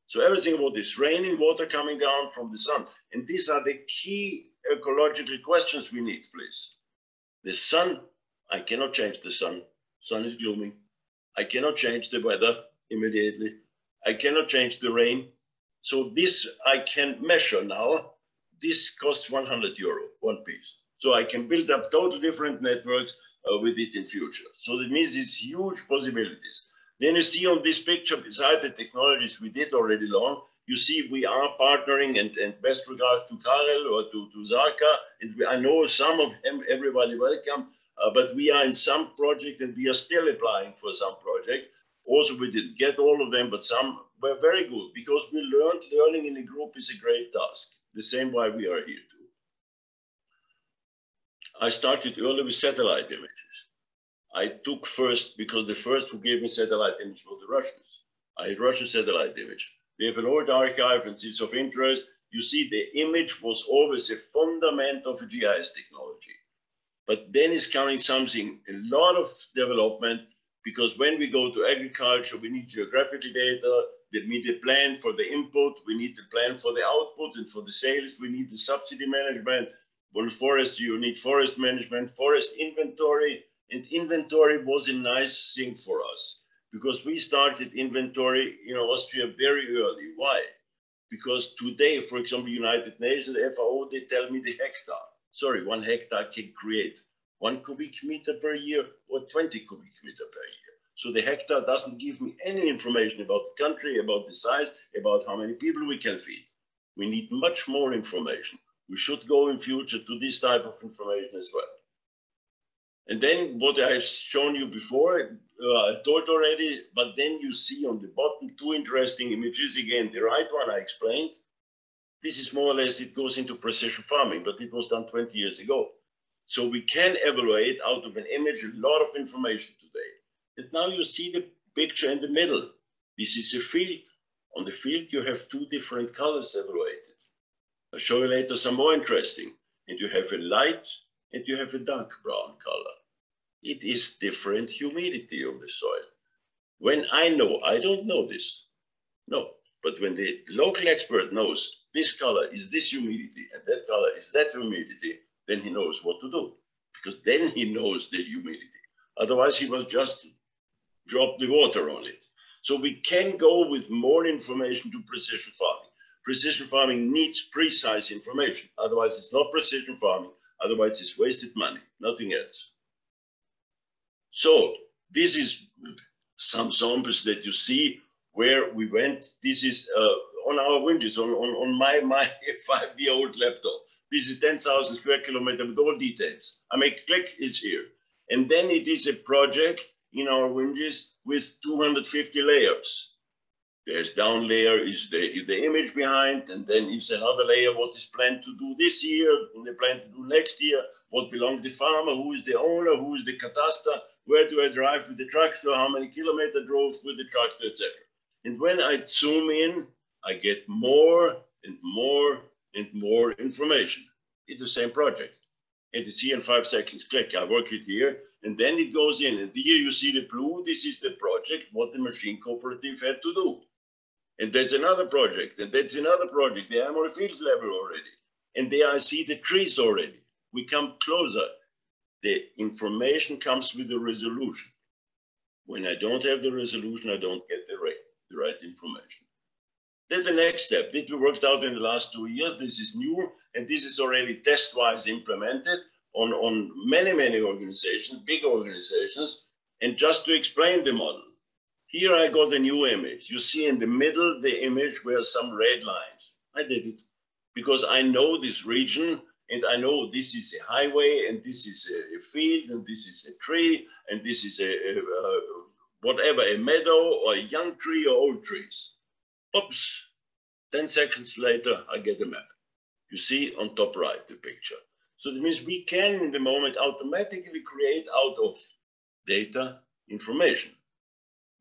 So everything about this raining, water coming down from the sun. And these are the key ecological questions we need, please. The sun, I cannot change the sun. Sun is gloomy. I cannot change the weather immediately. I cannot change the rain. So this I can measure now. This costs 100 euro, one piece. So I can build up totally different networks with it in future. So that means it's huge possibilities. Then you see on this picture, beside the technologies we did already long, you see we are partnering, and best regards to Karel or to Zarka, and I know some of them, everybody welcome, but we are in some project and we are still applying for some project. Also, we didn't get all of them, but some were very good because we learned learning in a group is a great task. The same why we are here too. I started early with satellite images. I took first, because the first who gave me satellite image were the Russians. I had Russian satellite image. They have an old archive and it's of interest. You see, the image was always a fundament of a GIS technology. But then is coming something, a lot of development, because when we go to agriculture, we need geographical data, we need a plan for the input, we need the plan for the output, and for the sales, we need the subsidy management. For forest, you need forest management, forest inventory, and inventory was a nice thing for us because we started inventory in Austria very early. Why? Because today, for example, United Nations, the FAO, they tell me the hectare. Sorry, 1 hectare can create 1 cubic meter per year or 20 cubic meter per year. So the hectare doesn't give me any information about the country, about the size, about how many people we can feed. We need much more information. We should go in future to this type of information as well. And then what I've shown you before, I told already, but then you see on the bottom 2 interesting images. Again, the right one I explained. This is more or less, it goes into precision farming, but it was done 20 years ago. So we can evaluate out of an image a lot of information today. And now you see the picture in the middle. This is a field. On the field, you have 2 different colors evaluated. I'll show you later some more interesting. And you have a light and you have a dark brown color. It is different humidity of the soil. When I know, I don't know this. No, but when the local expert knows this color is this humidity and that color is that humidity, then he knows what to do, because then he knows the humidity. Otherwise, he will just drop the water on it. So we can go with more information to precision farming. Precision farming needs precise information. Otherwise, it's not precision farming. Otherwise, it's wasted money, nothing else. So this is some samples that you see where we went. This is on our windows, on my 5-year-old laptop. This is 10,000 square kilometers with all details. I make click, it's here. And then it is a project in our windows with 250 layers. There's down layer is the image behind, and then is another layer what is planned to do this year, and they plan to do next year, what belongs to the farmer, who is the owner, who is the cataster, where do I drive with the tractor, how many kilometers drove with the tractor, etc. And when I zoom in, I get more and more information. It's the same project. And it's here in 5 seconds, click, I work it here, and then it goes in. And here you see the blue, this is the project, what the machine cooperative had to do. And that's another project, and that's another project. They are on the field level already. And there I see the trees already. We come closer. The information comes with the resolution. When I don't have the resolution, I don't get the right information. That's the next step. This we worked out in the last 2 years. This is new, and this is already test-wise implemented on many organizations, big organizations. And just to explain the model, here I got a new image. You see in the middle, the image where some red lines. I did it because I know this region, and I know this is a highway, and this is a field, and this is a tree, and this is whatever, a meadow or a young tree or old trees. Oops, 10 seconds later, I get a map. You see on top right, the picture. So that means we can, in the moment, automatically create out of data information.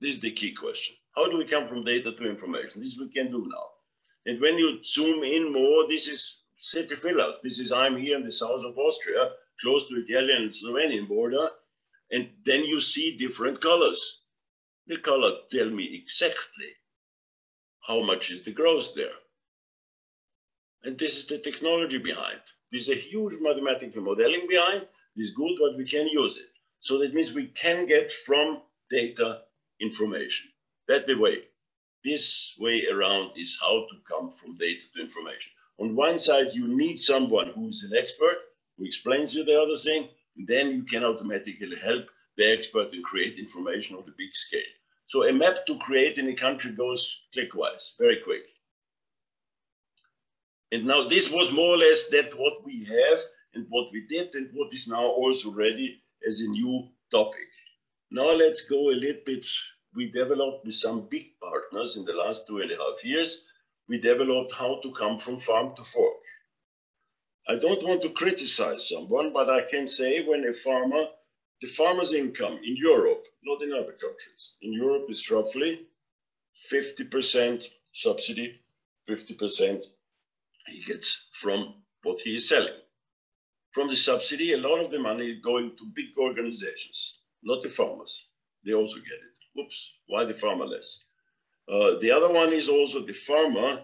This is the key question. How do we come from data to information? This we can do now. And when you zoom in more, this is city fill-out. This is, I'm here in the south of Austria, close to the Italian and Slovenian border. And then you see different colors. The color tell me exactly how much is the growth there. And this is the technology behind. There's a huge mathematical modeling behind. It's good, but we can use it. So that means we can get from data information. That's the way. This way around is how to come from data to information. On one side, you need someone who is an expert, who explains you the other thing, and then you can automatically help the expert and create information on a big scale. So a map to create in a country goes clickwise, very quick. And now this was more or less that what we have and what we did and what is now also ready as a new topic. Now let's go a little bit. We developed with some big partners in the last 2.5 years. We developed how to come from farm to fork. I don't want to criticize someone, but I can say when a farmer, the farmer's income in Europe, not in other countries, in Europe is roughly 50% subsidy, 50% he gets from what he is selling. From the subsidy, a lot of the money is going to big organizations, not the farmers. They also get it. Oops, why the farmer less? The other one is also the farmer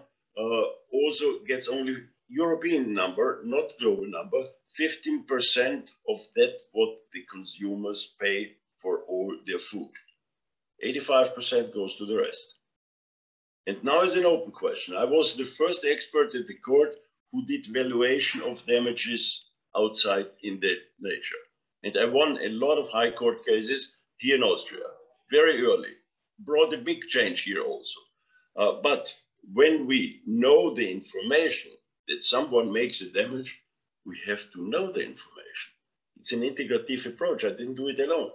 also gets only European number, not global number, 15% of that what the consumers pay for all their food. 85% goes to the rest. And now is an open question. I was the first expert at the court who did valuation of damages outside in the nature. And I won a lot of high court cases here in Austria, very early. Brought a big change here also. But when we know the information that someone makes a damage, we have to know the information. It's an integrative approach. I didn't do it alone.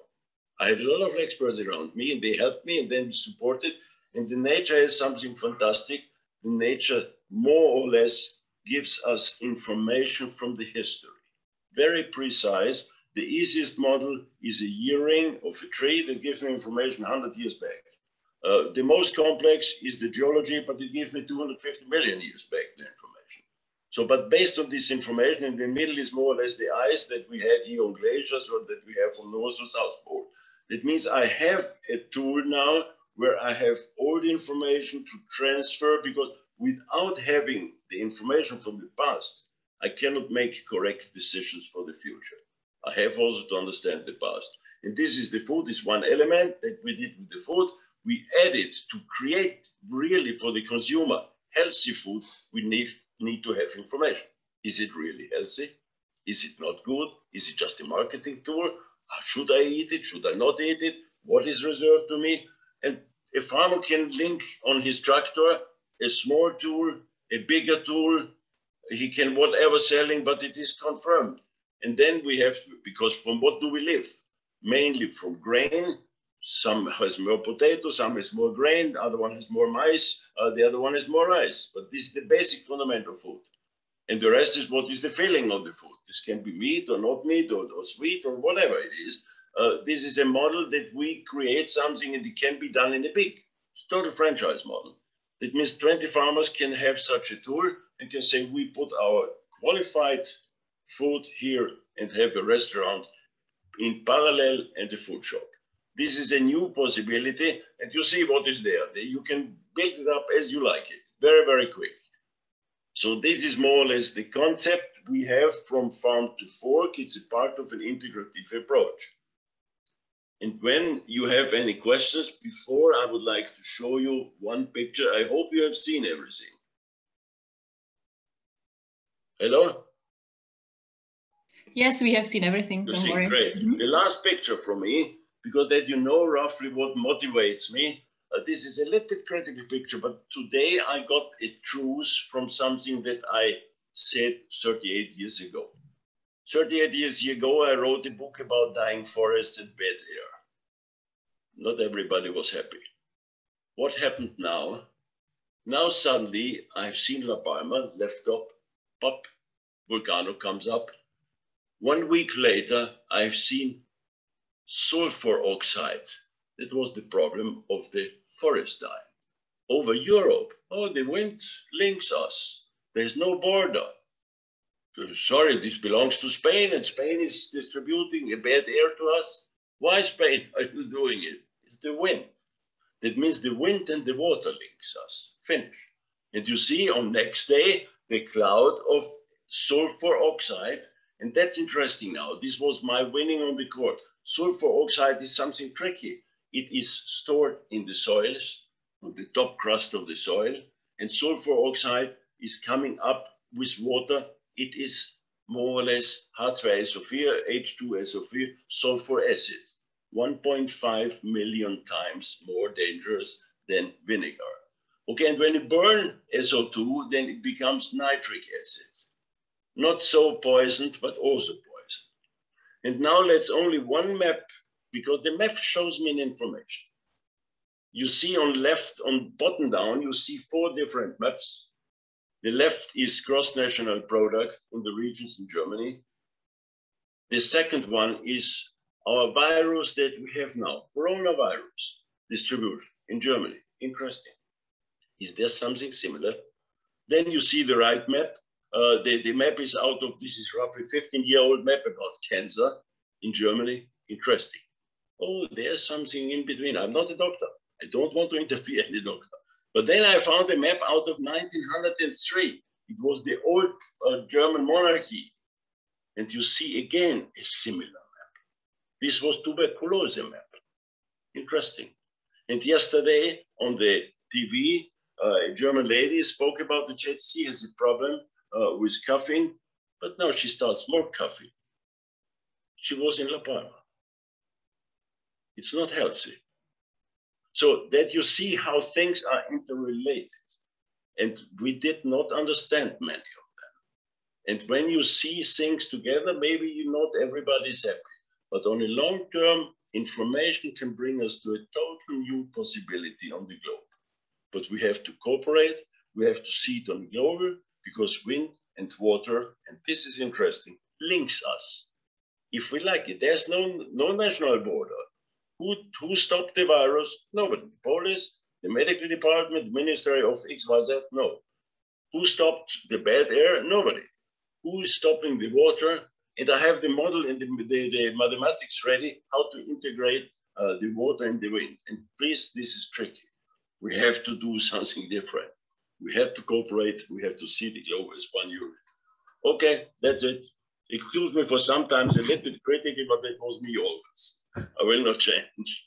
I had a lot of experts around me and they helped me and then supported. And the nature is something fantastic. The nature more or less gives us information from the history. Very precise. The easiest model is a yearing of a tree that gives me information 100 years back. The most complex is the geology, but it gives me 250 million years back, the information. So, but based on this information, in the middle is more or less the ice that we had here on glaciers or that we have on North or South Pole. That means I have a tool now where I have all the information to transfer, because without having the information from the past, I cannot make correct decisions for the future. I have also to understand the past. And this is the food, is one element that we did with the food. We added to create really for the consumer healthy food, we need to have information. Is it really healthy? Is it not good? Is it just a marketing tool? Should I eat it? Should I not eat it? What is reserved to me? And a farmer can link on his tractor a small tool, a bigger tool. He can whatever selling, but it is confirmed. And then we have to, because from what do we live? Mainly from grain. Some has more potato, some has more grain, the other one has more maize, the other one has more rice. But this is the basic fundamental food. And the rest is what is the filling of the food. This can be meat or not meat or sweet or whatever it is. This is a model that we create something and it can be done in a big, total franchise model. That means 20 farmers can have such a tool and can say, we put our qualified food here and have a restaurant in parallel and a food shop. This is a new possibility, and you see what is there. You can build it up as you like it, very, very quick. So this is more or less the concept we have from farm to fork. It's a part of an integrative approach. And when you have any questions, before I would like to show you one picture. I hope you have seen everything. Hello? Yes, we have seen everything. You see, great. The last picture from me, because that you know roughly what motivates me. This is a little bit critical picture, but today I got a truth from something that I said 38 years ago. 38 years ago, I wrote a book about dying forests and bad air. Not everybody was happy. What happened now? Now suddenly I've seen La Palma left up, pop, volcano comes up. 1 week later, I've seen sulfur oxide. That was the problem of the forest dying. Over Europe, oh, the wind links us. There's no border. Sorry, this belongs to Spain, and Spain is distributing a bad air to us. Why Spain are you doing it? It's the wind. That means the wind and the water links us. Finish. And you see on next day, the cloud of sulfur oxide. And that's interesting now. This was my winning on the court. Sulfur oxide is something tricky. It is stored in the soils, on the top crust of the soil. And sulfur oxide is coming up with water. It is more or less H2SO4, H2SO4, sulfur acid. 1.5 million times more dangerous than vinegar. Okay, and when you burn SO2, then it becomes nitric acid. Not so poisoned, but also poisoned. And now let's only one map, because the map shows me an information. You see on left, on bottom down, you see 4 different maps. The left is cross-national product in the regions in Germany. The second one is our virus that we have now, coronavirus distribution in Germany. Interesting. Is there something similar? Then you see the right map. The map is out of, this is roughly 15-year-old map about cancer in Germany. Interesting. Oh, there's something in between. I'm not a doctor. I don't want to interfere any doctor. But then I found a map out of 1903. It was the old German monarchy. And you see again a similar map. This was tuberculosis map. Interesting. And yesterday on the TV, a German lady spoke about the Czech Sea has a problem with coughing, but now she starts more coughing. She was in La Palma. It's not healthy. So that you see how things are interrelated. And we did not understand many of them. And when you see things together, maybe not everybody's happy. But on a long term, information can bring us to a total new possibility on the globe. But we have to cooperate. We have to see it on global, because wind and water, and this is interesting, links us. If we like it, there's no national border. Who stopped the virus? Nobody. The police, the medical department, the Ministry of XYZ? No. Who stopped the bad air? Nobody. Who is stopping the water? And I have the model and the mathematics ready, how to integrate the water and the wind. And please, this is tricky. We have to do something different. We have to cooperate. We have to see the globe as one unit. Okay, that's it. Excuse me for sometimes a little bit critical, but that was me always. I will not change.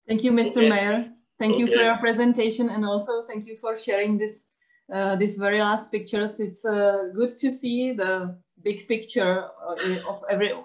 Thank you, Mr. Mayor. Thank you for your presentation, and also thank you for sharing this very last pictures. It's good to see the big picture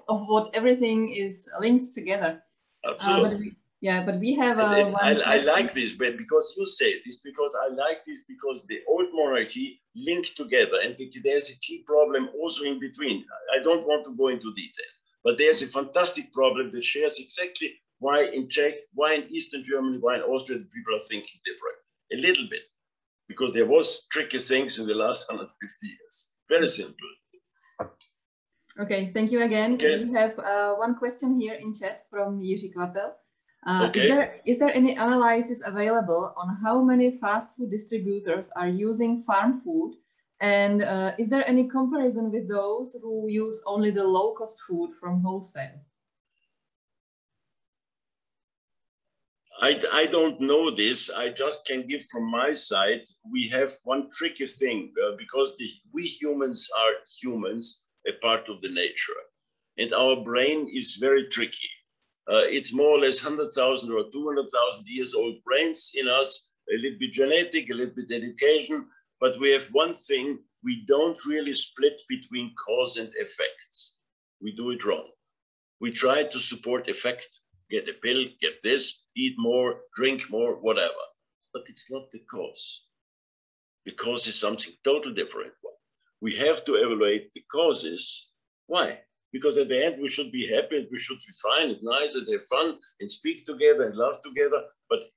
of what everything is linked together. Absolutely. But we have I like this, but because you say this, because I like this, because the old monarchy linked together, and there's a key problem also in between. I don't want to go into detail, but there's a fantastic problem that shares exactly why in Czech, why in Eastern Germany, why in Austria, the people are thinking different. A little bit, because there was tricky things in the last 150 years. Very simple. Okay, thank you again. Okay. We have one question here in chat from Jiří Mezera. Okay. Is there any analysis available on how many fast food distributors are using farm food? And is there any comparison with those who use only the low-cost food from wholesale? I don't know this. I just can give from my side. We have one tricky thing because we humans are humans, a part of the nature. And our brain is very tricky. It's more or less 100,000 or 200,000 years old brains in us, a little bit genetic, a little bit education. But we have one thing, we don't really split between cause and effects. We do it wrong. We try to support effect. Get a pill, get this, eat more, drink more, whatever. But it's not the cause. The cause is something totally different. We have to evaluate the causes. Why? Because at the end, we should be happy and we should be fine and nice and have fun and speak together and laugh together. But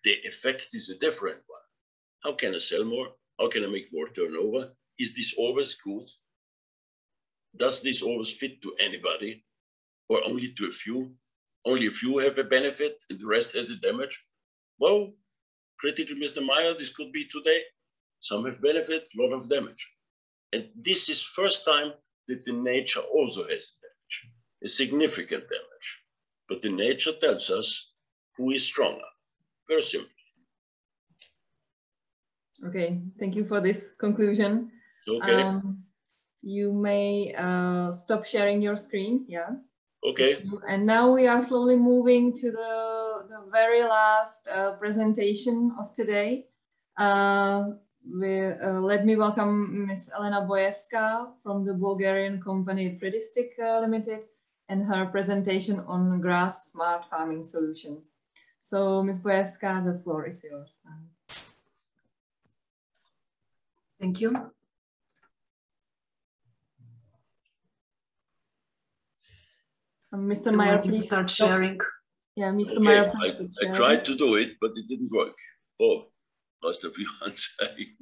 the effect is a different one. How can I sell more? How can I make more turnover? Is this always good? Does this always fit to anybody or only to a few? Only a few have a benefit and the rest has a damage? Well, critically, Mr. Meyer, this could be today. Some have benefit, a lot of damage. And this is first time that the nature also has damage, a significant damage. But the nature tells us who is stronger. Very simple. Okay, thank you for this conclusion. Okay. You may stop sharing your screen, yeah. Okay. And now we are slowly moving to the very last presentation of today. Let me welcome Ms. Elena Bojevská from the Bulgarian company Predistic Limited and her presentation on grass smart farming solutions. So Ms. Bojevská, the floor is yours. Thank you. Mr. Meyer, please start sharing. Yeah, Mr. Okay. Meyer, please stop I sharing. tried to do it, but it didn't work. Oh, must have been saying.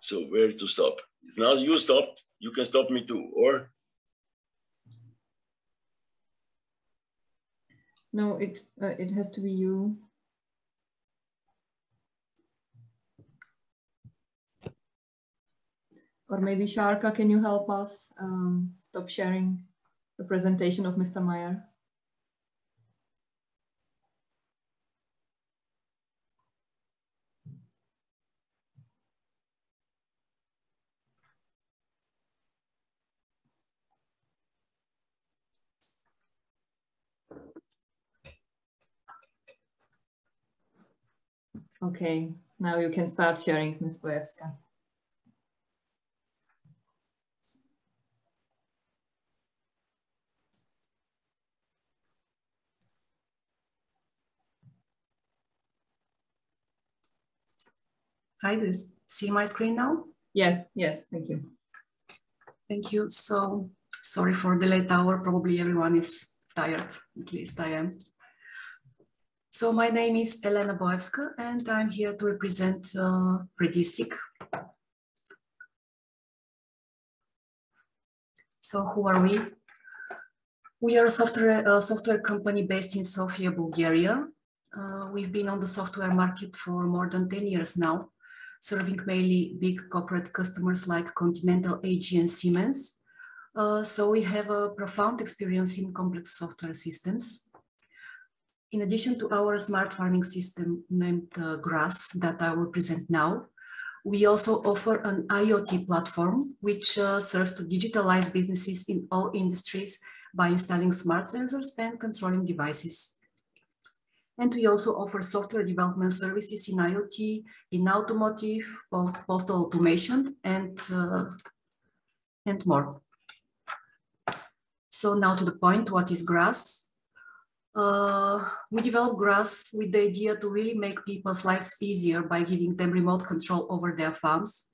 So where to stop? If now you stopped, you can stop me too, or? No, it has to be you. Or maybe Sharka, can you help us stop sharing the presentation of Mr. Meyer? Okay, now you can start sharing, Ms. Bojevská. Hi, do you see my screen now? Yes, yes, thank you. Thank you. So sorry for the late hour. Probably everyone is tired, at least I am. So my name is Elena Bojevská and I'm here to represent Predistic. So who are we? We are a software company based in Sofia, Bulgaria. We've been on the software market for more than 10 years now, serving mainly big corporate customers like Continental, AG and Siemens. So we have a profound experience in complex software systems. In addition to our smart farming system named GRASS that I will present now, we also offer an IoT platform which serves to digitalize businesses in all industries by installing smart sensors and controlling devices. And we also offer software development services in IoT, in automotive, postal automation, and more. So now to the point, what is GRASS? We developed GRASS with the idea to really make people's lives easier by giving them remote control over their farms.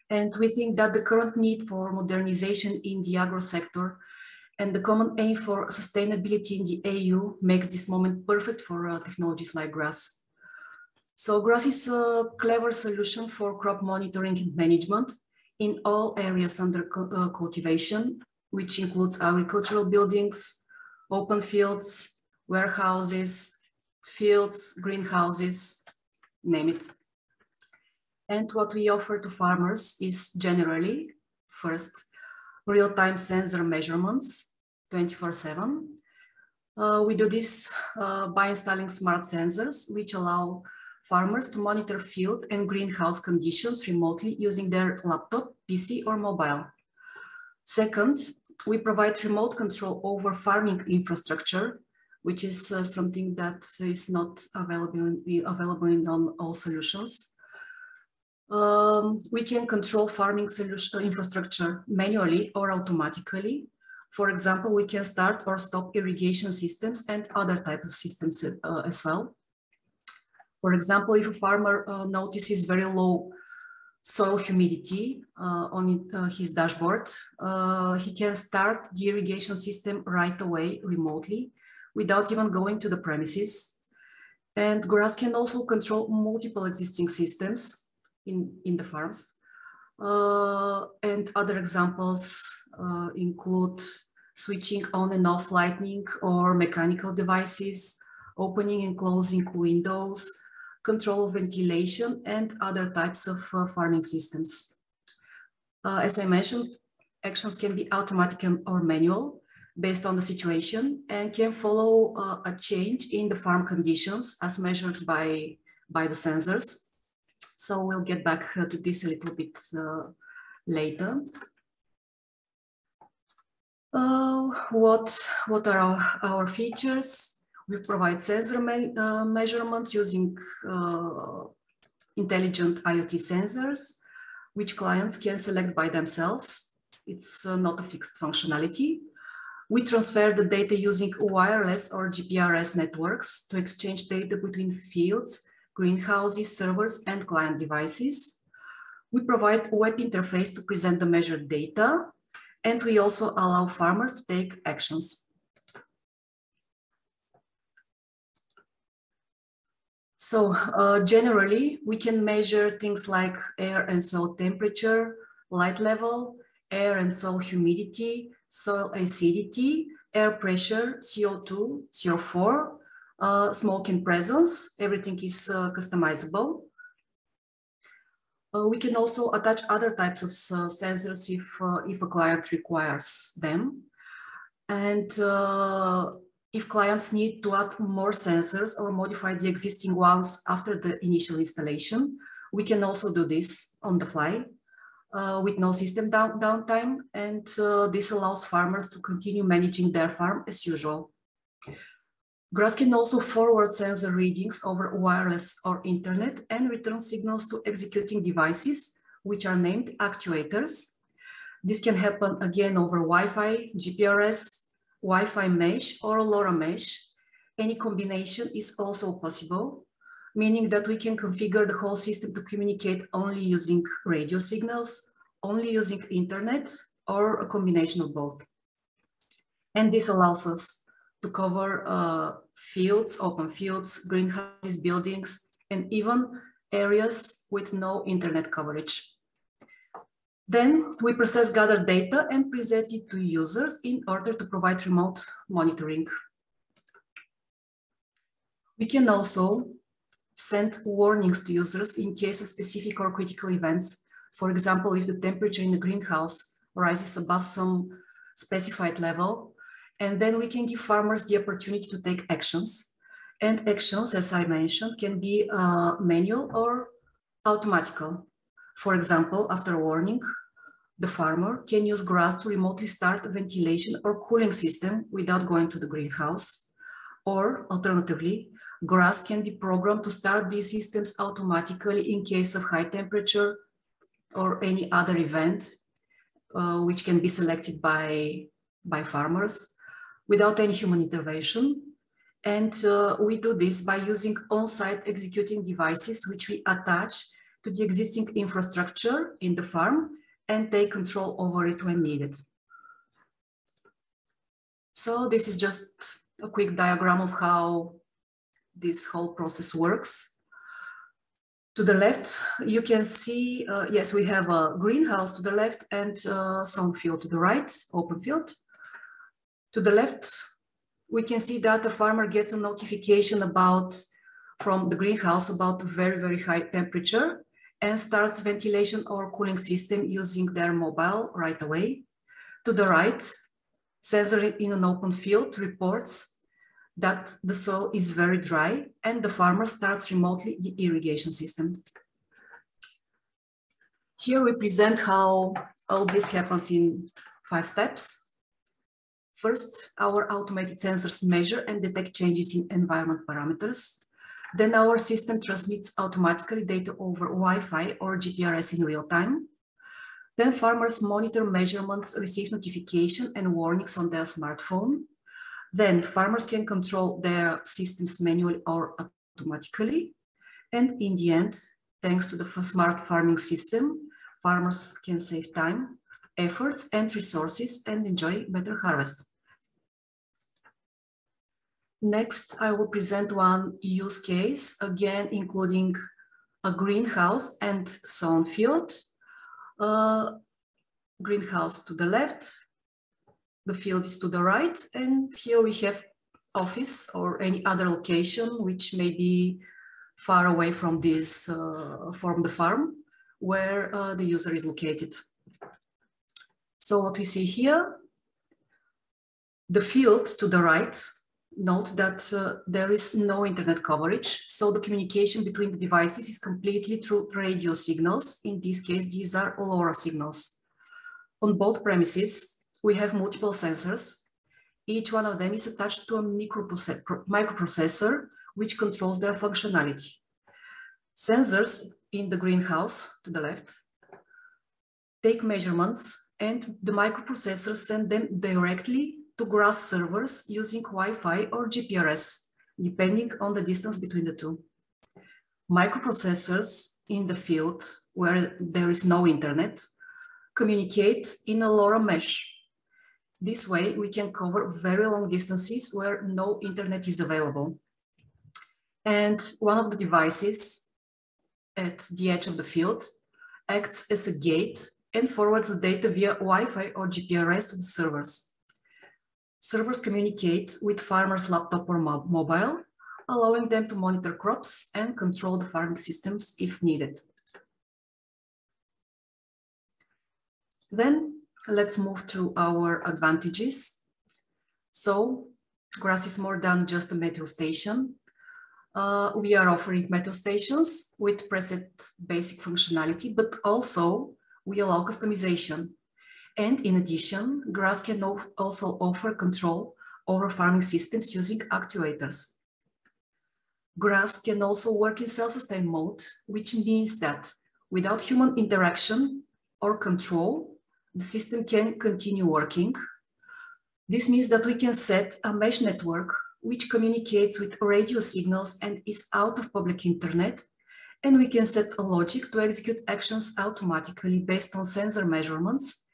And we think that the current need for modernization in the agro sector and the common aim for sustainability in the EU makes this moment perfect for technologies like GRASS. So GRASS is a clever solution for crop monitoring and management in all areas under cultivation, which includes agricultural buildings, open fields, warehouses, fields, greenhouses, name it. And what we offer to farmers is generally, first, real-time sensor measurements, 24/7. We do this by installing smart sensors, which allow farmers to monitor field and greenhouse conditions remotely using their laptop, PC, or mobile. Second, we provide remote control over farming infrastructure, which is something that is not available in all solutions. We can control farming infrastructure manually or automatically. For example, we can start or stop irrigation systems and other types of systems as well. For example, if a farmer notices very low soil humidity on his dashboard, he can start the irrigation system right away remotely without even going to the premises. And GRASS can also control multiple existing systems in the farms. And other examples include switching on and off lighting or mechanical devices, opening and closing windows, control of ventilation, and other types of farming systems. As I mentioned, actions can be automatic or manual based on the situation and can follow a change in the farm conditions as measured by the sensors. So we'll get back to this a little bit later. What are our features? We provide sensor measurements using intelligent IoT sensors, which clients can select by themselves. It's not a fixed functionality. We transfer the data using wireless or GPRS networks to exchange data between fields, greenhouses, servers, and client devices. We provide a web interface to present the measured data, and we also allow farmers to take actions. So generally, we can measure things like air and soil temperature, light level, air and soil humidity, soil acidity, air pressure, CO2, CO4, smoke and presence. Everything is customizable. We can also attach other types of sensors if a client requires them. And if clients need to add more sensors or modify the existing ones after the initial installation, we can also do this on the fly with no system downtime. And this allows farmers to continue managing their farm as usual. GRASS can also forward sensor readings over wireless or internet and return signals to executing devices, which are named actuators. This can happen again over Wi-Fi, GPRS, Wi-Fi mesh, or LoRa mesh. Any combination is also possible, meaning that we can configure the whole system to communicate only using radio signals, only using internet, or a combination of both. And this allows us to cover fields, open fields, greenhouses, buildings, and even areas with no internet coverage. Then we process gathered data and present it to users in order to provide remote monitoring. We can also send warnings to users in case of specific or critical events. For example, if the temperature in the greenhouse rises above some specified level, and then we can give farmers the opportunity to take actions. And actions, as I mentioned, can be manual or automatical. For example, after a warning, the farmer can use GRASS to remotely start a ventilation or cooling system without going to the greenhouse. Or alternatively, GRASS can be programmed to start these systems automatically in case of high temperature or any other event, which can be selected by farmers without any human intervention. And we do this by using on-site executing devices, which we attach to the existing infrastructure in the farm and take control over it when needed. So this is just a quick diagram of how this whole process works. To the left, you can see, yes, we have a greenhouse to the left and some field to the right, open field. To the left, we can see that the farmer gets a notification from the greenhouse about very, very high temperature and starts ventilation or cooling system using their mobile right away. To the right, sensor in an open field reports that the soil is very dry and the farmer starts remotely the irrigation system. Here we present how all this happens in 5 steps. First, our automated sensors measure and detect changes in environment parameters. Then our system transmits automatically data over Wi-Fi or GPRS in real time. Then farmers monitor measurements, receive notification and warnings on their smartphone. Then farmers can control their systems manually or automatically. And in the end, thanks to the smart farming system, farmers can save time, efforts and resources and enjoy better harvest. Next, I will present one use case, again, including a greenhouse and sown field. Greenhouse to the left, the field is to the right, and here we have office or any other location which may be far away from this, from the farm where the user is located. So what we see here, the field to the right, note that there is no internet coverage, so the communication between the devices is completely through radio signals. In this case, these are LoRa signals. On both premises, we have multiple sensors. Each one of them is attached to a microprocessor, which controls their functionality. Sensors in the greenhouse, to the left, take measurements, and the microprocessors send them directly to grass servers using Wi-Fi or GPRS, depending on the distance between the two. Microprocessors in the field where there is no internet communicate in a LoRa mesh. This way we can cover very long distances where no internet is available. And one of the devices at the edge of the field acts as a gate and forwards the data via Wi-Fi or GPRS to the servers. Servers communicate with farmers' laptop or mobile, allowing them to monitor crops and control the farming systems if needed. Then let's move to our advantages. So GRASS is more than just a meteo station. We are offering meteo stations with preset basic functionality, but also we allow customization. And in addition, GRASS can also offer control over farming systems using actuators. GRASS can also work in self-sustained mode, which means that without human interaction or control, the system can continue working. This means that we can set a mesh network which communicates with radio signals and is out of public internet, and we can set a logic to execute actions automatically based on sensor measurements,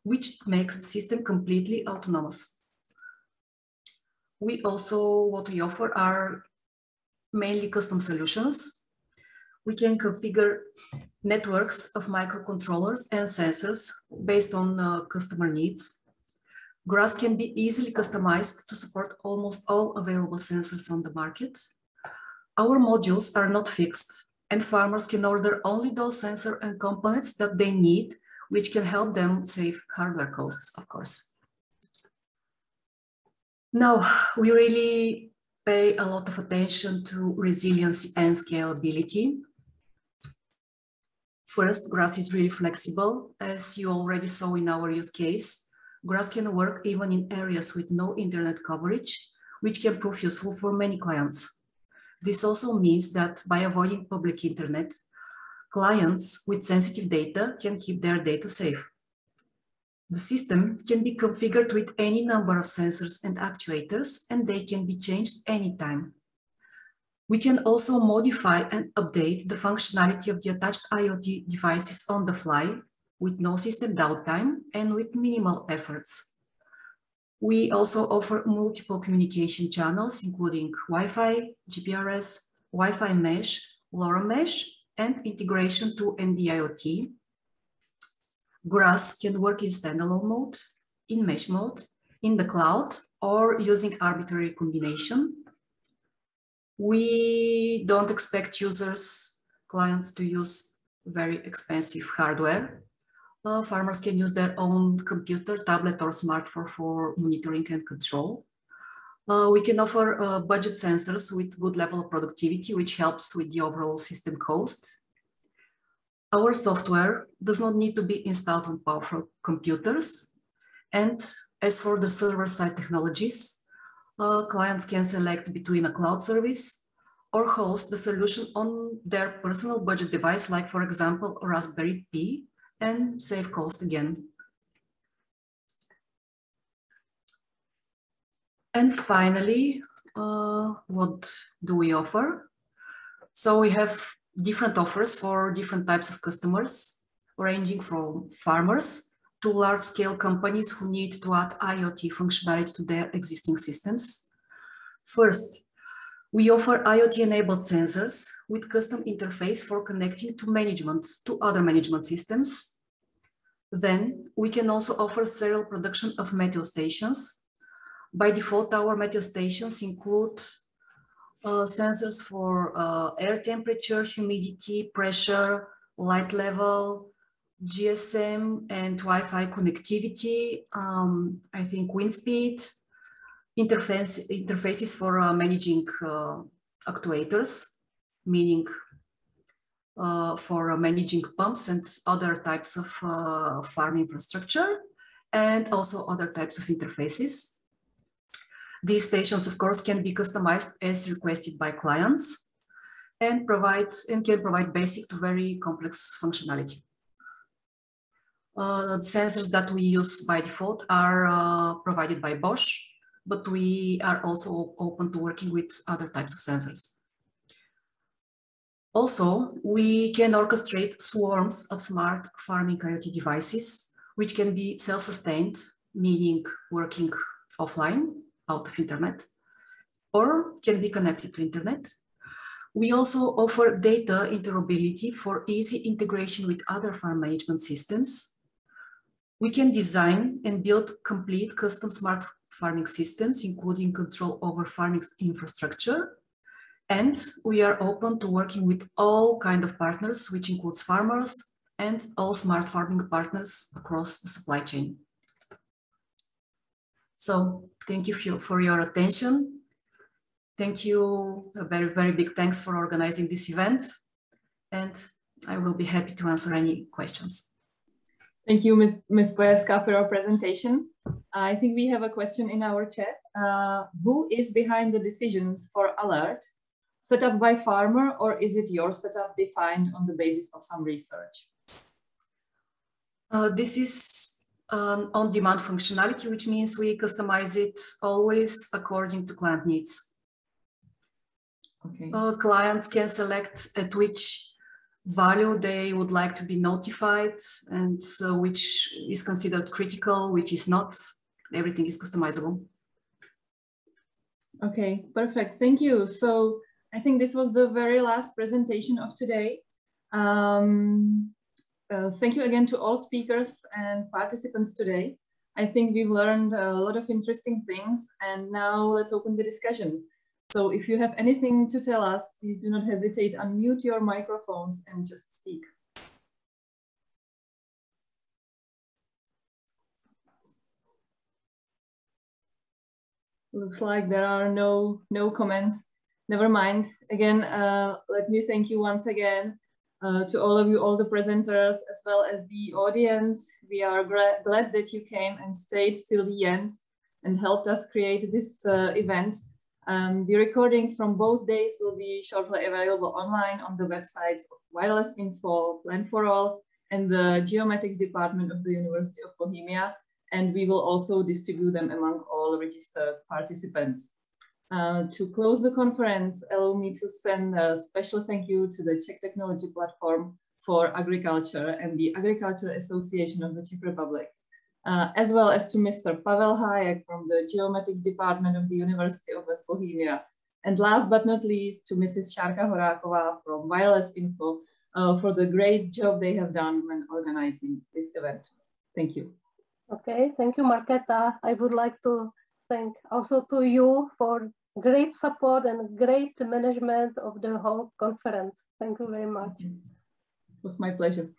which makes the system completely autonomous. We also, what we offer are mainly custom solutions. We can configure networks of microcontrollers and sensors based on customer needs. GRASS can be easily customized to support almost all available sensors on the market. Our modules are not fixed, and farmers can order only those sensor and components that they need, which can help them save hardware costs, of course. Now, we really pay a lot of attention to resiliency and scalability. First, GRASS is really flexible. As you already saw in our use case, GRASS can work even in areas with no internet coverage, which can prove useful for many clients. This also means that by avoiding public internet, clients with sensitive data can keep their data safe. The system can be configured with any number of sensors and actuators, and they can be changed anytime. We can also modify and update the functionality of the attached IoT devices on the fly with no system downtime and with minimal efforts. We also offer multiple communication channels, including Wi-Fi, GPRS, Wi-Fi mesh, LoRa mesh, and integration to NB-IoT. GRASS can work in standalone mode, in mesh mode, in the cloud or using arbitrary combination. We don't expect clients to use very expensive hardware. Farmers can use their own computer, tablet, or smartphone for monitoring and control. We can offer budget sensors with good level of productivity, which helps with the overall system cost. Our software does not need to be installed on powerful computers. And as for the server-side technologies, clients can select between a cloud service or host the solution on their personal budget device, like for example, a Raspberry Pi, and save cost again. And finally, what do we offer? So we have different offers for different types of customers, ranging from farmers to large-scale companies who need to add IoT functionality to their existing systems. First, we offer IoT-enabled sensors with custom interface for connecting to other management systems. Then we can also offer serial production of meteo stations. By default, our meteo stations include sensors for air temperature, humidity, pressure, light level, GSM and Wi-Fi connectivity, I think wind speed, interfaces for managing actuators, meaning for managing pumps and other types of farm infrastructure, and also other types of interfaces. These stations, of course, can be customized as requested by clients and can provide basic to very complex functionality. The sensors that we use by default are provided by Bosch, but we are also open to working with other types of sensors. Also, we can orchestrate swarms of smart farming IoT devices, which can be self-sustained, meaning working offline, out of internet, or can be connected to internet. We also offer data interoperability for easy integration with other farm management systems. We can design and build complete custom smart farming systems, including control over farming infrastructure. And we are open to working with all kinds of partners, which includes farmers and all smart farming partners across the supply chain. So thank you for your attention. Thank you, a very, very big thanks for organizing this event. And I will be happy to answer any questions. Thank you, Ms. Pojevská, for your presentation. I think we have a question in our chat. Who is behind the decisions for alert? Set up by farmer, or is it your setup defined on the basis of some research? This is on-demand functionality, which means we customize it always according to client needs. Okay. Clients can select at which value they would like to be notified, and which is considered critical, which is not. Everything is customizable. Okay, perfect. Thank you. So I think this was the very last presentation of today. Thank you again to all speakers and participants today. I think we've learned a lot of interesting things, and now let's open the discussion. So if you have anything to tell us, please do not hesitate, unmute your microphones and just speak. Looks like there are no comments. Never mind. Again, let me thank you once again to all of you, all the presenters, as well as the audience. We are glad that you came and stayed till the end and helped us create this event. The recordings from both days will be shortly available online on the websites of Wirelessinfo, Plan for All, and the Geomatics Department of the University of Bohemia, and we will also distribute them among all registered participants. To close the conference, allow me to send a special thank you to the Czech Technology Platform for Agriculture and the Agriculture Association of the Czech Republic, as well as to Mr. Pavel Hájek from the Geomatics Department of the University of West Bohemia. And last but not least, to Mrs. Šárka Horáková from Wirelessinfo for the great job they have done when organizing this event. Thank you. Okay, thank you, Markéta. I would like to thank also to you for great support and great management of the whole conference. Thank you very much. It was my pleasure.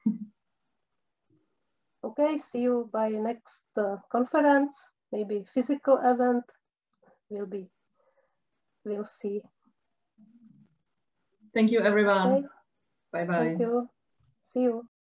Okay, see you by next conference, maybe physical event. We'll see. Thank you, everyone. Okay. Bye-bye. Thank you. See you.